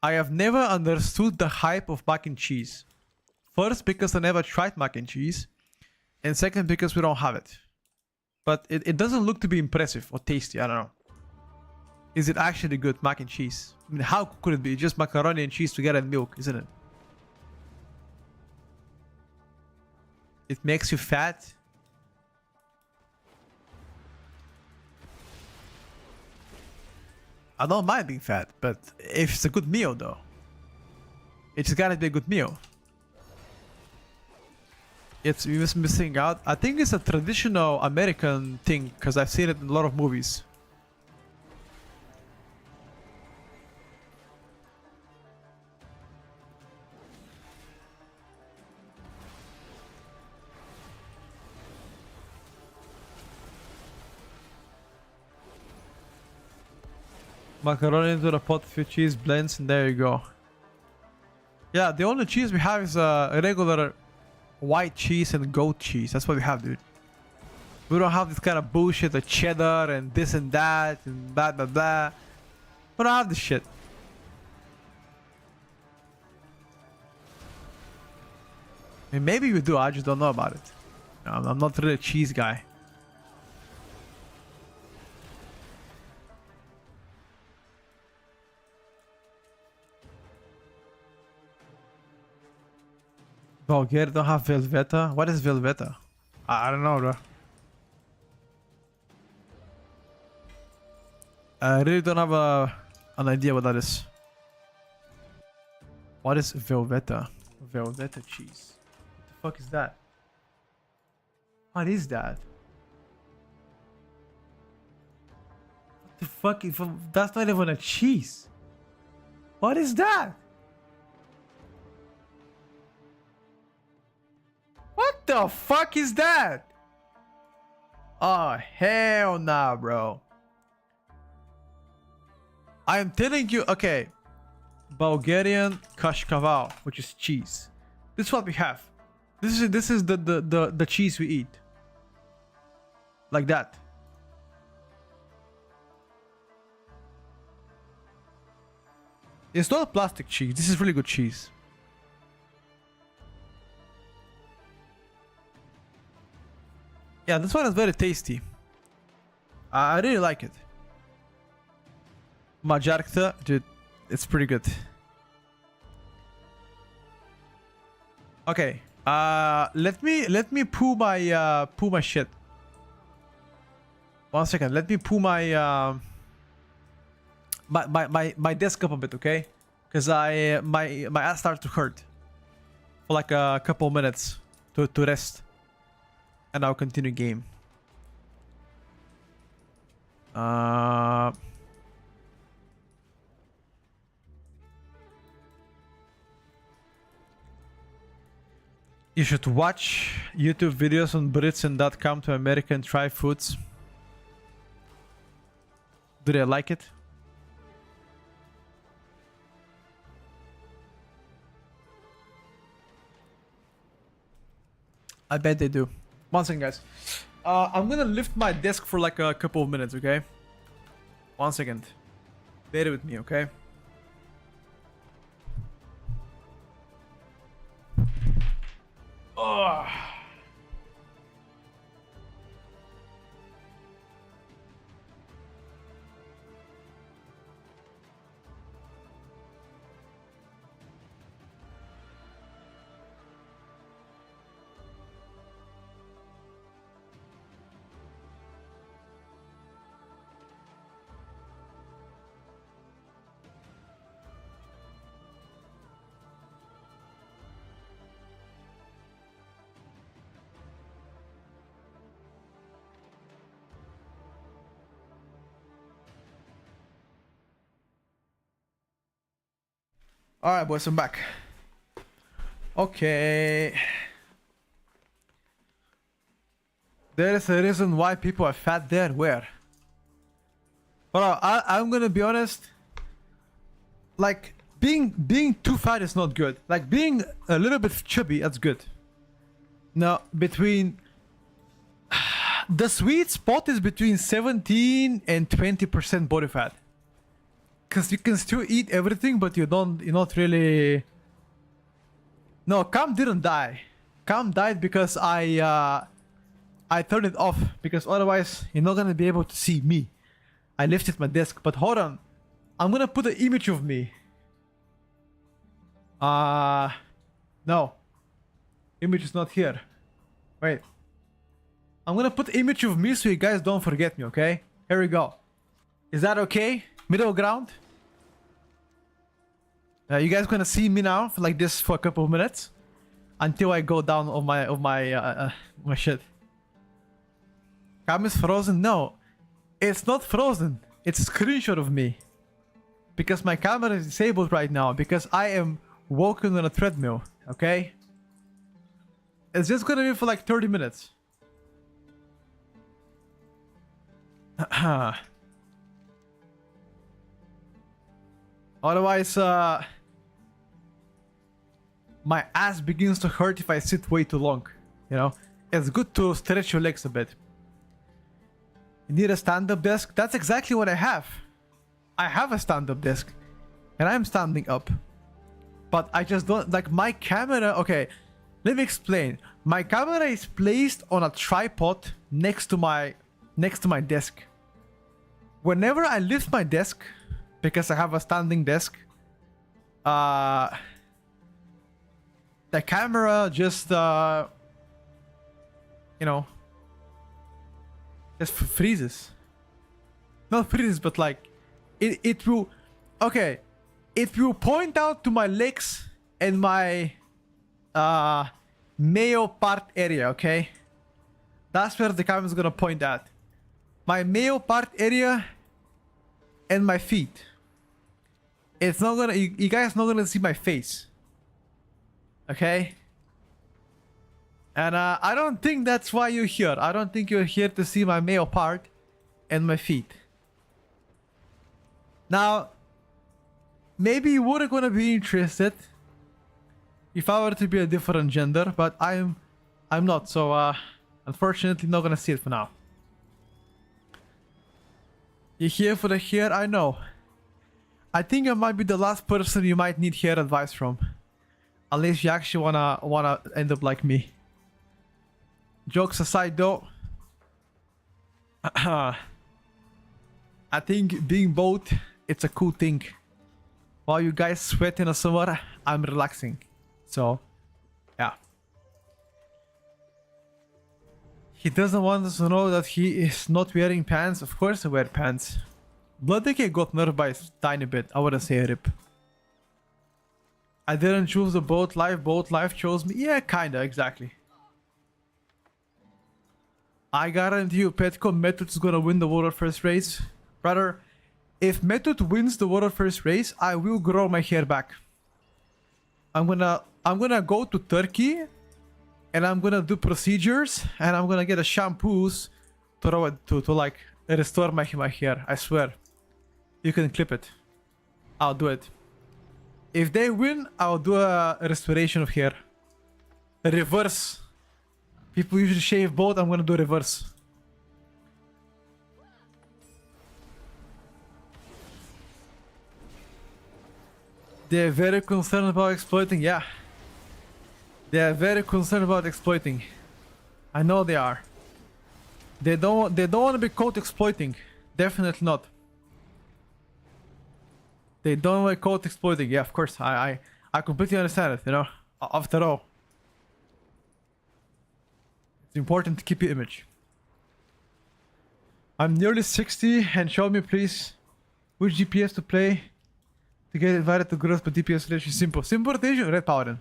I have never understood the hype of mac and cheese. First, because I never tried mac and cheese. And second, because we don't have it. But it doesn't look to be impressive or tasty. I don't know. Is it actually good, mac and cheese? I mean, how could it be? Just macaroni and cheese together and milk, isn't it? It makes you fat. I don't mind being fat, but if it's a good meal, though, it's gotta be a good meal. You're missing out. I think it's a traditional American thing because I've seen it in a lot of movies. Macaroni into the pot with cheese blends, and there you go. Yeah, the only cheese we have is a regular white cheese and goat cheese. That's what we have, dude. We don't have this kind of bullshit, the cheddar and this and that and blah blah blah. We don't have this shit. I mean, maybe we do, I just don't know about it. I'm not really a cheese guy. Bulgaria don't have Velveta. What is Velveta? I don't know, bro. I really don't have an idea what that is. What is Velveta? Velveta cheese. What the fuck is that? What is that? What the fuck? That's not even a cheese. What is that? What the fuck is that? Oh, hell nah, bro. I am telling you, okay. Bulgarian kashkaval, which is cheese. This is what we have. This is the cheese we eat. Like that. It's not a plastic cheese. This is really good cheese. Yeah, this one is very tasty. I really like it. Majarkta, dude, it's pretty good. Okay, let me poo my shit. 1 second, let me poo my my desk up a bit, okay? Because my ass started to hurt for like a couple minutes to rest, and I'll continue game. You should watch YouTube videos on Brits and .com to America and try foods. Do they like it? I bet they do. One second, guys. I'm gonna lift my desk for like a couple of minutes, okay? 1 second. Bear with me, okay? Oh. Alright, boys, I'm back. Okay. There is a reason why people are fat there. Where? But I'm gonna be honest. Like, being too fat is not good. Like, being a little bit chubby, that's good. Now, between... The sweet spot is between 17 and 20% body fat. Because you can still eat everything, but you're not really... No, Cam didn't die. Cam died because I turned it off. Because otherwise, you're not gonna be able to see me. I lifted my desk, but hold on. I'm gonna put an image of me. No. Image is not here. Wait. I'm gonna put image of me so you guys don't forget me, okay? Here we go. Is that okay? Middle ground. You guys gonna see me now for like this for a couple of minutes until I go down of my shit. Cam is frozen? No, it's not frozen. It's a screenshot of me because my camera is disabled right now because I am walking on a treadmill. Okay, it's just gonna be for like 30 minutes. Otherwise, my ass begins to hurt if I sit way too long. You know, it's good to stretch your legs a bit. You need a stand-up desk? That's exactly what I have. I have a stand-up desk, and I'm standing up. But I just don't like my camera. Okay, let me explain. My camera is placed on a tripod next to my desk. Whenever I lift my desk, because I have a standing desk, the camera just you know, just freezes. Not freezes, but like it will. Okay, it will point out to my legs and my male part area. Okay, that's where the camera is gonna point at. My male part area and my feet. It's not gonna. You guys not gonna see my face. Okay. And I don't think that's why you're here. I don't think you're here to see my male part and my feet. Now, maybe you were gonna be interested if I were to be a different gender, but I'm not. So unfortunately, not gonna see it for now. You're here for the hair, I know. I think I might be the last person you might need hair advice from, unless you actually wanna end up like me. Jokes aside, though, I think being both, it's a cool thing. While you guys sweat in the summer, I'm relaxing. So, yeah. He doesn't want us to know that he is not wearing pants. Of course I wear pants. Blood Decay got nerfed by a tiny bit. I wouldn't say rip. I didn't choose the boat life chose me. Yeah, kinda, exactly. I guarantee you Petco Method is gonna win the Water First race. Brother, if Method wins the Water First race, I will grow my hair back. I'm gonna go to Turkey and I'm gonna do procedures and I'm gonna get a shampoos to like restore my hair. I swear. You can clip it. I'll do it. If they win, I'll do a restoration of hair. A reverse. People usually shave both, I'm gonna do reverse. They're very concerned about exploiting, yeah. They're very concerned about exploiting. I know they are. They don't want to be caught exploiting. Definitely not. They don't want to be caught exploiting. Yeah, of course. I completely understand it, you know. After all, it's important to keep your image. I'm nearly 60 and show me please which DPS to play to get invited to growth, but DPS relation simple. Simple rotation, Red Paladin.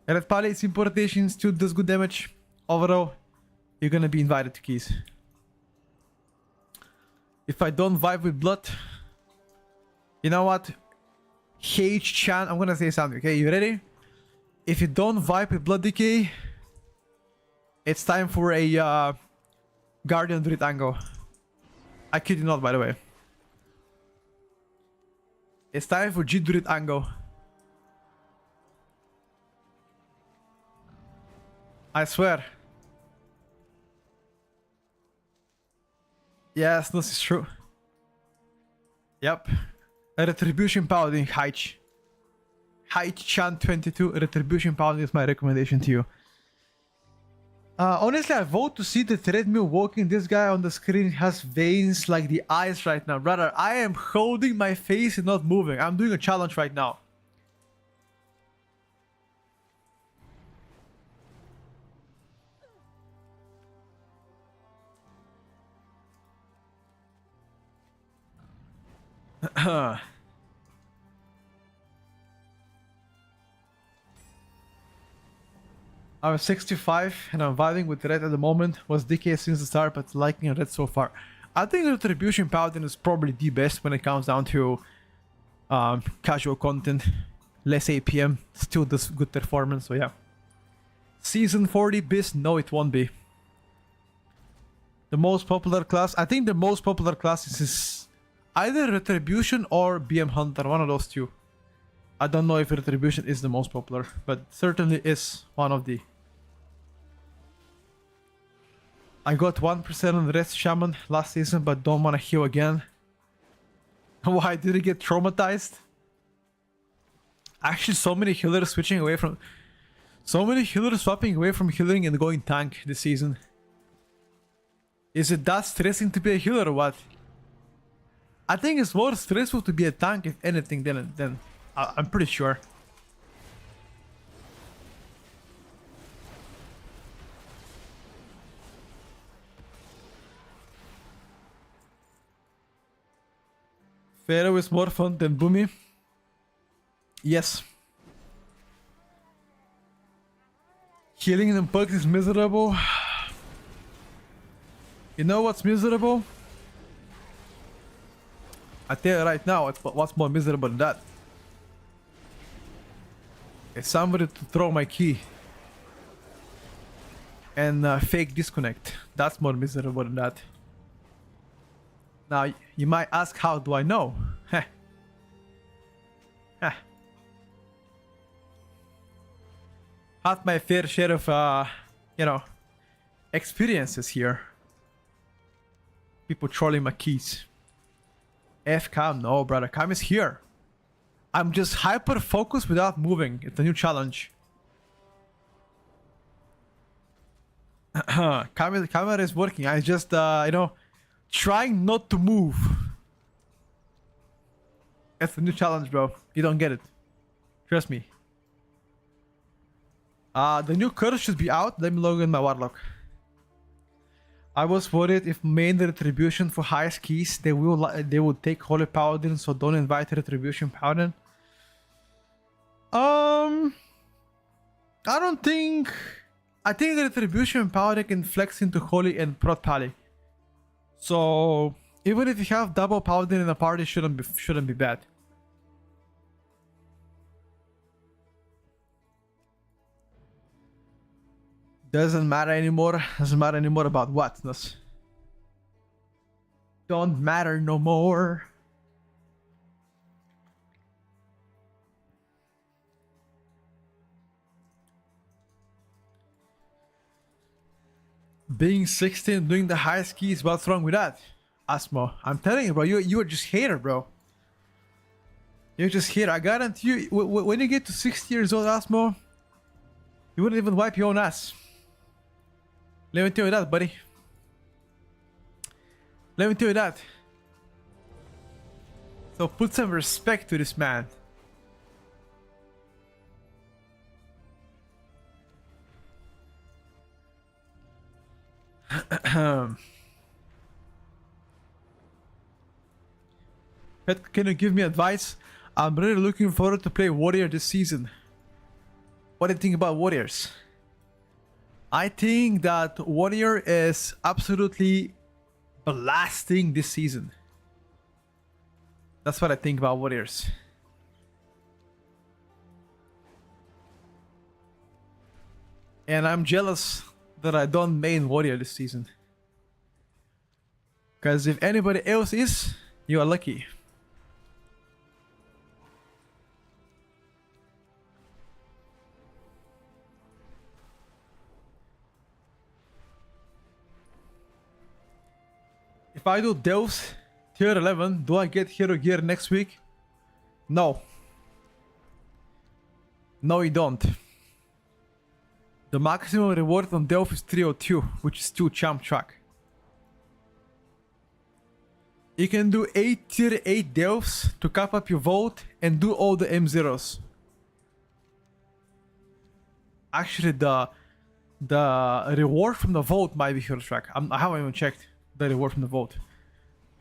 Red Paladin, simple rotation still does good damage. Overall, you're gonna be invited to keys. If I don't vibe with blood, you know what? H-Chan, I'm gonna say something, okay? You ready? If you don't vibe with Blood Decay, it's time for a Guardian Druid angle. I kid you not, by the way. It's time for G Druid angle. I swear. Yes, this is true. Yep. A Retribution Paladin, Haich. Haich-chan 22, Retribution Paladin is my recommendation to you. Honestly, I vote to see the treadmill walking. This guy on the screen has veins like the eyes right now. Brother, I am holding my face and not moving. I'm doing a challenge right now. I'm 65 and I'm vibing with red at the moment. Was DK since the start, but liking red so far. I think Retribution Paladin is probably the best when it comes down to casual content. Less APM, still does good performance, so yeah. Season 40 Beast, no it won't be. The most popular class, I think the most popular class is either Retribution or BM Hunter, one of those two. I don't know if Retribution is the most popular, but certainly is one of the. I got 1% on Rest Shaman last season, but don't want to heal again. Why did he get traumatized? Actually, so many healers switching away from... So many healers swapping away from healing and going tank this season. Is it that stressing to be a healer or what? I think it's more stressful to be a tank if anything than I'm pretty sure. Pharaoh is more fun than Boomy. Yes. Healing in bugs is miserable. You know what's miserable? I tell you right now, what's more miserable than that? It's somebody to throw my key and fake disconnect. That's more miserable than that. Now, you might ask, how do I know? Heh. Heh. Had my fair share of, you know, experiences here. People trolling my keys. F-Cam, no brother, Cam is here. I'm just hyper focused without moving. It's a new challenge. Camera is working. I just, you know, trying not to move. It's a new challenge, bro. You don't get it. Trust me. The new curse should be out. Let me log in my Warlock. I was worried if main retribution for highest keys, they would take Holy Paladin, so don't invite retribution Paladin. I don't think. I think retribution Paladin can flex into Holy and Prot Pally. So even if you have double Paladin in a party, shouldn't be bad. Doesn't matter anymore. Doesn't matter anymore about what? Don't matter no more. Being 16, doing the highest keys, what's wrong with that? Asmo, I'm telling you, bro, you are just hater, bro. You're just hater. I guarantee you, when you get to 60 years old, Asmo, you wouldn't even wipe your own ass. Let me tell you that, buddy. Let me tell you that. So put some respect to this man. Pet, can you give me advice? I'm really looking forward to play Warrior this season. What do you think about Warriors? I think that Warrior is absolutely blasting this season. That's what I think about Warriors. And I'm jealous that I don't main Warrior this season. Because if anybody else is, you are lucky. If I do Delves tier 11, do I get hero gear next week? No. No, you don't. The maximum reward on Delve is 302, which is still champ track. You can do 8 tier 8 Delves to cap up your vote and do all the M0s. Actually, the reward from the vote might be hero track. I haven't even checked the reward from the vote.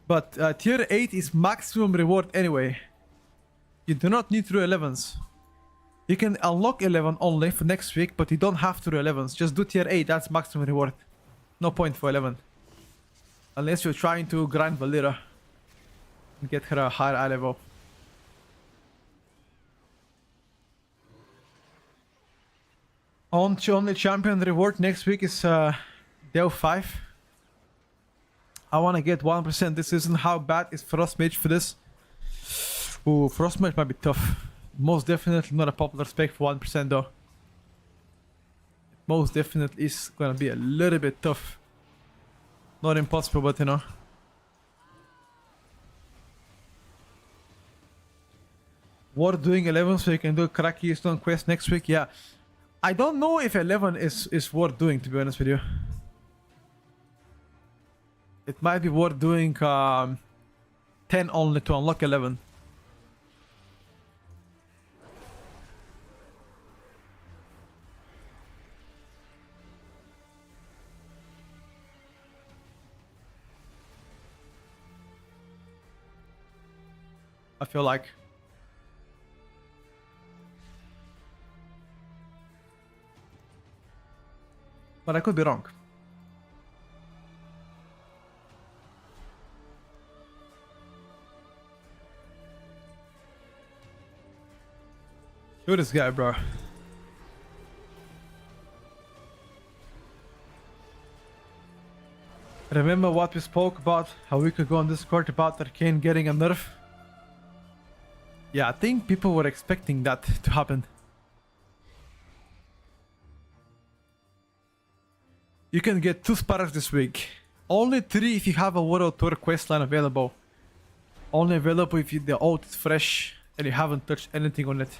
But tier 8 is maximum reward anyway. You do not need to do 11s. You can unlock 11 only for next week, but you don't have to do 11s. Just do tier 8, that's maximum reward. No point for 11. Unless you're trying to grind Valera and get her a higher eye level. Only champion reward next week is Del 5. I want to get 1% this season. How bad is Frost Mage for this? Ooh, Frost Mage might be tough. Most definitely not a popular spec for 1% though. Most definitely is gonna be a little bit tough. Not impossible, but you know. What doing 11 so you can do a crack Keystone quest next week? Yeah. I don't know if 11 is worth doing, to be honest with you. It might be worth doing 10 only to unlock 11. I feel like. But I could be wrong. Who this guy, bro? Remember what we spoke about a week ago on Discord about Arcane getting a nerf? Yeah, I think people were expecting that to happen. You can get 2 sparks this week. Only 3 if you have a World Tour questline available. Only available if the ult is fresh and you haven't touched anything on it.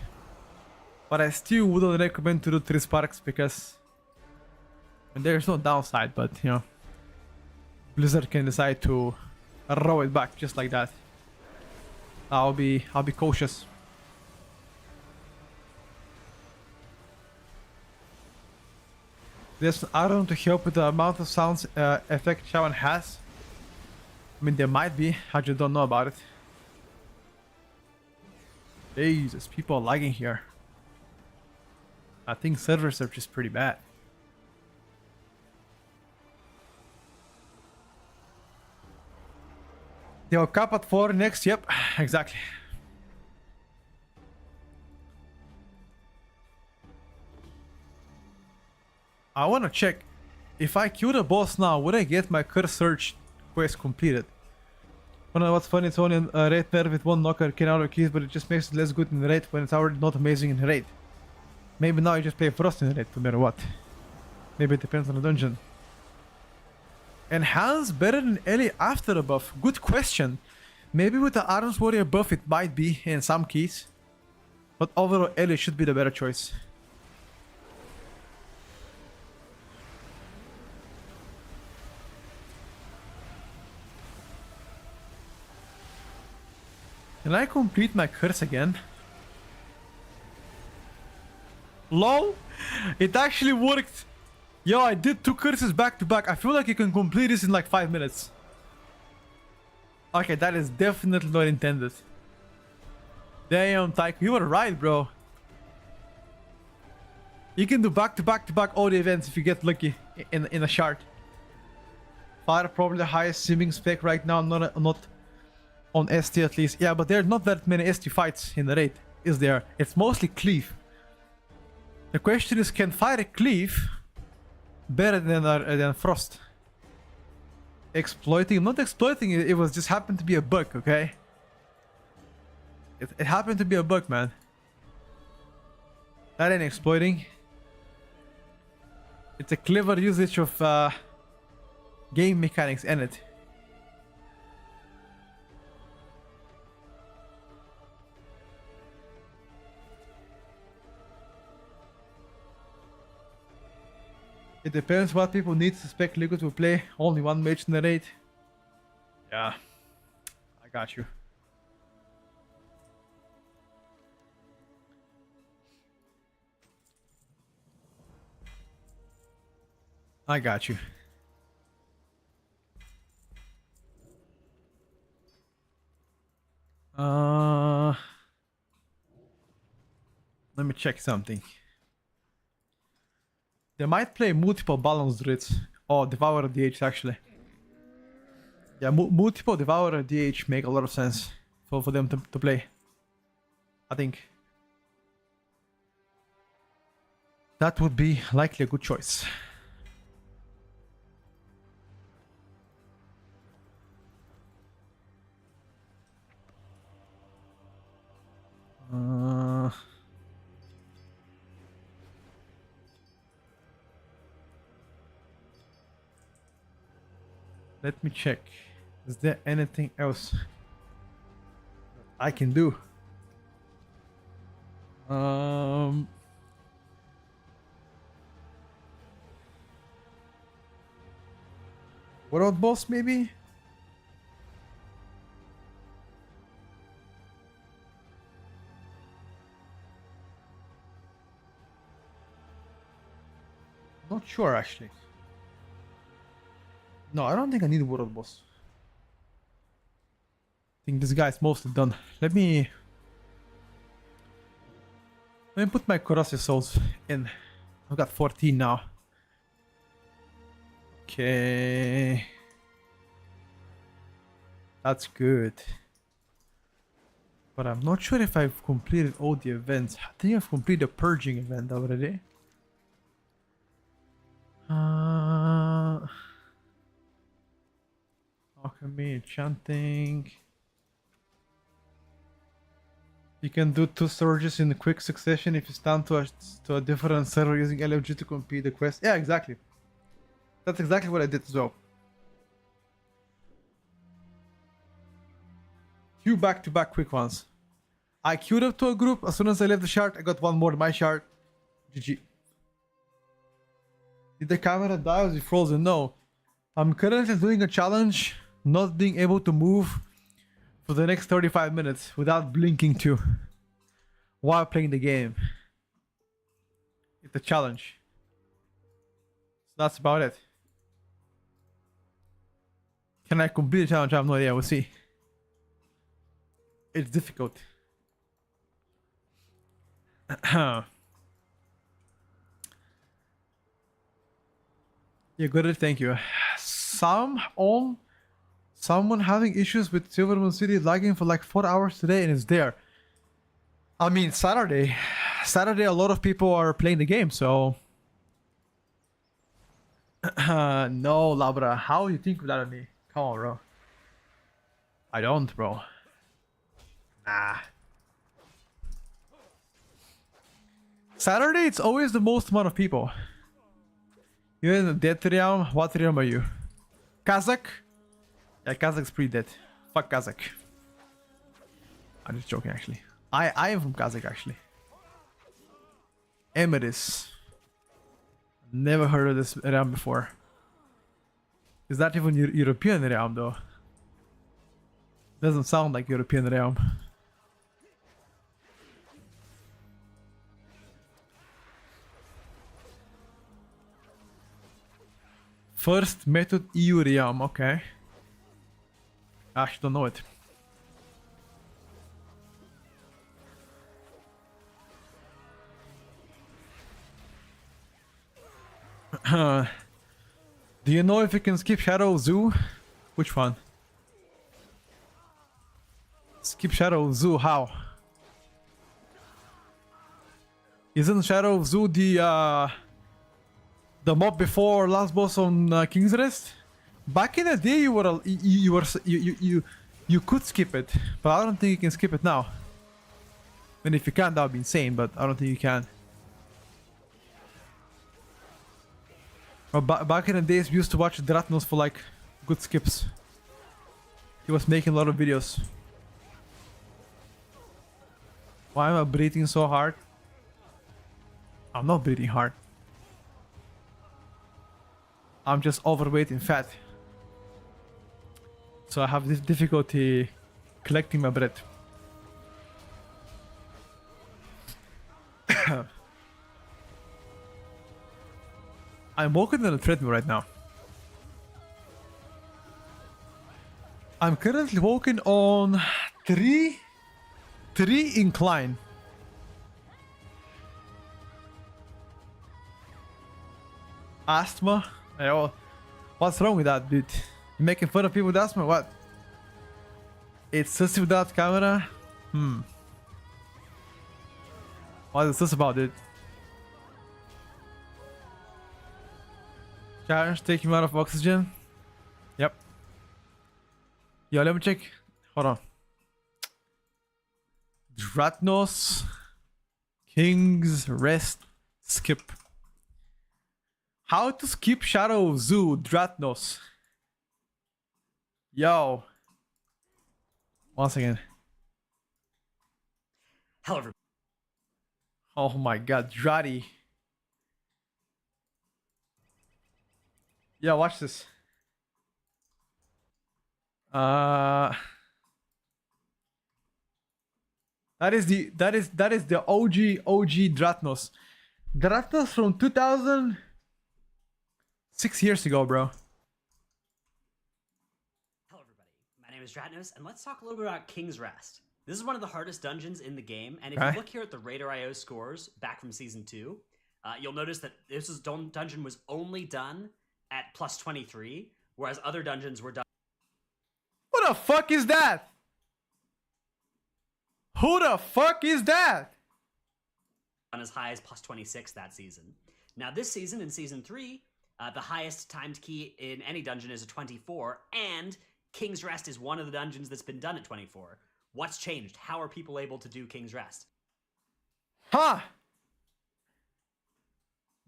But I still wouldn't recommend to do 3 sparks because there's no downside, but you know, Blizzard can decide to roll it back just like that. I'll be cautious. There's an add-on to help with the amount of sounds effect Shaman has. I mean, there might be, I just don't know about it. Jesus, people are lagging here. I think servers are just pretty bad. They'll cap at 4 next, yep, exactly. I wanna check. If I kill the boss now, would I get my curse search quest completed? I don't know what's funny, it's only a raid nerf with 1 knocker can out of keys, but it just makes it less good in raid when it's already not amazing in raid. Maybe now you just play Frost in raid, no matter what. Maybe it depends on the dungeon. Enhance better than Ellie after a buff? Good question. Maybe with the Arms Warrior buff it might be in some keys. But overall Ellie should be the better choice. Can I complete my curse again? LOL! It actually worked! Yo, I did 2 curses back to back. I feel like you can complete this in like 5 minutes. Okay, that is definitely not intended. Damn, Tycho, you were right, bro. You can do back to back to back all the events if you get lucky in a shard. Fire probably the highest seeming spec right now, not on ST at least. Yeah, but there are not that many ST fights in the raid, is there? It's mostly cleave. The question is, can fire cleave better than Frost? Exploiting? Not exploiting it, it was just happened to be a bug, okay? It happened to be a bug, man. That ain't exploiting. It's a clever usage of game mechanics in it. It depends what people need to spec Liquid to play. Only 1 mage in the raid. Yeah, I got you. I got you. Let me check something. They might play multiple balance druids or Devourer DH actually. Yeah, multiple Devourer DH make a lot of sense for them to play. I think that would be likely a good choice. Let me check. Is there anything else I can do? World boss maybe? Not sure actually. No, I don't think I need World boss. think this guy's mostly done. Let me put my corrosive souls in. I've got 14 now. Okay. That's good. But I'm not sure if I've completed all the events. I think I've completed the purging event already. Alchemy, enchanting. You can do 2 storages in quick succession if you stand to a different server using LFG to complete the quest. Yeah, exactly. That's exactly what I did as well. Few back-to-back quick ones. I queued up to a group. As soon as I left the shard, I got one more in my shard. GG. Did the camera die or was it frozen? No. I'm currently doing a challenge, not being able to move for the next 35 minutes without blinking too while playing the game. It's a challenge. So that's about it. Can I complete the challenge? I have no idea. We'll see. It's difficult. Yeah, good. Thank you. Someone having issues with Silver Moon City lagging for like 4 hours today and it's there. I mean, Saturday a lot of people are playing the game, so no, Labra, how you think of that of me? Come on, bro. I don't, bro. Nah. Saturday, it's always the most amount of people. You're in the dead realm. What realm are you? Kazakh? Yeah, Kazakh's pretty dead. Fuck Kazakh. I'm just joking, actually. I am from Kazakh, actually. Emirates. Never heard of this realm before. Is that even European realm, though? Doesn't sound like European realm. First method EU realm, okay. I actually don't know it. Do you know if you can skip Shadow Zoo? Which one? Skip Shadow Zoo, how? Isn't Shadow Zoo the mob before last boss on King's Rest? Back in the day, you could skip it, but I don't think you can skip it now. And if you can, that would be insane, but I don't think you can. Well, back in the days, we used to watch Dratnos for like good skips. He was making a lot of videos. Why am I breathing so hard? I'm not breathing hard. I'm just overweight and fat. So I have this difficulty collecting my breath. I'm walking on a treadmill right now. I'm currently walking on three incline. Asthma? Oh, what's wrong with that, dude? You making fun of people with asthma? What? It's sus without camera? What is this about, dude? Challenge, take him out of oxygen. Yep. Yo, let me check. Hold on. Dratnos. King's Rest. Skip. How to skip Shadow Zoo Dratnos. Yo. Once again. Hello, everybody. Oh my god, Dratty. Yeah, watch this. That is the OG Dratnos. Dratnos from 2006 years ago, bro. Hello, everybody. My name name is Dratnos, and let's talk a little bit about King's Rest. This is one of the hardest dungeons in the game, and if Okay. you look here at the Raider.io scores back from Season 2, you'll notice that dungeon was only done at plus 23, whereas other dungeons were done Who the fuck is that? Who the fuck is that? as high as plus 26 that season. Now this season, in Season 3, the highest timed key in any dungeon is a 24, and King's Rest is one of the dungeons that's been done at 24. What's changed? How are people able to do King's Rest? Huh?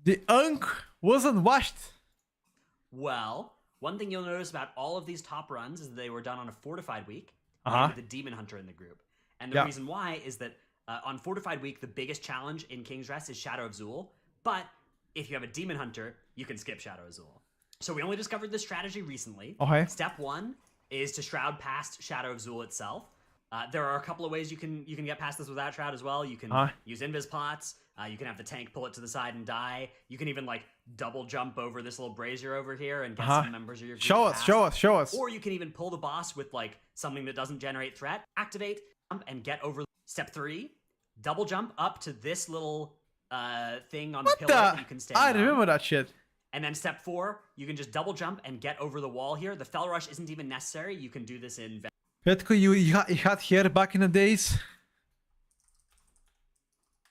The unk wasn't washed. Well, one thing you'll notice about all of these top runs is that they were done on a fortified week, Uh-huh. with the Demon Hunter in the group. And the Yeah. reason why is that on fortified week, the biggest challenge in King's Rest is Shadow of Zul, but if you have a Demon Hunter, you can skip Shadow of Zul. So we only discovered this strategy recently. Okay. Step 1 is to shroud past Shadow of Zul itself. There are a couple of ways you can get past this without shroud as well. You can use invis pots. You can have the tank pull it to the side and die. You can even like double jump over this little brazier over here and get some members of your group Show us, past. show us. Or you can even pull the boss with like something that doesn't generate threat. Activate, jump, and get over. Step 3, double jump up to this little thing on the pillar that you can stand I on. remember that shit. And then step 4, you can just double jump and get over the wall here. The Fell Rush isn't even necessary. You can do this in... Petko, you had hair back in the days?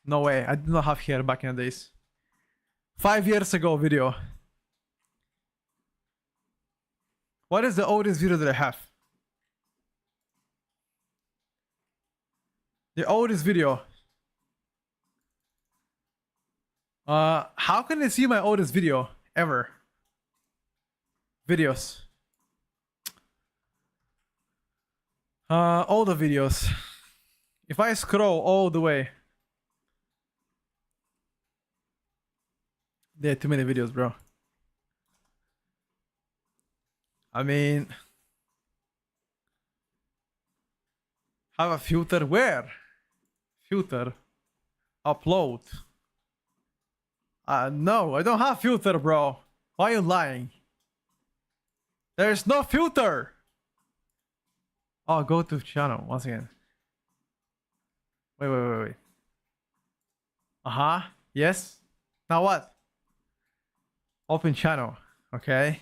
No way, I did not have hair back in the days. 5 years ago video. What is the oldest video that I have? The oldest video. How can I see my oldest video ever? Videos. All the videos. If I scroll all the way. There are too many videos, bro. I mean, have a filter where? Filter. Upload. No, I don't have filter, bro. Why are you lying? There's no filter. Oh, go to channel once again. Wait. Uh-huh. Yes. Now what? Open channel. Okay.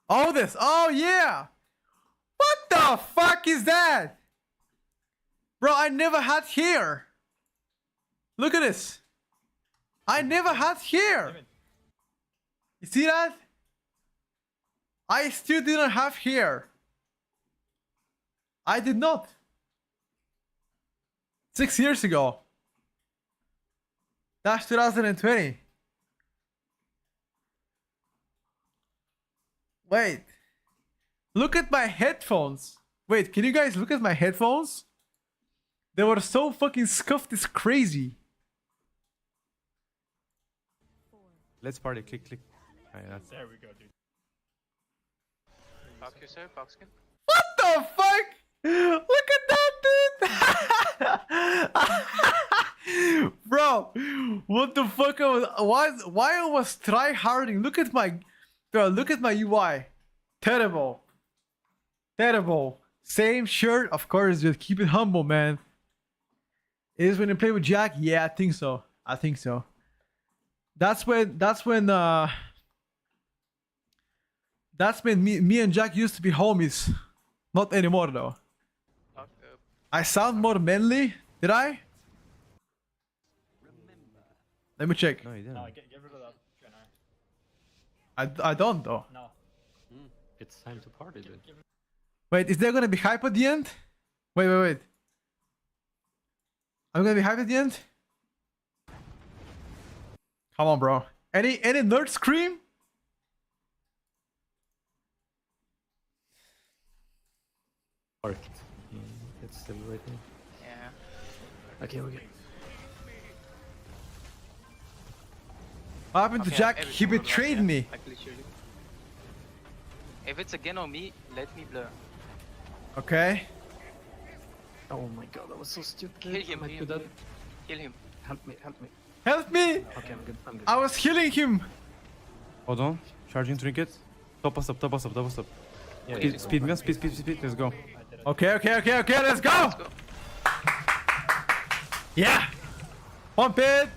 Oh, this. Oh, yeah. What the fuck is that? Bro, I never had hair. Look at this. I never had hair. You see that? I still didn't have hair. I did not. 6 years ago. That's 2020. Wait. Look at my headphones. Wait, can you guys look at my headphones? They were so fucking scuffed, it's crazy. Let's party. Click. That's... There we go, dude. Box yourself, box skin. What the fuck? Look at that, dude! Bro, what the fuck? Why I was try-harding? Look at my UI. Terrible. Same shirt, of course. Just keep it humble, man. It is when you play with Jack. Yeah, I think so. That's when me and Jack used to be homies. Not anymore though. I sound more manly, did I? Let me check. No, you didn't. No, get rid of that. I don't though. No. It's time to party, dude. Wait, is there gonna be hype at the end? Wait. I'm gonna be hype at the end? Come on, bro. Any nerd scream? Parked. It's still waiting. Yeah. Okay. What happened to Okay, Jack? everything He will betrayed run, me. yeah. I literally. If it's again on me, let me blur. Okay. Oh my god, that was so stupid. Kill him, I might kill be dead. him. Kill him. Help me. Help me! Okay, I'm good. I was healing him. Hold on. Charging trinket. Top us up. Yeah, Speed gun. Speed. Let's go. I did it. Okay, let's go! Let's go. Yeah! Pump it!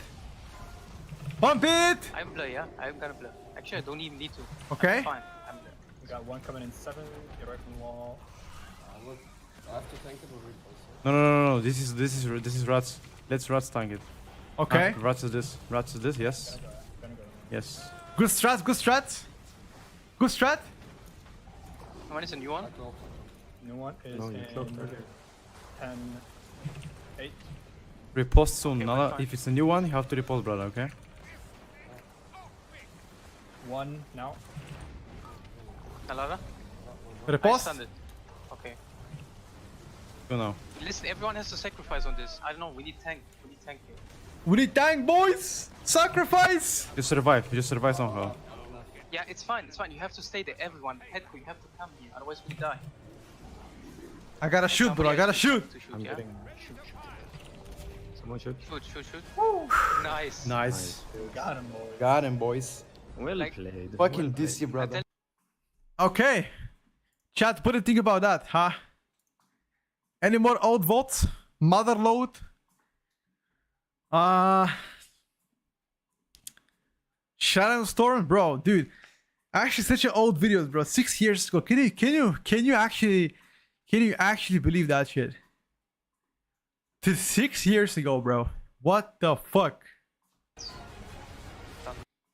Pump it! I'm blur, yeah? I'm gonna blur. Actually, I don't even need to. Okay. I'm fine. I'm blur. We got one coming in 7. Get right from the wall. No. This is rats. Let's rats tank it. Okay. Rats is this. Rats is this. Yes. Gonna go. Yes. Good strat, good strat. Good strat. One is a new one. New one is No, you in cloaked earlier. 10, 8. Repost soon. Okay, Nala, fine. if it's a new one, you have to repost, brother. Okay. 1 now. Alara? I Repost. stunned it. Okay. Go now. Listen, everyone has to sacrifice on this. I don't know, we need tank. We need tank here. We need tank, boys! Sacrifice! Just survive. Just survive somehow. Yeah, it's fine, it's fine. You have to stay there, everyone. Headco, you have to come here, otherwise we die. I gotta shoot, bro. I gotta shoot. To shoot, I'm yeah? getting shoot. Someone shoot. Shoot. Nice. Nice. Got him, boys. Got him, boys. Well Like- played. Fucking well DC, brother. Okay. Chat, what do you think about that, huh? Any more old votes? Motherload? Shadow Storm, bro, dude. Actually, such an old video, bro. 6 years ago. Can you actually believe that shit? To 6 years ago, bro. What the fuck?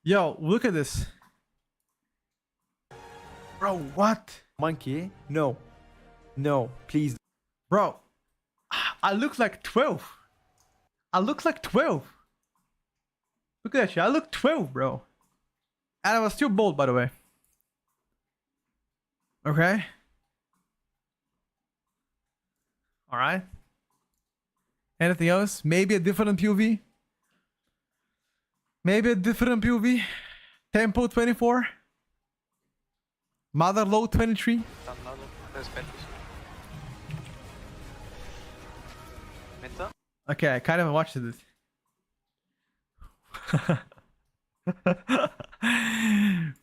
Yo, look at this. Bro, what? Monkey? No. No, please. Bro, I look like 12. I look like 12. Look at that shit. I look 12, bro. And I was still bold, by the way. Okay. Alright. Anything else? Maybe a different POV? Maybe a different POV? Tempo 24? Mother low 23? There's Petrus. Meta? Okay, I kind of watched it.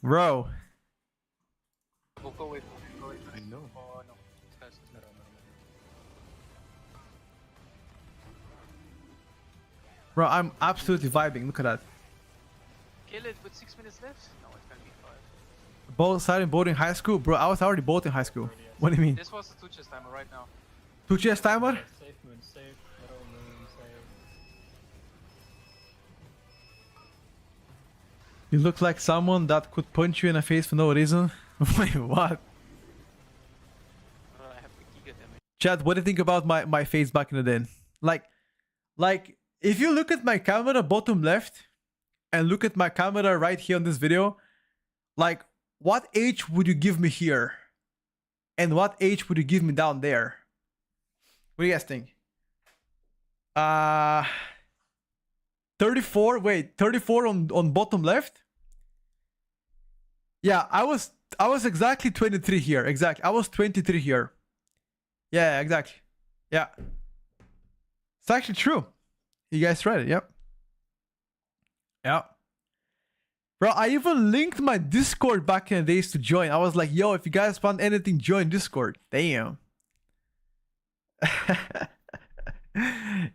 Bro. Go away. I know. Oh no. This guy's Bro, I'm absolutely vibing. Look at that. Kill it with 6 minutes left? No, it's gonna be 5. Both started boating high school? Bro, I was already boating high school. What do you mean? This was the 2 chest timer right now. 2 chest timer? Safe moon, safe. Middle moon, safe. You look like someone that could punch you in the face for no reason. Wait, what? I have the giga damage. Chad, what do you think about my face back in the day? Like, if you look at my camera bottom left and look at my camera right here on this video, like, what age would you give me here? And what age would you give me down there? What do you guys think? 34. Wait, 34 on bottom left. Yeah, I was exactly 23 here. Exactly, I was 23 here. Yeah, exactly. Yeah, it's actually true. You guys read it? Yep. Yeah. Bro, I even linked my Discord back in the days to join. I was like, yo, if you guys want anything, join Discord. Damn.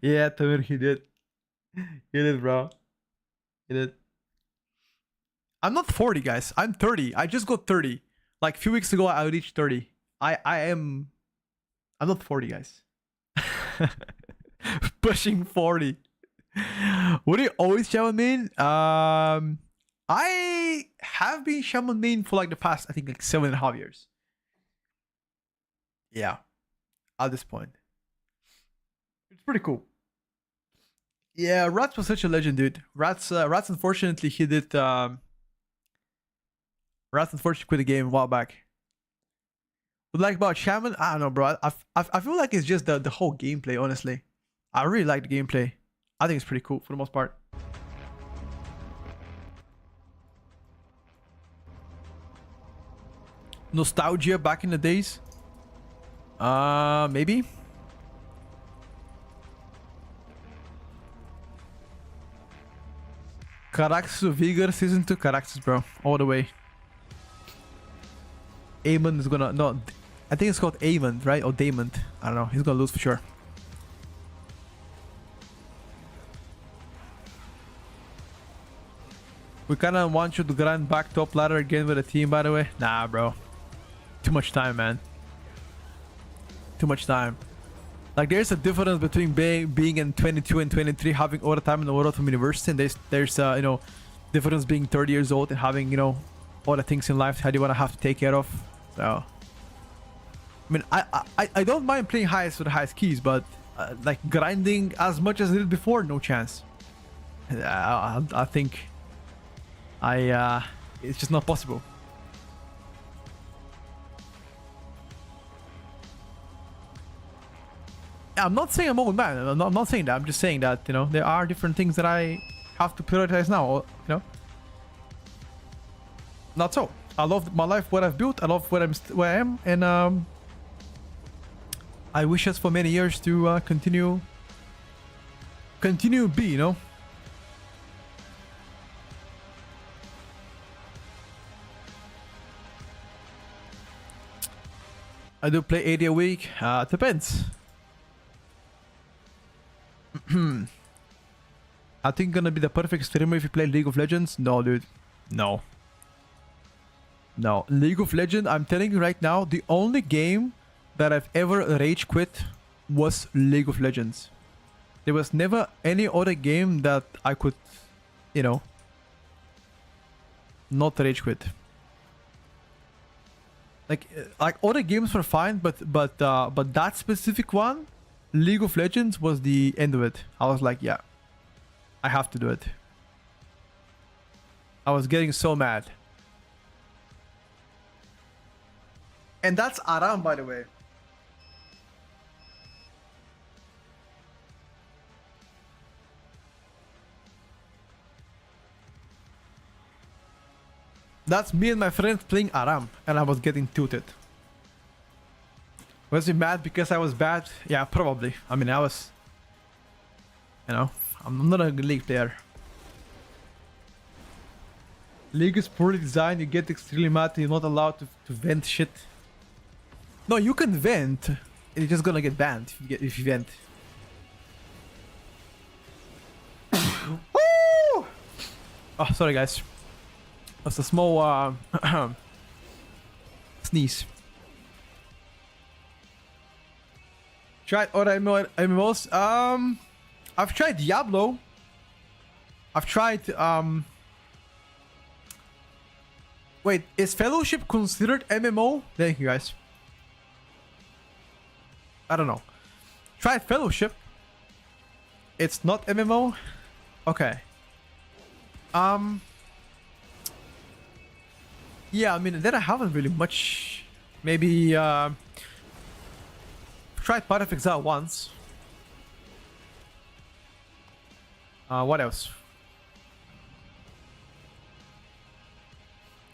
Yeah, Tamir, he did. He did, bro. He did. I'm not 40, guys. I'm 30. I just got 30. Like a few weeks ago, I reached 30. I'm not 40, guys. Pushing 40. What do you always shaman main? I have been shaman main for like the past, I think, like 7.5 years. Yeah. At this point. It's pretty cool. Yeah, Rats was such a legend, dude. Rats unfortunately he did Rats unfortunately quit the game a while back. But like about Shaman, I don't know, bro. I feel like it's just the whole gameplay, honestly. I really like the gameplay. I think it's pretty cool for the most part. Nostalgia back in the days. Maybe. Caraxes Vigor Season 2. Caraxes, bro. All the way. Amon is gonna... No. I think it's called Avent, right? Or Damont. I don't know. He's gonna lose for sure. We kind of want you to grind back top ladder again with a team, by the way. Nah, bro. Too much time, man. Too much time. Like, there's a difference between being in 22 and 23, having all the time in the world from university, and there's you know, difference being 30 years old and having, you know, all the things in life how do you want to have to take care of. So, I mean, I don't mind playing highest with the highest keys, but like grinding as much as I did before, no chance. I think it's just not possible. I'm not saying I'm old man. I'm not saying that. I'm just saying that, you know, there are different things that I have to prioritize now, you know. Not so. I love my life, what I've built. I love where I am, and I wish us for many years to continue be, you know. I do play 80 a week. Depends. I think gonna be the perfect streamer if you play League of Legends. No, dude. No. No. League of Legends, I'm telling you right now, the only game that I've ever rage quit was League of Legends. There was never any other game that I could, you know, not rage quit. Like other games were fine, but that specific one, League of Legends, was the end of it. I was like, yeah, I have to do it. I was getting so mad. And that's Aram, by the way. That's me and my friends playing Aram, and I was getting tilted. Was he mad because I was bad? Yeah, probably. I mean, I was... You know, I'm not a League player. League is poorly designed, you get extremely mad, you're not allowed to vent shit. No, you can vent, you're just gonna get banned if you vent. Woo! Oh, sorry guys. That's a small sneeze. Tried other MMOs? I've tried Diablo. I've tried wait, is Fellowship considered MMO? Thank you guys. I don't know. Tried Fellowship. It's not MMO? Okay. Yeah, I mean, then I haven't really much. Maybe tried Path of Exile once. What else?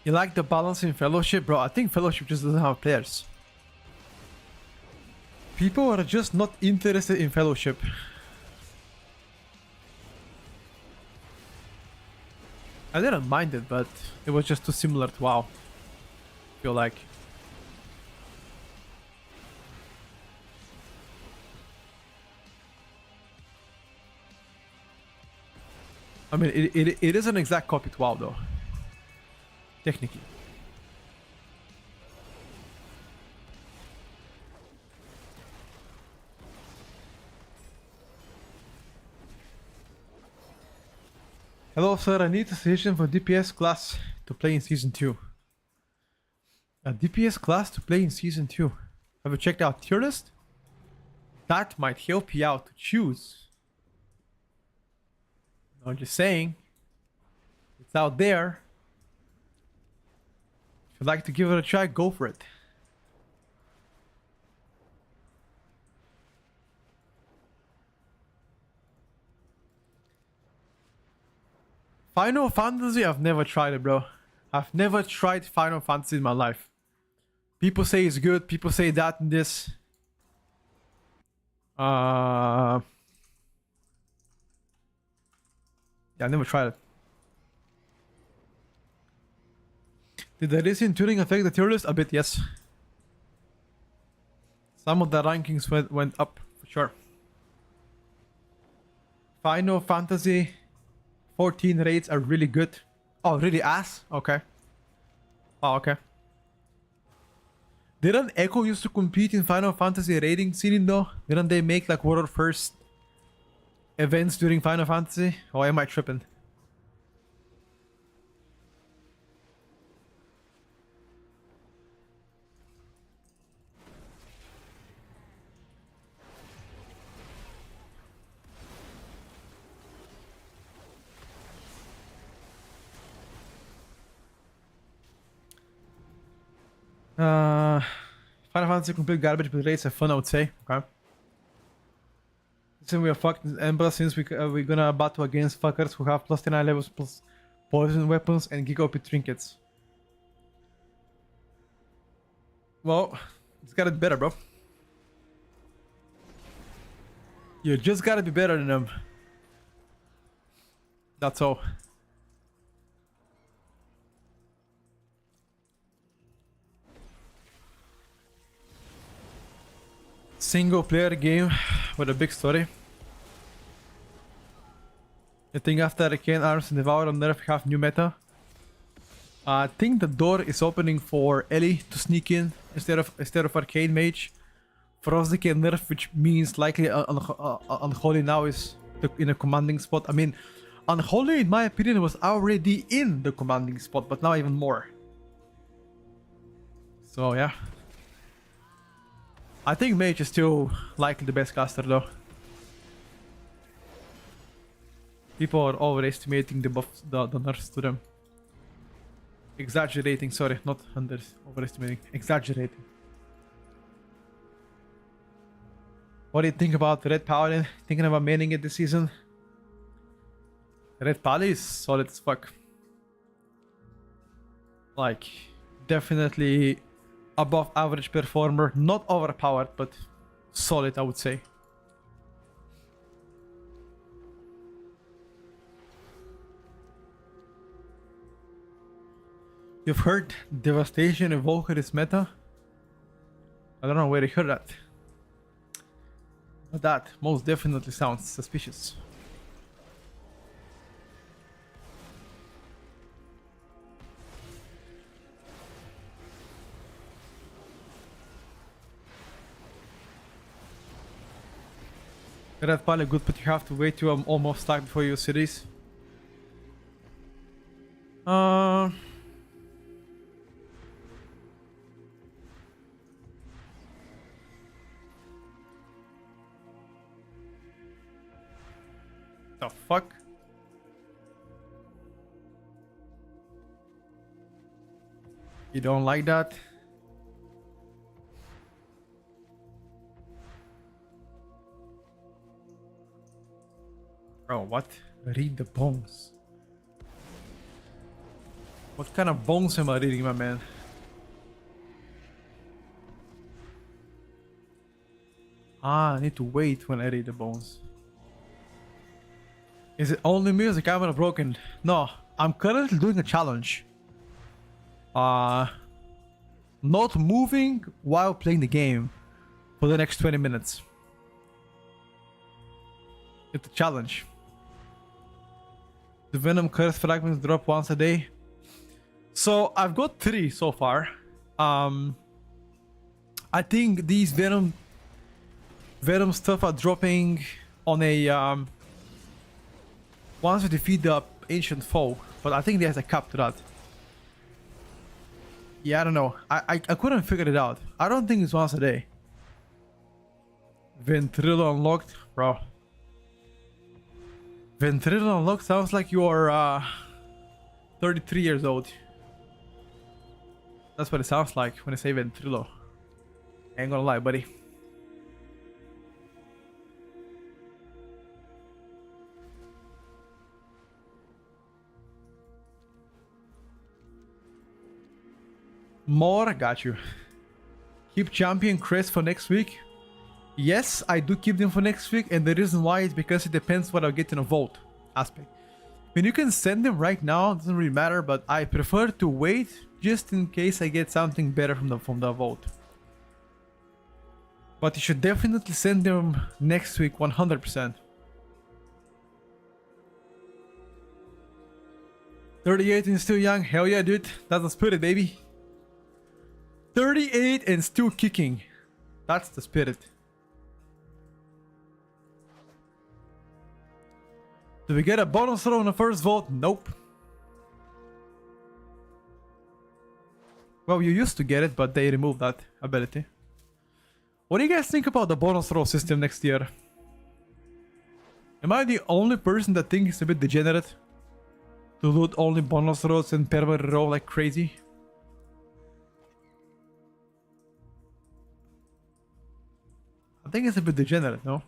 You like the balance in Fellowship? Bro, I think Fellowship just doesn't have players. People are just not interested in Fellowship. I didn't mind it, but it was just too similar to WoW. I feel like. I mean, it is an exact copy to WoW though. Technically. Hello sir, I need a suggestion for DPS class to play in Season 2. A DPS class to play in Season 2. Have you checked out Tierlist? That might help you out to choose. I'm just saying. It's out there. If you'd like to give it a try, go for it. Final Fantasy, I've never tried it, bro. I've never tried Final Fantasy in my life. People say it's good, people say that and this. Yeah, I never tried it. Did the racing tuning affect the tier list? A bit, yes. Some of the rankings went up for sure. Final Fantasy 14 rates are really good. Oh, really ass? Okay. Oh, okay. Didn't Echo used to compete in Final Fantasy rating scene though? Didn't they make like world first events during Final Fantasy? Or am I tripping? Final Fantasy complete garbage, but rates are fun, I would say. Okay. Since we are fucked in Ember, since we're gonna battle against fuckers who have plus 10 levels, plus poison weapons, and Giga OP trinkets. Well, it's gotta be better, bro. You just gotta be better than them. That's all. Single player game with a big story. I think after Arcane, Arms, and Devourer and Nerfed have new meta. I think the door is opening for Ellie to sneak in instead of Arcane Mage. Frosty and Nerf, which means likely Unholy now is in a commanding spot. I mean, Unholy in my opinion was already in the commanding spot, but now even more. So yeah. I think Mage is still likely the best caster though. People are overestimating the buffs, the nerfs to them. Exaggerating, sorry, not overestimating, exaggerating. What do you think about Red Paladin? Thinking about maining it this season? Red Paladin is solid as fuck. Like, definitely above average performer, not overpowered, but solid, I would say. You've heard Devastation Evoker is meta? I don't know where you heard that. But that most definitely sounds suspicious. Red Pally good, but you have to wait till I'm almost stuck before you cities. The fuck? You don't like that? Bro, what? Read the bones. What kind of bones am I reading, my man? Ah, I need to wait when I read the bones. Is it only me or is the camera broken? No, I'm currently doing a challenge. Not moving while playing the game for the next 20 minutes. It's a challenge. The Venom Curse fragments drop once a day. So I've got 3 so far. I think these Venom stuff are dropping on a once you defeat the ancient foe, but I think there's a cap to that. Yeah, I don't know. I couldn't figure it out. I don't think it's once a day. Ventrilo unlocked, bro. Ventrilo unlocked sounds like you're 33 years old. That's what it sounds like when I say Ventrilo. Ain't gonna lie, buddy. More, got you. Keep champion crest for next week. Yes, I do keep them for next week, and the reason why is because it depends what I'll get in a vote aspect. I mean, you can send them right now, it doesn't really matter, but I prefer to wait just in case I get something better from the vote. But you should definitely send them next week 100%. 38 and still young. Hell yeah, dude. That's the spirit, baby. 38 and still kicking. That's the spirit. Do we get a bonus throw on the first vote? Nope. Well, you used to get it, but they removed that ability. What do you guys think about the bonus throw system next year? Am I the only person that thinks it's a bit degenerate? To loot only bonus throws and permanent roll like crazy? I think it's a bit degenerate, no?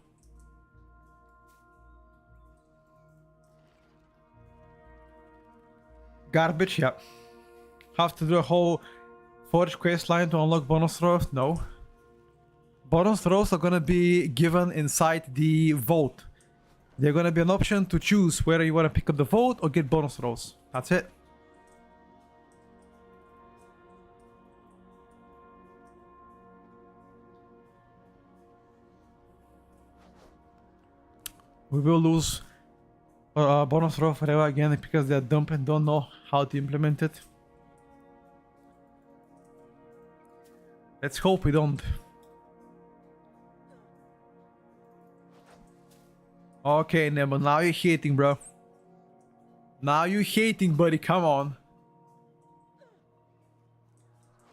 Garbage, yeah. Have to do a whole Forge quest line to unlock bonus throws? No. Bonus throws are gonna be given inside the vote. They're gonna be an option to choose whether you wanna pick up the vote or get bonus throws. That's it. We will lose bonus throw forever again because they're dumb and don't know how to implement it. Let's hope we don't. Okay, Nemo, now you're hating, bro. Now you're hating, buddy. Come on.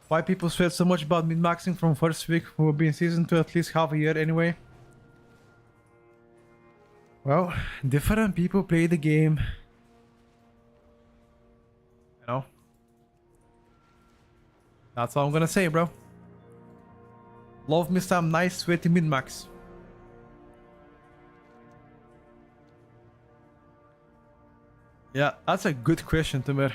Why people sweat so much about min-maxing from first week? We'll be in season 2 at least half a year anyway. Well, different people play the game. You know? That's all I'm gonna say, bro. Love me some nice sweaty min-max. Yeah, that's a good question, Timur.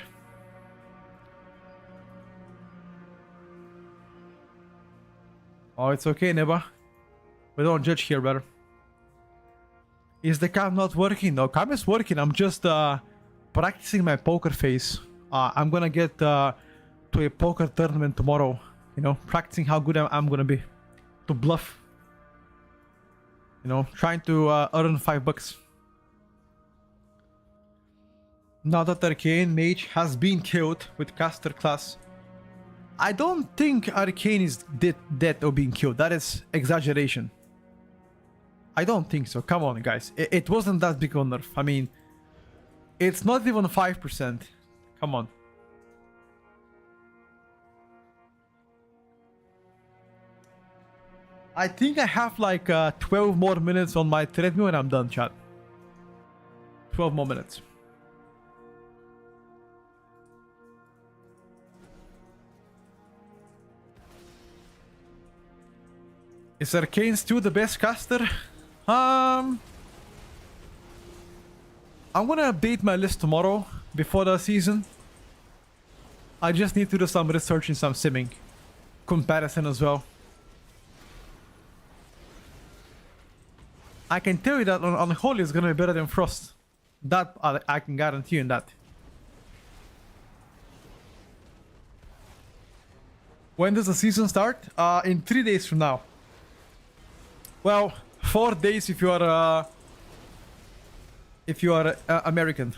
Oh, it's okay, Neba. We don't judge here, brother. Is the cam not working? No, cam is working. I'm just practicing my poker face. I'm gonna get to a poker tournament tomorrow. You know, practicing how good I'm gonna be. To bluff. You know, trying to earn $5. Now that Arcane Mage has been killed with caster class, I don't think Arcane is dead or being killed. That is exaggeration. I don't think so. Come on, guys. It wasn't that big of a nerf. I mean, it's not even 5%. Come on. I think I have like 12 more minutes on my treadmill and I'm done, chat. 12 more minutes. Is Arcane still the best caster? I'm gonna update my list tomorrow before the season. I just need to do some research and some simming comparison as well. I can tell you that on Holy is gonna be better than Frost. That I can guarantee you that. When does the season start? In 3 days from now. Well, 4 days if you are American.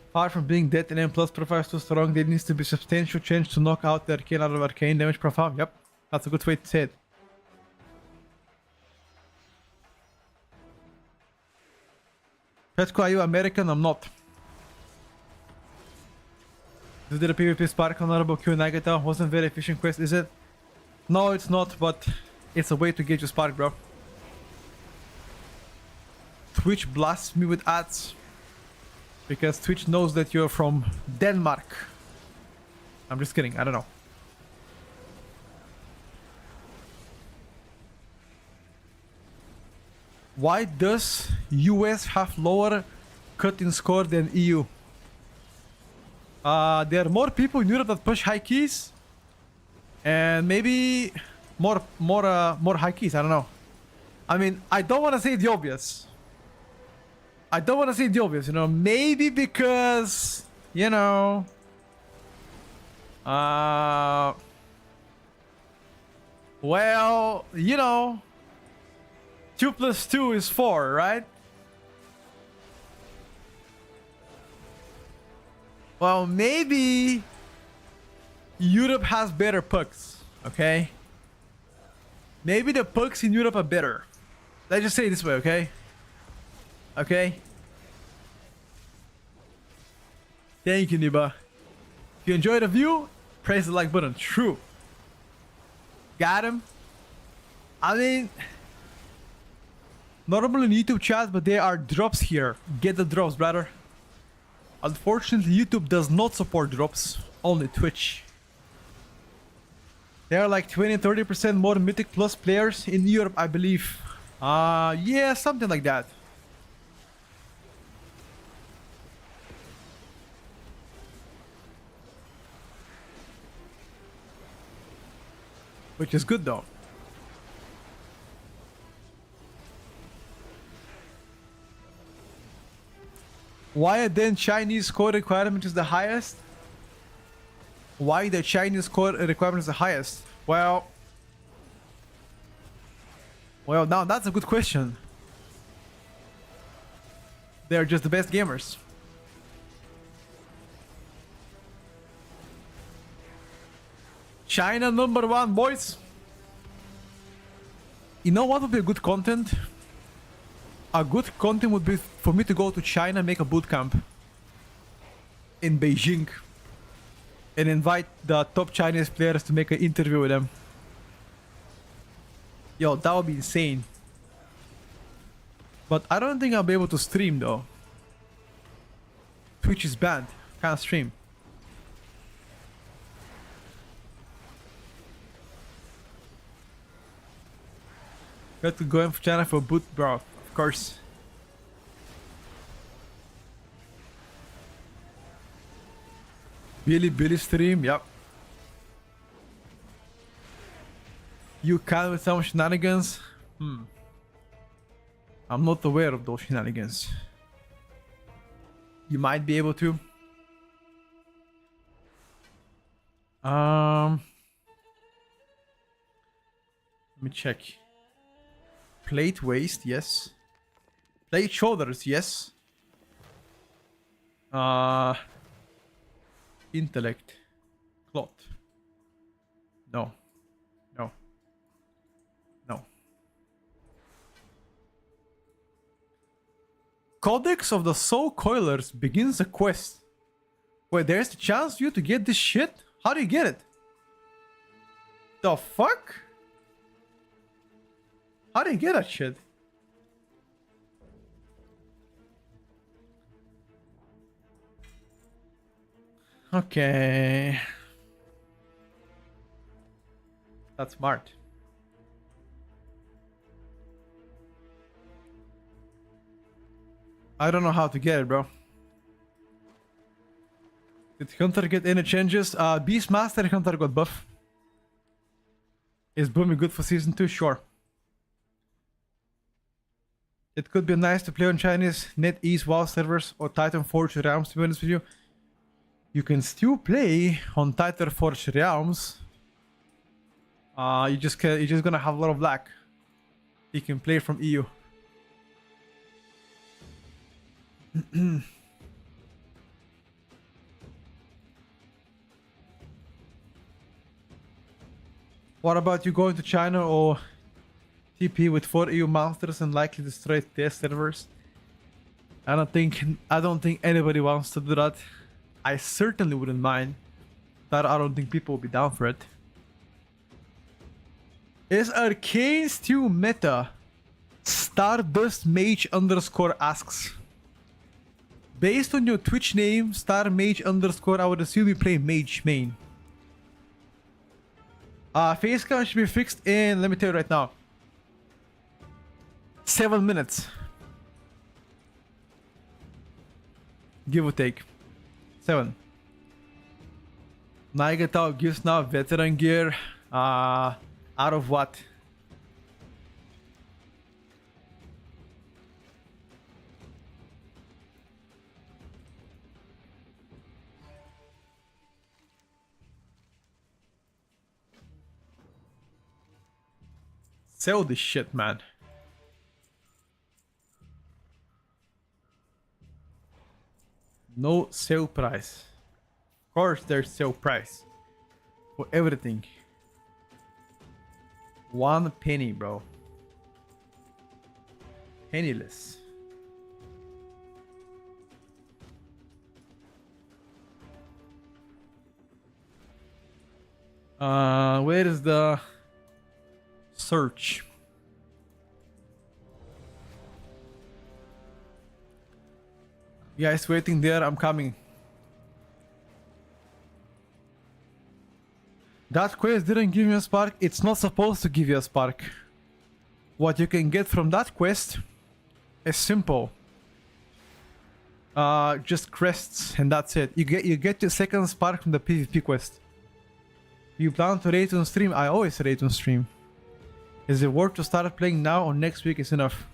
Apart from being dead and M plus profile is too strong, there needs to be substantial change to knock out the Arcane out of Arcane damage profile. Yep, that's a good way to say it. Petko, are you American? I'm not. Is it a PvP Spark Honorable Q Nagata? Wasn't very efficient quest, is it? No, it's not, but it's a way to get your Spark, bro. Twitch blasts me with ads. Because Twitch knows that you're from Denmark. I'm just kidding, I don't know. Why does US have lower cut-in score than EU? There are more people in Europe that push high keys, and maybe more high keys. I don't know. I mean, I don't want to say the obvious. You know, maybe because, you know, Well, you know, 2 plus 2 is 4, right? Well, maybe Europe has better pucks, okay? Maybe the pucks in Europe are better. Let's just say it this way, okay? Okay? Thank you, Niba. If you enjoyed the view, press the like button. True. Got him. I mean, normally in YouTube chat, but there are drops here. Get the drops, brother. Unfortunately, YouTube does not support drops. Only Twitch. There are like 20-30% more Mythic Plus players in Europe, I believe. Yeah, something like that. Which is good though. Why then Chinese code requirement is the highest? Why the Chinese code requirement is the highest? Well, now that's a good question. They're just the best gamers. China #1, boys. You know what would be a good content? A good content would be for me to go to China and make a boot camp in Beijing and invite the top Chinese players to make an interview with them. Yo, that would be insane. But I don't think I'll be able to stream though. Twitch is banned. Can't stream. Got to go in for China for boot, bro. Of course. Billy stream, yep. You can with some shenanigans? I'm not aware of those shenanigans. You might be able to. Let me check. Plate waist, yes. Plate shoulders, yes. Intellect. Cloth. No. No. No. Codex of the Soul Coilers begins a quest. Wait, there's the chance for you to get this shit? How do you get it? The fuck? How do you get that shit? Okay. That's smart. I don't know how to get it, bro. Did Hunter get any changes? Beastmaster Hunter got buff. Is Boomy good for season 2? Sure. It could be nice to play on Chinese NetEase WoW servers or Titan Forge Realms, to be honest with you. You can still play on Titan Forge Realms. You're just gonna have a lot of lag. You can play from EU. What about you going to China or TP with 4 EU monsters and likely destroy test servers? I don't think anybody wants to do that. I certainly wouldn't mind. That I don't think people will be down for it. Is Arcane still meta? Stardust Mage _ asks. Based on your Twitch name, Star Mage _ I would assume you play Mage main. Face count should be fixed in, let me tell you right now, 7 minutes. Give or take. 7. Naigatao gives now veteran gear. Out of what? Sell this shit, man. No sale price. Of course there's sale price. For everything. 1 penny, bro. Penniless. Where is the search? You guys waiting there? I'm coming. That quest didn't give me a spark. It's not supposed to give you a spark. What you can get from that quest is simple. Just crests and that's it. You get your second spark from the PvP quest. You plan to rate on stream? I always rate on stream. Is it worth to start playing now or next week is enough?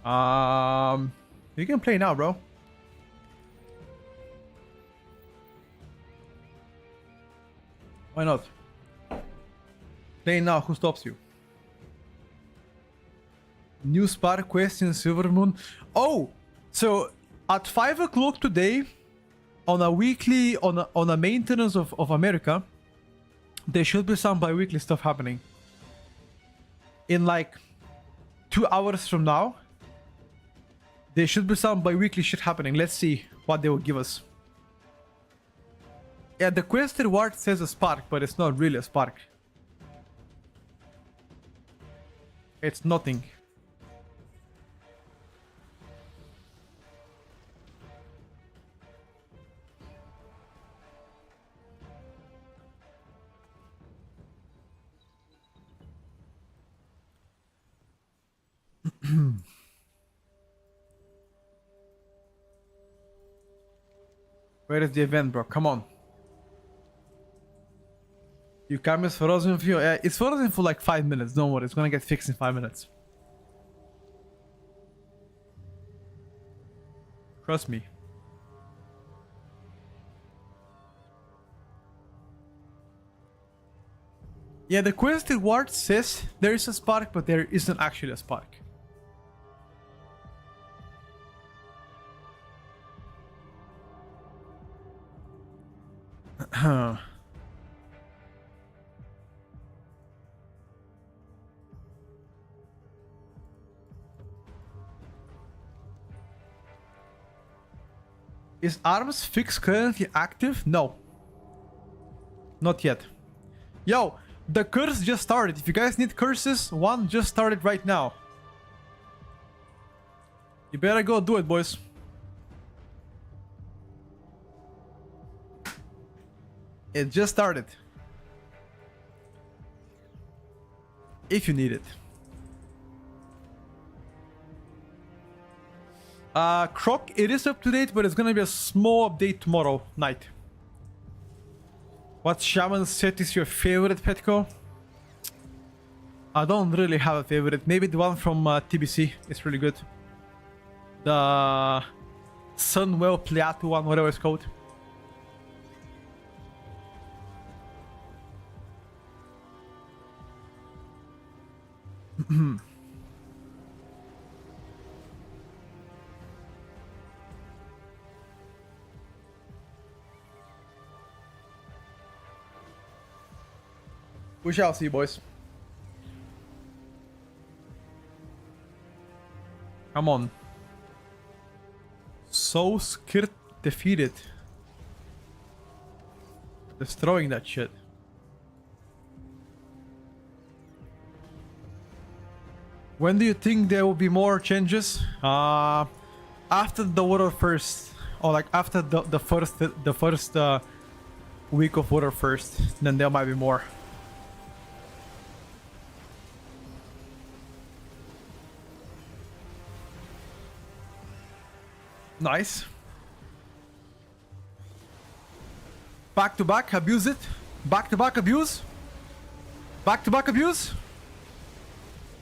You can play now, bro. Why not? Play now, who stops you? New spark quest in Silvermoon. Oh! So, at 5 o'clock today, on a weekly, on a maintenance of America, there should be some bi-weekly stuff happening. In like 2 hours from now, there should be some bi-weekly shit happening. Let's see what they will give us. Yeah, the quest reward says a spark, but it's not really a spark. It's nothing. Where is the event, bro? Come on. Your camera's frozen for you. Yeah, it's frozen for like 5 minutes. Don't worry, it's gonna get fixed in 5 minutes. Trust me. Yeah, the quest reward says there is a spark, but there isn't actually a spark. Is Arms Fix currently active? No. Not yet. Yo, the curse just started. If you guys need curses, one just started right now. You better go do it, boys. It just started. If you need it. Croc, it is up to date, but it's gonna be a small update tomorrow night. What shaman set is your favorite, Petco? I don't really have a favorite. Maybe the one from TBC is really good. The Sunwell Pliatu one, whatever it's called. We shall see, boys. Come on. So scared defeated. Destroying that shit. When do you think there will be more changes? After the Water First, or like after the first week of Water First, then there might be more. Nice. Back to back, abuse it. Back to back, abuse. Back to back, abuse.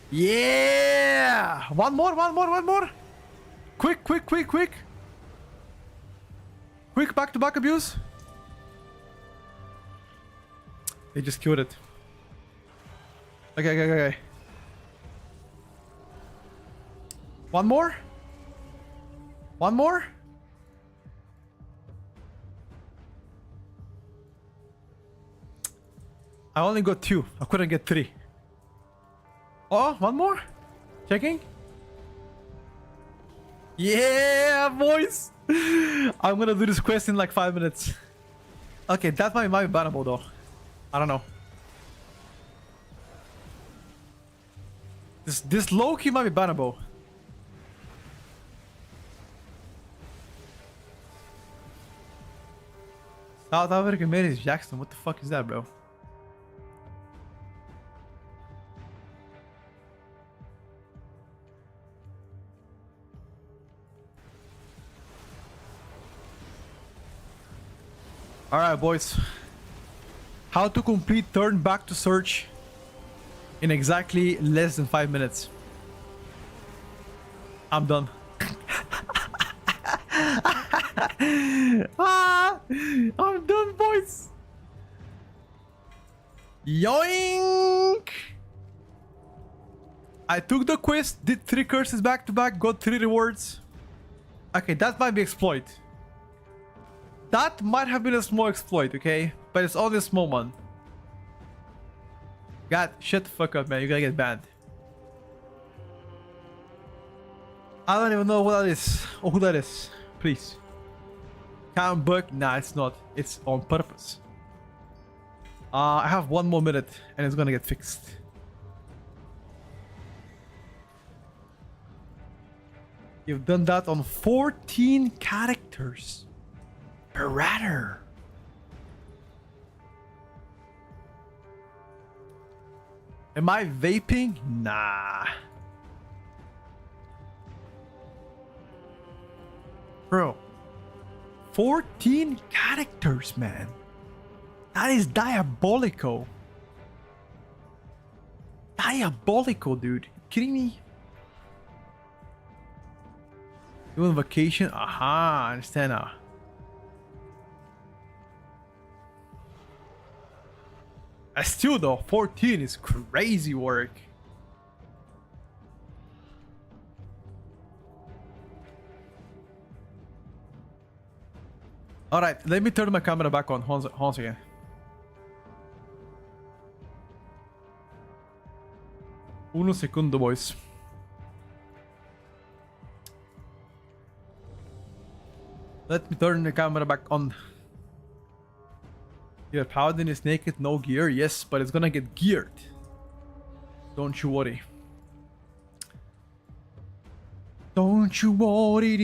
Yeah! One more. Quick. Quick back to back abuse. They just killed it. Okay. One more? One more? I only got 2. I couldn't get 3. Oh, one more? Checking? Yeah, boys! I'm gonna do this quest in like 5 minutes. Okay, that might be bannable though. I don't know. This low-key might be bannable. South African made is Jackson. What the fuck is that, bro? Alright, boys. How to complete turn back to search in exactly less than 5 minutes. I'm done. I'm done, boys. Yoink! I took the quest, did 3 curses back to back, got 3 rewards. Okay, that might be exploit. That might have been a small exploit, okay? But it's only a small one. God, shut the fuck up, man. You're gonna get banned. I don't even know what that is. Or who that is. Please. Can't bug? Nah, it's not. It's on purpose. I have 1 more minute and it's gonna get fixed. You've done that on 14 characters. Berratter. Am I vaping? Nah. Bro. 14 characters, man. That is diabolical. Diabolical, dude. You kidding me? You on vacation? Aha, I understand now. Still though, 14 is crazy work. Alright, let me turn my camera back on once again. Uno segundo, boys. Let me turn the camera back on. Your paladin is naked, no gear. Yes, but it's gonna get geared. Don't you worry. Don't you worry.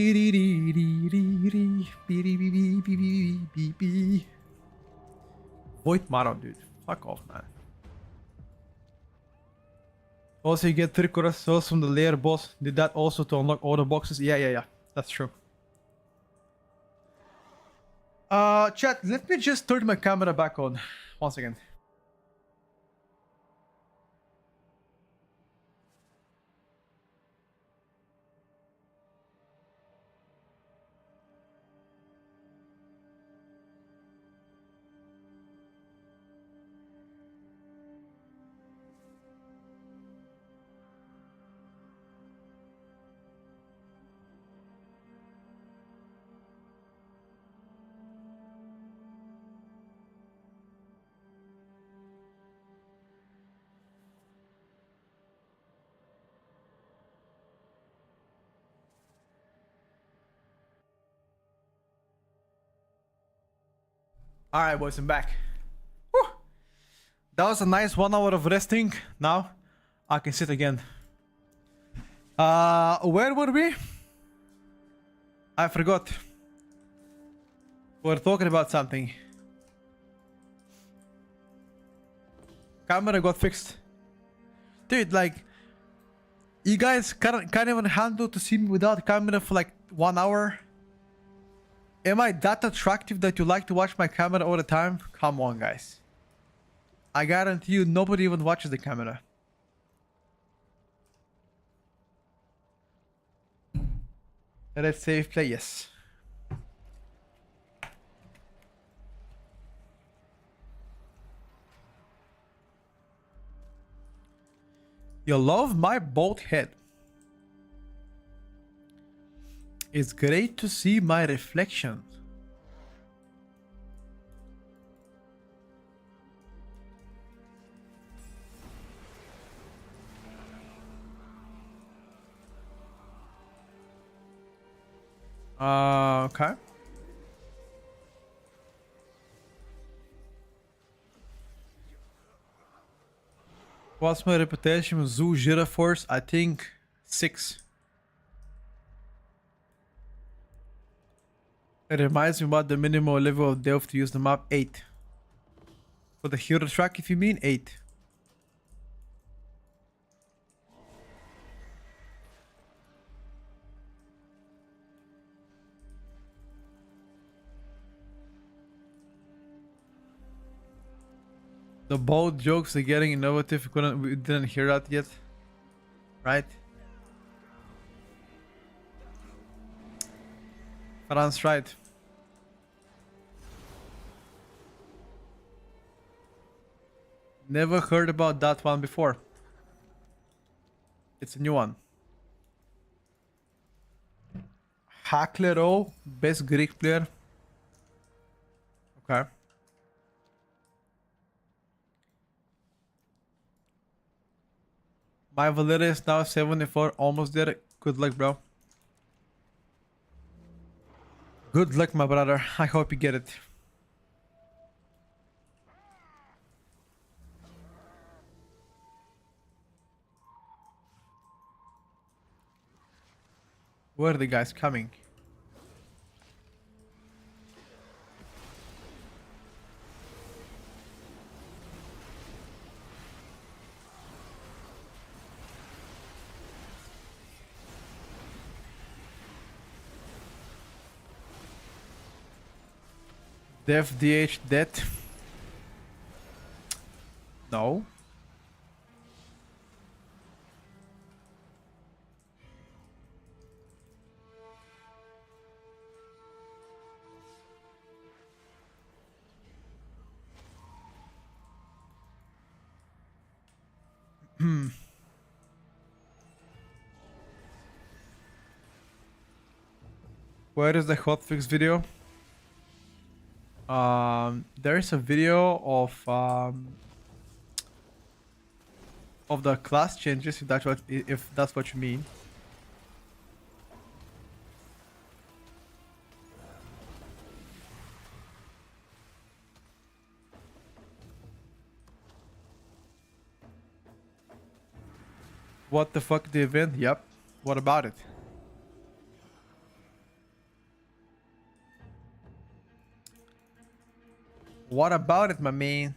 Void Maron, dude. Fuck off, man. Also, you get 3 cells from the lair boss. Did that also to unlock all the boxes? Yeah. That's true. Chat, let me just turn my camera back on once again. Alright, boys, I'm back. Whew. That was a nice 1 hour of resting. Now I can sit again. Where were we? I forgot. We're talking about something. Camera got fixed. Dude, like, you guys can't even handle to see me without camera for like 1 hour? Am I that attractive that you like to watch my camera all the time? Come on, guys. I guarantee you nobody even watches the camera. Let's save play, yes. You love my bald head. It's great to see my reflection. Okay. What's my reputation with Zoo Jira Force? I think 6. It reminds me about the minimal level of Delph to use the map 8. For the hero track, if you mean 8. The bold jokes are getting innovative. We didn't hear that yet, right? Fran's right. Never heard about that one before. It's a new one. Haklero, best Greek player. Okay. My Valeria is now 74, almost there. Good luck, bro. Good luck, my brother. I hope you get it. Where are the guys coming? Def DH dead? No. Where is the hotfix video? There's a video of the class changes, if that's what you mean. What the fuck, the event? Yep. What about it? What about it, my man?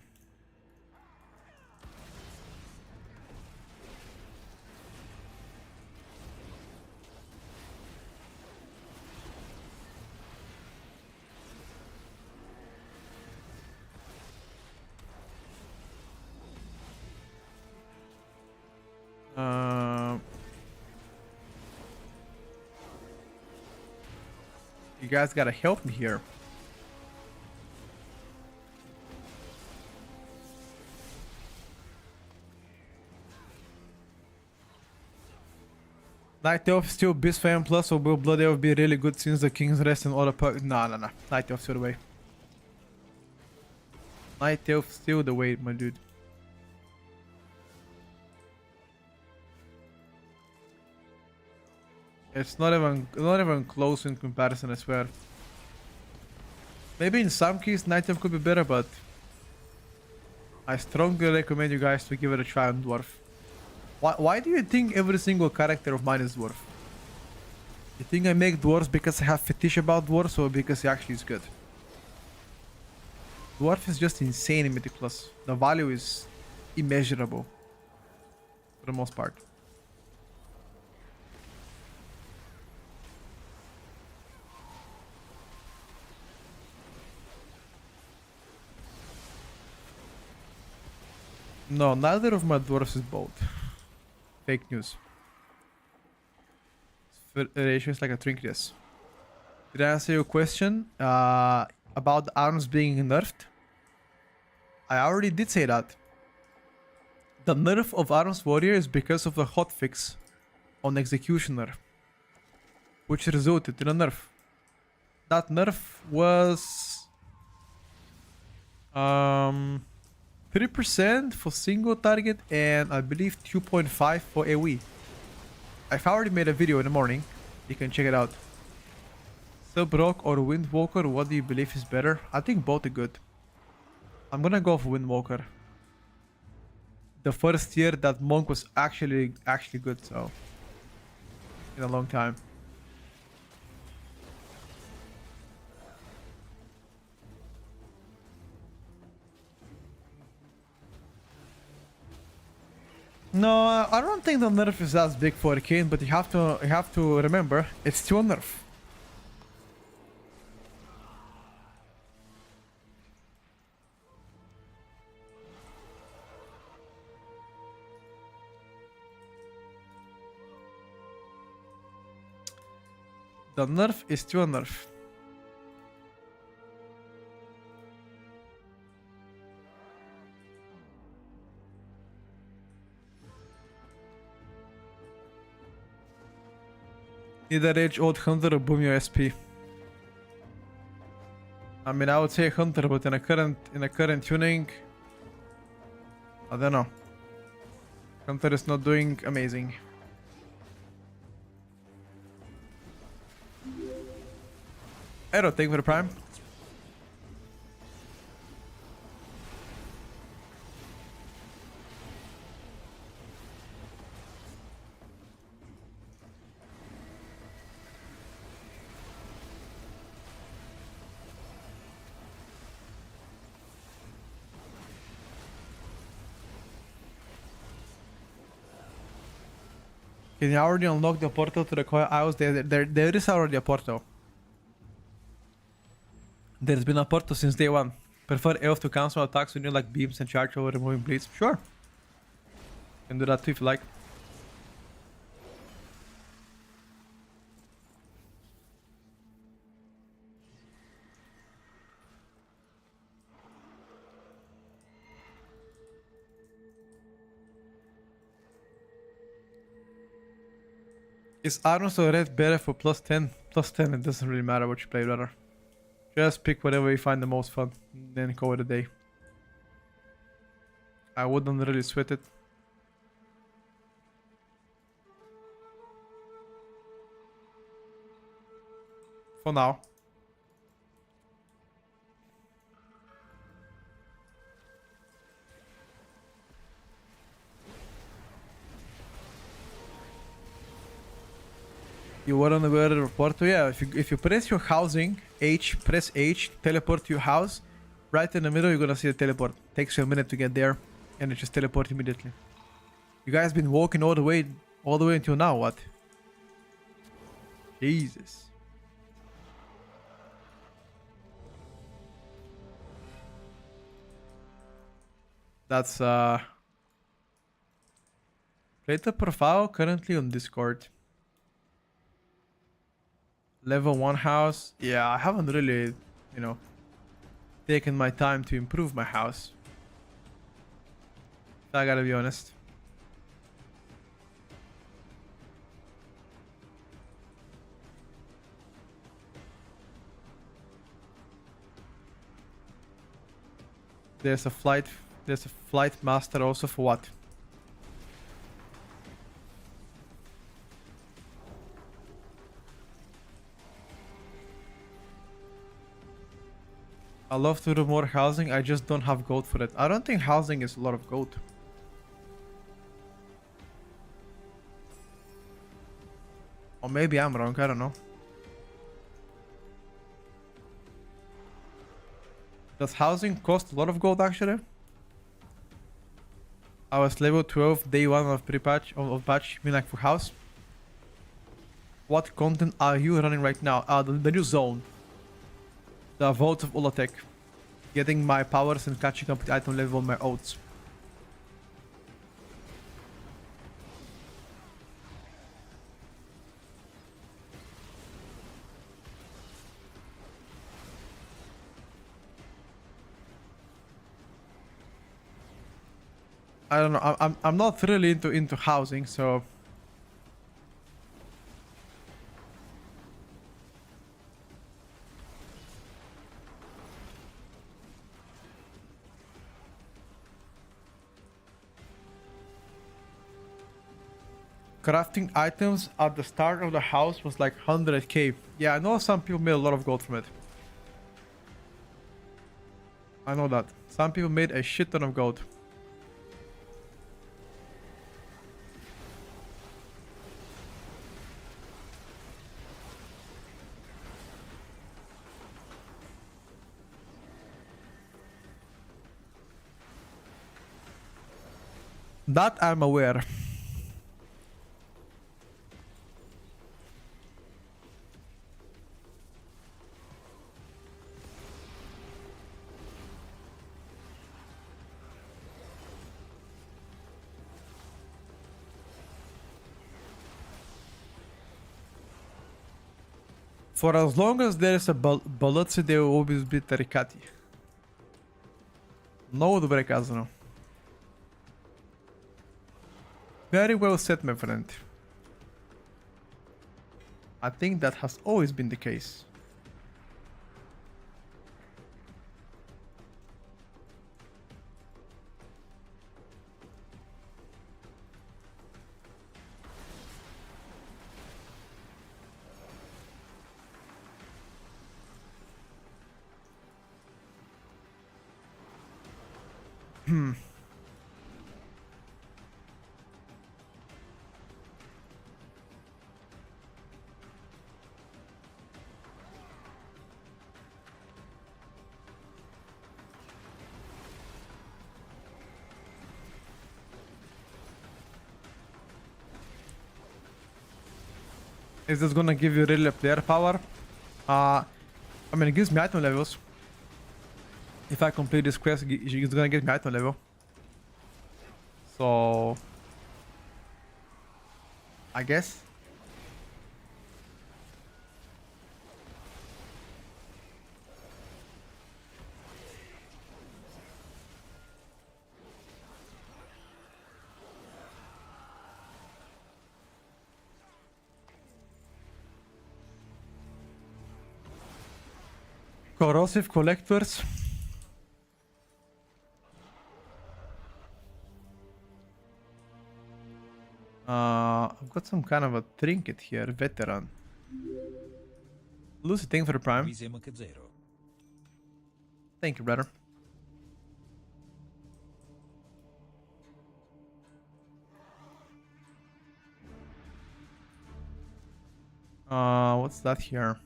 You guys gotta help me here. Night Elf still Beast Fan Plus, or will Blood Elf be really good since the King's Rest and all the perks? No. Night Elf still the way. Night Elf still the way, my dude. It's not even close in comparison, I swear. Maybe in some cases Night Elf could be better, but I strongly recommend you guys to give it a try on Dwarf. Why do you think every single character of mine is Dwarf? You think I make Dwarves because I have fetish about Dwarves, or because he actually is good? Dwarf is just insane in Mythic Plus. The value is immeasurable for the most part. No, neither of my dwarves is bold. Fake news. Ratio is like a trinket, yes. Did I answer your question about the arms being nerfed? I already did say that. The nerf of Arms Warrior is because of the hotfix on Executioner, which resulted in a nerf. That nerf was 3% for single target and I believe 2.5 for AoE. I've already made a video in the morning. You can check it out. Subrock or Windwalker, what do you believe is better? I think both are good. I'm gonna go for Windwalker. The first year that monk was actually good, so in a long time. No, I don't think the nerf is as big for Arcane, but you have to remember it's still a nerf. The nerf is still a nerf. Either Rage Old Hunter or boom your SP. I mean, I would say Hunter, but in a current tuning, I don't know. Hunter is not doing amazing. Arrow, thank you for the prime. Can you already unlock the portal to the Koya Isles? There is already a portal. There's been a portal since day one. Prefer elf to cancel attacks when you like beams and charge over removing bleeds? Sure. Can do that too if you like. Is Arms or Red better for plus 10? Plus 10, it doesn't really matter what you play, brother. Just pick whatever you find the most fun, then call it a day. I wouldn't really sweat it. For now. You weren't aware of the portal? Yeah, if you press your housing, press H, teleport to your house, right in the middle you're gonna see the teleport. Takes you a minute to get there, and it just teleports immediately. You guys been walking all the way until now, what? Jesus. That's creator profile currently on Discord. Level 1 house. Yeah, I haven't really, taken my time to improve my house. I gotta be honest. There's a flight master also for what? I love to do more housing, I just don't have gold for it. I don't think housing is a lot of gold. Or maybe I'm wrong, I don't know. Does housing cost a lot of gold actually? I was level 12 day 1 of pre-patch, of patch, mean like for house. What content are you running right now? The new zone. The Vault of Ulatek. Getting my powers and catching up with item level on my oats. I don't know. I'm not really into housing, so Crafting items at the start of the house was like 100k. Yeah, I know some people made a lot of gold from it. I know that. Some people made a shit ton of gold. That I'm aware. For as long as there is a bullet, there will always be Terikati. No добре казано. Very well said, my friend. I think that has always been the case. Is this gonna give you really player power? I mean, it gives me item levels. If I complete this quest, it's gonna give me item level. So, I guess. Corrosive collectors. I've got some kind of a trinket here, veteran. Lucy, thank you for the prime. Thank you, brother. What's that here?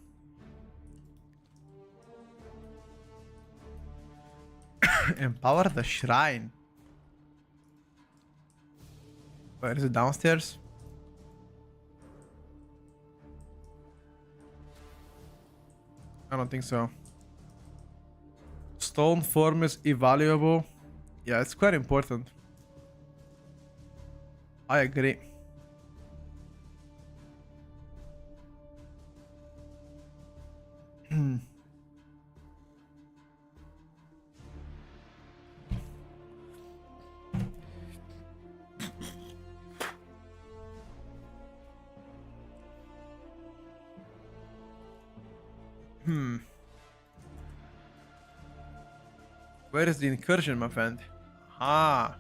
Empower the shrine. Where is it? Downstairs? I don't think so. Stone form is invaluable. Yeah, it's quite important. I agree. Where is the incursion, my friend? Ah.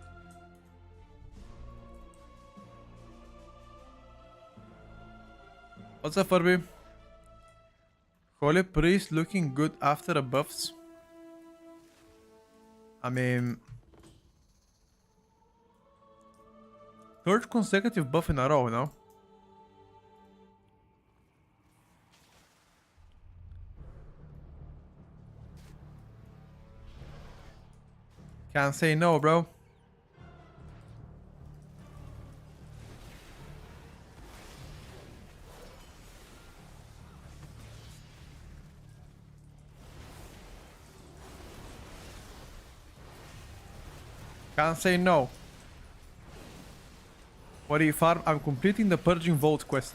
What's up, Furby? Holy Priest looking good after the buffs. I mean, third consecutive buff in a row, no? Can't say no, bro. Can't say no. What do you farm? I'm completing the Purging Vault quest.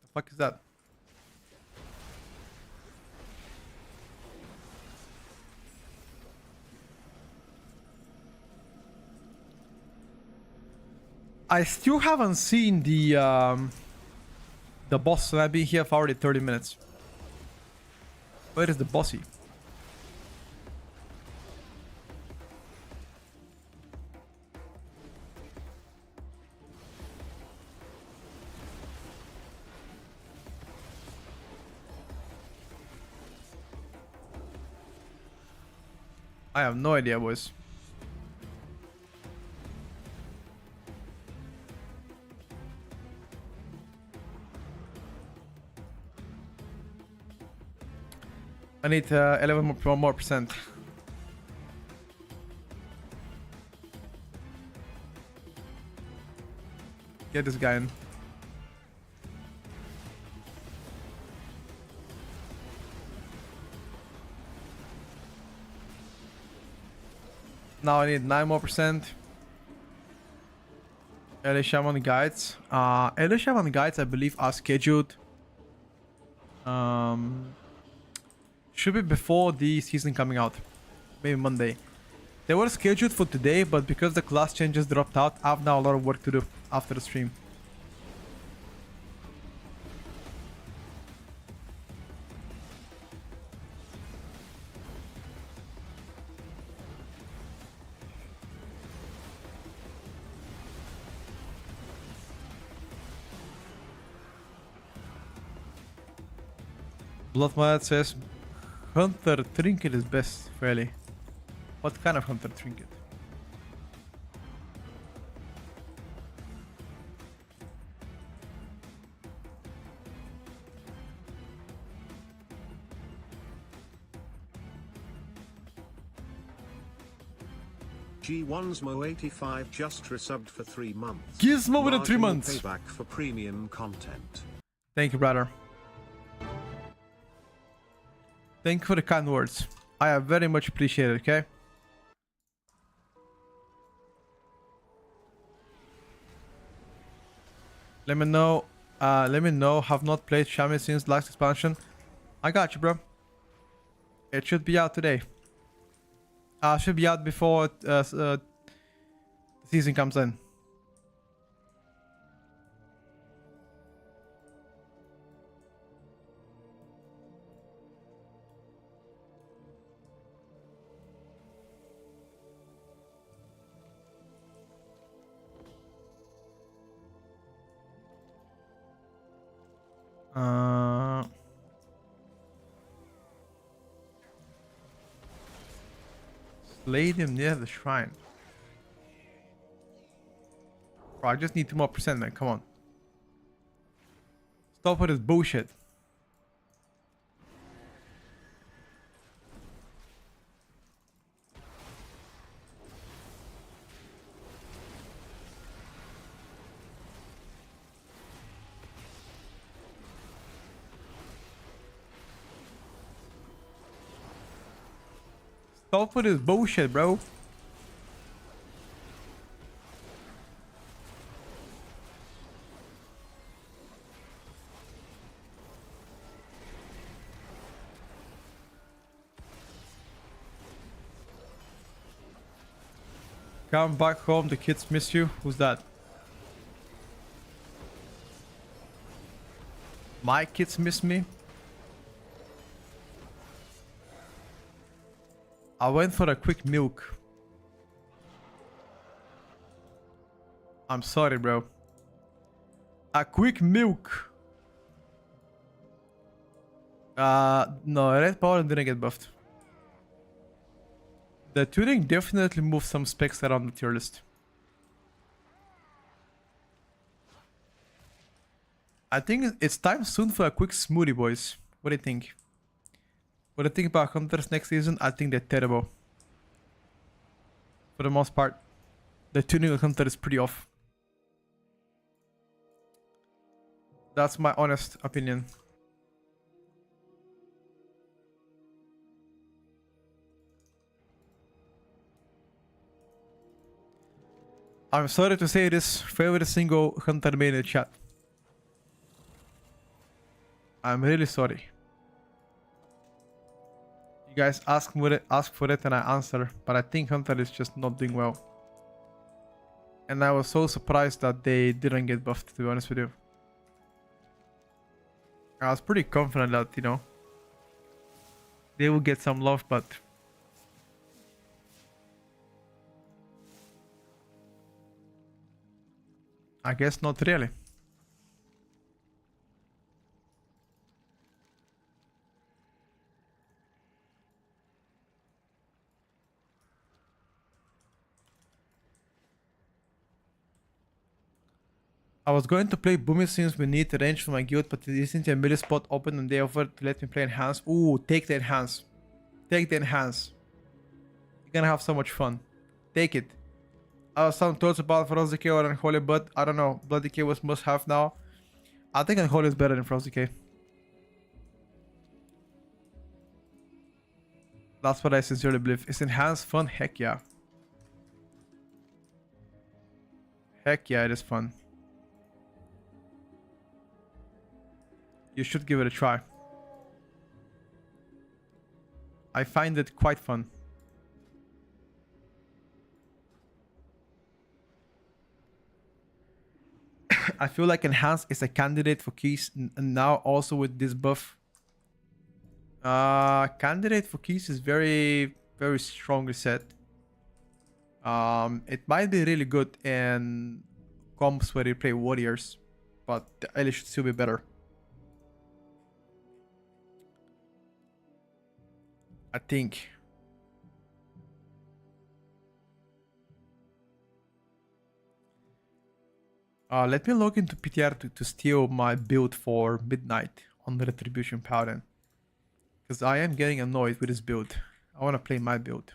The fuck is that? I still haven't seen the boss, and I've been here for already 30 minutes. Where is the bossy? I have no idea, boys. I need 11 more percent. Get this guy in. Now I need 9 more percent. LA Shaman guides. LA Shaman guides, I believe, are scheduled. Should be before the season coming out. Maybe Monday. They were scheduled for today, but because the class changes dropped out, I have now a lot of work to do after the stream. Bloodmud says Hunter Trinket is best, fairly. What kind of Hunter Trinket? G1's Mo85 just resubbed for 3 months. Gizmo with the 3 Marginal months. Payback for premium content. Thank you, brother. Thank you for the kind words. I have very much appreciated, okay? Let me know. Have not played Shami since last expansion. I got you, bro. It should be out today. Should be out before the season comes in. Slay him near the shrine. Bro, I just need 2 more percent, man. Come on. Stop with this bullshit. Stop with this bullshit, bro. Come back home, the kids miss you. Who's that? My kids miss me? I went for a quick milk. I'm sorry, bro. A quick milk. No, Red Power didn't get buffed. The tuning definitely moved some specs around the tier list. I think it's time soon for a quick smoothie, boys. What do you think? What do you think about Hunters next season? I think they're terrible. For the most part. The tuning of Hunter is pretty off. That's my honest opinion. I'm sorry to say this, favorite single Hunter main in the chat. I'm really sorry. You guys ask for it and I answer, but I think Hunter is just not doing well. And I was so surprised that they didn't get buffed, to be honest with you. I was pretty confident that, you know, they will get some love, but I guess not really. I was going to play Boomy since we need the range for my guild, but there isn't a middle spot open and they offered to let me play enhance. Ooh, take the enhance. Take the enhance. You're gonna have so much fun. Take it. I was some thoughts about Frost Decay or Unholy, but I don't know. Blood Decay was must have now. I think Unholy is better than Frost Decay. That's what I sincerely believe. Is enhanced fun? Heck yeah. Heck yeah, it is fun. You should give it a try. I find it quite fun. I feel like enhanced is a candidate for keys, and now also with this buff. Candidate for keys is very, very strongly set. It might be really good in comps where you play warriors, but the Ellie should still be better. I think. Let me log into PTR to steal my build for midnight on the Retribution Paladin. Because I am getting annoyed with this build. I want to play my build.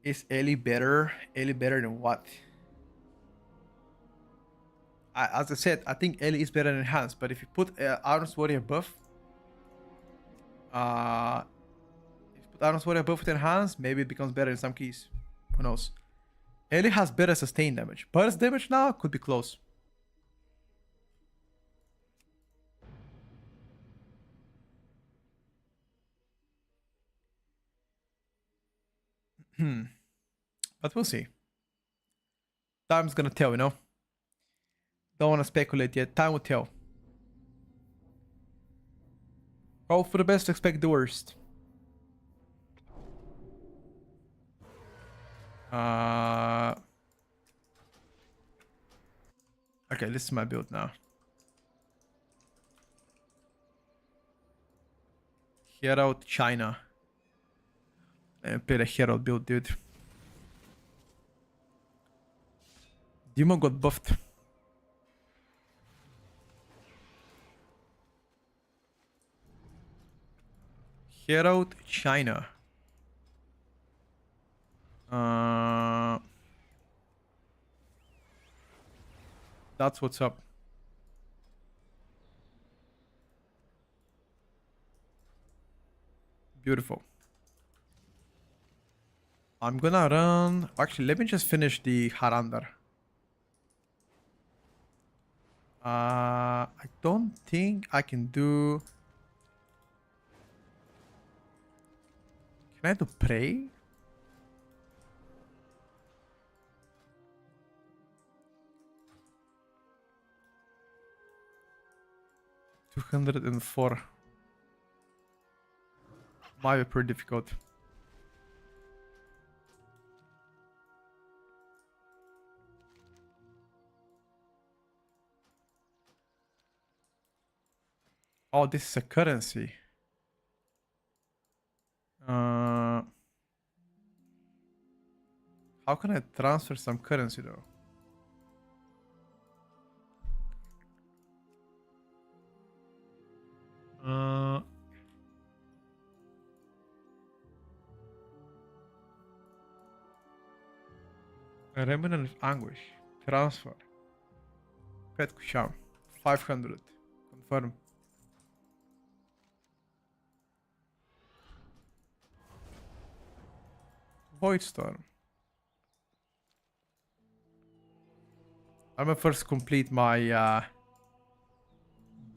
Is Ellie better? Ellie better than what? As I said, I think Ellie is better than Hans, but if you put Arms Warrior buff, Arms Warrior buff with Hans, maybe it becomes better in some keys. Who knows? Ellie has better sustain damage. Burst damage now could be close. But we'll see. Time's gonna tell, you know? Don't want to speculate yet. Time will tell. Hope for the best, expect the worst. Okay, this is my build now. Herald China. And play the Herald build, dude. Demon got buffed. Herald China. That's what's up. Beautiful. I'm gonna run... Actually, let me just finish the Harandar. I don't think I can do... Can I do Prey? $204. Might be pretty difficult. Oh, this is a currency. How can I transfer some currency though? Remnant of Anguish. Transfer. Pet Kusham. 500. Confirm. Void Storm. I'm gonna first complete my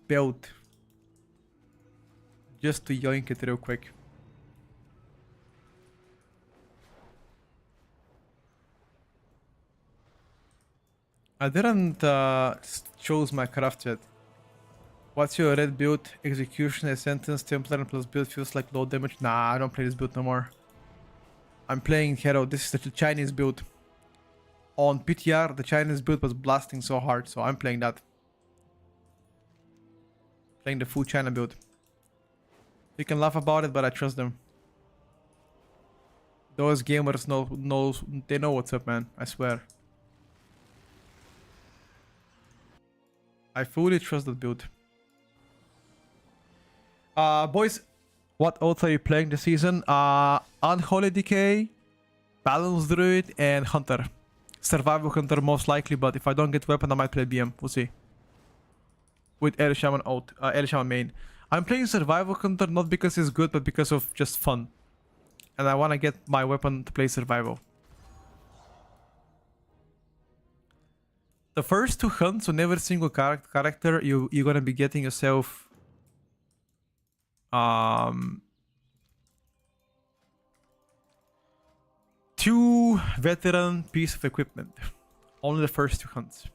build. Just to yoink it real quick. I didn't choose my craft yet. What's your red build? Execution, a sentence, Templar plus build feels like low damage. Nah, I don't play this build no more. I'm playing Hero. This is the Chinese build. On PTR, the Chinese build was blasting so hard, so I'm playing that. Playing the full China build. You can laugh about it, but I trust them. Those gamers they know what's up, man. I swear. I fully trust that build. Boys, what oaths are you playing this season? Unholy Decay, Balance Druid, and Hunter. Survival Hunter most likely, but if I don't get weapon, I might play BM. We'll see. With Air Shaman main. I'm playing Survival Hunter not because it's good, but because of just fun. And I want to get my weapon to play Survival. The first 2 hunts on every single character, you're gonna be getting yourself 2 veteran piece of equipment. Only the first 2 hunts.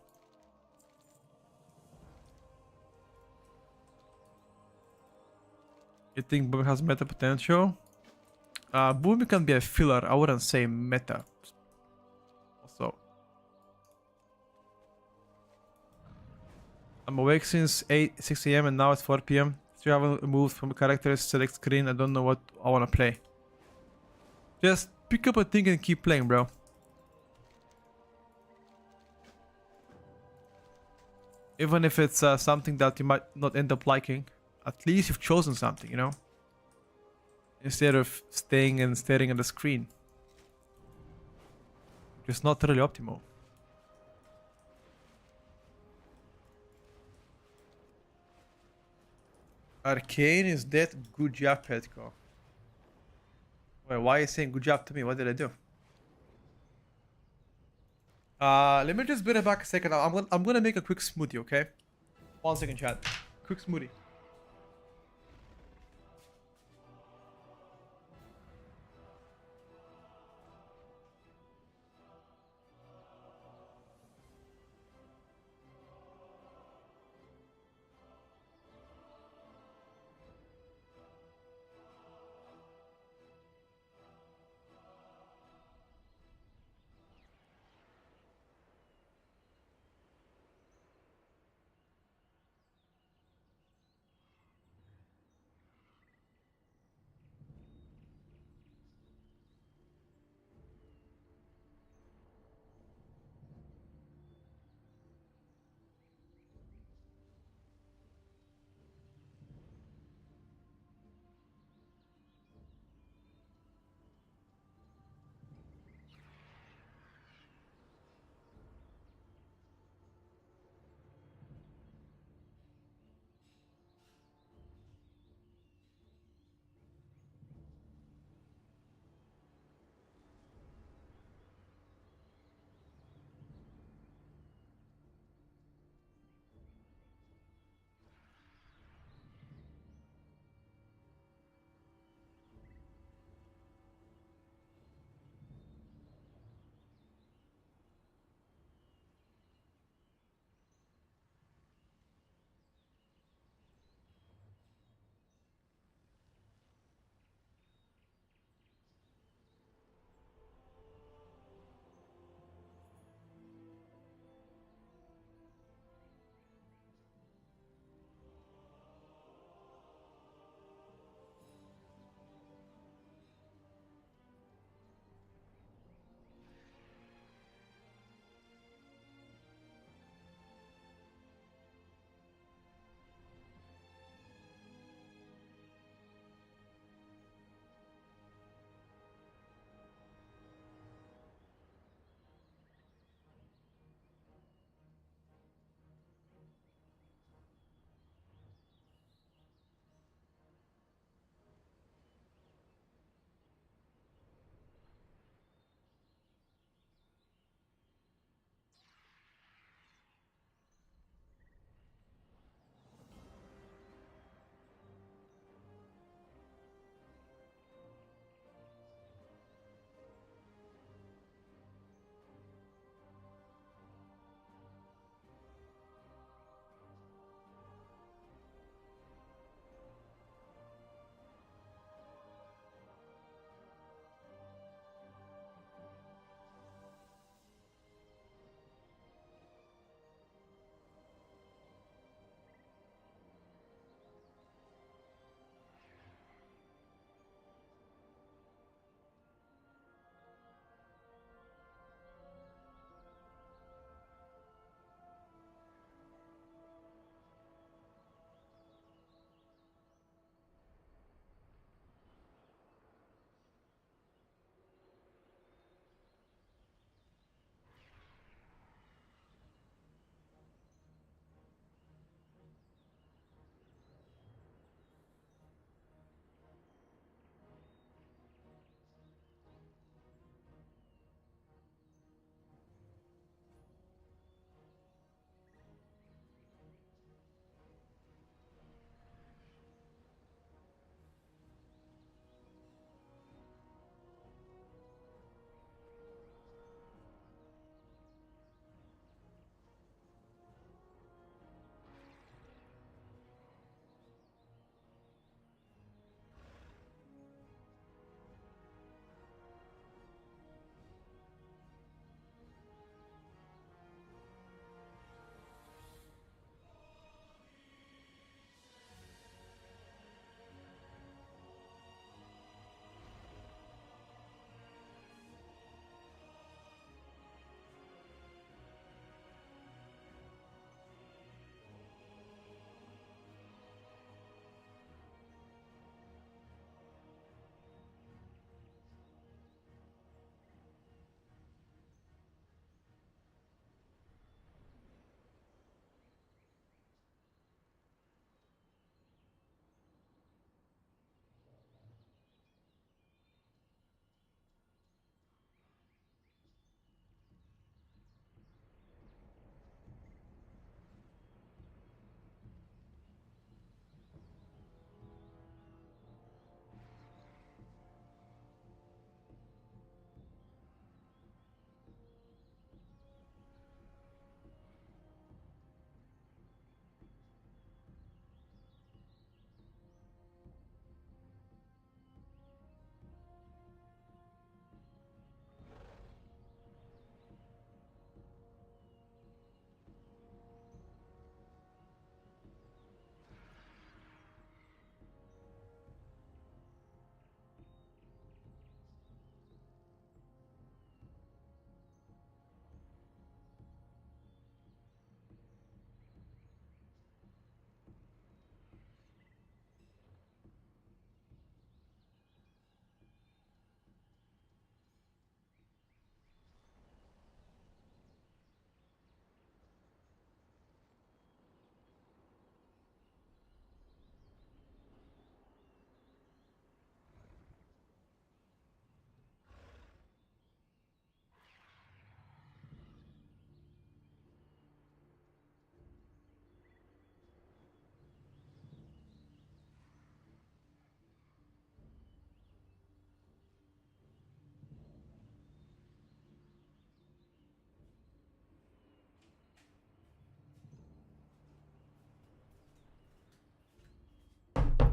You think Boom has meta potential? Boom can be a filler. I wouldn't say meta. Also, I'm awake since 6 a.m. and now it's 4 p.m. Still haven't moved from characters, select screen. I don't know what I want to play. Just pick up a thing and keep playing, bro. Even if it's something that you might not end up liking, at least you've chosen something, you know? Instead of staying and staring at the screen. It's not really optimal. Arcane is dead. Good job, Petco. Wait, why are you saying good job to me? What did I do? Let me just bring it back a second. I'm gonna make a quick smoothie, okay? 1 second, chat. Quick smoothie.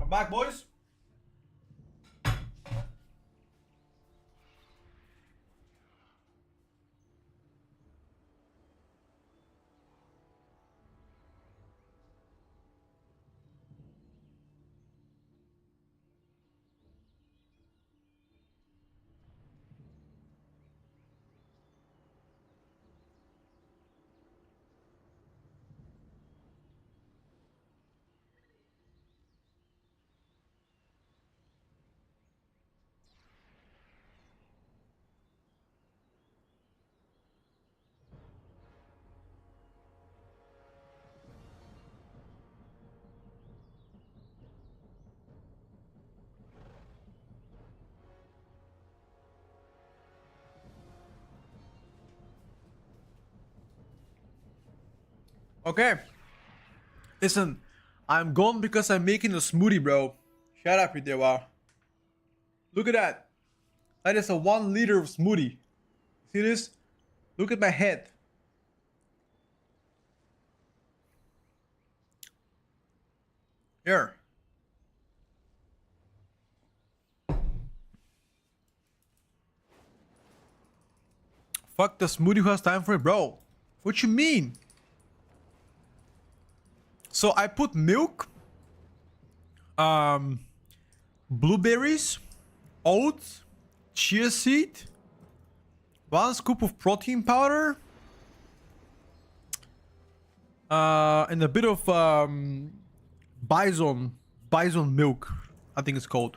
I'm back, boys. Okay. Listen, I'm gone because I'm making a smoothie, bro. Shut up, Dewa. Look at that. That is a 1 liter of smoothie. See this? Look at my head. Here. Fuck the smoothie, who has time for it, bro? What you mean? So I put milk, blueberries, oats, chia seed, 1 scoop of protein powder, and a bit of bison milk, I think it's called.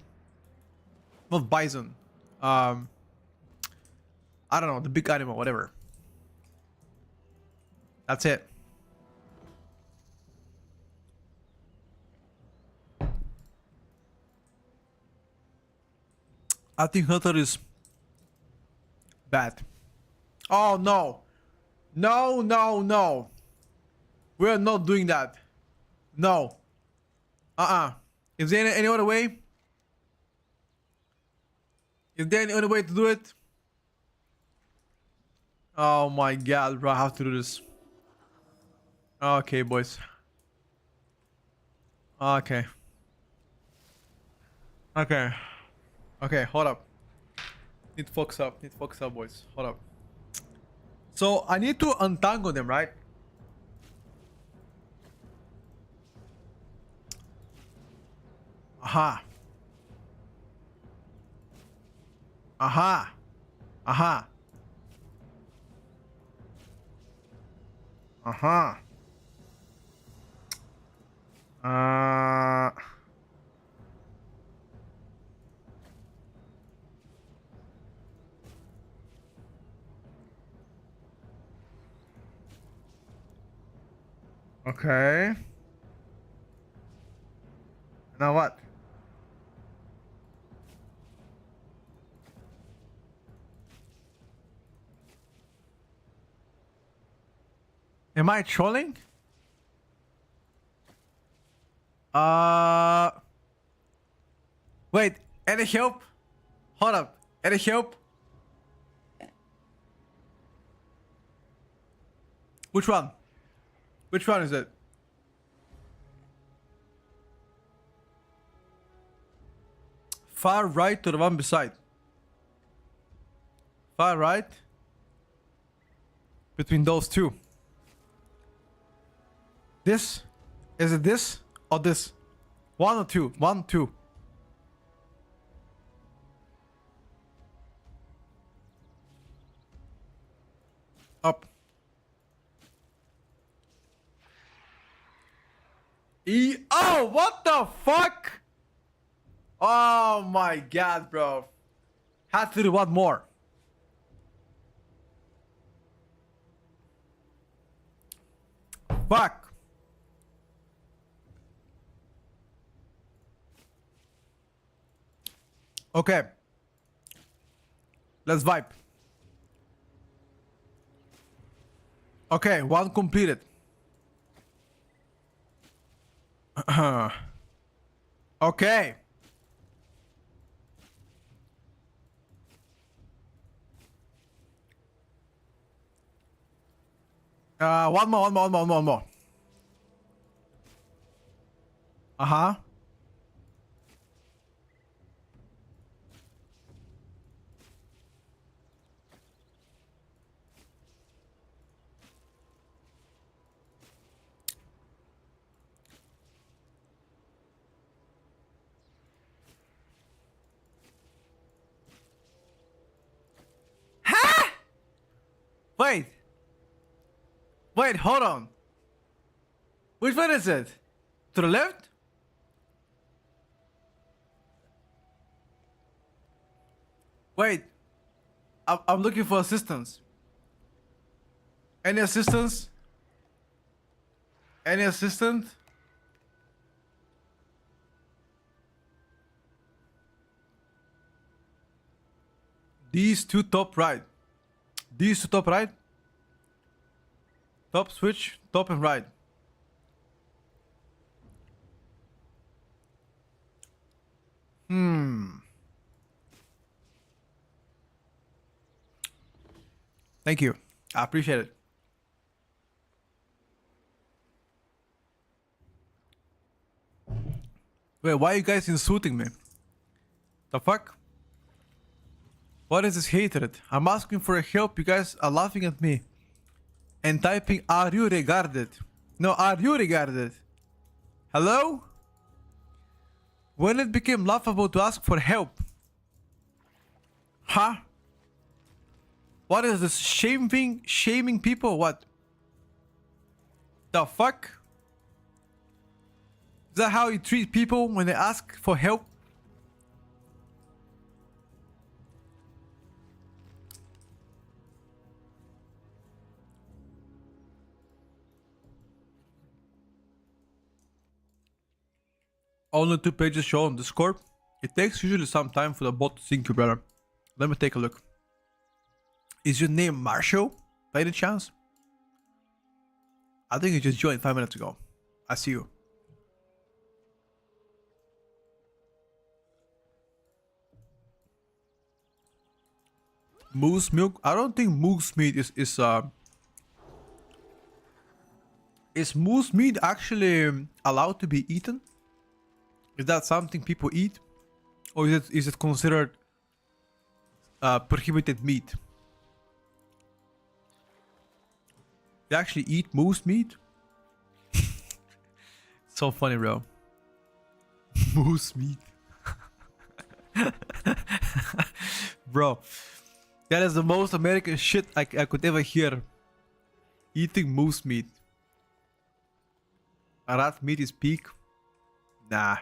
Not bison. I don't know, the big animal, whatever. That's it. I think Hunter is bad. Oh no. No, no, no. We're not doing that. No. Is there any other way? Is there any other way to do it? Oh my god, bro, I have to do this. Okay, boys. Okay. Okay. Okay, hold up. Need to focus up. Need to focus up, boys. Hold up. So I need to untangle them, right? Aha. Aha. Aha. Aha. Okay. Now what? Am I trolling? Wait, any help? Hold up. Any help? Which one? Which one is it? Far right to the one beside. Far right. Between those two. This? Is it this or this? 1 or 2? 1, 2. Up. Oh, what the fuck? Oh my god, bro. Had to do one more. Fuck. Okay. Let's vibe. Okay, 1 completed. Okay. One more. Uh-huh. Wait. Wait, hold on. Which one is it? To the left? Wait. I'm looking for assistance. Any assistance? Any assistant? These two top right. These two top right. Top switch, top and right. Thank you. I appreciate it. Wait, why are you guys insulting me? The fuck? What is this hatred? I'm asking for help. You guys are laughing at me. And typing, are you regarded? No, are you regarded? Hello? When it became laughable to ask for help? Huh? What is this shaming people? What? The fuck? Is that how you treat people when they ask for help? Only 2 pages show on Discord. It takes usually some time for the bot to sync you, brother. Let me take a look. Is your name Marshall, by any chance? I think you just joined 5 minutes ago. I see you. Moose milk? I don't think moose meat is moose meat actually allowed to be eaten? Is that something people eat? Or is it considered prohibited meat? They actually eat moose meat? So funny, bro. Moose meat. Bro, that is the most American shit I could ever hear. Eating moose meat. A rat meat is peak? Nah.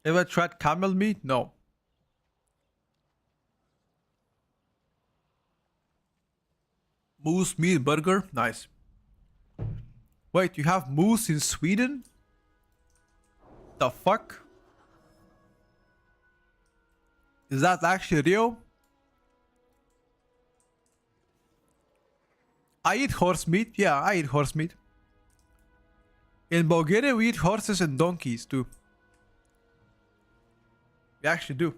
Ever tried camel meat? No. Moose meat burger? Nice. Wait, you have moose in Sweden? The fuck? Is that actually real? I eat horse meat. Yeah, I eat horse meat. In Bulgaria, we eat horses and donkeys too. We actually do.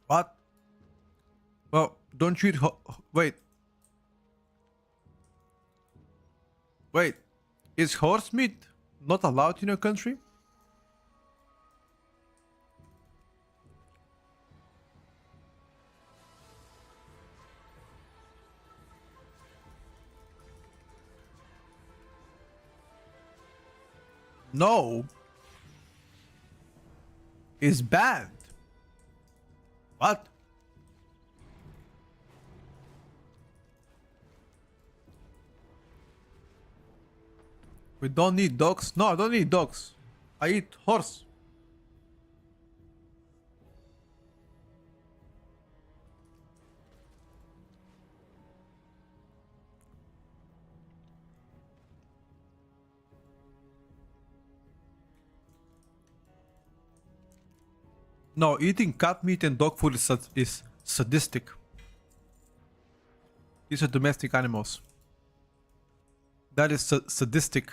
What? Well, don't you eat wait. Wait. Is horse meat not allowed in your country? No. It's banned. What? We don't need dogs. No, I don't need dogs. I eat horse. No, eating cat meat and dog food is sadistic. These are domestic animals. That is sadistic.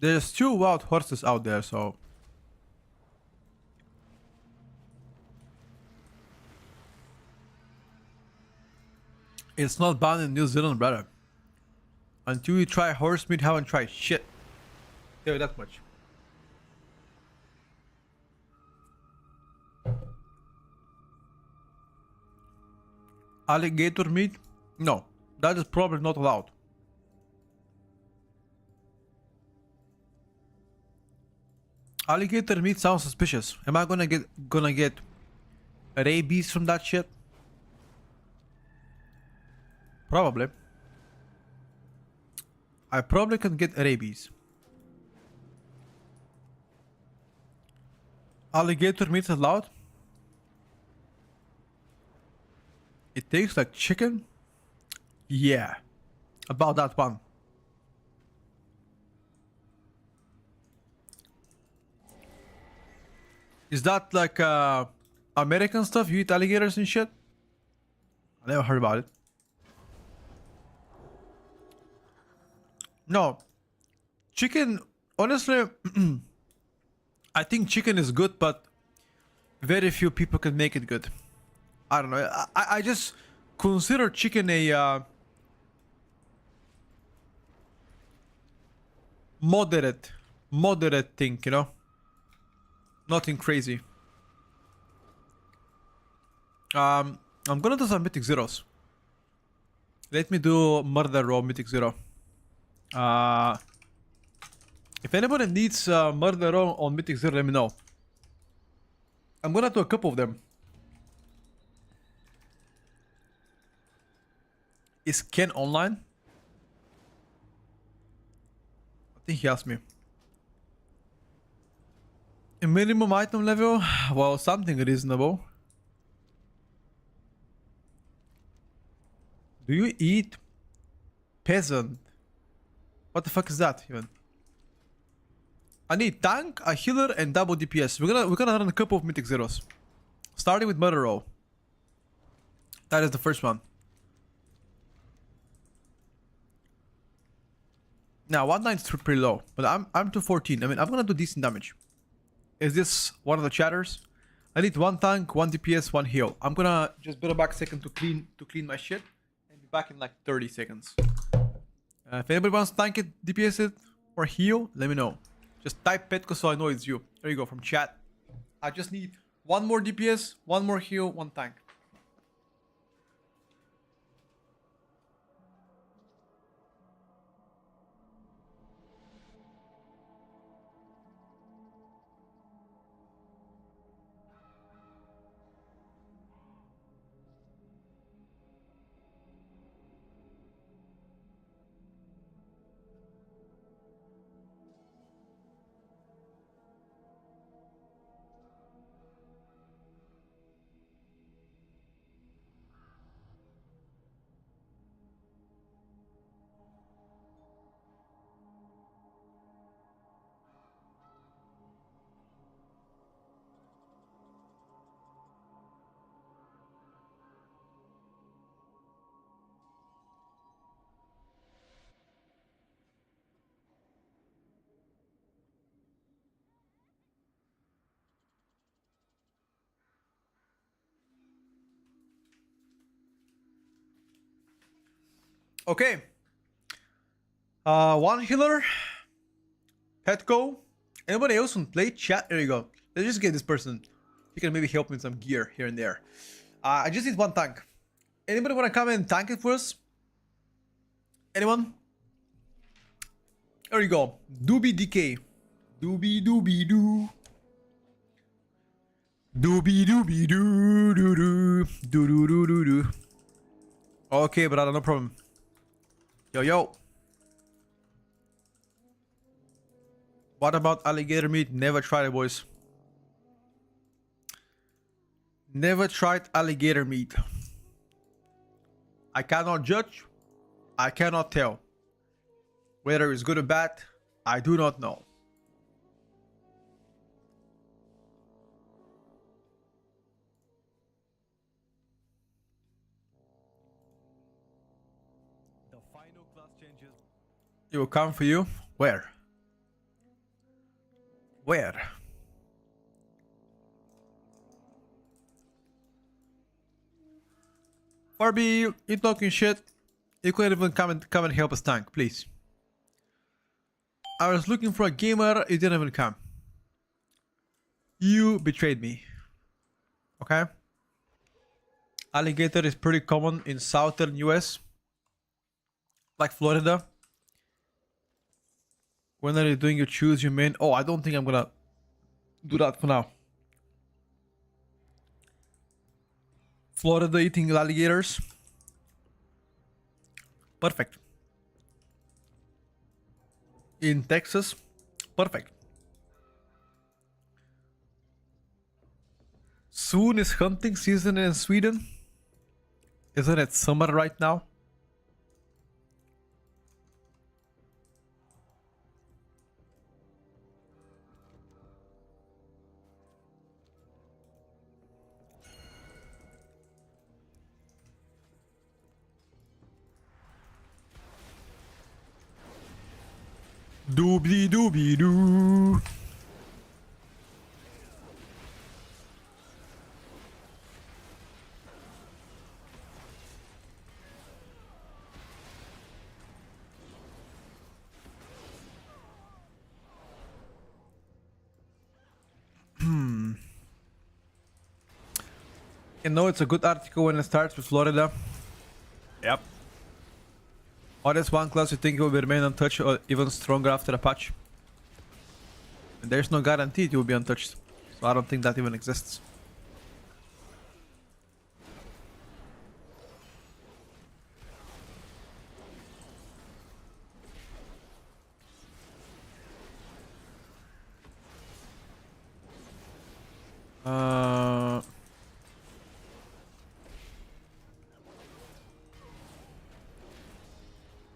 There's 2 wild horses out there, so... It's not banned in New Zealand, brother. Until you try horse meat, haven't tried shit. Tell you that much. Alligator meat? No, that is probably not allowed. Alligator meat sounds suspicious. Am I gonna get rabies from that shit? Probably. I probably can get rabies. Alligator meat is allowed? It tastes like chicken? Yeah. About that one. Is that like American stuff? You eat alligators and shit? I never heard about it. No. Chicken, honestly, I think chicken is good, but very few people can make it good. I don't know. I just consider chicken a moderate thing, you know? Nothing crazy. I'm gonna do some mythic zeros. Let me do murder raw mythic zero. If anybody needs murder raw on mythic zero, let me know. I'm gonna do a couple of them. Is Ken online? I think he asked me. A minimum item level? Well, something reasonable. Do you eat peasant? What the fuck is that even? I need tank, a healer, and double DPS. We're gonna run a couple of mythic zeros. Starting with murder roll. That is the first one. Now 190 is pretty low, but I'm 214. I mean, I'm gonna do decent damage. Is this one of the chatters? I need one tank, one DPS, one heal. I'm gonna just build a back second to clean my shit and be back in like 30 seconds. If anybody wants to tank it, DPS it, or heal, let me know. Just type Petko so I know it's you. There you go, from chat. I just need one more DPS, one more heal, one tank. Okay. One healer. Petko. Anybody else on play? Chat. There you go. Let's just get this person. He can maybe help me with some gear here and there. I just need one tank. Anybody want to come and tank it for us? Anyone? There you go. Doobie DK. Doobie doobie doo. Doobie doobie doo doo doo doo doo doo doo doo. Okay, brother, no problem. Yo, yo. What about alligator meat? Never tried it, boys. Never tried alligator meat. I cannot judge. I cannot tell. Whether it's good or bad, I do not know. The final class changes. It will come for you. Where? Where? Barbie, you talking shit? You could even come and help us tank, please. I was looking for a gamer, you didn't even come. You betrayed me. Okay? Alligator is pretty common in southern US. Like Florida. When are you doing your choose your main? Oh, I don't think I'm gonna do that for now. Florida eating alligators. Perfect. In Texas. Perfect. Soon is hunting season in Sweden. Isn't it summer right now? Doobly dooby doo. You know, it's a good article when it starts with Florida. Yep. Or there's one class you think will remain untouched or even stronger after a patch. And there's no guarantee it will be untouched. So I don't think that even exists.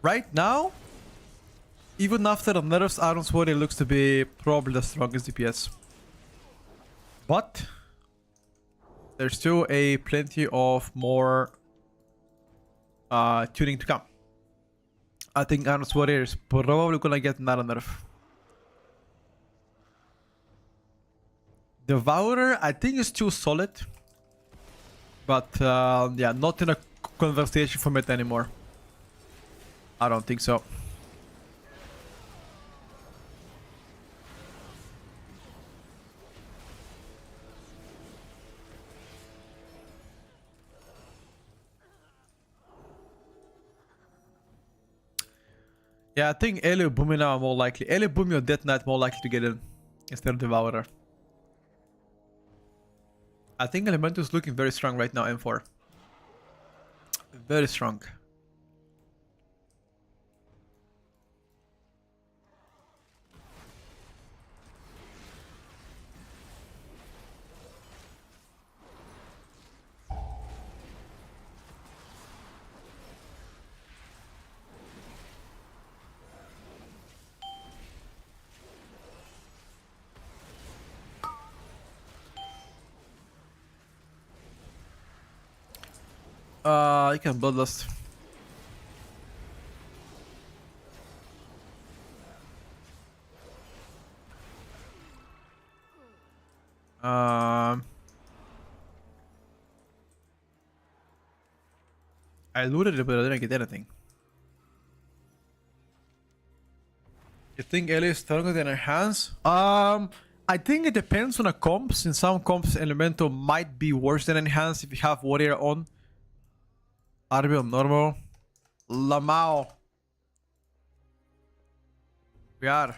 Right now, even after the nerfs, Iron's Warrior looks to be probably the strongest DPS. But there's still a plenty of more tuning to come. I think Iron's Warrior is probably gonna get another nerf. Devourer, I think is too solid. But yeah, not in a conversation for meta anymore. I don't think so. Yeah, I think Elio Boomy now are more likely. Elio Boomy or Death Knight more likely to get in instead of Devourer. I think Elemental is looking very strong right now, M4. Very strong. You can Bloodlust. I looted it, but I didn't get anything. You think Ellie is stronger than her hands? I think it depends on the comps. In some comps, Elemental might be worse than Enhance if you have Warrior on. Arby on normal. Lamau. We are.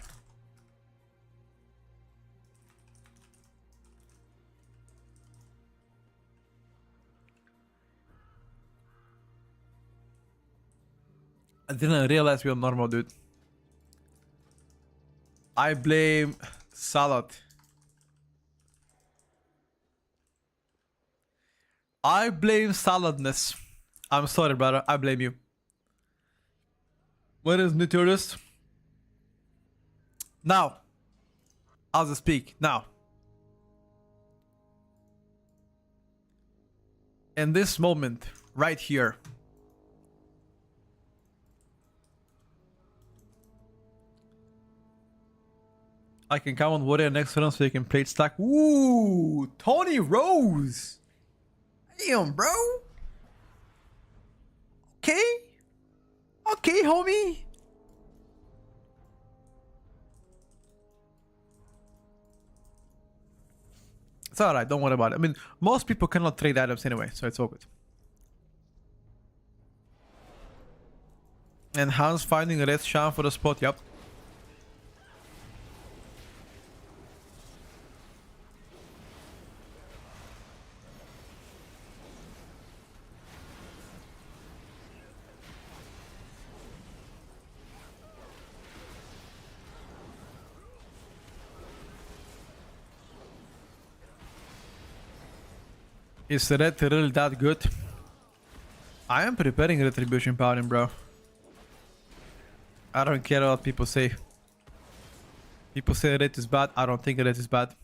I didn't realize we were normal, dude. I blame Salad. I blame Saladness. I'm sorry, brother. I blame you. Where is Tierlist? Now. As I speak. Now. In this moment. Right here. I can come on Warrior next turn so you can plate stack. Ooh! Tony Rose! Damn, bro! Okay. okay, homie? It's alright, don't worry about it. I mean, most people cannot trade items anyway, so it's all good. And Hans finding a red sham for the spot, yep. Is red really that good? I am preparing Retribution Paladin, bro. I don't care what people say. People say red is bad. I don't think red is bad.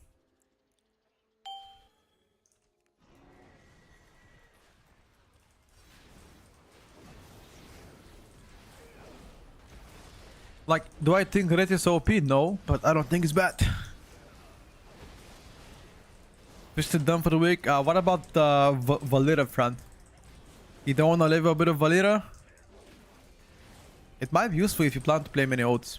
Like, do I think red is OP? No, but I don't think it's bad. Just done for the week. What about the Valera front? You don't want to level a bit of Valera? It might be useful if you plan to play many oats.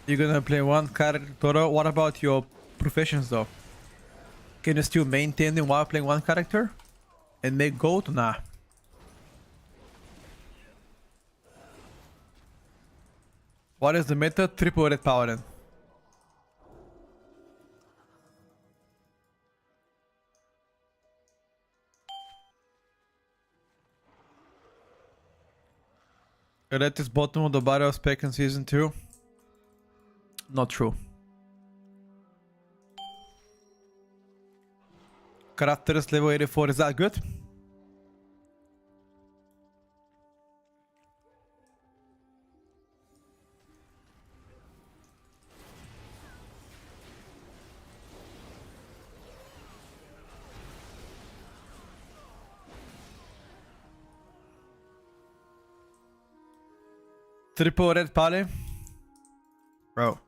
You're gonna play one character, Toro. What about your professions though? Can you still maintain them while playing one character? And make gold? Nah. What is the meta? Triple red paladin. Red is bottom of the barrel spec in season 2. Not true. Characters level 84, is that good? Triple red pally? Bro.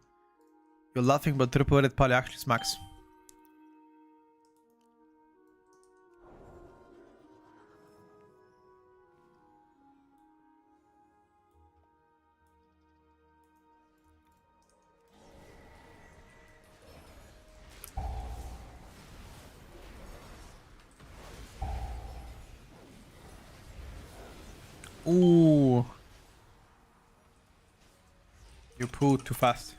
You're laughing, but triple red pally actually smacks. Ooh. You pulled too fast.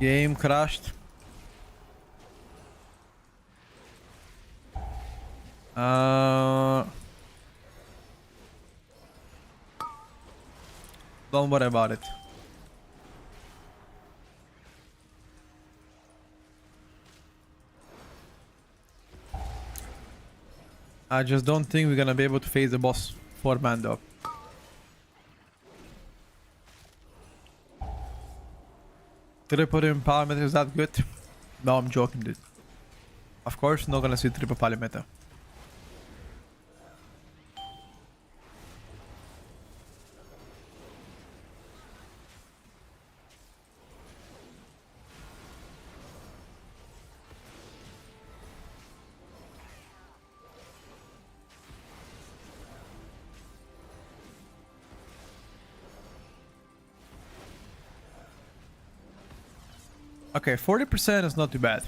Game crashed. Don't worry about it. I just don't think we're gonna be able to face the boss 4-man though. Triple empowerment is that good? No, I'm joking, dude. Of course, not gonna see triple pally meta. Okay, 40% is not too bad.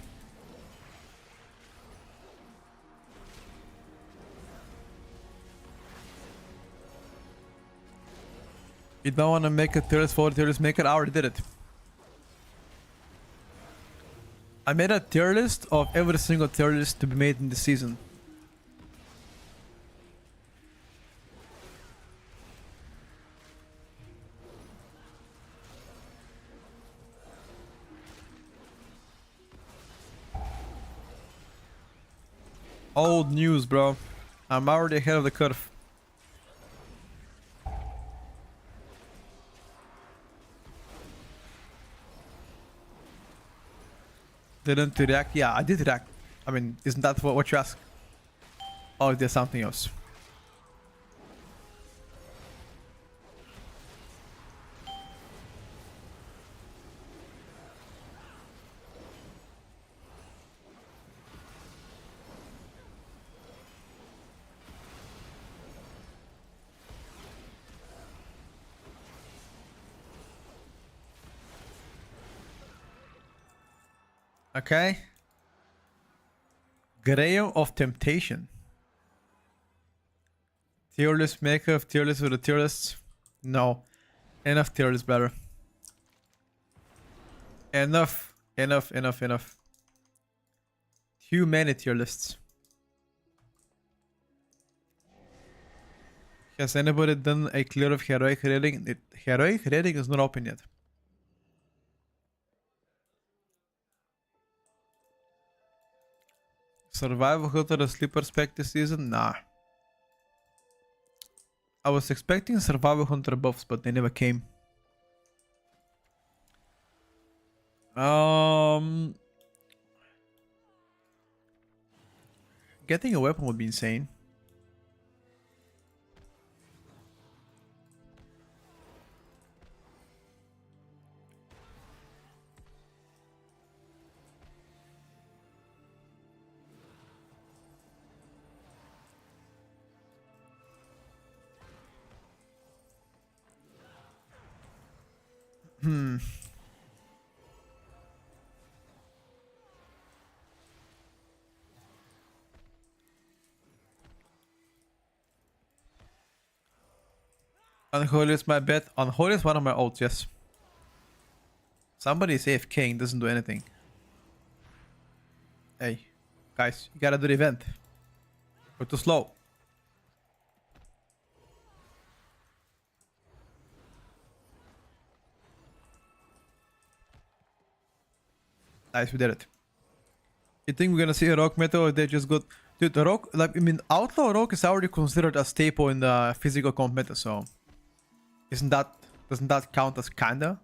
You don't want to make a tier list for tier list maker? I already did it. I made a tier list of every single tier list to be made in the season. Old news, bro. I'm already ahead of the curve. Didn't react? Yeah, I did react. I mean, isn't that what you ask? Oh, there's something else. Okay. Grail of Temptation. Tier list maker of tier list with a tier list? No. Enough tier list, brother. Enough. Enough. Too many tier lists. Has anybody done a clear of heroic rating? Heroic rating is not open yet. Survival Hunter a sleeper spec this season? Nah. I was expecting Survival Hunter buffs, but they never came. Getting a weapon would be insane. Unholy is my bet. Unholy is one of my ults, yes. Somebody is AFK and doesn't do anything. Hey, guys, you gotta do the event. We're too slow. Nice, we did it. You think we're gonna see a rock meta or they just got... Dude, the rock... Like, I mean, outlaw rock is already considered a staple in the physical comp meta, so... Isn't that... Doesn't that count as kinda?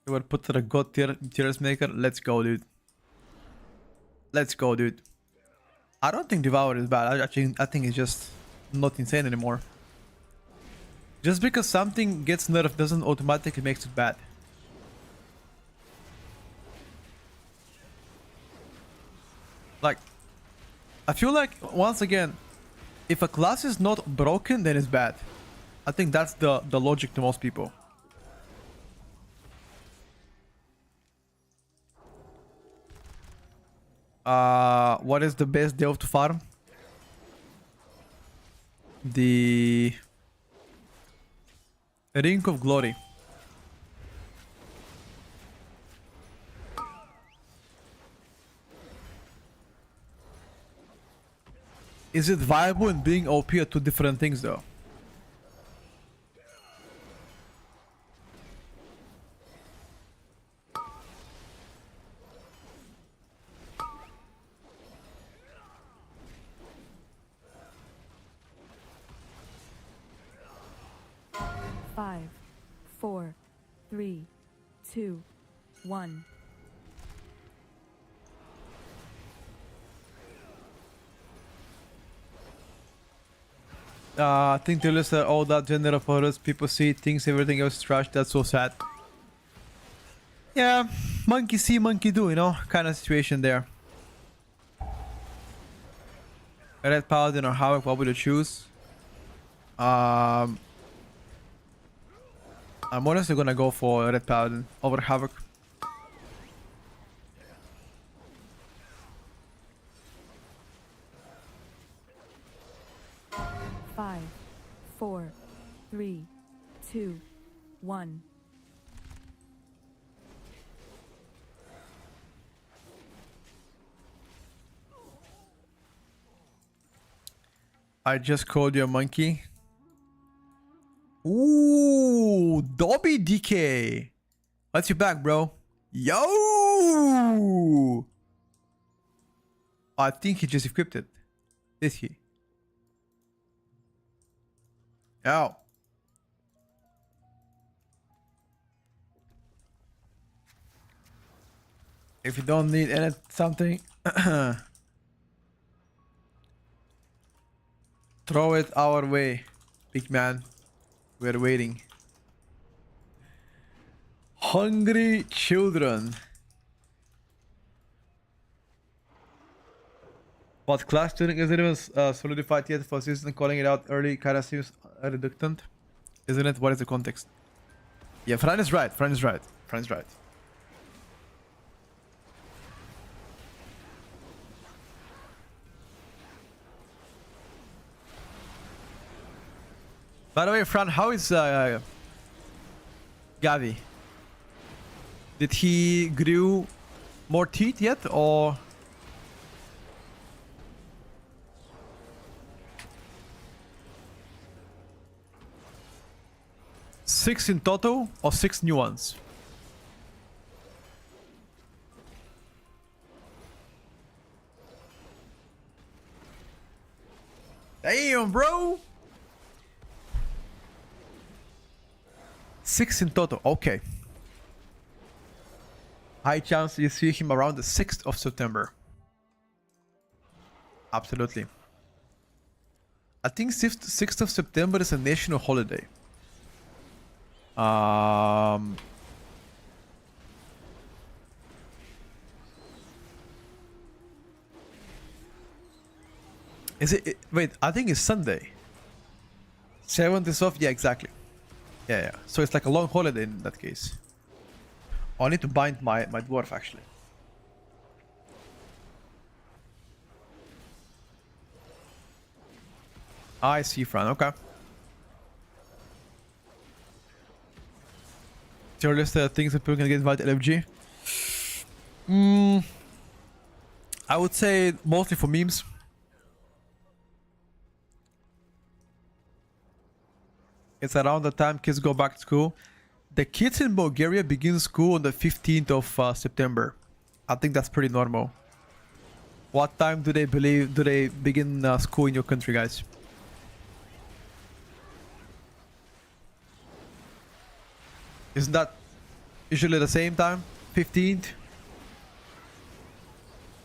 You would put the god tier maker? Let's go, dude. Let's go, dude. I don't think Devourer is bad. I think it's just not insane anymore. Just because something gets nerfed doesn't automatically make it bad. Like, I feel like, once again, if a class is not broken, then it's bad. I think that's the logic to most people. What is the best delve to farm? The Ring of Glory. Is it viable in being OP are two different things though? Five, 4, 3, 2, 1. I think they list all that gender of photos. People see things, everything else is trash. That's so sad. Yeah, monkey see, monkey do, you know, kind of situation there. Red Paladin or Havoc, what would you choose? I'm honestly gonna go for Red Paladin over Havoc. Five, 4, 3, 2, 1. I just called you a monkey. Ooh, Dobby DK. What's your back, bro? Yo! I think he just equipped it. Did he? Oh. If you don't need any something, throw it our way, big man. We're waiting. Hungry children. But class tuning isn't even solidified yet for season. Calling it out early kind of seems reductant, isn't it? What is the context? Yeah, Fran is right. Fran is right. Fran is right. By the way, Fran, how is Gavi? Did he grew more teeth yet, or? Six in total, or 6 new ones? Damn, bro! 6 in total, okay. High chance you see him around the 6th of September. Absolutely. I think 6th of September is a national holiday. Is it? Wait, I think it's Sunday. 7th is off. Yeah, exactly. Yeah. So it's like a long holiday in that case. I need to bind my dwarf actually. I see, Fran. Okay. Tierlist things that people can get invited LFG. I would say mostly for memes. It's around the time kids go back to school. The kids in Bulgaria begin school on the 15th of September. I think that's pretty normal. What time do they begin school in your country, guys? Isn't that usually the same time? 15th?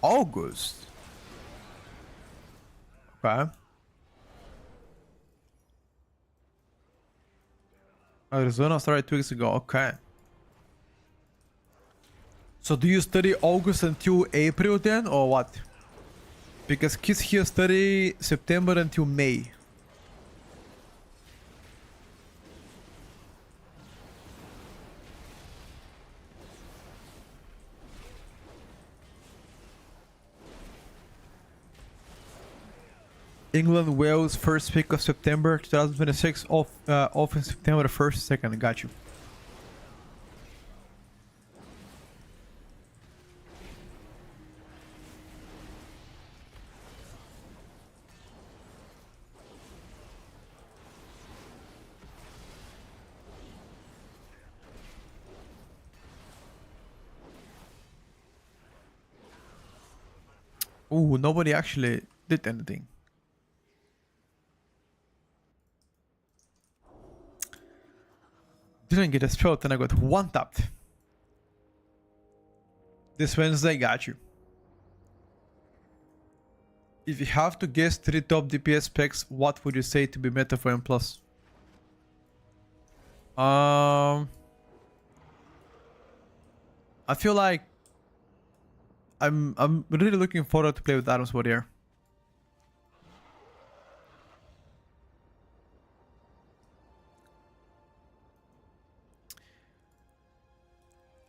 August. Okay. Arizona started 2 weeks ago. Okay. So do you study August until April then, or what? Because kids here study September until May. England, Wales, first week of September 2026, off in September the 1st, 2nd. Got you. Ooh, nobody actually did anything. Didn't get a spell, and I got one tapped. This Wednesday, got you. If you have to guess 3 top DPS specs, what would you say to be meta for M+? I feel like I'm really looking forward to play with Adam's Warrior.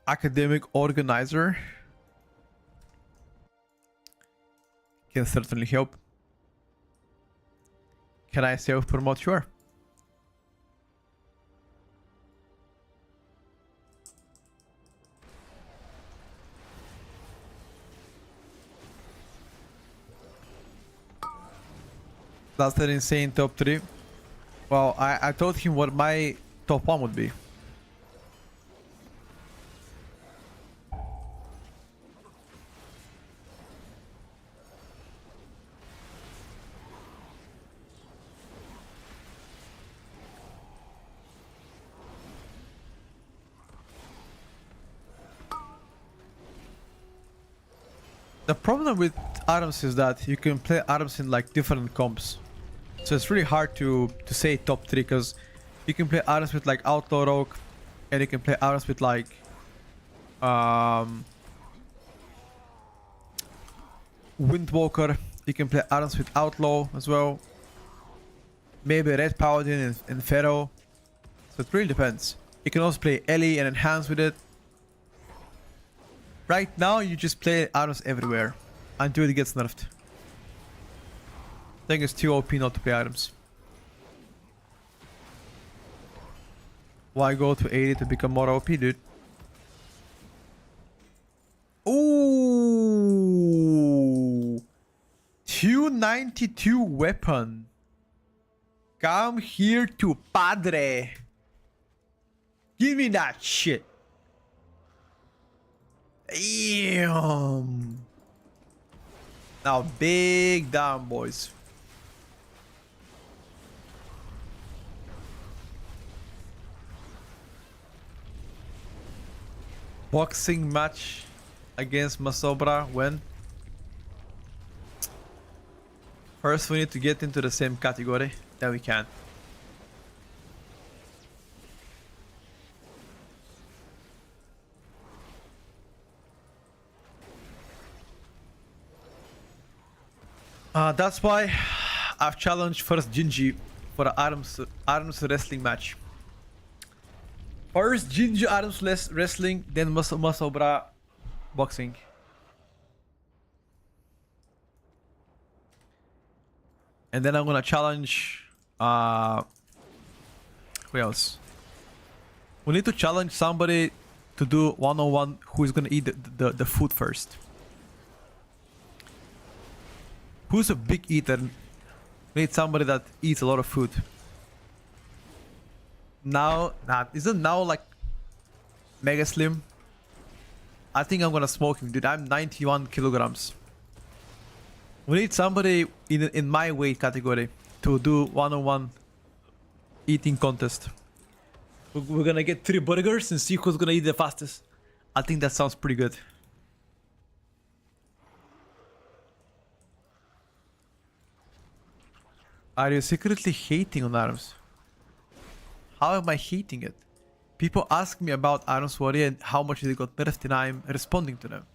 Academic organizer can certainly help. Can I self-promote? Sure. That's an insane top 3. Well, I told him what my top 1 would be. The problem with items is that you can play items in like different comps. So it's really hard to say top 3 because you can play items with like Outlaw Rogue and you can play items with like Windwalker. You can play items with Outlaw as well. Maybe Red Paladin and Pharaoh. So it really depends. You can also play Ellie and enhance with it. Right now, you just play items everywhere until it gets nerfed. I think it's too OP not to play items. Why go to 80 to become more OP, dude? Ooh, 292 weapon. Come here to Padre. Give me that shit. Damn. Now big down, boys. Boxing match against Masobra when? First we need to get into the same category, then we can. That's why I've challenged first Jinji for an arms wrestling match. First Jinji arms wrestling, then Masobra boxing. And then I'm gonna challenge who else? We need to challenge somebody to do one-on-one who is gonna eat the food first. Who's a big eater? We need somebody that eats a lot of food. Now, isn't now like mega slim? I think I'm gonna smoke him, dude. I'm 91 kilograms. We need somebody in my weight category to do one-on-one eating contest. We're gonna get 3 burgers and see who's gonna eat the fastest. I think that sounds pretty good. Are you secretly hating on arms? How am I hating it? People ask me about Arms Warrior and how much they got nerfed and I'm responding to them.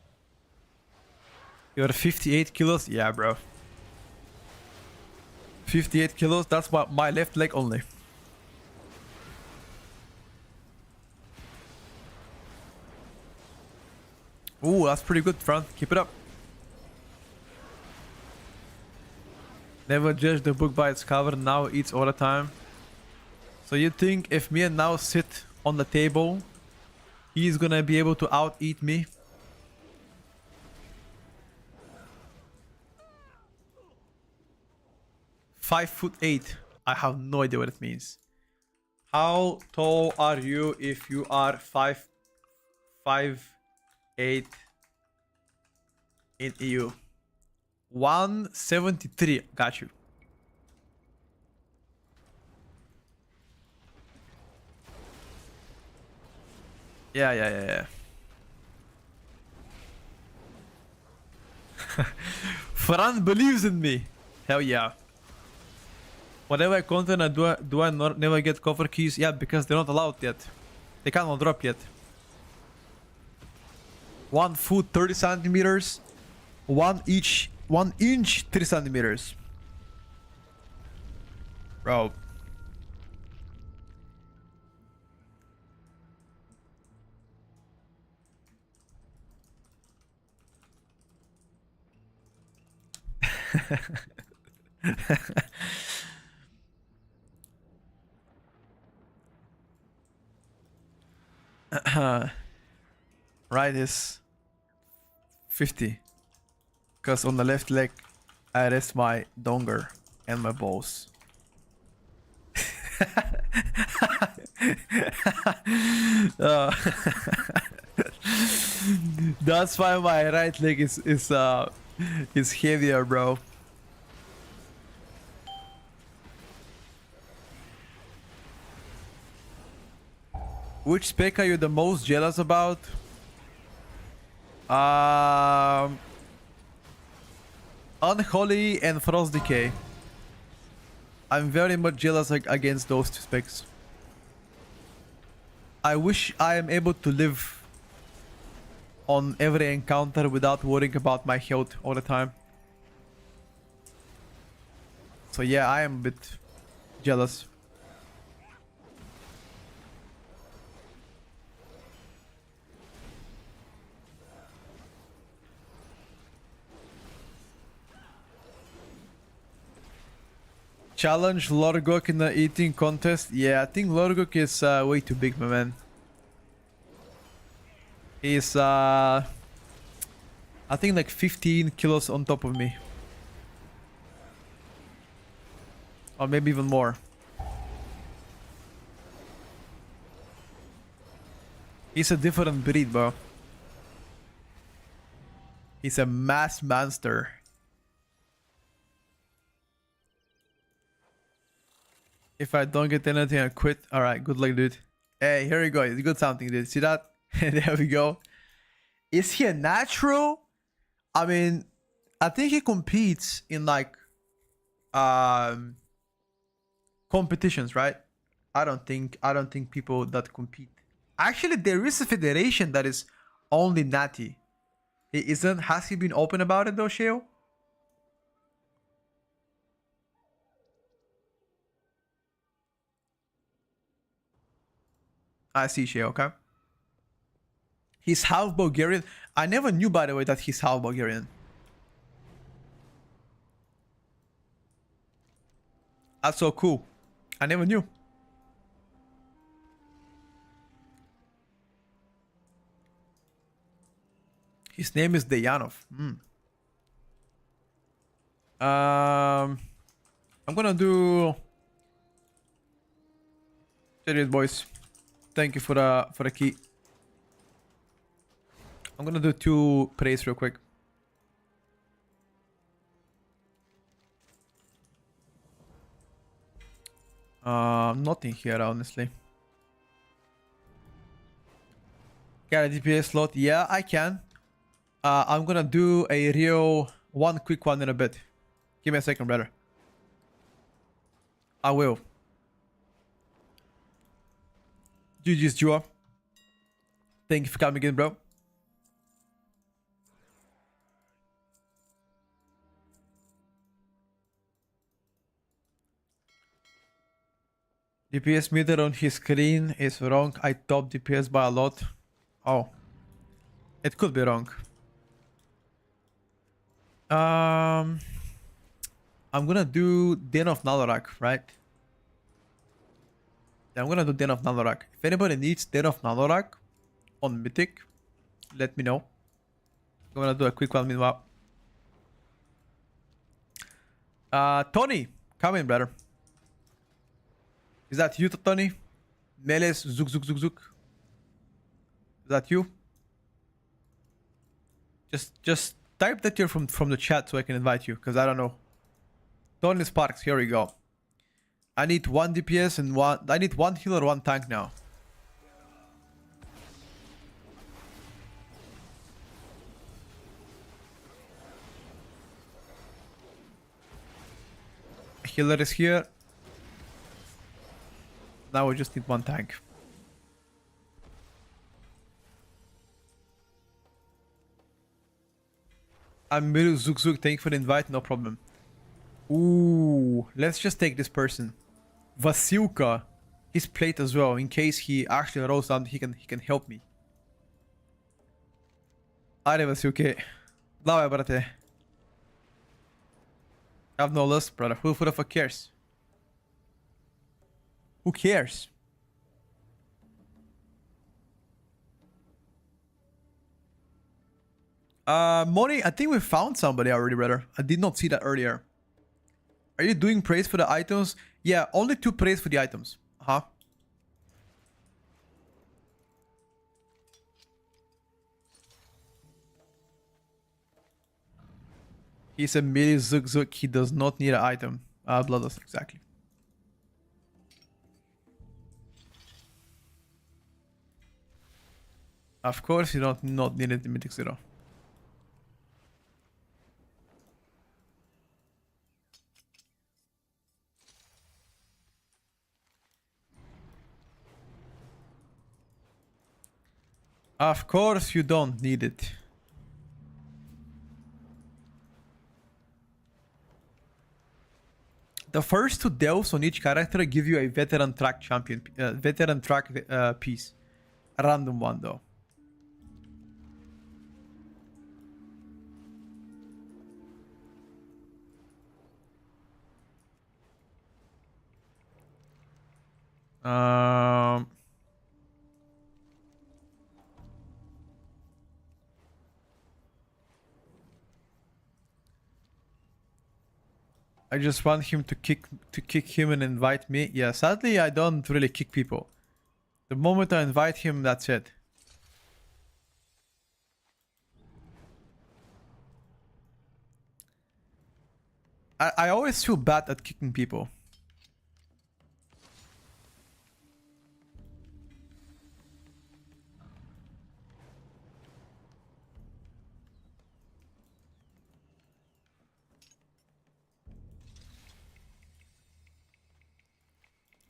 You're 58 kilos? Yeah, bro. 58 kilos, that's my left leg only. Ooh, that's pretty good, Fran. Keep it up. Never judge the book by its cover, now eats all the time. So you think if me and now sit on the table, he's gonna be able to out-eat me? "5'8". I have no idea what it means. How tall are you if you are 5'8" in EU? 173. Got you. Yeah. Fran believes in me. Hell yeah. Whatever content I do I never get cover keys? Yeah, because they're not allowed yet. They cannot drop yet. 1 foot 30 centimeters. 1 inch 3 centimeters. Bro. Right is 50. Because on the left leg, I rest my donger and my balls. That's why my right leg is heavier, bro. Which spec are you the most jealous about? Unholy and Frost Decay. I'm very much jealous against those two specs. I wish I am able to live on every encounter without worrying about my health all the time. So yeah, I am a bit jealous. Challenge Lorgok in the eating contest. Yeah, I think Lorgok is way too big, my man. He's I think like 15 kilos on top of me. Or maybe even more. He's a different breed, bro. He's a mass monster. If I don't get anything, I quit. Alright, good luck, dude. Hey, here we go. You got something, dude. See that? There we go. Is he a natural? I mean, I think he competes in like competitions, right? I don't think people that compete. Actually, there is a federation that is only natty. Has he been open about it though, Shale? I see, Shale, okay. He's half Bulgarian. I never knew, by the way, that he's half Bulgarian. That's so cool. I never knew. His name is Dejanov. I'm gonna do... There it is, boys. Thank you for the key. I'm gonna do 2 praise real quick. Nothing here, honestly. Got a DPS slot? Yeah, I can. I'm gonna do a real one quick one in a bit. Give me a second, brother. I will. GG's, Jua. Thank you for coming in, bro. DPS meter on his screen is wrong. I top DPS by a lot. Oh. It could be wrong. I'm gonna do Den of Nalorak, right? Yeah, I'm gonna do Den of Nalorak. If anybody needs Den of Nalorak on Mythic, let me know. I'm gonna do a quick one meanwhile. Tony, come in, brother. Is that you, Tony? Meles, Zook, Zook, Zook, Zook. Is that you? Just type that you're from the chat so I can invite you, because I don't know. Tony Sparks, here we go. I need 1 DPS and I need 1 healer, 1 tank now. Healer is here. Now we just need 1 tank. I'm Miru Zook Zook, thank you for the invite, no problem. Ooh, let's just take this person. Vasilka. His plate as well, in case he actually rolls down, he can help me. Are Vasilke. Давай, brate. I have no lust, brother. Who the fuck cares? Who cares? Moni, I think we found somebody already, brother. I did not see that earlier. Are you doing praise for the items? Yeah, only 2 praise for the items. Uh-huh. He's a melee Zook Zook. He does not need an item. Bloodlust, exactly. Of course, you don't not need it in Mythic Zero. Of course you don't need it. The first 2 delves on each character give you a veteran track champion, veteran track piece. A random one though. I just want him to kick him and invite me. Yeah, sadly I don't really kick people. The moment I invite him, that's it. I always feel bad at kicking people.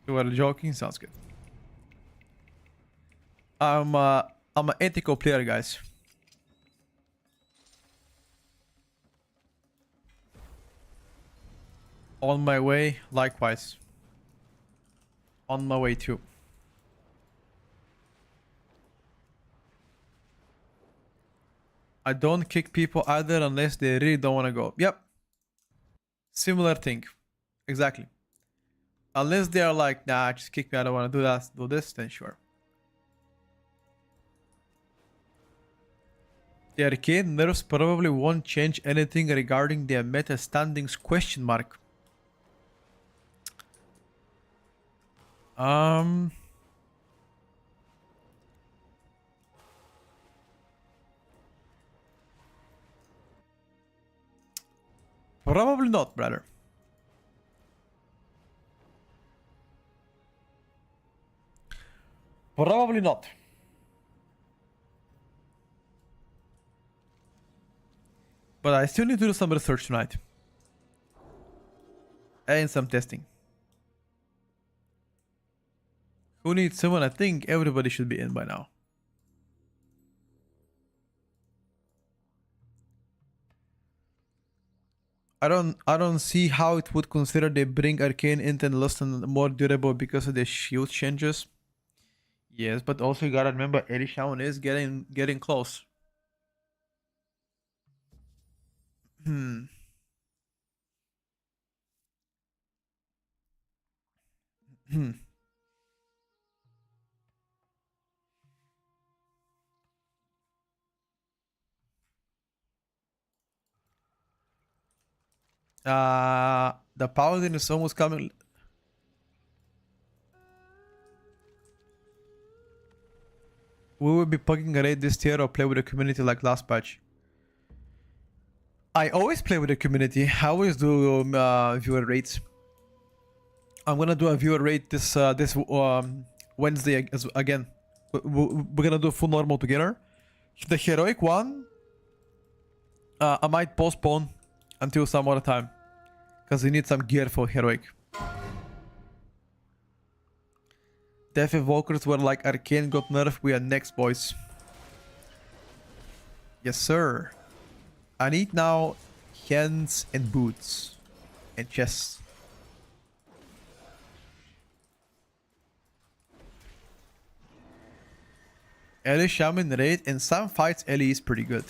You are joking? Sounds good. I'm an ethical player, guys. On my way, likewise. On my way too. I don't kick people either unless they really don't want to go. Yep. Similar thing. Exactly. Unless they are like, nah, just kick me, I don't want to do that, do this, then sure. The Arcane nerfs probably won't change anything regarding their meta standings ? Probably not, brother. Probably not. But I still need to do some research tonight. And some testing. Who needs someone? I think everybody should be in by now. I don't see how it would consider they bring Arcane into and less and more durable because of the shield changes. Yes, but also you gotta remember Elishawn is getting close. Hmm. The Paladin is almost coming. We will be plugging a raid this tier or play with the community like last patch. I always play with the community. I always do viewer raids. I'm gonna do a viewer raid this Wednesday again. We're gonna do full normal together. The heroic one, I might postpone until some other time, because we need some gear for heroic. Death Evokers were like Arcane got nerfed. We are next, boys. Yes, sir. I need now hands and boots and chests. Ellie Shaman raid. In some fights, Ellie is pretty good.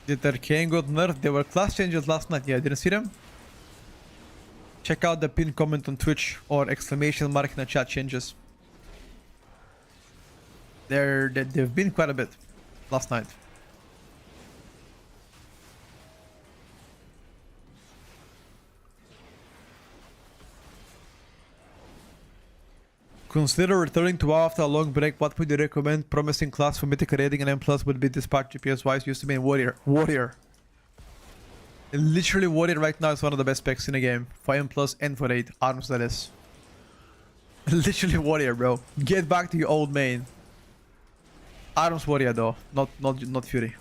Did Arcane got nerfed? There were class changes last night. Yeah, I didn't see them. Check out the pinned comment on Twitch or exclamation mark in the chat changes. They've been quite a bit last night. Consider returning to WoW after a long break. What would you recommend? Promising class for mythic raiding and M+ would be dispatch GPS wise used to be in warrior. Literally, Warrior right now is one of the best specs in the game. 5M plus and for 8 arms, that is. Literally Warrior, bro. Get back to your old main. Arms Warrior though, not Fury.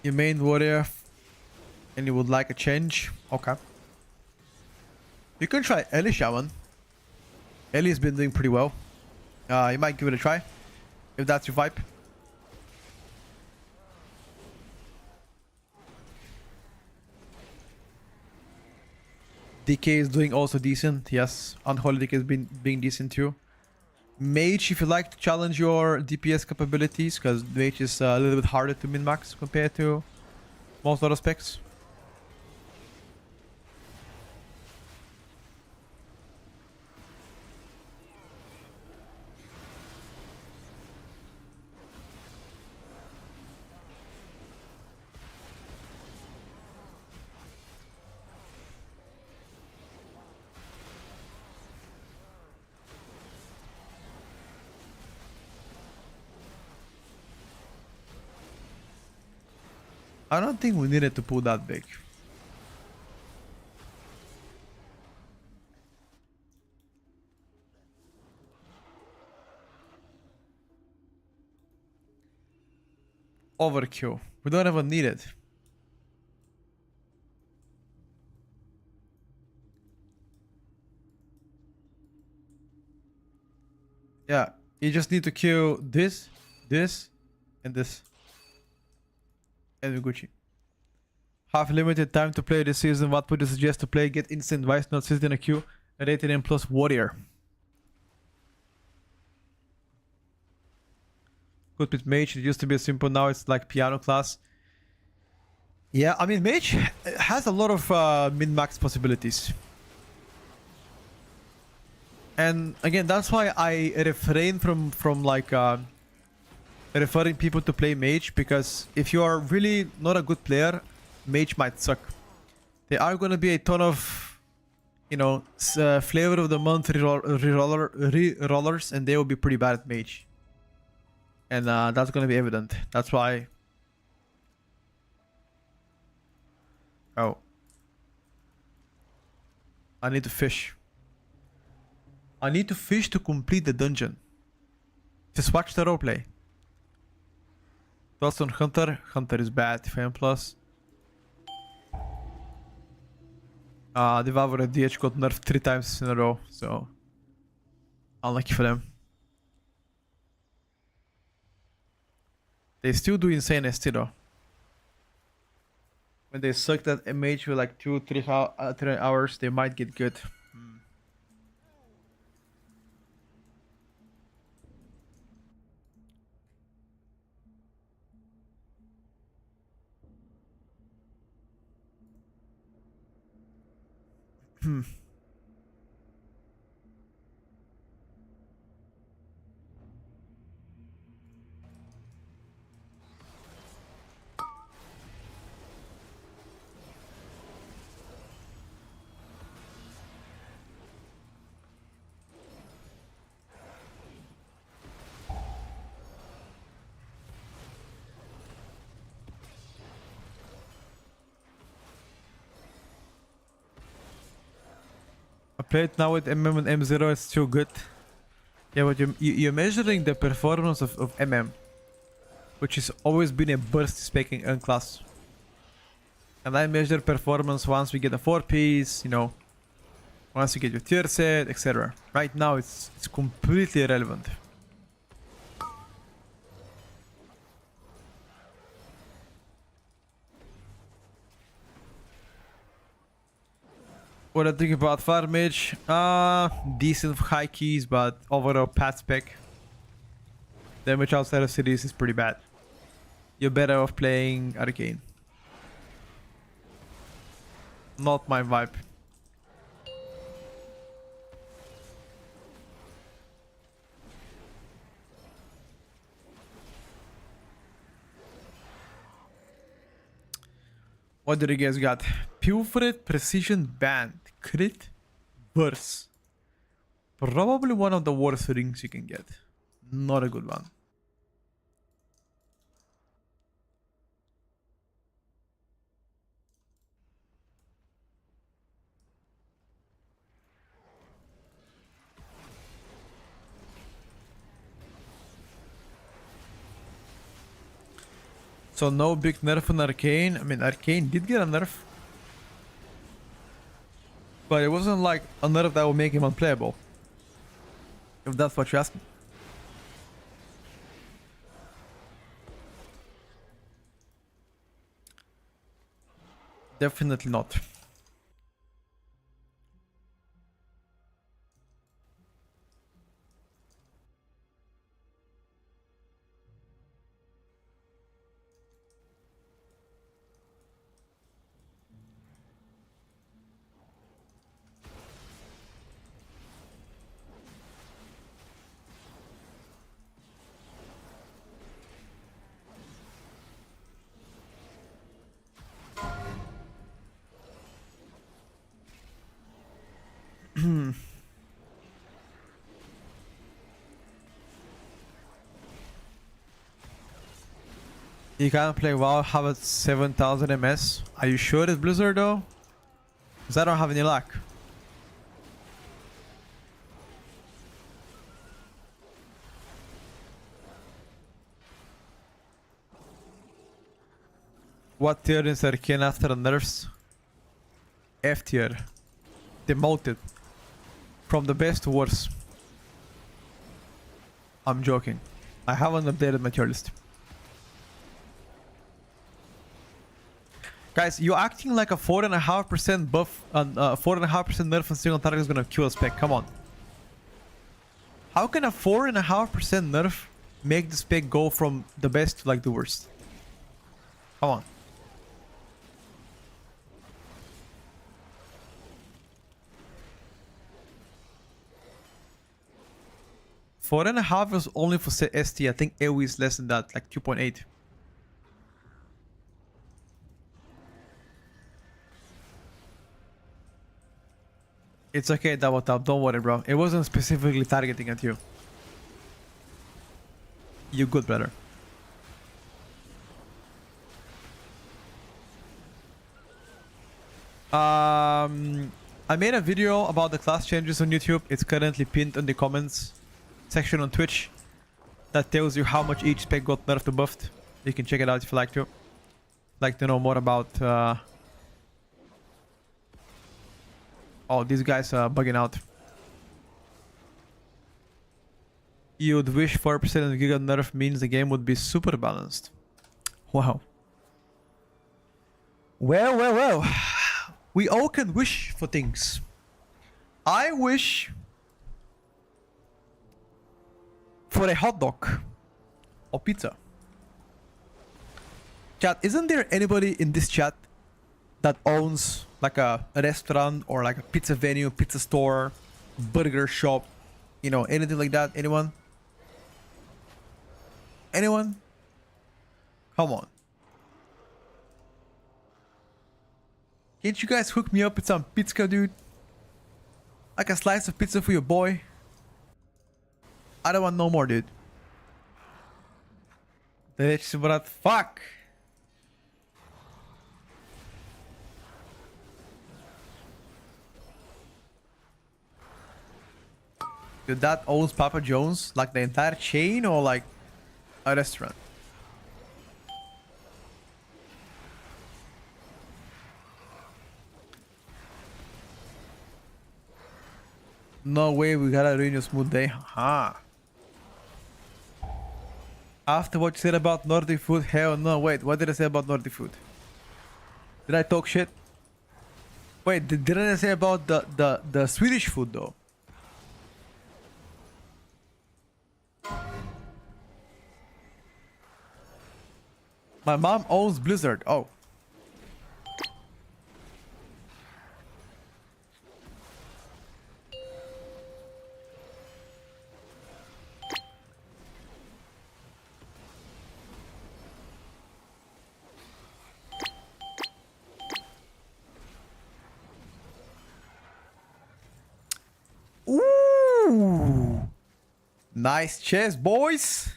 Your main warrior and you would like a change? Okay. You can try Ellie Shaman. Ellie's been doing pretty well. You might give it a try if that's your vibe. DK is doing also decent. Yes, Unholy DK has been being decent too. Mage, if you like to challenge your DPS capabilities, because Mage is a little bit harder to min-max compared to most other specs. I don't think we needed to pull that big. Overkill. We don't even need it. Yeah, you just need to kill this, this, and this. And we're Gucci. Have limited time to play this season. What would you suggest to play? Get instant vice, not sit in a queue. Rated M plus warrior. Good with mage. It used to be simple. Now it's like piano class. Yeah, I mean mage has a lot of min-max possibilities. And again, that's why I refrain from like referring people to play mage, because if you are really not a good player, mage might suck. There are going to be a ton of, you know, flavor of the month rerollers, and they will be pretty bad at mage. And that's going to be evident. That's why. Oh. I need to fish. I need to fish to complete the dungeon. Just watch the roleplay. Thoughts on Hunter? Hunter is bad. Fan plus. Devourer DH got nerfed 3 times in a row, so unlucky for them. They still do insane ST though. When they sucked at MH for like 2-3 hours, they might get good. I played now with MM and M0, it's too good. Yeah, but you're measuring the performance of MM, which has always been a burst spec in class. And I measure performance once we get a 4-piece, you know, once you get your tier set, etc. Right now it's completely irrelevant. What I think about Fire Mage? Decent high keys, but overall path spec. Damage outside of cities is pretty bad. You're better off playing Arcane. Not my vibe. What do you guys got? Pilfered Precision Band. Crit. Burst. Probably one of the worst rings you can get. Not a good one. So no big nerf on Arcane. I mean, Arcane did get a nerf. But it wasn't like a nerf that would make him unplayable. If that's what you're asking. Definitely not. You can't play WoW, have a 7000 MS. Are you sure it's Blizzard though? Because I don't have any luck. What tier is Arcane after the nerfs? F tier. Demoted. From the best to worst. I'm joking. I haven't updated my tier list. Guys, you're acting like a 4.5% buff and 4.5% nerf on single target is gonna kill a spec. Come on. How can a 4.5% nerf make the spec go from the best to like the worst? Come on. Four and a half is only for ST. I think AoE is less than that, like 2.8. It's okay, double tap. Don't worry, bro. It wasn't specifically targeting at you. You good, brother. I made a video about the class changes on YouTube. It's currently pinned in the comments section on Twitch. That tells you how much each spec got nerfed or buffed. You can check it out if you like to. Like to know more about oh, these guys are bugging out. You'd wish 4% of Giga nerf means the game would be super balanced. Wow. Well. We all can wish for things. I wish for a hot dog or pizza. Chat, isn't there anybody in this chat that owns like a restaurant or like a pizza venue, pizza store, burger shop, you know, anything like that? Anyone? Anyone? Come on. Can't you guys hook me up with some pizza, dude? Like a slice of pizza for your boy? I don't want no more, dude. But fuck. Dude, that owns Papa John's? Like the entire chain or like a restaurant? No way, we gotta ruin your smooth day. Haha. After what you said about Nordic food, hell no. Wait, what did I say about Nordic food? Did I talk shit? Wait, didn't I say about the Swedish food though? My mom owns Blizzard. Oh. Nice chess, boys.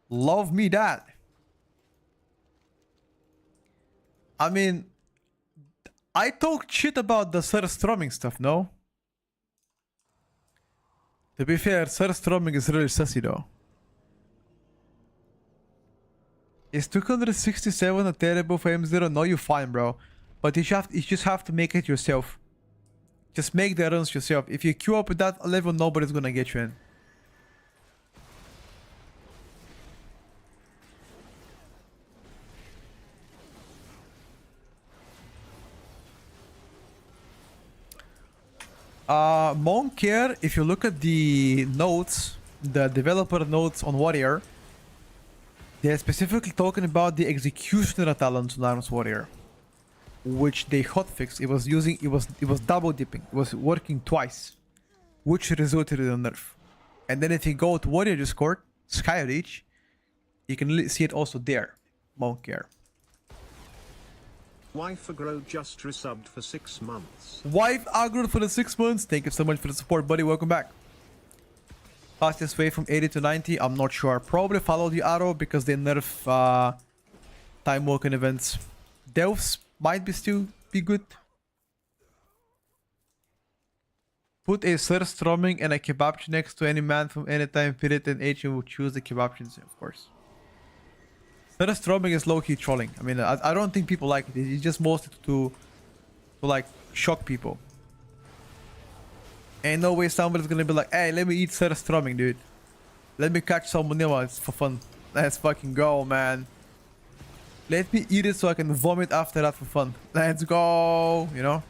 Love me that. I mean, I talked shit about the surstroming stuff, no? To be fair, surstroming is really sussy though. Is 267 a terrible for M0? No, you're fine, bro. But you just have to make it yourself. Just make the runs yourself. If you queue up with that level, nobody's gonna get you in. Won't care if you look at the notes, the developer notes on Warrior. They're specifically talking about the executioner talent on Arms Warrior, which they hotfixed. It was double dipping. It was working twice, which resulted in a nerf. And then if you go to Warrior Discord, Skyreach, you can see it also there. Won't care. Wife Agro just resubbed for 6 months. Wife Agro for the 6 months. Thank you so much for the support, buddy. Welcome back. Fastest way from 80 to 90, I'm not sure. Probably follow the arrow because they nerf time walking events. Delves might still be good. Put a surstroming and a kebabchi next to any man from any time period and age and will choose the kebabchins, of course. Surstroming is low-key trolling. I mean, I don't think people like it. It's just mostly to like shock people. Ain't no way somebody's gonna be like, hey, let me eat surstroming, dude. Let me catch salmonella. It's for fun. Let's fucking go, man. Let me eat it so I can vomit after that for fun. Let's go, you know?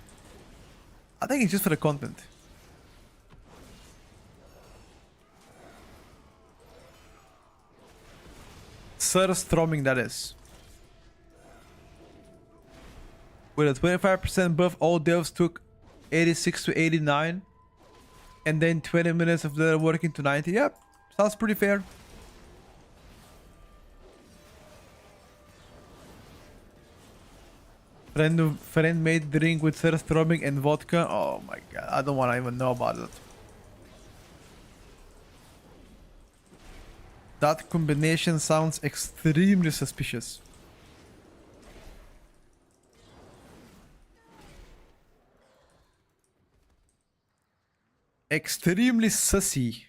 I think it's just for the content. Surstroming, that is. With a 25% buff, all devs took 86 to 89. And then 20 minutes of the working to 90. Yep, sounds pretty fair. Friend made drink with surstroming and vodka. Oh my god, I don't want to even know about it. That combination sounds extremely suspicious. Extremely sussy.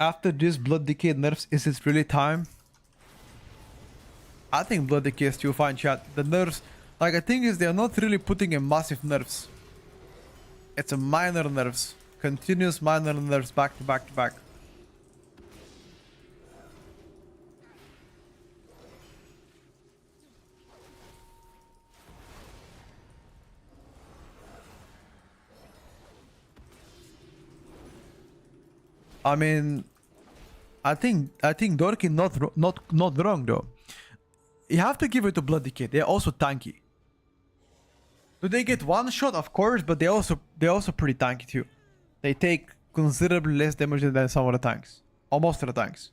After this Blood Decay nerfs, is it really time? I think Blood Decay is still fine, chat. The nerfs, like, the thing is, they're not really putting in massive nerfs. It's a minor nerfs. Continuous minor nerfs back to back to back. I mean, I think Dorky not wrong though. You have to give it to Blood Decay. They're also tanky. Do they get one shot? Of course, but they're also pretty tanky too. They take considerably less damage than some of the tanks, or most of the tanks.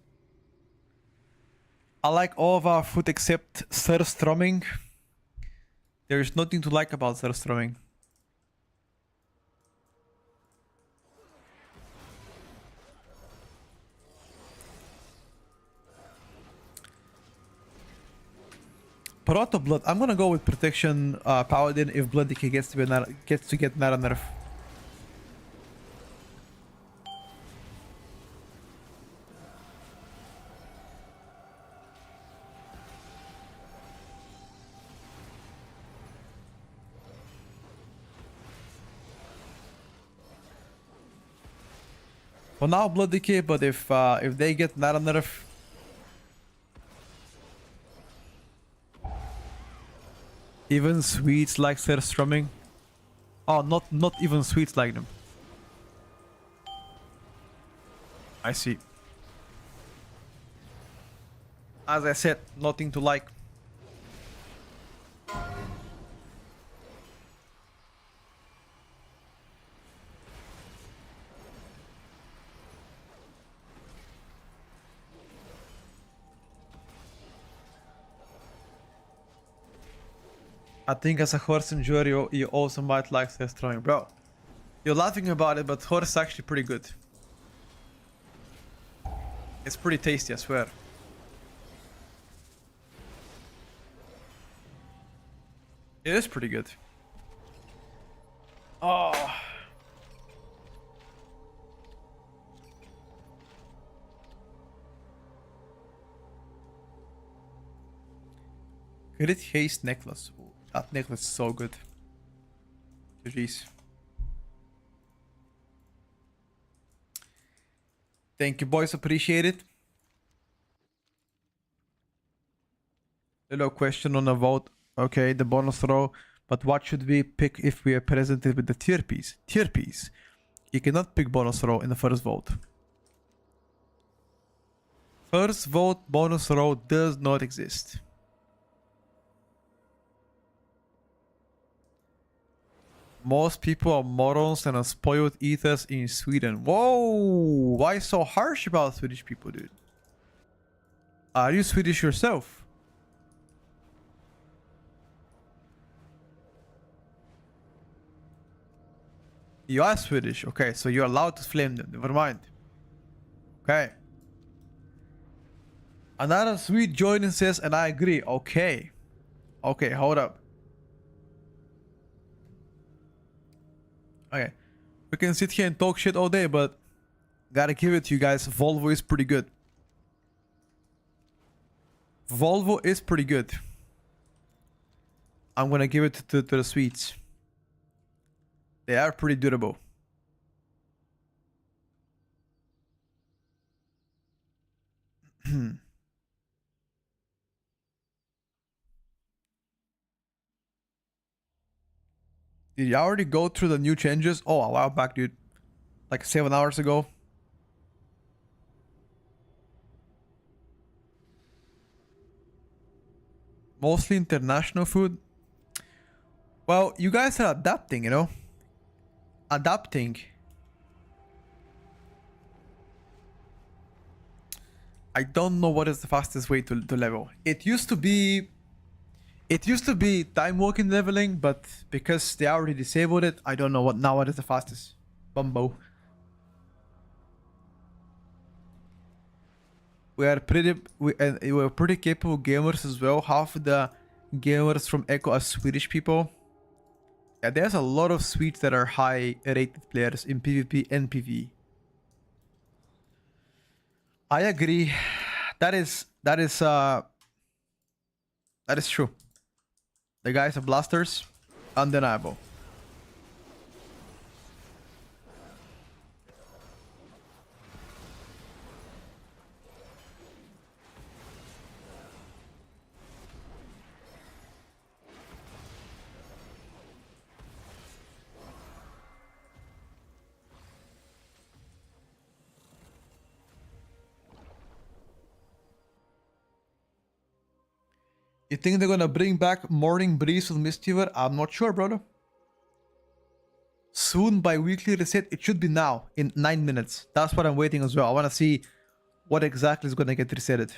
I like all of our food except surstroming. There is nothing to like about surstroming. Proto Blood. I'm gonna go with Protection Paladin if Blood Decay gets to get Nara nerf. For now, Blood Decay, but if they get Nara nerf. Even sweets like surstroming. Oh, not even sweets like them. I see. As I said, nothing to like. I think as a horse enjoyer, you also might like destroying, bro. You're laughing about it, but horse is actually pretty good. It's pretty tasty, I swear. It is pretty good. Oh. Crit haste necklace. Ooh, that necklace is so good. Jeez. Thank you, boys. Appreciate it. Little question on a vote. Okay, the bonus row. But what should we pick if we are presented with the tier piece? Tier piece. You cannot pick bonus row in the first vote. First vote bonus row does not exist. Most people are morons and are spoiled eaters in Sweden. Whoa! Why so harsh about Swedish people, dude? Are you Swedish yourself? You are Swedish. Okay, so you're allowed to flame them. Never mind. Okay. Another Swede joined and says, and I agree. Okay. Okay, hold up. Okay. We can sit here and talk shit all day, but gotta give it to you guys. Volvo is pretty good. Volvo is pretty good. I'm gonna give it to the Swedes. They are pretty durable. Did you already go through the new changes? Oh, a while back, dude. Like 7 hours ago. Mostly international food. Well, you guys are adapting, you know? Adapting. I don't know what is the fastest way to level. It used to be time walking leveling, but because they already disabled it, I don't know what is the fastest. Bumbo. We're pretty capable gamers as well. Half of the gamers from Echo are Swedish people. Yeah, there's a lot of Swedes that are high rated players in PvP and PvE. I agree. That is true. The guys are blasters. Undeniable. You think they're gonna bring back Morning Breeze with Mistweaver? I'm not sure, brother. Soon by weekly reset. It should be now in 9 minutes. That's what I'm waiting as well. I want to see what exactly is gonna get resetted.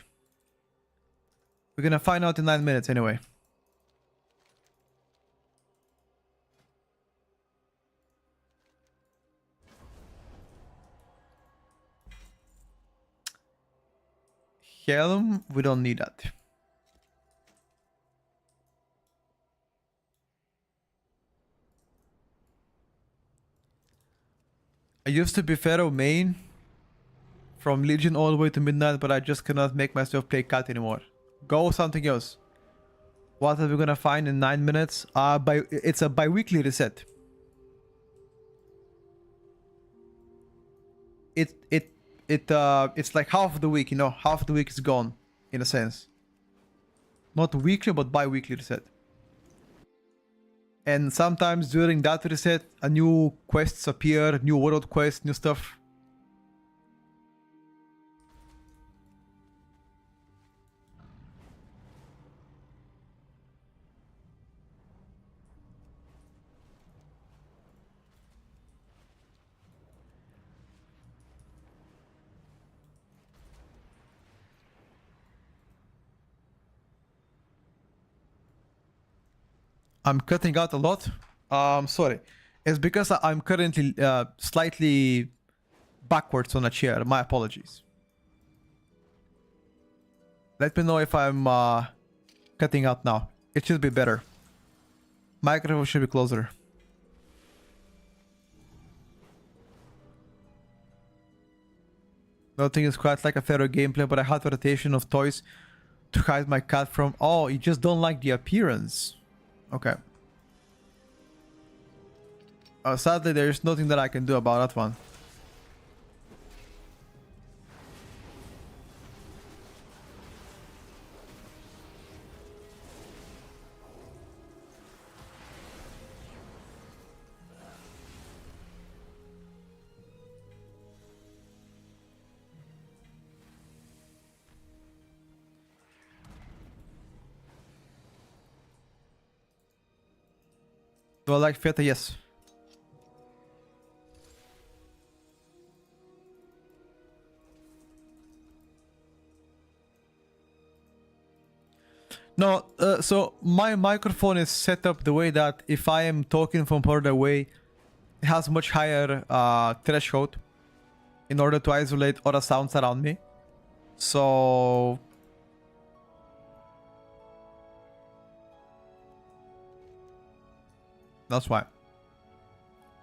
We're gonna find out in 9 minutes anyway. Helm, we don't need that. I used to be Pharaoh main from Legion all the way to midnight, but I just cannot make myself play cat anymore. Go something else. What are we gonna find in 9 minutes? It's a bi-weekly reset. It's like half of the week, you know, half of the week is gone, in a sense. Not weekly, but bi-weekly reset. And sometimes during that reset, a new quests appear, new world quests, new stuff. I'm cutting out a lot. Sorry. It's because I'm currently slightly backwards on a chair. My apologies. Let me know if I'm cutting out now. It should be better. Microphone should be closer. Nothing is quite like a Pharaoh gameplay, but I had a rotation of toys to hide my cat from. Oh, you just don't like the appearance. Okay. Sadly, there's nothing that I can do about that one. Do I like Feta? Yes. No, so my microphone is set up the way that if I am talking from further away, it has much higher threshold in order to isolate other sounds around me. So that's why.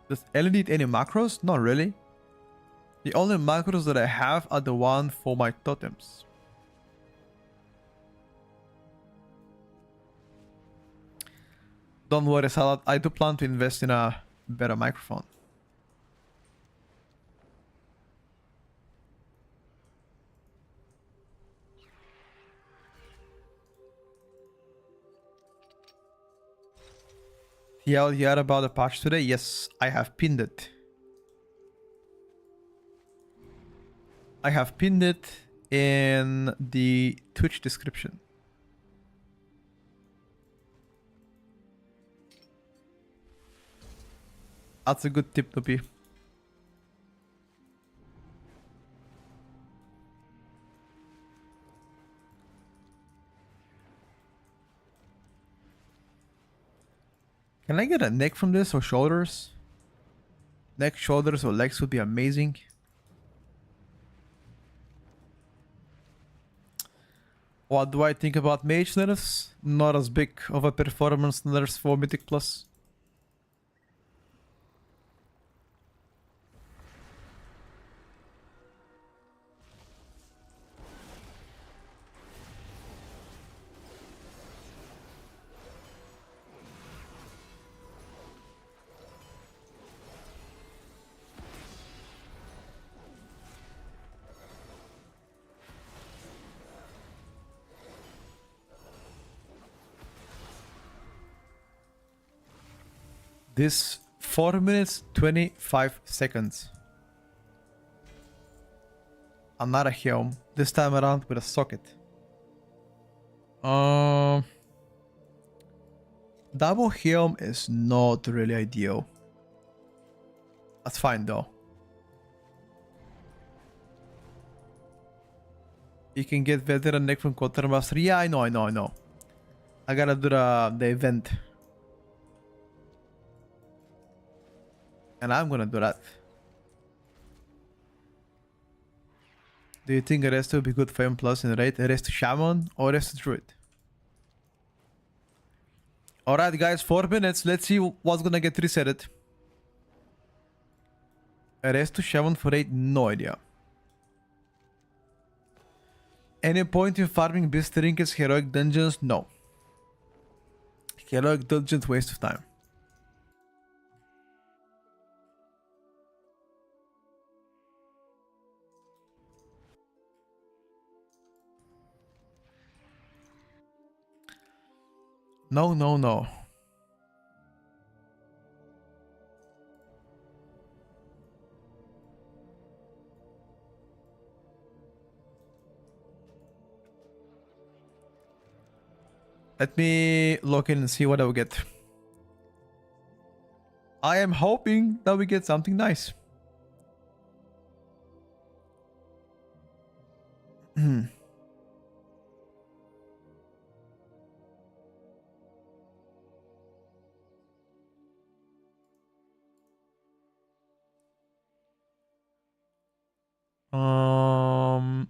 Does Ellie need any macros? Not really. The only macros that I have are the one for my totems. Don't worry, Salad. I do plan to invest in a better microphone. TL, you heard about the patch today? Yes, I have pinned it. I have pinned it in the Twitch description. That's a good tip to be. Can I get a neck from this or shoulders? Neck, shoulders, or legs would be amazing. What do I think about mage nerfs? Not as big of a performance nerfs for Mythic Plus. This 4 minutes 25 seconds. Another helm. This time around with a socket. Double helm is not really ideal. That's fine though. You can get veteran neck from Quartermaster. Yeah, I know. I gotta do the event. And I'm gonna do that. Do you think Arresto would be good for M plus in raid? Arresto Shaman or Arresto Druid? Alright guys, 4 minutes. Let's see what's gonna get resetted. Arresto Shaman for raid? No idea. Any point in farming beast trinkets, heroic dungeons? No. Heroic dungeons, waste of time. No. Let me log in and see what I will get. I am hoping that we get something nice. I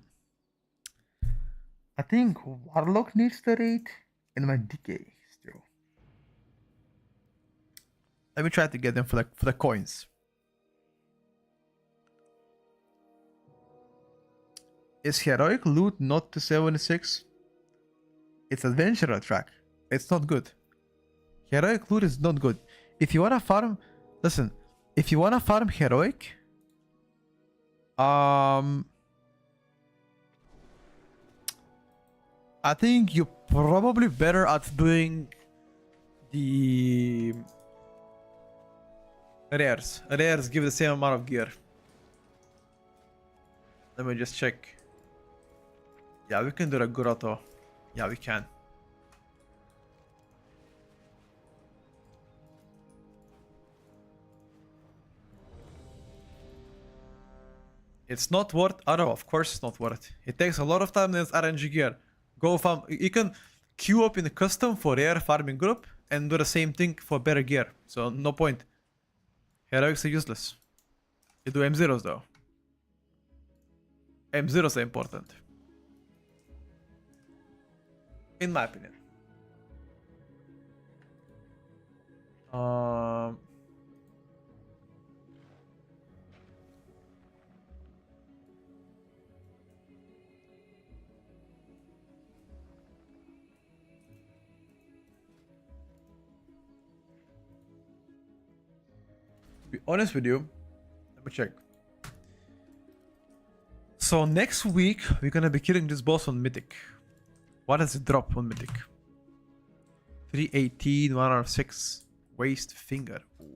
think Warlock needs the raid and my decay still. Let me try to get them for the coins. Is heroic loot not to 76? It's adventurer track. It's not good. Heroic loot is not good. If you wanna farm, listen. If you wanna farm heroic, I think you're probably better at doing the rares. Rares give the same amount of gear. Let me just check. Yeah, we can do the Gurato. Yeah, we can. It's not worth. Oh no, of course it's not worth. It takes a lot of time. There's RNG gear. Go farm. You can queue up in the custom for rare farming group and do the same thing for better gear. So no point. Heroics are useless. You do M0s though. M0s are important. In my opinion. To be honest with you, let me check. So next week we're gonna be killing this boss on Mythic. What does it drop on Mythic? 318, 1 out of 6. Waste finger. Ooh.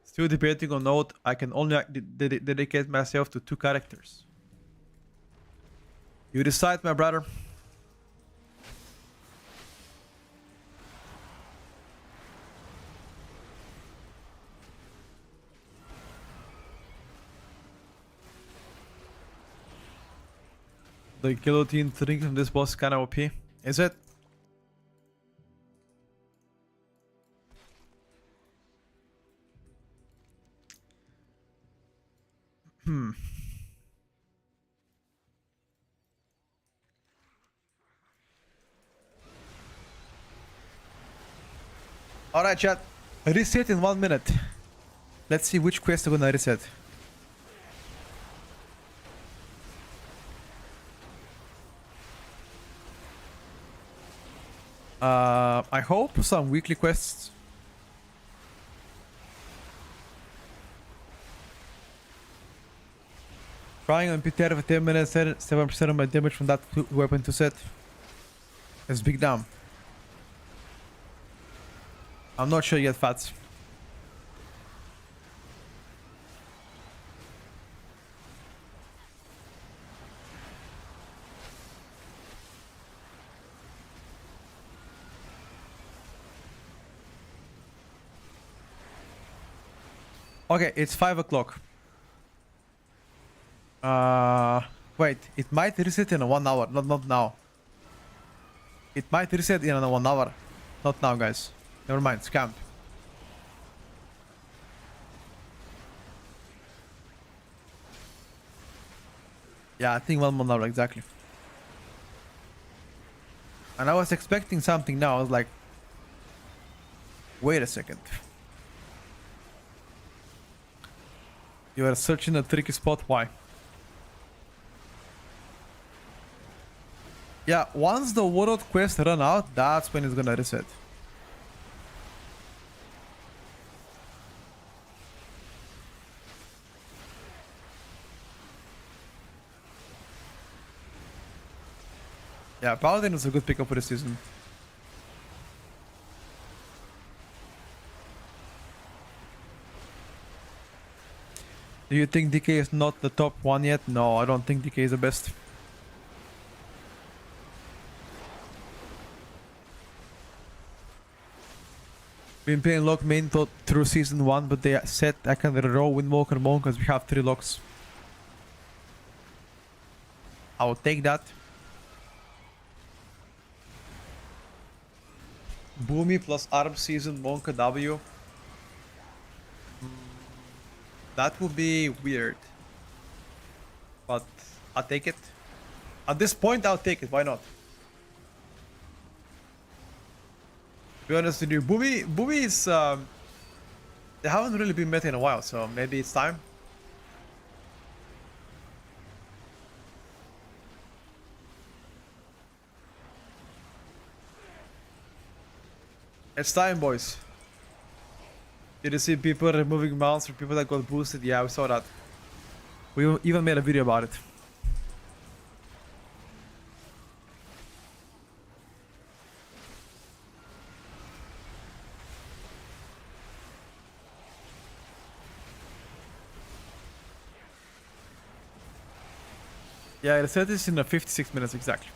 Still debating on note. I can only dedicate myself to 2 characters. You decide, my brother. The guillotine thing from this boss is kind of OP. Is it? Alright, chat. Reset in 1 minute. Let's see which quest we're gonna reset. I hope some weekly quests. Trying on PTR for 10 minutes, 7% of my damage from that weapon to set. It's big damn. I'm not sure yet, Fats. Okay, it's 5 o'clock. Wait, it might reset in 1 hour, not now. It might reset in 1 hour. Not now, guys. Never mind, scammed. Yeah, I think 1 more hour, exactly. And I was expecting something now, I was like... Wait a second. You are searching a tricky spot, why? Yeah, once the world quest run out, that's when it's gonna reset. Yeah, Paladin is a good pickup for this season. Do you think DK is not the top 1 yet? No, I don't think DK is the best. Been playing lock main through season 1, but they said I can roll Windwalker Monk because we have 3 locks. I will take that. Boomy plus ARM season Monka W. That would be weird. But I'll take it. At this point, I'll take it. Why not? To be honest with you, Boomy is... they haven't really been meta in a while, so maybe it's time. It's time, boys. Did you see people removing mounts for people that got boosted? Yeah, we saw that. We even made a video about it. Yeah, the set is in 56 minutes exactly.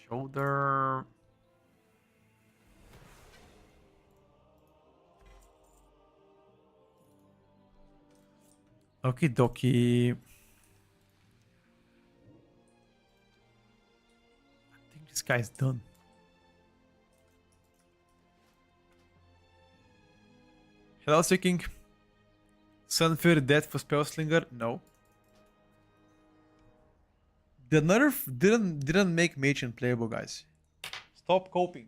Shoulder. Okie dokie. I think this guy's done. Hello, Seeking. Sunfear dead for Spellslinger? No. The nerf didn't make Mage unplayable, guys. Stop coping.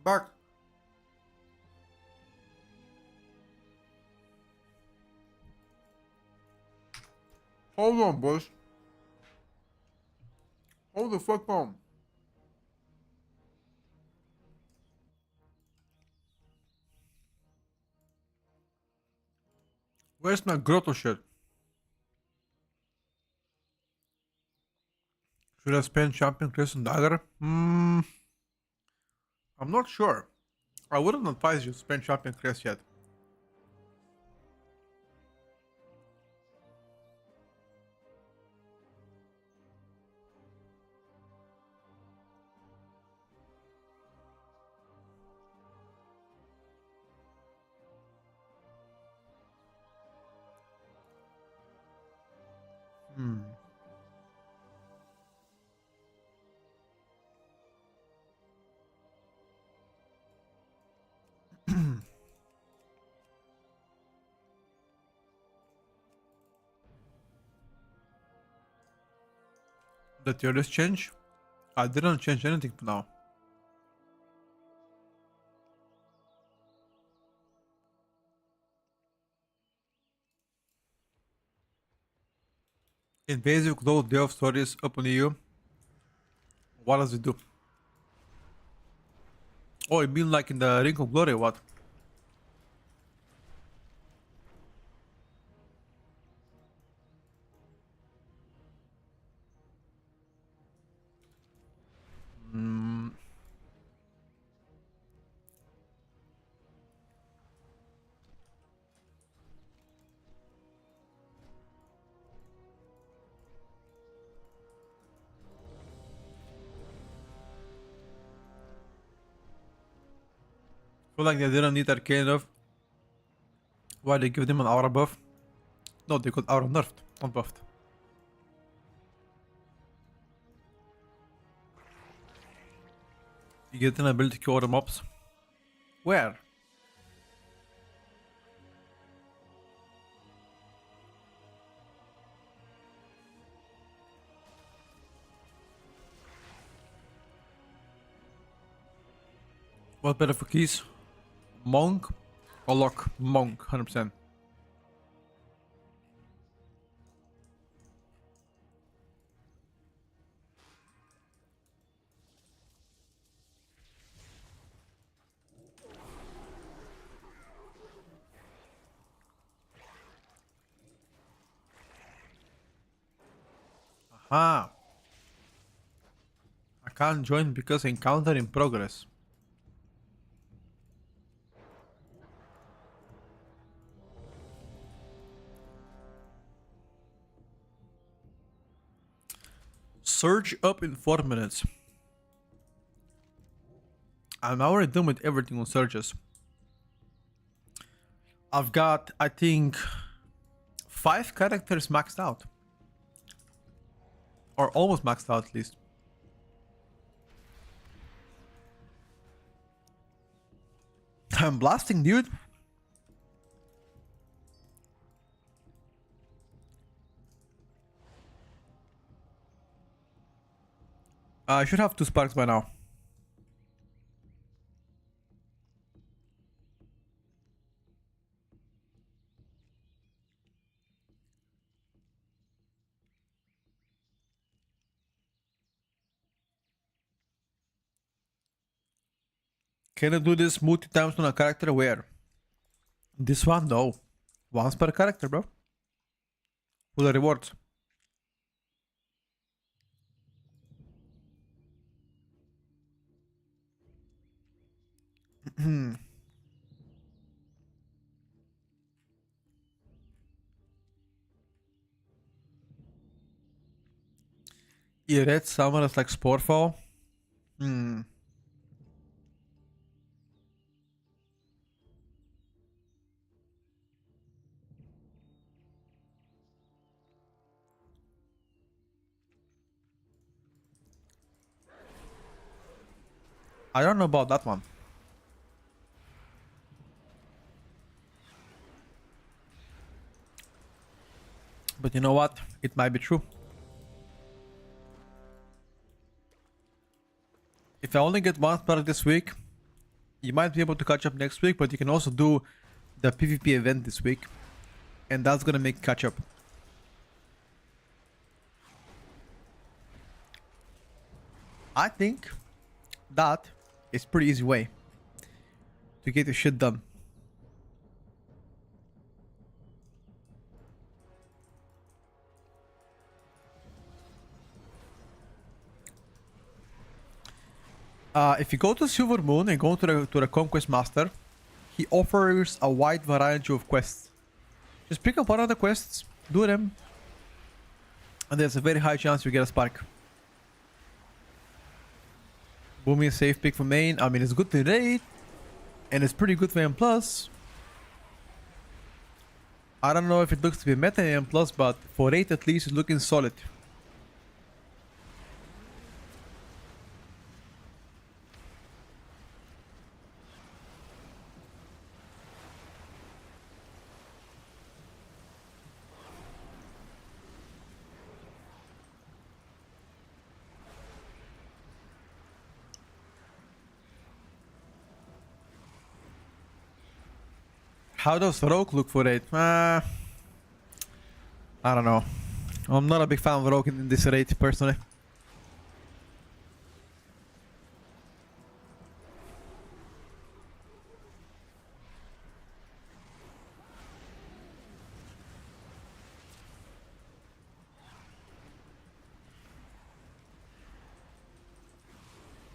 Back. Hold on, boys. Hold the fuck on. Where's my grotto shit? Should I spend champion crest on dagger? I'm not sure. I wouldn't advise you to spend champion crest yet. The Tierlist change? I didn't change anything for now. Invasive load day of stories upon you. What does it do? Oh, you mean like in the Ring of Glory, what? Feel like they didn't need Arcane buff. Why they give them an aura buff? No, they got aura nerfed, not buffed. You get an ability to aura mobs. Where? What better for keys? Monk or lock? Monk, 100%. Aha! I can't join because encounter in progress. Surge up in 4 minutes. I'm already done with everything on surges. I've got, I think, 5 characters maxed out. Or almost maxed out at least. I'm blasting, dude. I should have 2 sparks by now. Can I do this multi times on a character? Where? This one? No. Once per character, bro. For the rewards. You read someone as like Sporefall? I don't know about that one. But you know what? It might be true. If I only get 1 spark this week, You might be able to catch up next week, but you can also do the PvP event this week, and that's gonna make catch up. I think that is pretty easy way to get your shit done. If you go to Silver Moon and go to the Conquest Master, he offers a wide variety of quests. Just pick up one of the quests, do them, and there's a very high chance you get a spark. Boomy is safe pick for main. I mean, it's good to raid, and it's pretty good for M+. I don't know if it looks to be meta in M+, but for raid at least it's looking solid. How does Rogue look for raid? I don't know. I'm not a big fan of Rogue in this raid, personally.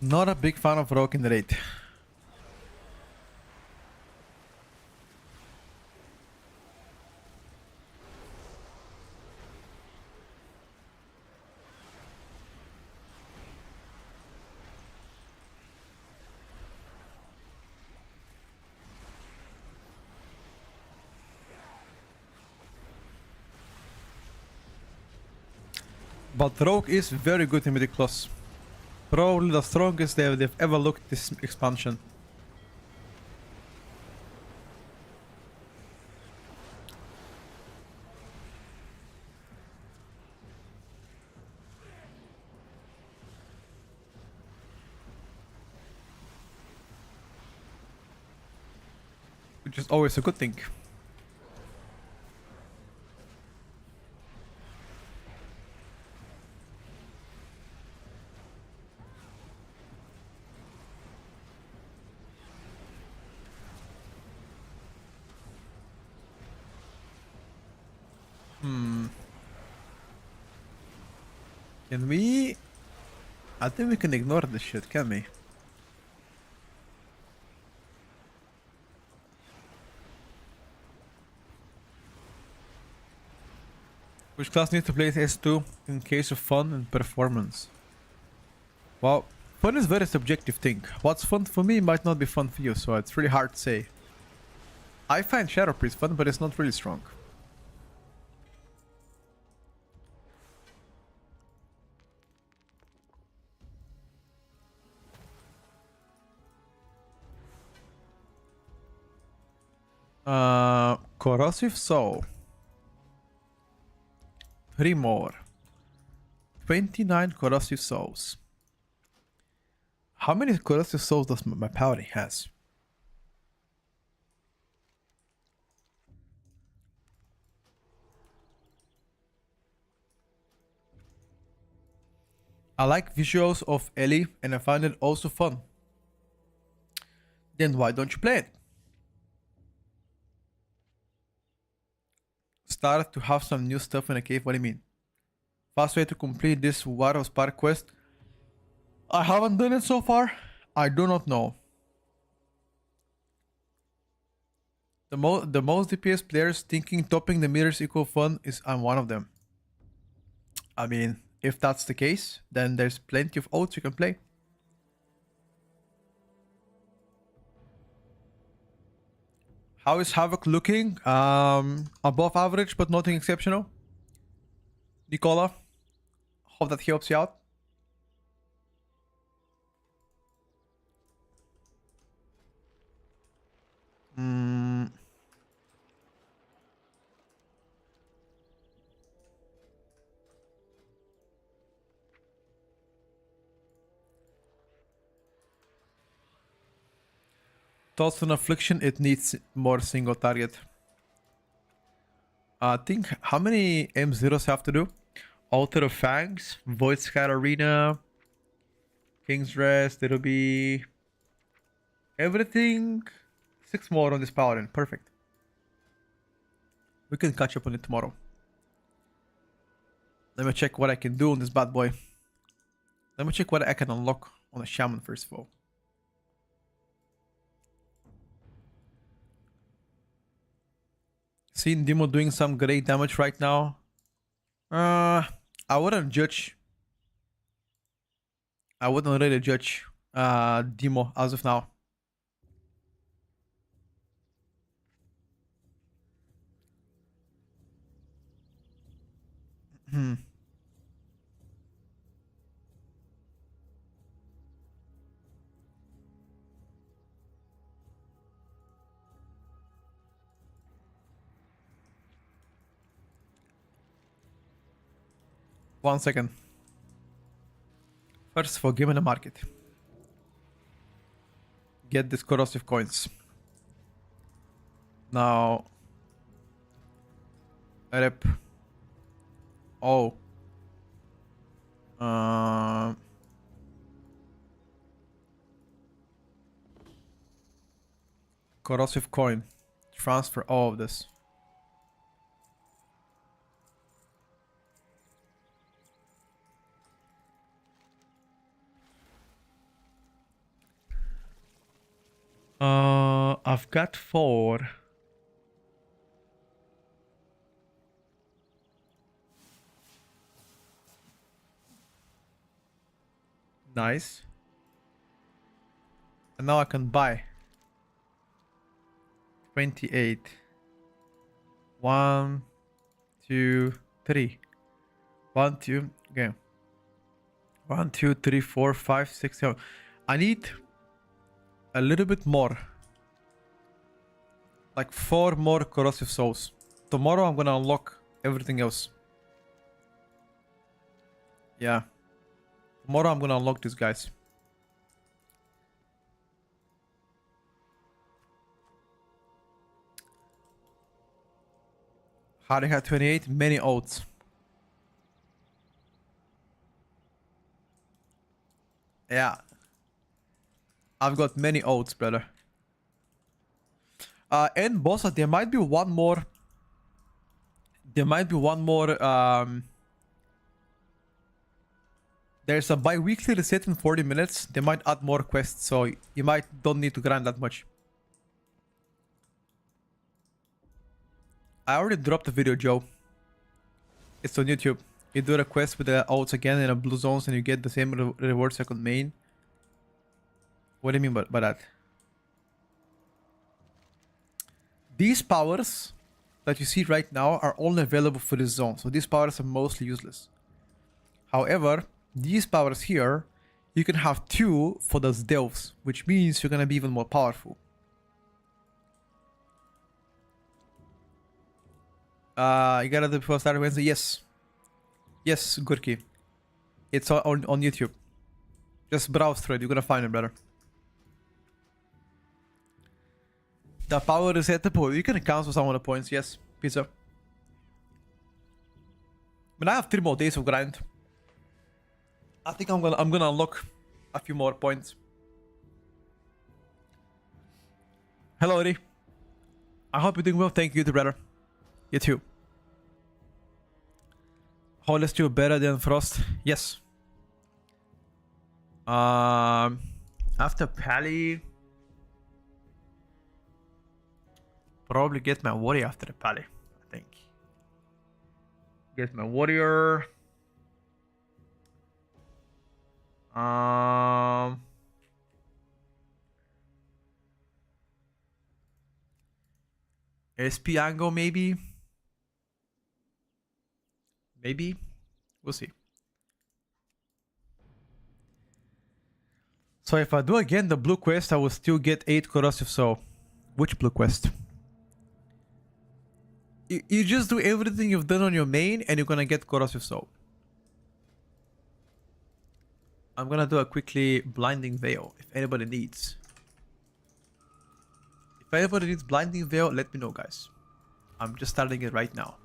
Not a big fan of Rogue in the raid. But Rogue is very good in Mythic Plus. Probably the strongest they've ever looked this expansion. Which is always a good thing. Can we... I think we can ignore this shit, can we? Which class needs to play S2 in case of fun and performance? Well, fun is a very subjective thing. What's fun for me might not be fun for you, so it's really hard to say. I find Shadow Priest fun, but it's not really strong. Corrosive Soul. 3 more. 29 Corrosive Souls. How many Corrosive Souls does my paladin has? I like visuals of Ellie and I find it also fun. Then why don't you play it? Start to have some new stuff in a cave. What do you mean? Fast way to complete this War of Spark quest. I haven't done it so far. I do not know. The most DPS players thinking topping the meters equal fun is I'm one of them. I mean, if that's the case, then there's plenty of oats you can play. How is Havoc looking? Above average, but nothing exceptional. Nicola, hope that helps you out. Thoughts on Affliction, it needs more single target. I think, how many M0s have to do? Altar of Fangs, Void Sky Arena, King's Rest, it'll be... everything... 6 more on this paladin, perfect. We can catch up on it tomorrow. Let me check what I can do on this bad boy. Let me check what I can unlock on a shaman first of all. Seeing Demo doing some great damage right now. I wouldn't judge. I wouldn't really judge Demo as of now. Hmm. One second. First of all, give me the market. Get these corrosive coins. Now, rep. Oh. Corrosive coin. Transfer all of this. I've got 4. Nice. And now I can buy 28. 1, 2, 3. 1, 2. Okay. 1, 2, 3, 4, 5, 6, 7. I need a little bit more. Like 4 more corrosive souls. Tomorrow I'm gonna unlock everything else. Yeah. Tomorrow I'm gonna unlock these guys. Hardy had 28, many oats. Yeah. I've got many oats, brother. And Bossa, there might be one more. There might be one more. There's a bi-weekly reset in 40 minutes. They might add more quests, so you might don't need to grind that much. I already dropped the video, Joe. It's on YouTube. You do a quest with the oats again in a blue zones and you get the same rewards like on main. What do you mean by that? These powers that you see right now are only available for this zone. So these powers are mostly useless. However, these powers here, you can have 2 for those delves, which means you're going to be even more powerful. You gotta do before start Wednesday? Yes. Yes, Gurki. It's on YouTube. Just browse through it. You're gonna find it, brother. The power resetable. You can cancel some of the points. Yes, pizza. But I have 3 more days of grind. I think I'm gonna unlock a few more points. Hello, Ori. I hope you're doing well. Thank you, brother. You too. Holy Stew better than Frost? Yes. After Pally, probably get my warrior after the Pally, I think. Get my warrior. SP angle maybe. Maybe. We'll see. So if I do again the blue quest, I will still get 8 corrosive soul. Which blue quest? You just do everything you've done on your main and you're gonna get corrosive soul. I'm gonna do a quickly blinding veil if anybody needs. If anybody needs blinding veil, let me know, guys. I'm just starting it right now.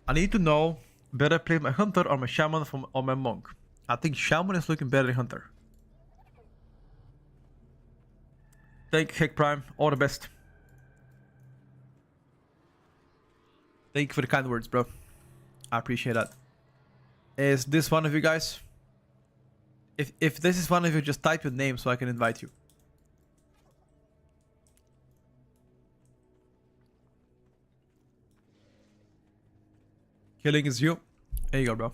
I need to know better play my hunter or my shaman or my monk. I think shaman is looking better than hunter. Thank you, Heck Prime. All the best. Thank you for the kind words, bro. I appreciate that. Is this one of you guys? If this is one of you, just type your name so I can invite you. Killing is you. There you go, bro.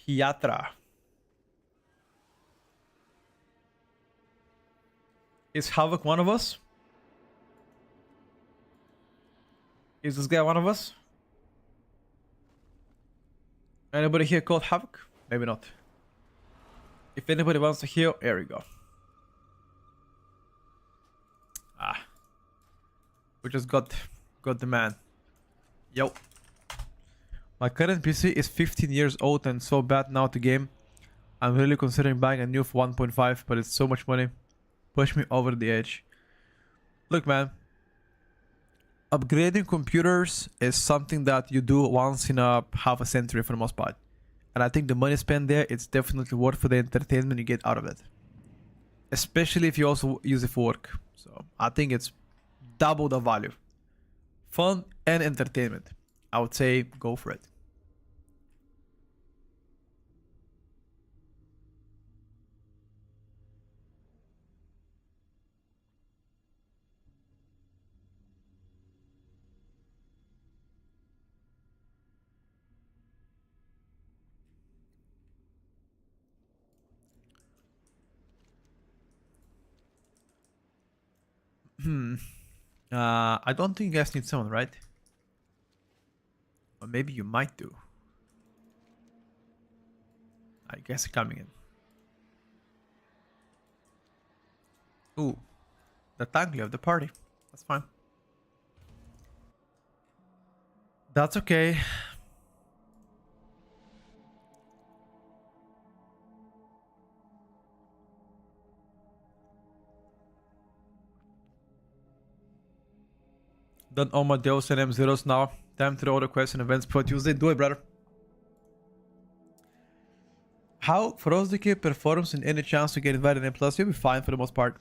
Hiatra. Is Havoc one of us? Is this guy one of us? Anybody here called Havoc? Maybe not. If anybody wants to heal, there we go. Ah. We just got the man. Yo. My current PC is 15 years old and so bad now to game. I'm really considering buying a new for 1.5, but it's so much money. Push me over the edge. Look, man. Upgrading computers is something that you do once in a half a century for the most part. And I think the money spent there, it's definitely worth for the entertainment you get out of it. Especially if you also use it for work. So I think it's double the value. Fun and entertainment. I would say go for it. I don't think you guys need someone, right? Or maybe you might do. I guess coming in. Ooh. The Tangly of the party. That's fine. That's okay. Done all my deals and M0s now. Time to all the quests and events per Tuesday. Do it, brother. How Frostdecay performs in any chance to get invited in plus? You'll be fine for the most part.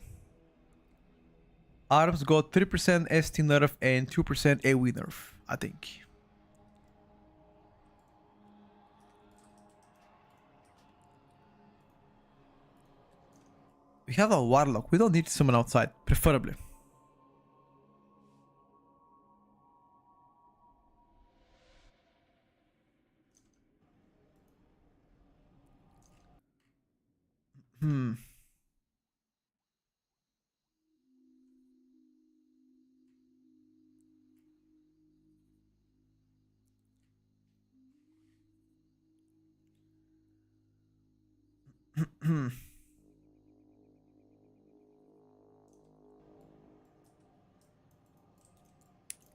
Arms got 3% ST nerf and 2% AoE nerf, I think. We have a warlock. We don't need someone outside, preferably.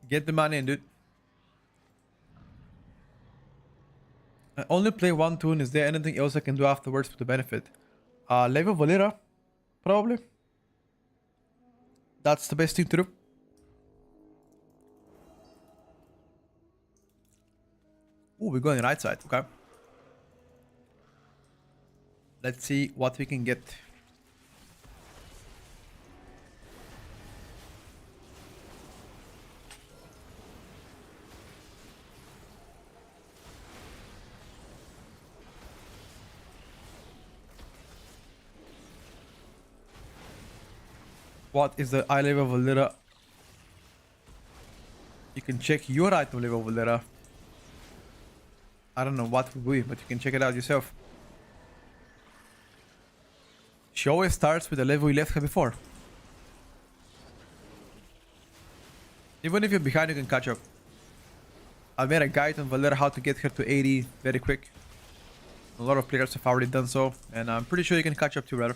Get the money in, dude. I only play one tune. Is there anything else I can do afterwards for the benefit? Level Valera, probably. That's the best thing to do. Ooh, we're going right side. Okay. Let's see what we can get. What is the eye level Valera? You can check your item level Valera. I don't know what will be, but you can check it out yourself. She always starts with the level you left her before. Even if you're behind, you can catch up. I made a guide on Valera how to get her to 80 very quick. A lot of players have already done so, and I'm pretty sure you can catch up too, brother.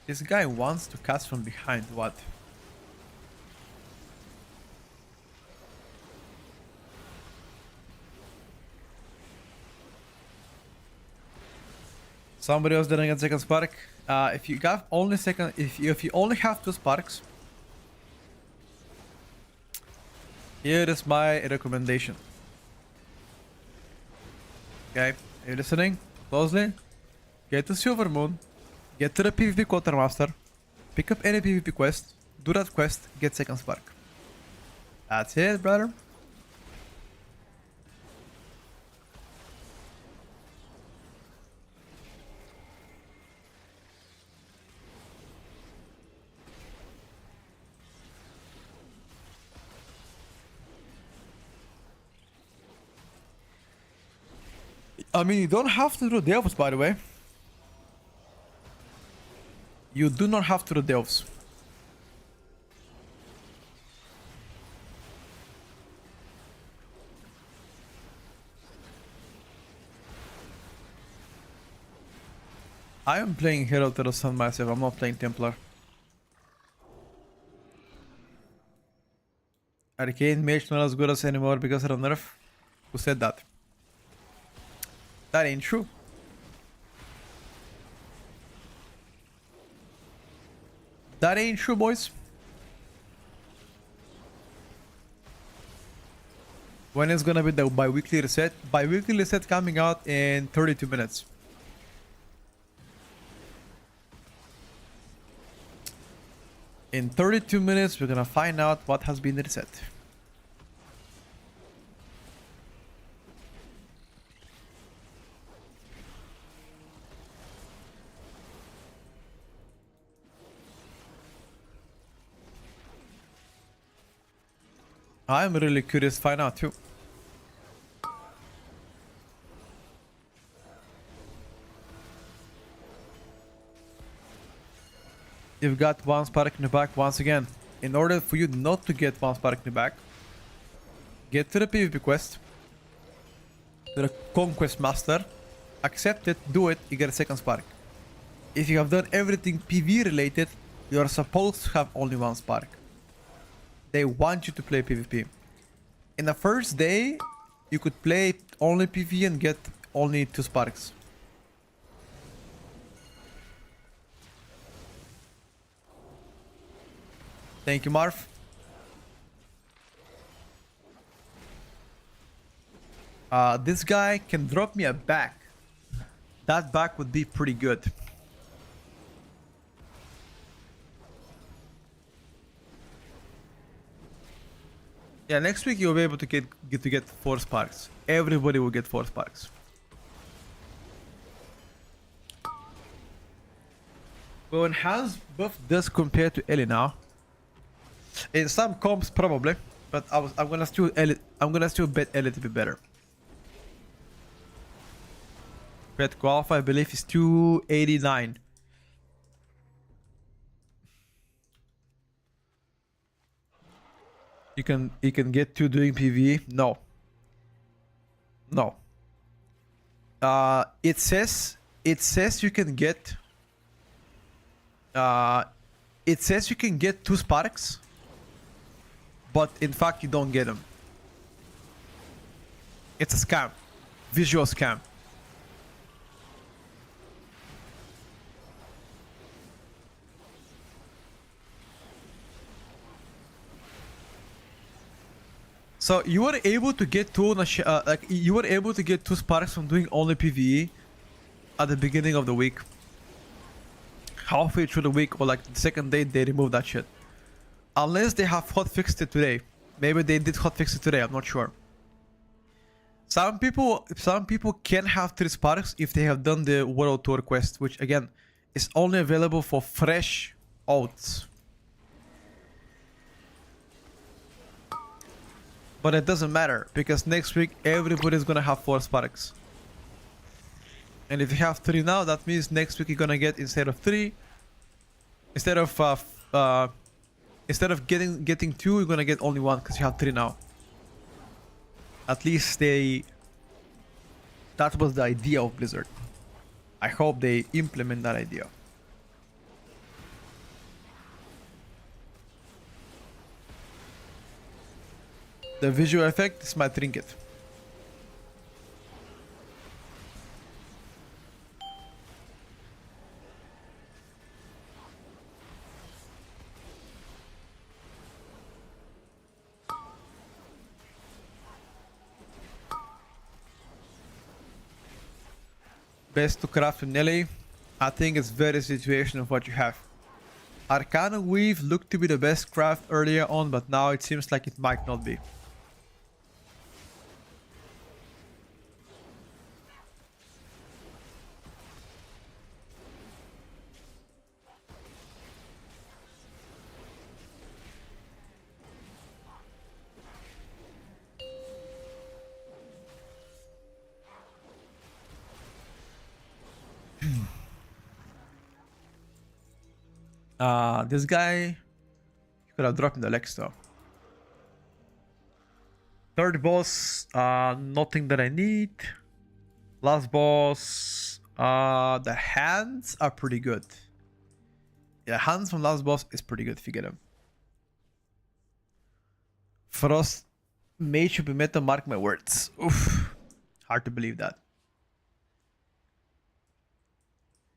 This guy wants to cast from behind. What? Somebody else didn't get second spark. If you got only second, if you only have 2 sparks, here is my recommendation. Okay, are you listening closely? Get to Silver Moon, get to the PvP Quartermaster, pick up any PvP quest, do that quest, get second spark. That's it, brother. I mean, you don't have to do delves, by the way. You do not have to do delves. I am playing Hero to the Sun myself, I'm not playing Templar. Arcane Mage not as good as anymore because of the nerf. Who said that? That ain't true. That ain't true, boys. When is gonna be the bi-weekly reset? Bi-weekly reset coming out in 32 minutes. In 32 minutes, we're gonna find out what has been reset. I'm really curious to find out too. You've got 1 spark in the back once again. In order for you not to get 1 spark in the back, get to the PvP quest, to the Conquest Master, accept it, do it, you get a second spark. If you have done everything PV related, you are supposed to have only 1 spark. They want you to play PvP. In the first day, you could play only PvP and get only 2 sparks. Thank you, Marv. This guy can drop me a back. That back would be pretty good. Yeah, next week you'll be able to get 4 sparks. Everybody will get 4 sparks. Well, enhanced buff does compare to Ellie now. In some comps probably, but I'm gonna still bet Ellie to be better. Bet qualify I believe is 289. You can get 2 doing PvE? No. No. It says you can get it says you can get 2 sparks, but in fact you don't get them. It's a scam. Visual scam. So you were able to get 2 like you were able to get 2 sparks from doing only PvE at the beginning of the week. Halfway through the week or like the second day they removed that shit. Unless they have hotfixed it today. Maybe they did hotfix it today, I'm not sure. Some people can have 3 sparks if they have done the World Tour quest, which again is only available for fresh oats. But it doesn't matter because next week everybody's gonna have 4 sparks. And if you have 3 now, that means next week you're gonna get instead of 3, instead of getting 2, you're gonna get only 1 because you have 3 now. At least that was the idea of Blizzard. I hope they implement that idea. The visual effect is my trinket. Best to craft in Nelly. I think it's very situational of what you have. Arcane Weave looked to be the best craft earlier on, but now it seems like it might not be. This guy could have dropped in the legs though. Third boss, nothing that I need. Last boss, the hands are pretty good. Yeah, hands from last boss is pretty good if you get them. Frost Mage should be meta, mark my words. Oof, hard to believe that.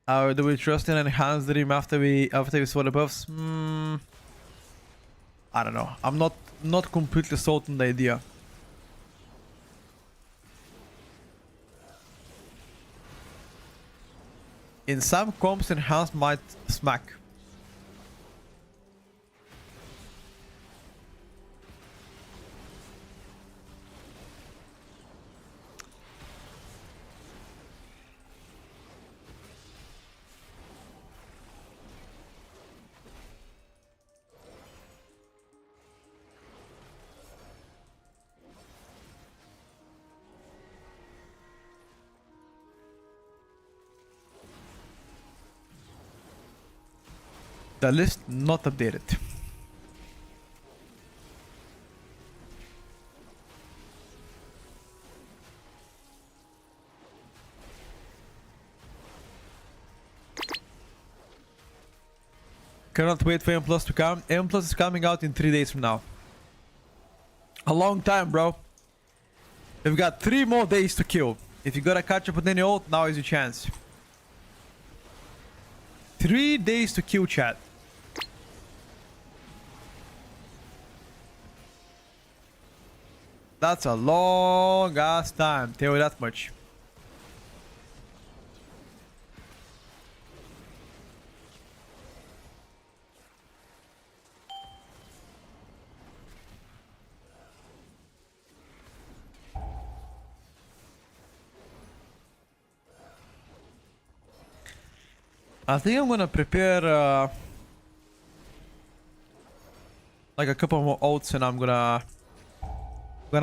Do we trust in enhanced dream after we saw the buffs? I don't know. I'm not completely sold on the idea. In some comps, enhanced might smack. The list not updated. Cannot wait for M Plus to come. M Plus is coming out in 3 days from now. A long time, bro. We've got 3 more days to kill. If you gotta catch up with any ult, now is your chance. 3 days to kill, chat. That's a long ass time, tell you that much. I think I'm gonna prepare like a couple more ults and I'm gonna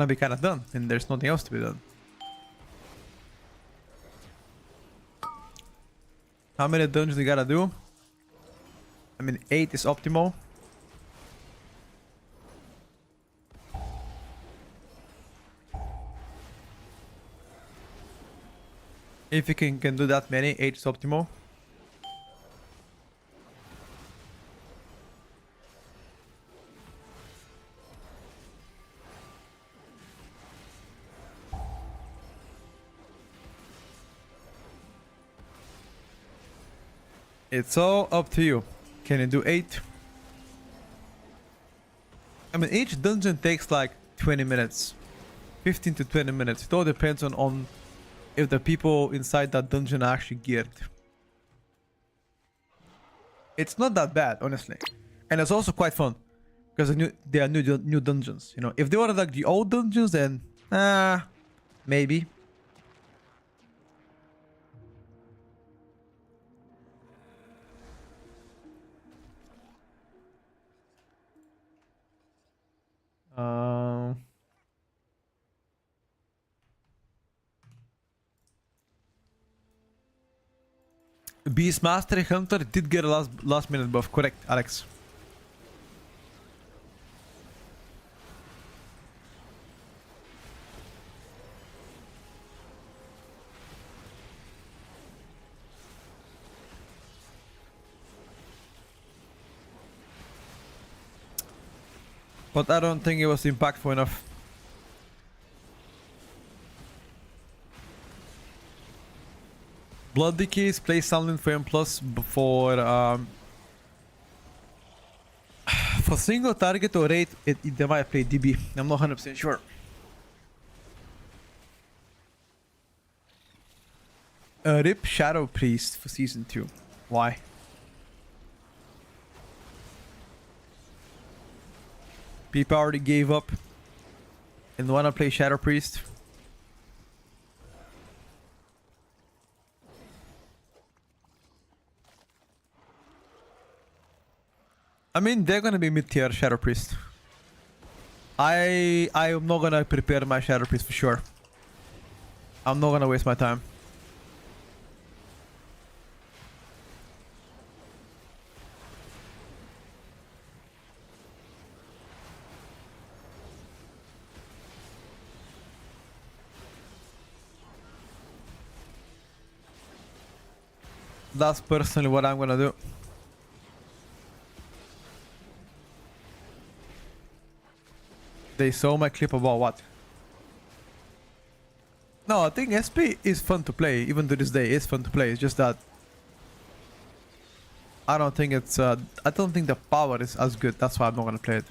be kind of done, and there's nothing else to be done. How many dungeons you gotta do? I mean, 8 is optimal. If you can do that many, 8 is optimal. It's all up to you. Can you do 8? I mean, each dungeon takes like 20 minutes. 15 to 20 minutes. It all depends on if the people inside that dungeon are actually geared. It's not that bad, honestly. And it's also quite fun. Because they are new dungeons. You know, if they were like the old dungeons, then maybe. Beastmaster Hunter did get a last minute buff, correct, Alex? But I don't think it was impactful enough. Blood Decays play Sunland for M plus for single target or raid, they might play DB. I'm not 100% sure. Rip Shadow Priest for season 2. Why? People already gave up and wanna play Shadow Priest. I mean, they're gonna be mid-tier Shadow Priest. I am not gonna prepare my Shadow Priest for sure. I'm not gonna waste my time. That's personally what I'm gonna do. They saw my clip about what? No, I think SP is fun to play. Even to this day, it's fun to play. It's just that I don't think it's. I don't think the power is as good. That's why I'm not gonna play it.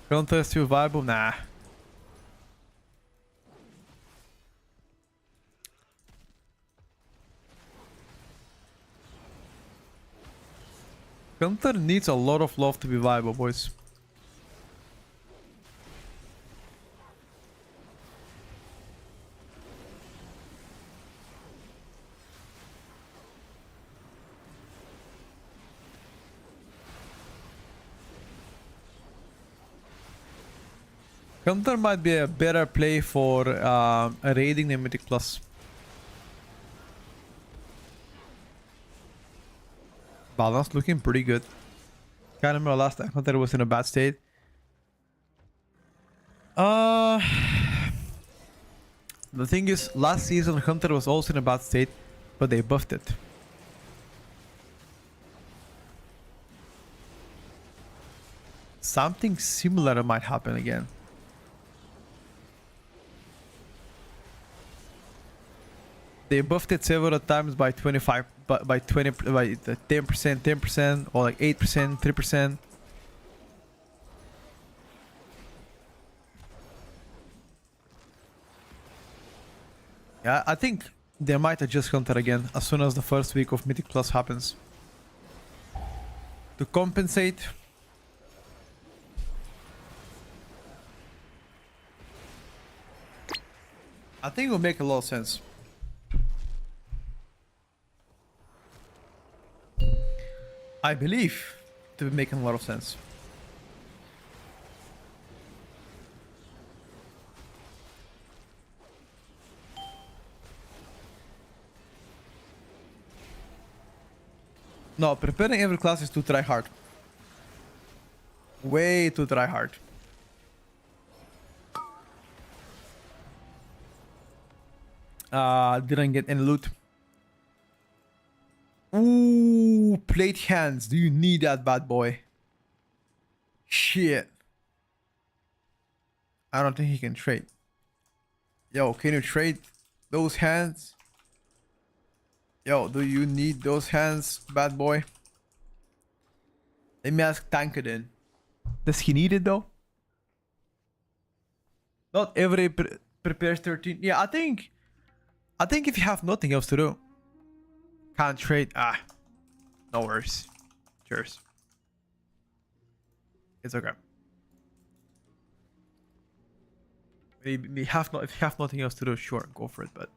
Counter is still viable? Nah. Counter needs a lot of love to be viable, boys. Counter might be a better play for raiding the Mythic Plus. Balance looking pretty good. Can't remember last time Hunter was in a bad state. The thing is, last season Hunter was also in a bad state, but they buffed it. Something similar might happen again. They buffed it several times by 25, by 20, by 10%, 10%, or like 8%, 3%. Yeah, I think they might adjust Hunter again as soon as the first week of Mythic Plus happens. To compensate. I think it will make a lot of sense. I believe to be making a lot of sense. No, preparing every class is too try hard. Way too try hard. Didn't get any loot. Ooh, plate hands. Do you need that, bad boy? Shit. I don't think he can trade. Yo, can you trade those hands? Yo, do you need those hands, bad boy? Let me ask Tankadin. Does he need it though? Not every prepares 13. Yeah, I think if you have nothing else to do, can't trade. No worries. Cheers. It's okay. If you have nothing else to do, sure, go for it. But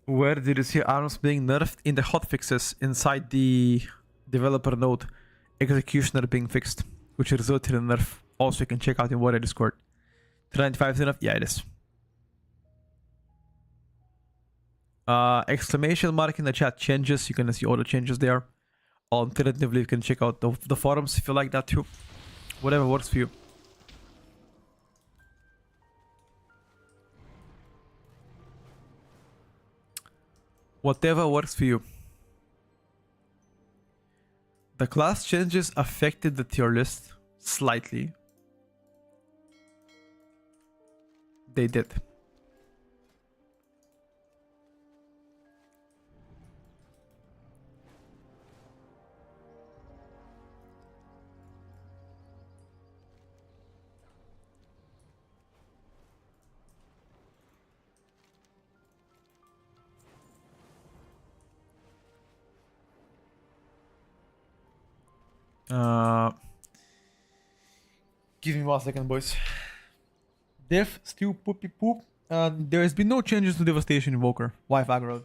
where did you see arms being nerfed? In the hotfixes inside the developer node, executioner being fixed, which resulted in nerf. Also, you can check out in Warrior Discord. 295 is enough? Yeah, it is. Exclamation mark in the chat changes. You can see all the changes there. Alternatively, you can check out the forums if you like that too. Whatever works for you. Whatever works for you. The class changes affected the tier list slightly. They did. Give me 1 second, boys. Death, still poopy poop. There has been no changes to Devastation Invoker. Wife aggro.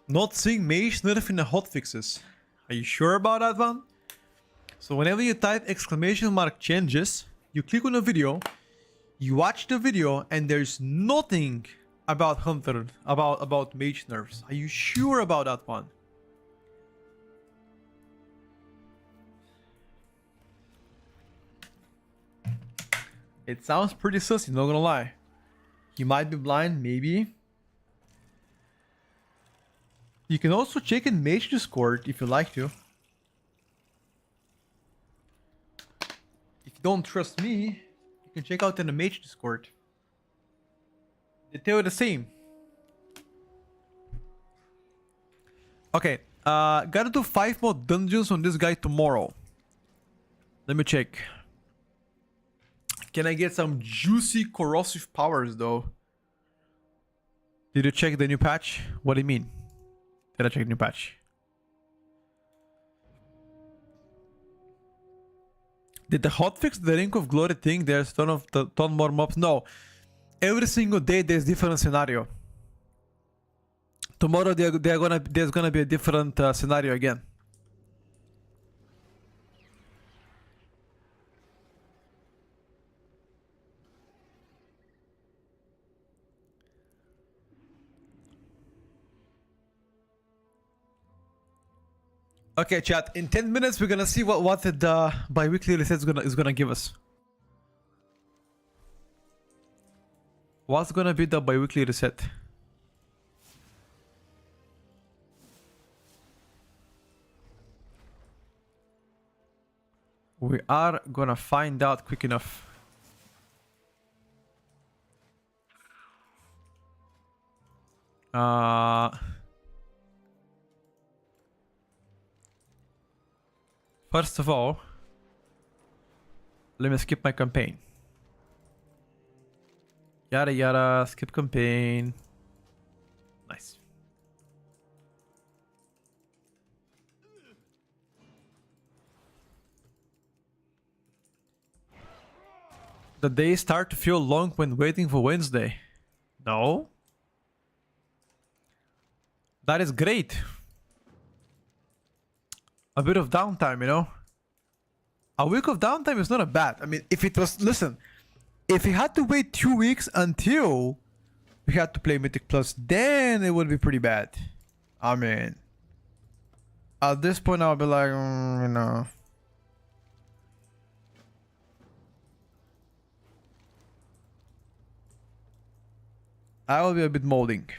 Not seeing mage nerf in the hotfixes. Are you sure about that one? So whenever you type exclamation mark changes, you click on a video, you watch the video, and there's nothing about Hunter, about mage nerfs. Are you sure about that one? It sounds pretty sussy, not gonna lie. He might be blind, maybe. You can also check in Mage Discord if you like to. If you don't trust me, you can check out in the Mage Discord. They tell you the same. Okay, gotta do 5 more dungeons on this guy tomorrow. Let me check. Can I get some juicy corrosive powers though? Did you check the new patch? What do you mean? Did I check the new patch? Did the hotfix the Ring of Glory thing? There's ton more mobs. No. Every single day there's different scenario. Tomorrow there's gonna be a different scenario again. Okay, chat. In 10 minutes, we're gonna see what the bi-weekly reset is gonna give us. What's gonna be the bi-weekly reset? We are gonna find out quick enough. First of all, let me skip my campaign. Yada yada, skip campaign. Nice. The days start to feel long when waiting for Wednesday. No? That is great. A bit of downtime, you know? A week of downtime is not a bad. I mean, if it was... Listen, if we had to wait 2 weeks until we had to play Mythic Plus, then it would be pretty bad. I mean... At this point, I'll be like, you know... I will be a bit molding.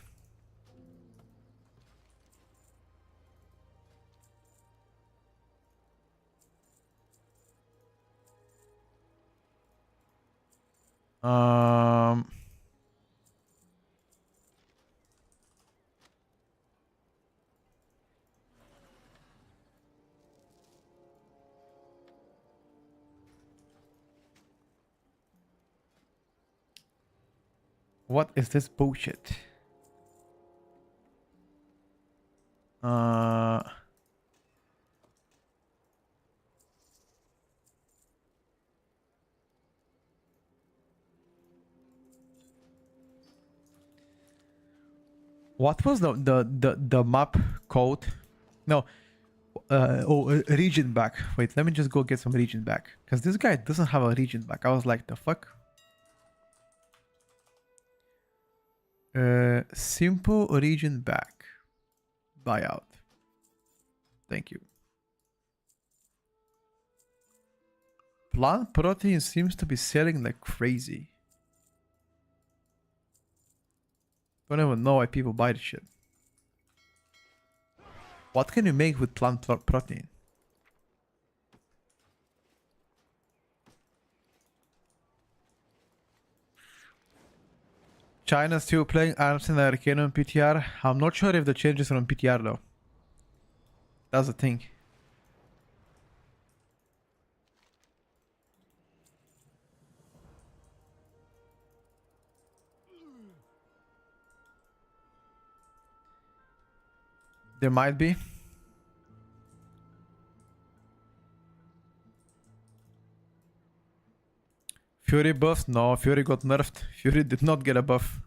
What is this bullshit? What was the map code? No. Region back. Wait, let me just go get some region back. Because this guy doesn't have a region back. I was like, the fuck? Simple region back. Buyout. Thank you. Plant protein seems to be selling like crazy. Don't even know why people buy this shit. What can you make with plant protein? China's still playing Arms and Arcane on PTR. I'm not sure if the changes are on PTR though. That's the thing. There might be. Fury buffs? No, Fury got nerfed. Fury did not get a buff.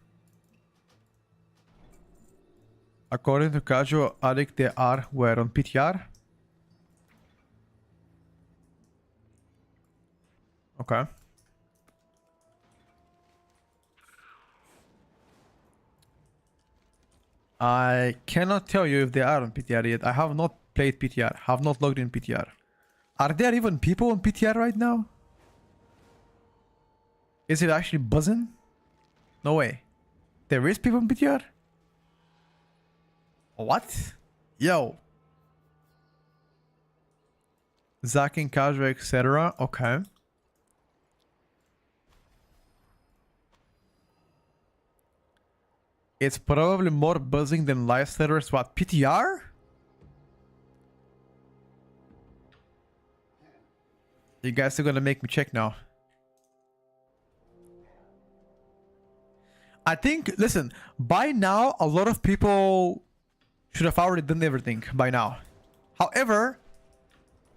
According to Casual Addict, they are where on PTR? Okay. I cannot tell you if they are on PTR yet. I have not played PTR. Have not logged in PTR. Are there even people on PTR right now? Is it actually buzzing? No way. There is people on PTR? What? Yo. Zack and Casual, etc. Okay. It's probably more buzzing than live servers. What? PTR? You guys are gonna make me check now. I think, listen, by now, a lot of people should have already done everything by now. However,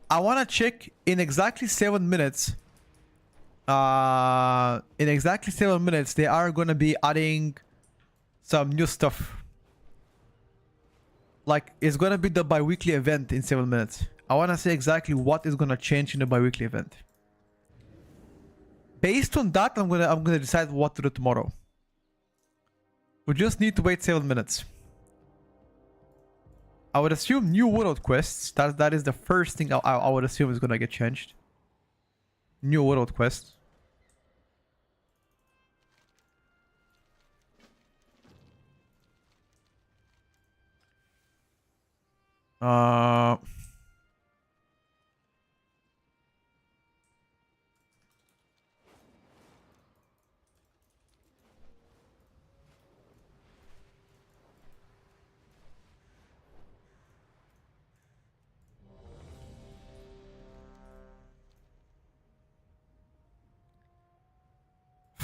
I want to check in exactly 7 minutes. In exactly 7 minutes, they are going to be adding some new stuff. Like, it's going to be the bi-weekly event in 7 minutes. I want to see exactly what is going to change in the bi-weekly event. Based on that, I'm gonna decide what to do tomorrow. We just need to wait 7 minutes. I would assume new world quests. That is the first thing I would assume is gonna get changed. New world quests.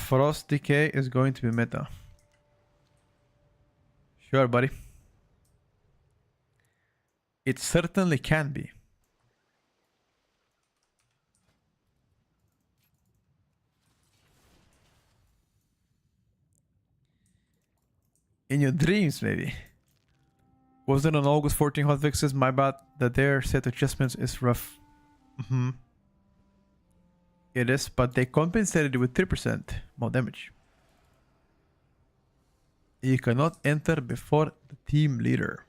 Frost Decay is going to be meta. Sure, buddy. It certainly can be. In your dreams, maybe. Was it on August 14 hotfixes? My bad. That their set adjustments is rough. It is, but they compensated it with 3% more damage. You cannot enter before the team leader.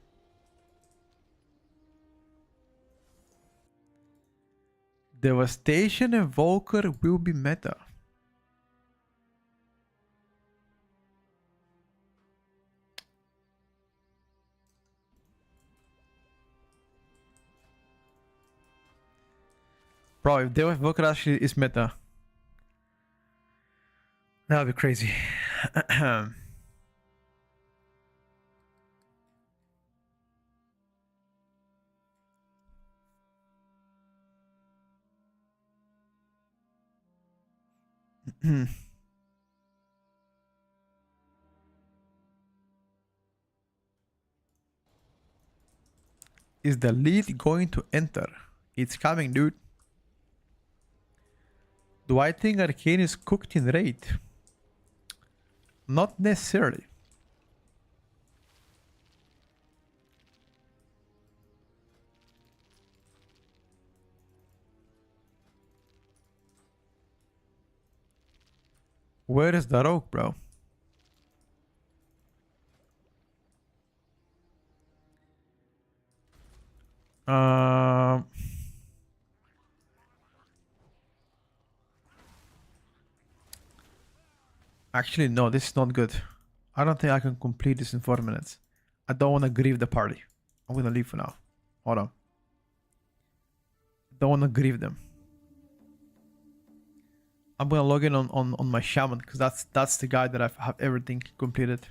Devastation Evoker will be meta. Bro, if Devourer Evoker actually is meta, that would be crazy. Is the lead going to enter? It's coming, dude. Do I think Arcane is cooked in raid? Not necessarily. Where is the rogue, bro? Actually, no, this is not good. I don't think I can complete this in 4 minutes. I don't want to grieve the party. I'm gonna leave for now. Hold on. Don't want to grieve them. I'm gonna log in on my shaman because that's the guy that I have everything completed.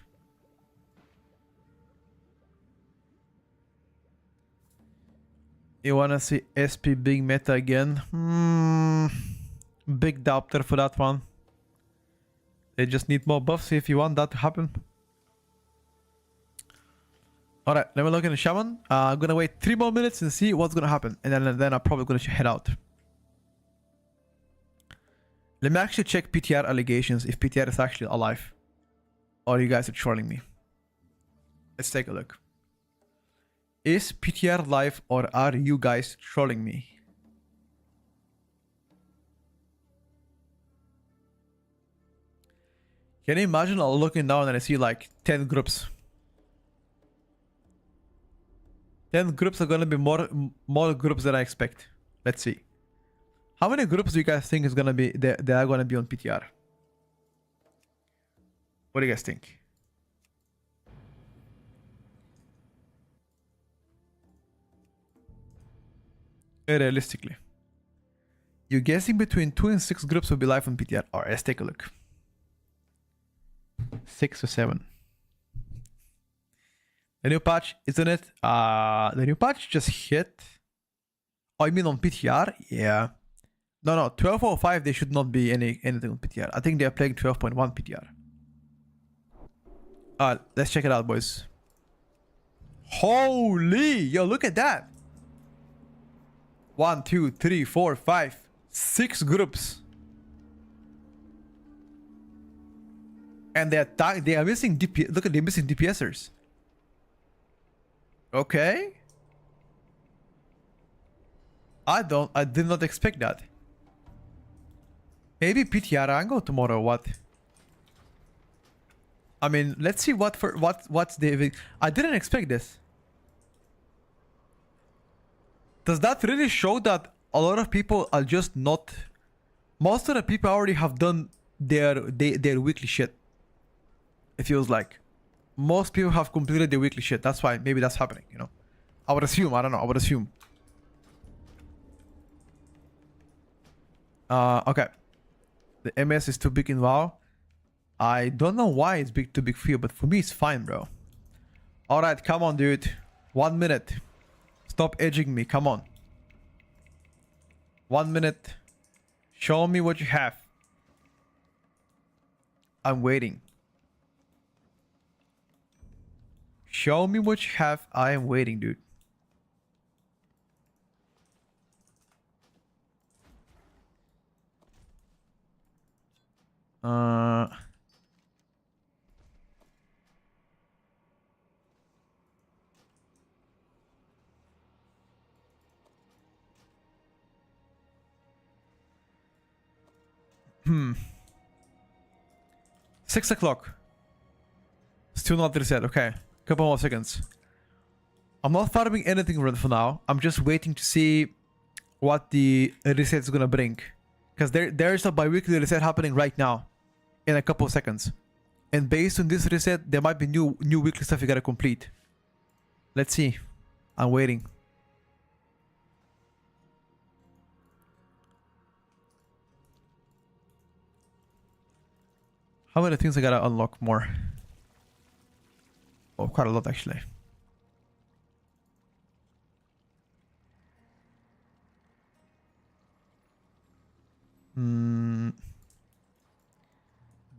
You wanna see SP big meta again? Big doubter for that one. They just need more buffs if you want that to happen. Alright, let me log in the shaman. I'm gonna wait 3 more minutes and see what's gonna happen. And then I'm probably gonna head out. Let me actually check PTR allegations if PTR is actually alive. Or you guys are trolling me. Let's take a look. Is PTR live or are you guys trolling me? Can you imagine looking down and I see like 10 groups? 10 groups are gonna be more groups than I expect. Let's see. How many groups do you guys think is gonna be they are gonna be on PTR? What do you guys think? Realistically, you're guessing between 2 and 6 groups will be live on PTR. Alright, let's take a look. 6 or 7. The new patch, isn't it? The new patch just hit. Oh, you mean on PTR? Yeah. No, 12.05 they should not be anything on PTR. I think they are playing 12.1 PTR. Let's check it out, boys. Holy, yo, look at that. 1, 2, 3, 4, 5, 6 groups. And they are missing DP. Look at, they're missing DPSers. Okay. I did not expect that. Maybe PTR angle tomorrow, what? I mean, let's see what's the... I didn't expect this. Does that really show that a lot of people are just not... Most of the people already have done their weekly shit. It feels like. Most people have completed their weekly shit. That's why maybe that's happening, you know? I would assume. I don't know. I would assume. Okay. The MS is too big in WoW. I don't know why it's too big for you, but for me it's fine, bro. Alright, come on, dude. 1 minute. Stop edging me. Come on. 1 minute. Show me what you have. I'm waiting. Show me what you have. I am waiting, dude. Hmm. 6 o'clock. Still not reset. Okay. Couple more seconds. I'm not farming anything for now. I'm just waiting to see what the reset is gonna bring. Because there is a bi-weekly reset happening right now. In a couple of seconds. And based on this reset, there might be new weekly stuff you gotta complete. Let's see. I'm waiting. How many things I gotta unlock more? Oh, quite a lot actually.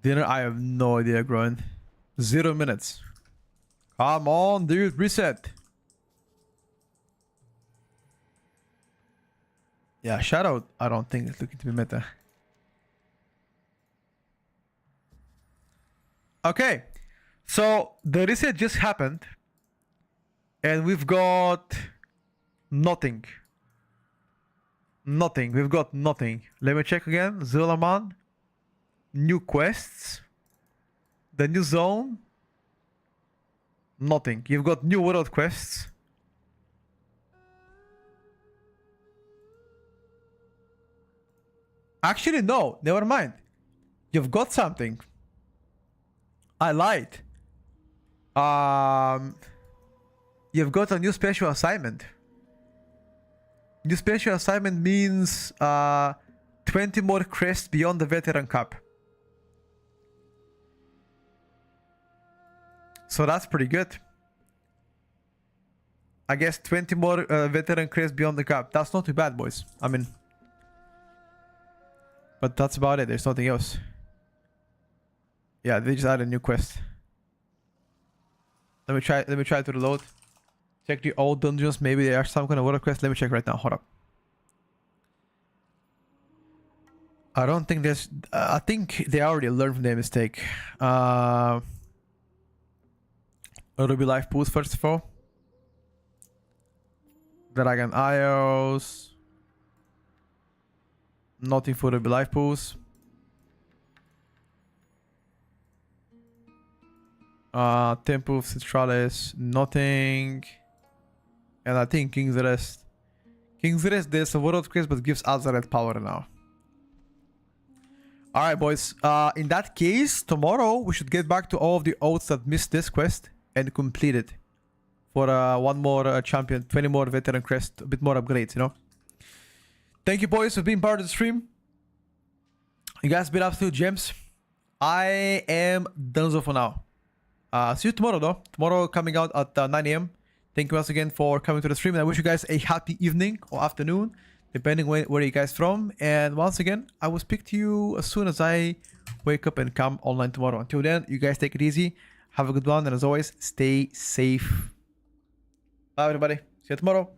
Dinner, I have no idea, Groin. 0 minutes. Come on, dude, reset. Yeah, Shadow, I don't think it's looking to be meta. Okay, so the reset just happened. And we've got nothing. Nothing. We've got nothing. Let me check again. Zulaman. New quests. The new zone. Nothing. You've got new world quests. Actually, no. Never mind. You've got something. I lied. You've got a new special assignment. New special assignment means 20 more crests beyond the veteran cup. So that's pretty good. I guess 20 more veteran crests beyond the cup. That's not too bad, boys. I mean, but that's about it. There's nothing else. Yeah, they just added a new quest. Let me try to reload. Check the old dungeons. Maybe there are some kind of world quest. Let me check right now. Hold up. I don't think there's... I think they already learned from their mistake. Ruby Life Pools first of all. Dragon Isles. Nothing for Ruby Life Pools. Temple of Citralis. Nothing. And I think King's Rest. King's Rest, there's a world quest but gives Azaret power now. Alright, boys. In that case, tomorrow we should get back to all of the oaths that missed this quest and complete it. For one more champion, 20 more veteran crest, a bit more upgrades, you know. Thank you, boys, for being part of the stream. You guys been absolute gems. I am done for now. See you tomorrow, though. Tomorrow coming out at 9 AM. Thank you once again for coming to the stream. And I wish you guys a happy evening or afternoon, depending where you guys from. And once again, I will speak to you as soon as I wake up and come online tomorrow. Until then, you guys take it easy. Have a good one. And as always, stay safe. Bye, everybody. See you tomorrow.